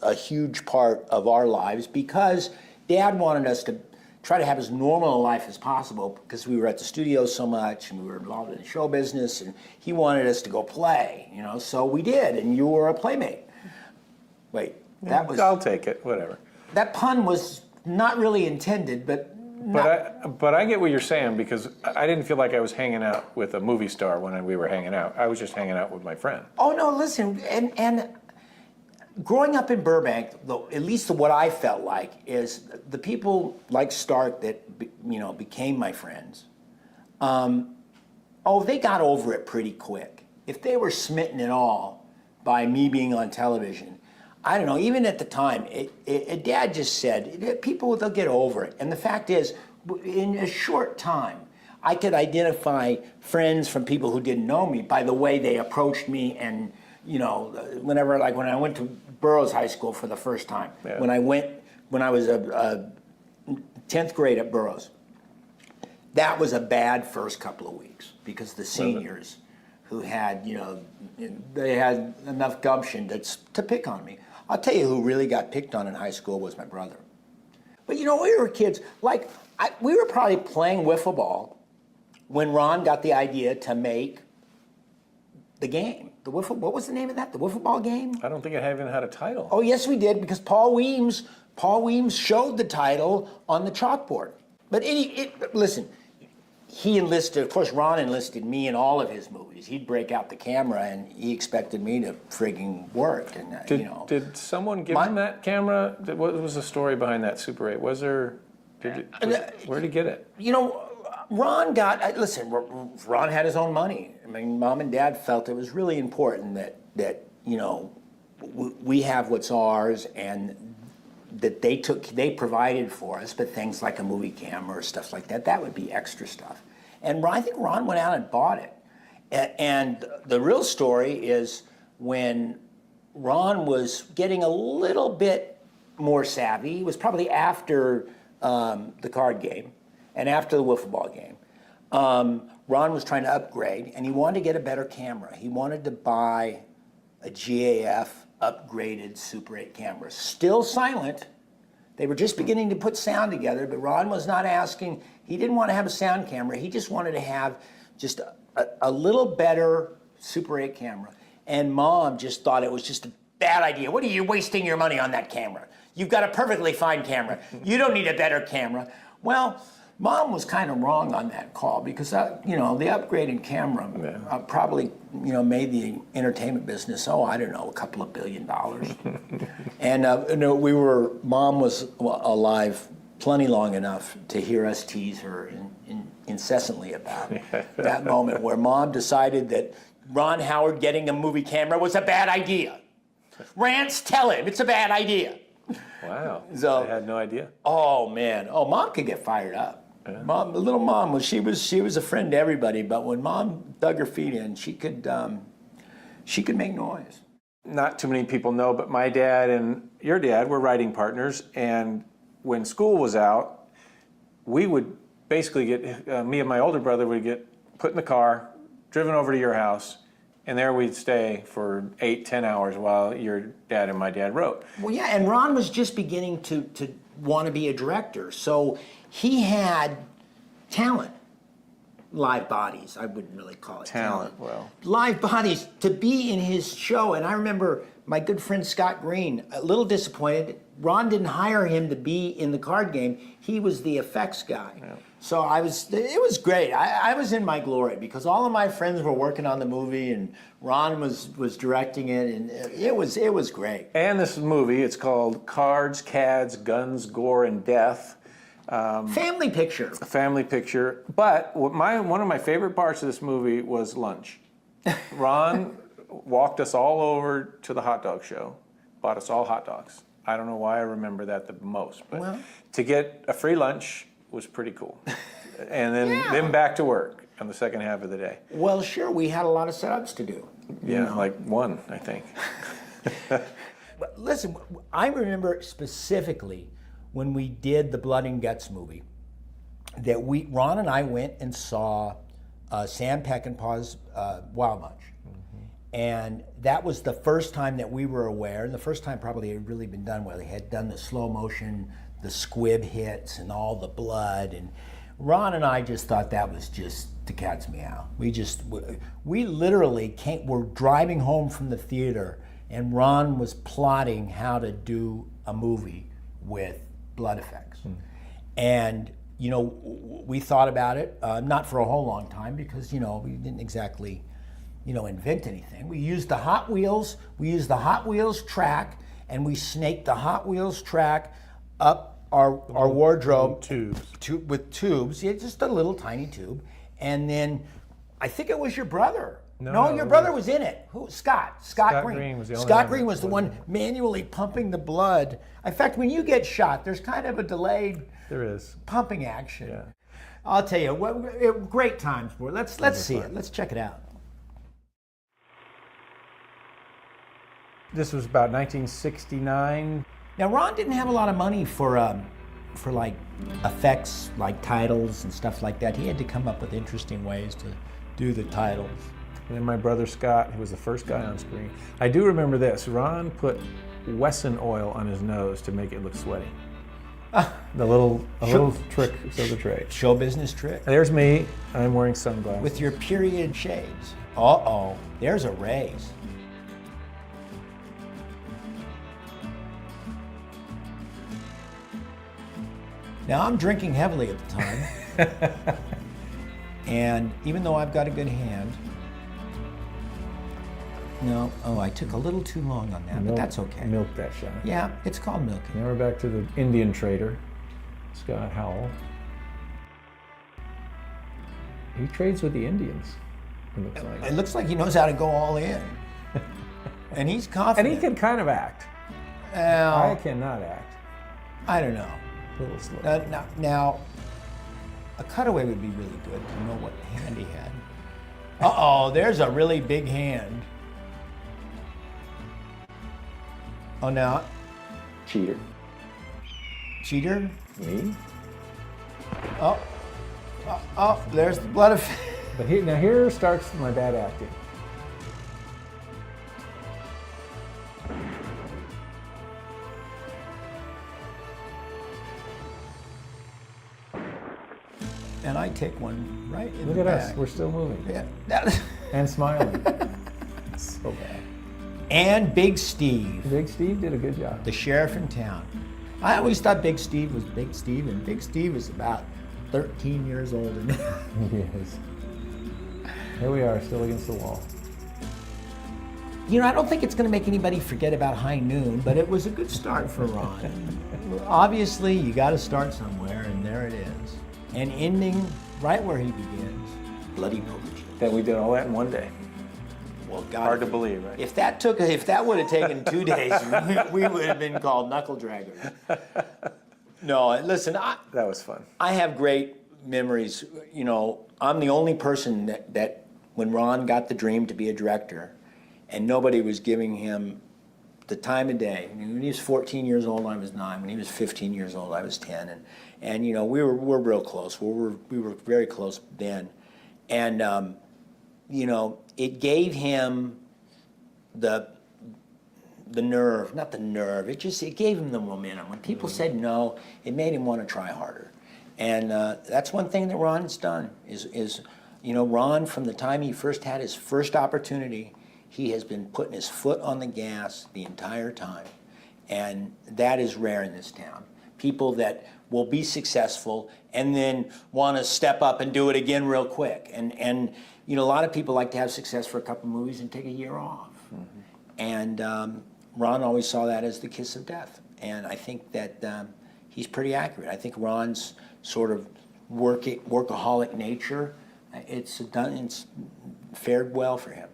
a huge part of our lives because Dad wanted us to try to have as normal a life as possible because we were at the studio so much and we were involved in the show business, and he wanted us to go play, so we did, and you were a playmate. Wait, that was... I'll take it, whatever. That pun was not really intended, but... But I get what you're saying, because I didn't feel like I was hanging out with a movie star when we were hanging out. I was just hanging out with my friend. Oh, no, listen, and growing up in Burbank, at least what I felt like is the people like Stark that became my friends. They got over it pretty quick. If they were smitten at all, by me being on television. I don't know, even at the time, Dad just said, people, they'll get over it. And the fact is, in a short time, I could identify friends from people who didn't know me by the way they approached me. And, you know, whenever, like when I went to Burroughs High School for the first time, when I was a 10th grade at Burroughs, that was a bad first couple of weeks because the seniors who had, you know, they had enough gumption to pick on me. I'll tell you who really got picked on in high school was my brother. But, you know, we were kids, like, we were probably playing wiffle ball when Ron got the idea to make the game. What was the name of that? The wiffle ball game? I don't think it even had a title. Oh, yes, we did, because Paul Weems showed the title on the chalkboard. But listen, he enlisted, of course, Ron enlisted me in all of his movies. He'd break out the camera, and he expected me to frigging work. And did someone give him that camera? What was the story behind that Super 8? Where did he get it? You know, Ron Ron had his own money. I mean, Mom and Dad felt it was really important that you know, we have what's ours, and that they provided for us, but things like a movie camera or stuff like that would be extra stuff. And I think Ron went out and bought it. And the real story is when Ron was getting a little bit more savvy, it was probably after the card game and after the wiffle ball game. Ron was trying to upgrade, and he wanted to get a better camera. He wanted to buy a GAF upgraded Super 8 camera. Still silent. They were just beginning to put sound together, but Ron was not asking. He didn't want to have a sound camera. He just wanted to have just a little better Super 8 camera. And Mom just thought it was just a bad idea. What are you wasting your money on that camera? You've got a perfectly fine camera. You don't need a better camera. Well, Mom was kind of wrong on that call because, you know, the upgraded camera probably, you know, made the entertainment business, I don't know, a couple of $1 billion. And, you know, Mom was alive plenty long enough to hear us tease her incessantly about that moment where Mom decided that Ron Howard getting a movie camera was a bad idea. Rants, tell him it's a bad idea. Wow, so, I had no idea. Oh, man. Oh, Mom could get fired up. Yeah. Little Mom, she was a friend to everybody, but when Mom dug her feet in, she could make noise. Not too many people know, but my dad and your dad were writing partners, and when school was out, we would basically get, me and my older brother would get put in the car, driven over to your house, and there we'd stay for 8-10 hours while your dad and my dad wrote. Well, yeah, and Ron was just beginning to want to be a director, so he had talent. Live bodies, I wouldn't really call it talent. Well, live bodies to be in his show. And I remember my good friend Scott Green, a little disappointed. Ron didn't hire him to be in the card game. He was the effects guy. Yeah. So it was great. I was in my glory because all of my friends were working on the movie and Ron was directing it, and it was great. And this movie, it's called Cards, Cads, Guns, Gore, and Death. Family picture. A family picture. But one of my favorite parts of this movie was lunch. Ron walked us all over to the hot dog show, bought us all hot dogs. I don't know why I remember that the most, but to get a free lunch was pretty cool. And then back to work on the second half of the day. Well, sure, we had a lot of setups to do. Yeah, like one, I think. Listen, I remember specifically when we did the Blood and Guts movie, that Ron and I went and saw Sam Peckinpah's Wild Bunch. Mm-hmm. And that was the first time that we were aware, and the first time probably it had really been done where they had done the slow motion, the squib hits and all the blood. And Ron and I just thought that was just the cat's meow. We literally were driving home from the theater and Ron was plotting how to do a movie with blood effects. And, you know, we thought about it, not for a whole long time because, you know, we didn't exactly, you know, invent anything. We used the Hot Wheels track, and we snaked the Hot Wheels track up our wardrobe with tubes, yeah, just a little tiny tube. And then I think it was your brother No, your brother was in it. Who? Scott. Scott Green. Was the only Scott one Green that was the one manually pumping the blood. In fact, when you get shot, there's kind of a delayed pumping action. Yeah. I'll tell you, great times, boy. Let's see it. Let's check it out. This was about 1969. Now, Ron didn't have a lot of money for like effects, like titles and stuff like that. He had to come up with interesting ways to do the titles. And then my brother Scott, who was the first guy on screen. I do remember this. Ron put Wesson oil on his nose to make it look sweaty. A little trick of the trade. Show business trick. There's me. I'm wearing sunglasses. With your period shades. Uh-oh, there's a raise. Now, I'm drinking heavily at the time. And even though I've got a good hand, I took a little too long on that, but that's okay. Milk that shot. Yeah, it's called milking. Now we're back to the Indian trader, Scott Howell. He trades with the Indians, it looks like. It looks like he knows how to go all in. And he's confident. And he can kind of act. I cannot act. I don't know. A little slow. Now, a cutaway would be really good to know what hand he had. Uh-oh, there's a really big hand. Oh, now. Cheater. Cheater? Me? Oh, there's the blood of... But here starts my bad acting. And I take one right in Look the at back. us, we're still moving. Yeah. And smiling. It's so bad. And Big Steve. Big Steve did a good job. The sheriff in town. I always thought Big Steve was Big Steve, and Big Steve is about 13 years older now. He is. Here we are, still against the wall. You know, I don't think it's going to make anybody forget about High Noon, but it was a good start for Ron. Obviously, you got to start somewhere, and there it is. And ending right where he begins, Bloody Poker Chips. Then we did all that in one day. Well, God, hard to believe, right? If that would have taken 2 days, we would have been called knuckle draggers. No, listen, that was fun. I have great memories. You know, I'm the only person that when Ron got the dream to be a director, and nobody was giving him the time of day. I mean, when he was 14 years old, I was 9. When he was 15 years old, I was 10. And you know, we're real close. We were very close then. And you know, it gave him the nerve, not the nerve. It gave him the momentum. When people said no, it made him want to try harder. And that's one thing that Ron's done is you know, Ron, from the time he first had his first opportunity, he has been putting his foot on the gas the entire time. And that is rare in this town. People that will be successful and then want to step up and do it again real quick. And you know, a lot of people like to have success for a couple movies and take a year off. Mm-hmm. And Ron always saw that as the kiss of death. And I think that he's pretty accurate. I think Ron's sort of workaholic nature, it's fared well for him.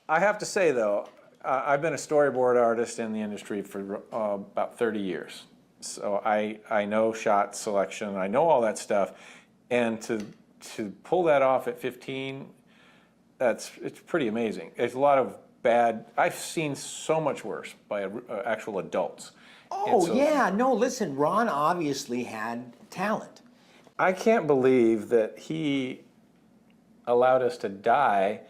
I have to say, though, I've been a storyboard artist in the industry for about 30 years. So I know shot selection, I know all that stuff. And to pull that off at 15, it's pretty amazing. It's a lot of bad, I've seen so much worse by actual adults. Oh, yeah, no, listen, Ron obviously had talent. I can't believe that he allowed us to die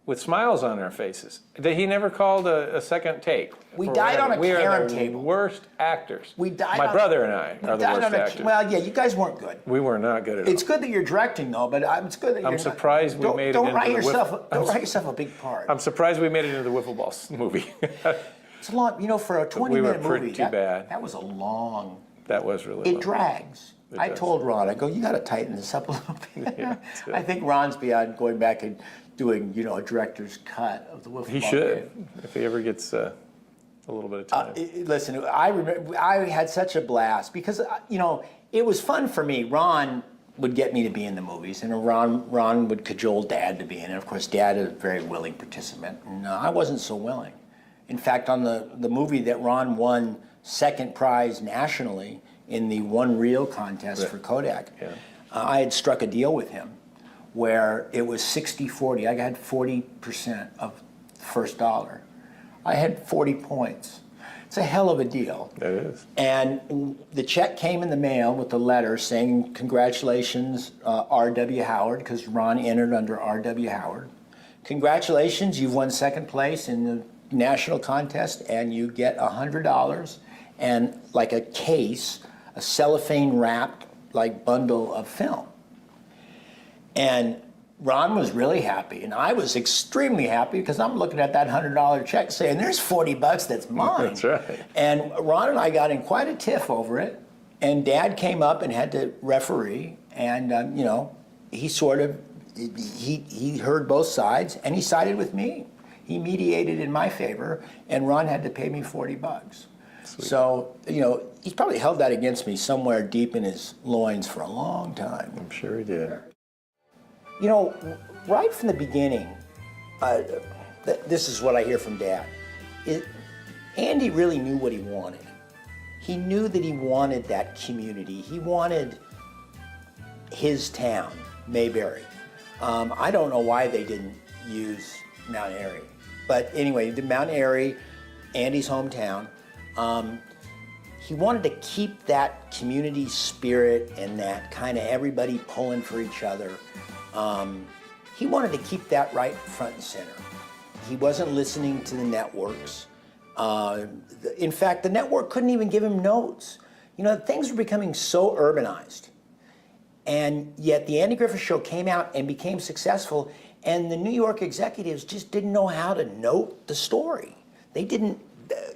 with smiles on our faces. He never called a second take. We died on a Karen table. We are the worst actors. We died. My brother and I are the worst actors. Well, yeah, you guys weren't good. We were not good at all. It's good that you're directing, though, but it's good that you're I'm surprised we made it into Don't write yourself a big part. I'm surprised we made it into the Wiffle Ball movie. It's a long, you know, for a 20-minute movie. Too bad. That was a long. That was really long. It drags. I told Ron, I go, you got to tighten this up a little bit. Yeah, I think Ron's beyond going back and doing, you know, a director's cut of the Wiffle Ball. He should, if he ever gets a little bit of time. Listen, I remember I had such a blast because, you know, it was fun for me. Ron would get me to be in the movies, and Ron would cajole Dad to be in it. Of course, Dad is a very willing participant, and I wasn't so willing. In fact, on the movie that Ron won second prize nationally in the One Reel contest for Kodak, I had struck a deal with him where it was 60-40. I had 40% of the first dollar. I had 40 points. It's a hell of a deal. It is. And the check came in the mail with a letter saying, congratulations, R.W. Howard, because Ron entered under R.W. Howard. Congratulations, you've won second place in the national contest, and you get $100 and like a case, a cellophane wrapped like bundle of film. And Ron was really happy, and I was extremely happy because I'm looking at that $100 check saying, there's 40 bucks that's mine. That's right. And Ron and I got in quite a tiff over it, and Dad came up and had to referee, and you know, he sort of, he heard both sides, and he sided with me. He mediated in my favor, and Ron had to pay me 40 bucks. Sweet. So, you know, he's probably held that against me somewhere deep in his loins for a long time. I'm sure he did. You know, right from the beginning, this is what I hear from Dad. Andy really knew what he wanted. He knew that he wanted that community. He wanted his town, Mayberry. I don't know why they didn't use Mount Airy. But anyway, the Mount Airy, Andy's hometown, he wanted to keep that community spirit and that kind of everybody pulling for each other. He wanted to keep that right front and center. He wasn't listening to the networks. In fact, the network couldn't even give him notes. You know, things were becoming so urbanized. And yet the Andy Griffith Show came out and became successful, and the New York executives just didn't know how to note the story. They didn't,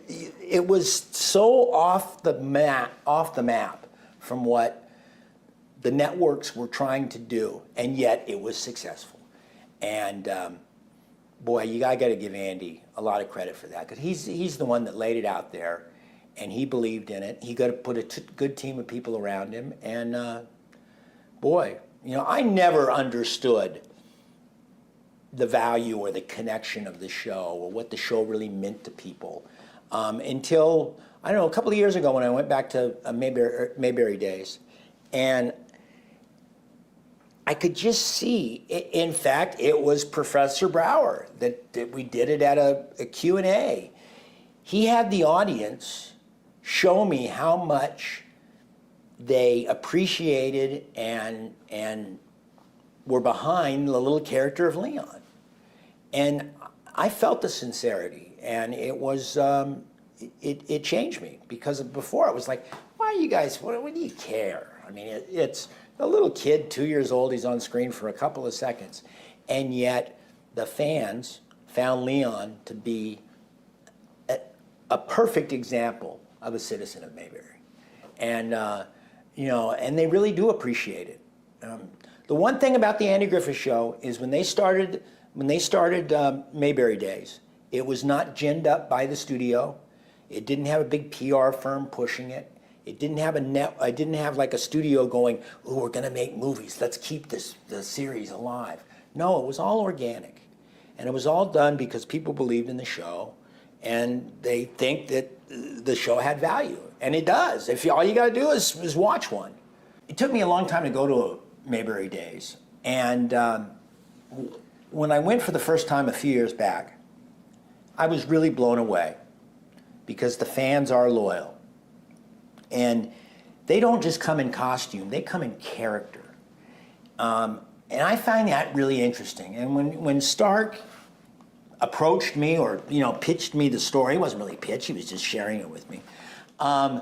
it was so off the map from what the networks were trying to do, and yet it was successful. And boy, you gotta give Andy a lot of credit for that, because he's the one that laid it out there, and he believed in it. He got to put a good team of people around him, and boy, you know, I never understood the value or the connection of the show or what the show really meant to people until, I don't know, a couple of years ago when I went back to Mayberry days, and I could just see, in fact, it was Professor Brower that we did it at a Q&A. He had the audience show me how much they appreciated and were behind the little character of Leon. And I felt the sincerity, and it was, it changed me, because before I was like, why are you guys, what do you care? I mean, it's a little kid, 2 years old, he's on screen for a couple of seconds. And yet the fans found Leon to be a perfect example of a citizen of Mayberry. And, you know, and they really do appreciate it. The one thing about the Andy Griffith Show is when they started Mayberry Days, it was not ginned up by the studio. It didn't have a big PR firm pushing it. It didn't have I didn't have like a studio going, oh, we're gonna make movies. Let's keep the series alive. No, it was all organic. And it was all done because people believed in the show, and they think that the show had value. And it does. All you gotta do is watch one. It took me a long time to go to Mayberry Days. And when I went for the first time a few years back, I was really blown away, because the fans are loyal. And they don't just come in costume, they come in character. And I find that really interesting. And when Stark approached me, or, you know, pitched me the story, it wasn't really pitch, he was just sharing it with me. I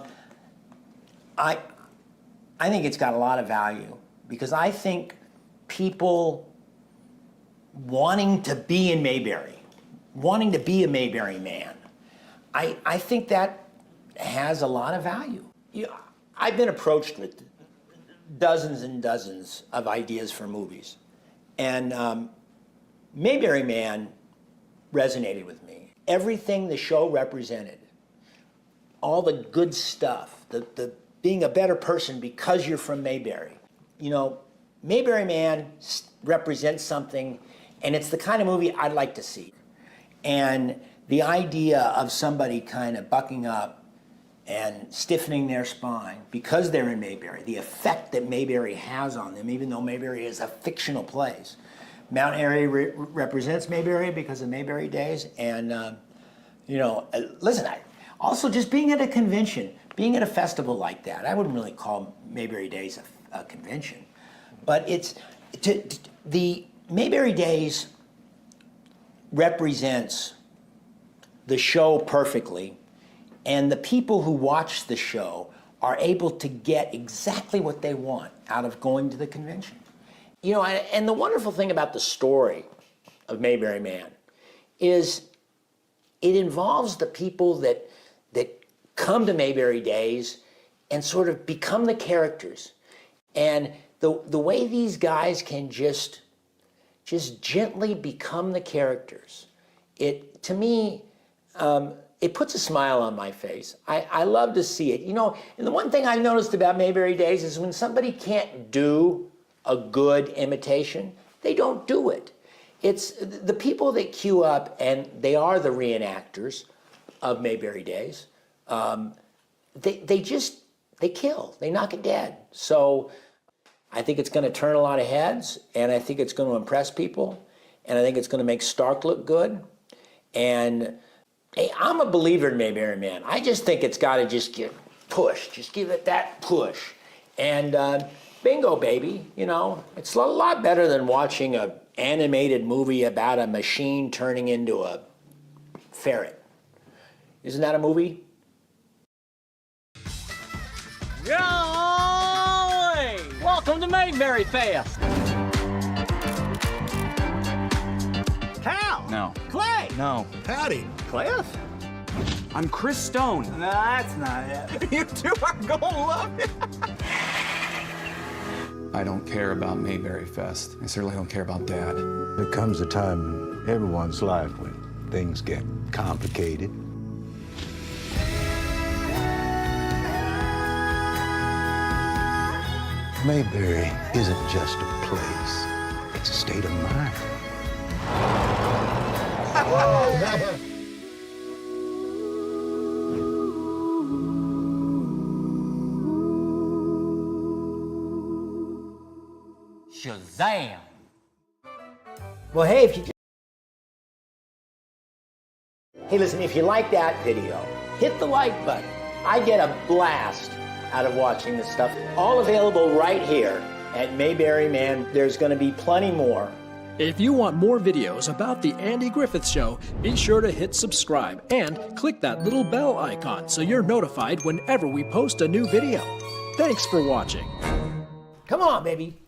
think it's got a lot of value, because I think people wanting to be in Mayberry, wanting to be a Mayberry man, I think that has a lot of value. You know, I've been approached with dozens and dozens of ideas for movies, and Mayberry Man resonated with me. Everything the show represented, all the good stuff, the being a better person because you're from Mayberry. You know, Mayberry Man represents something, and it's the kind of movie I'd like to see. And the idea of somebody kind of bucking up and stiffening their spine because they're in Mayberry, the effect that Mayberry has on them, even though Mayberry is a fictional place. Mount Airy represents Mayberry because of Mayberry Days, and listen, also just being at a convention, being at a festival like that, I wouldn't really call Mayberry Days a convention, but the Mayberry Days represents the show perfectly, and the people who watch the show are able to get exactly what they want out of going to the convention. You know, and the wonderful thing about the story of Mayberry Man is it involves the people that come to Mayberry Days and sort of become the characters. And the way these guys can just gently become the characters, to me, it puts a smile on my face. I love to see it. You know, and the one thing I've noticed about Mayberry Days is when somebody can't do a good imitation, they don't do it. It's the people that queue up, and they are the reenactors of Mayberry Days. They kill, they knock it dead. So I think it's going to turn a lot of heads, and I think it's going to impress people, and I think it's going to make Stark look good. And hey, I'm a believer in Mayberry Man. I just think it's got to just get pushed, just give it that push. And bingo, baby, you know, it's a lot better than watching an animated movie about a machine turning into a ferret. Isn't that a movie? Golly! Welcome to Mayberry Fest. Cal. No. Clay. No. Patty. Cliff. I'm Chris Stone. No, that's not it. You two are gonna love it. I don't care about Mayberry Fest. I certainly don't care about Dad. There comes a time in everyone's life when things get complicated. Mayberry isn't just a place, it's a state of mind. Shazam! Well, hey, listen, if you like that video, hit the like button. I get a blast out of watching this stuff. All available right here at Mayberry Man. There's going to be plenty more. If you want more videos about The Andy Griffith Show, be sure to hit subscribe and click that little bell icon so you're notified whenever we post a new video. Thanks for watching. Come on, baby.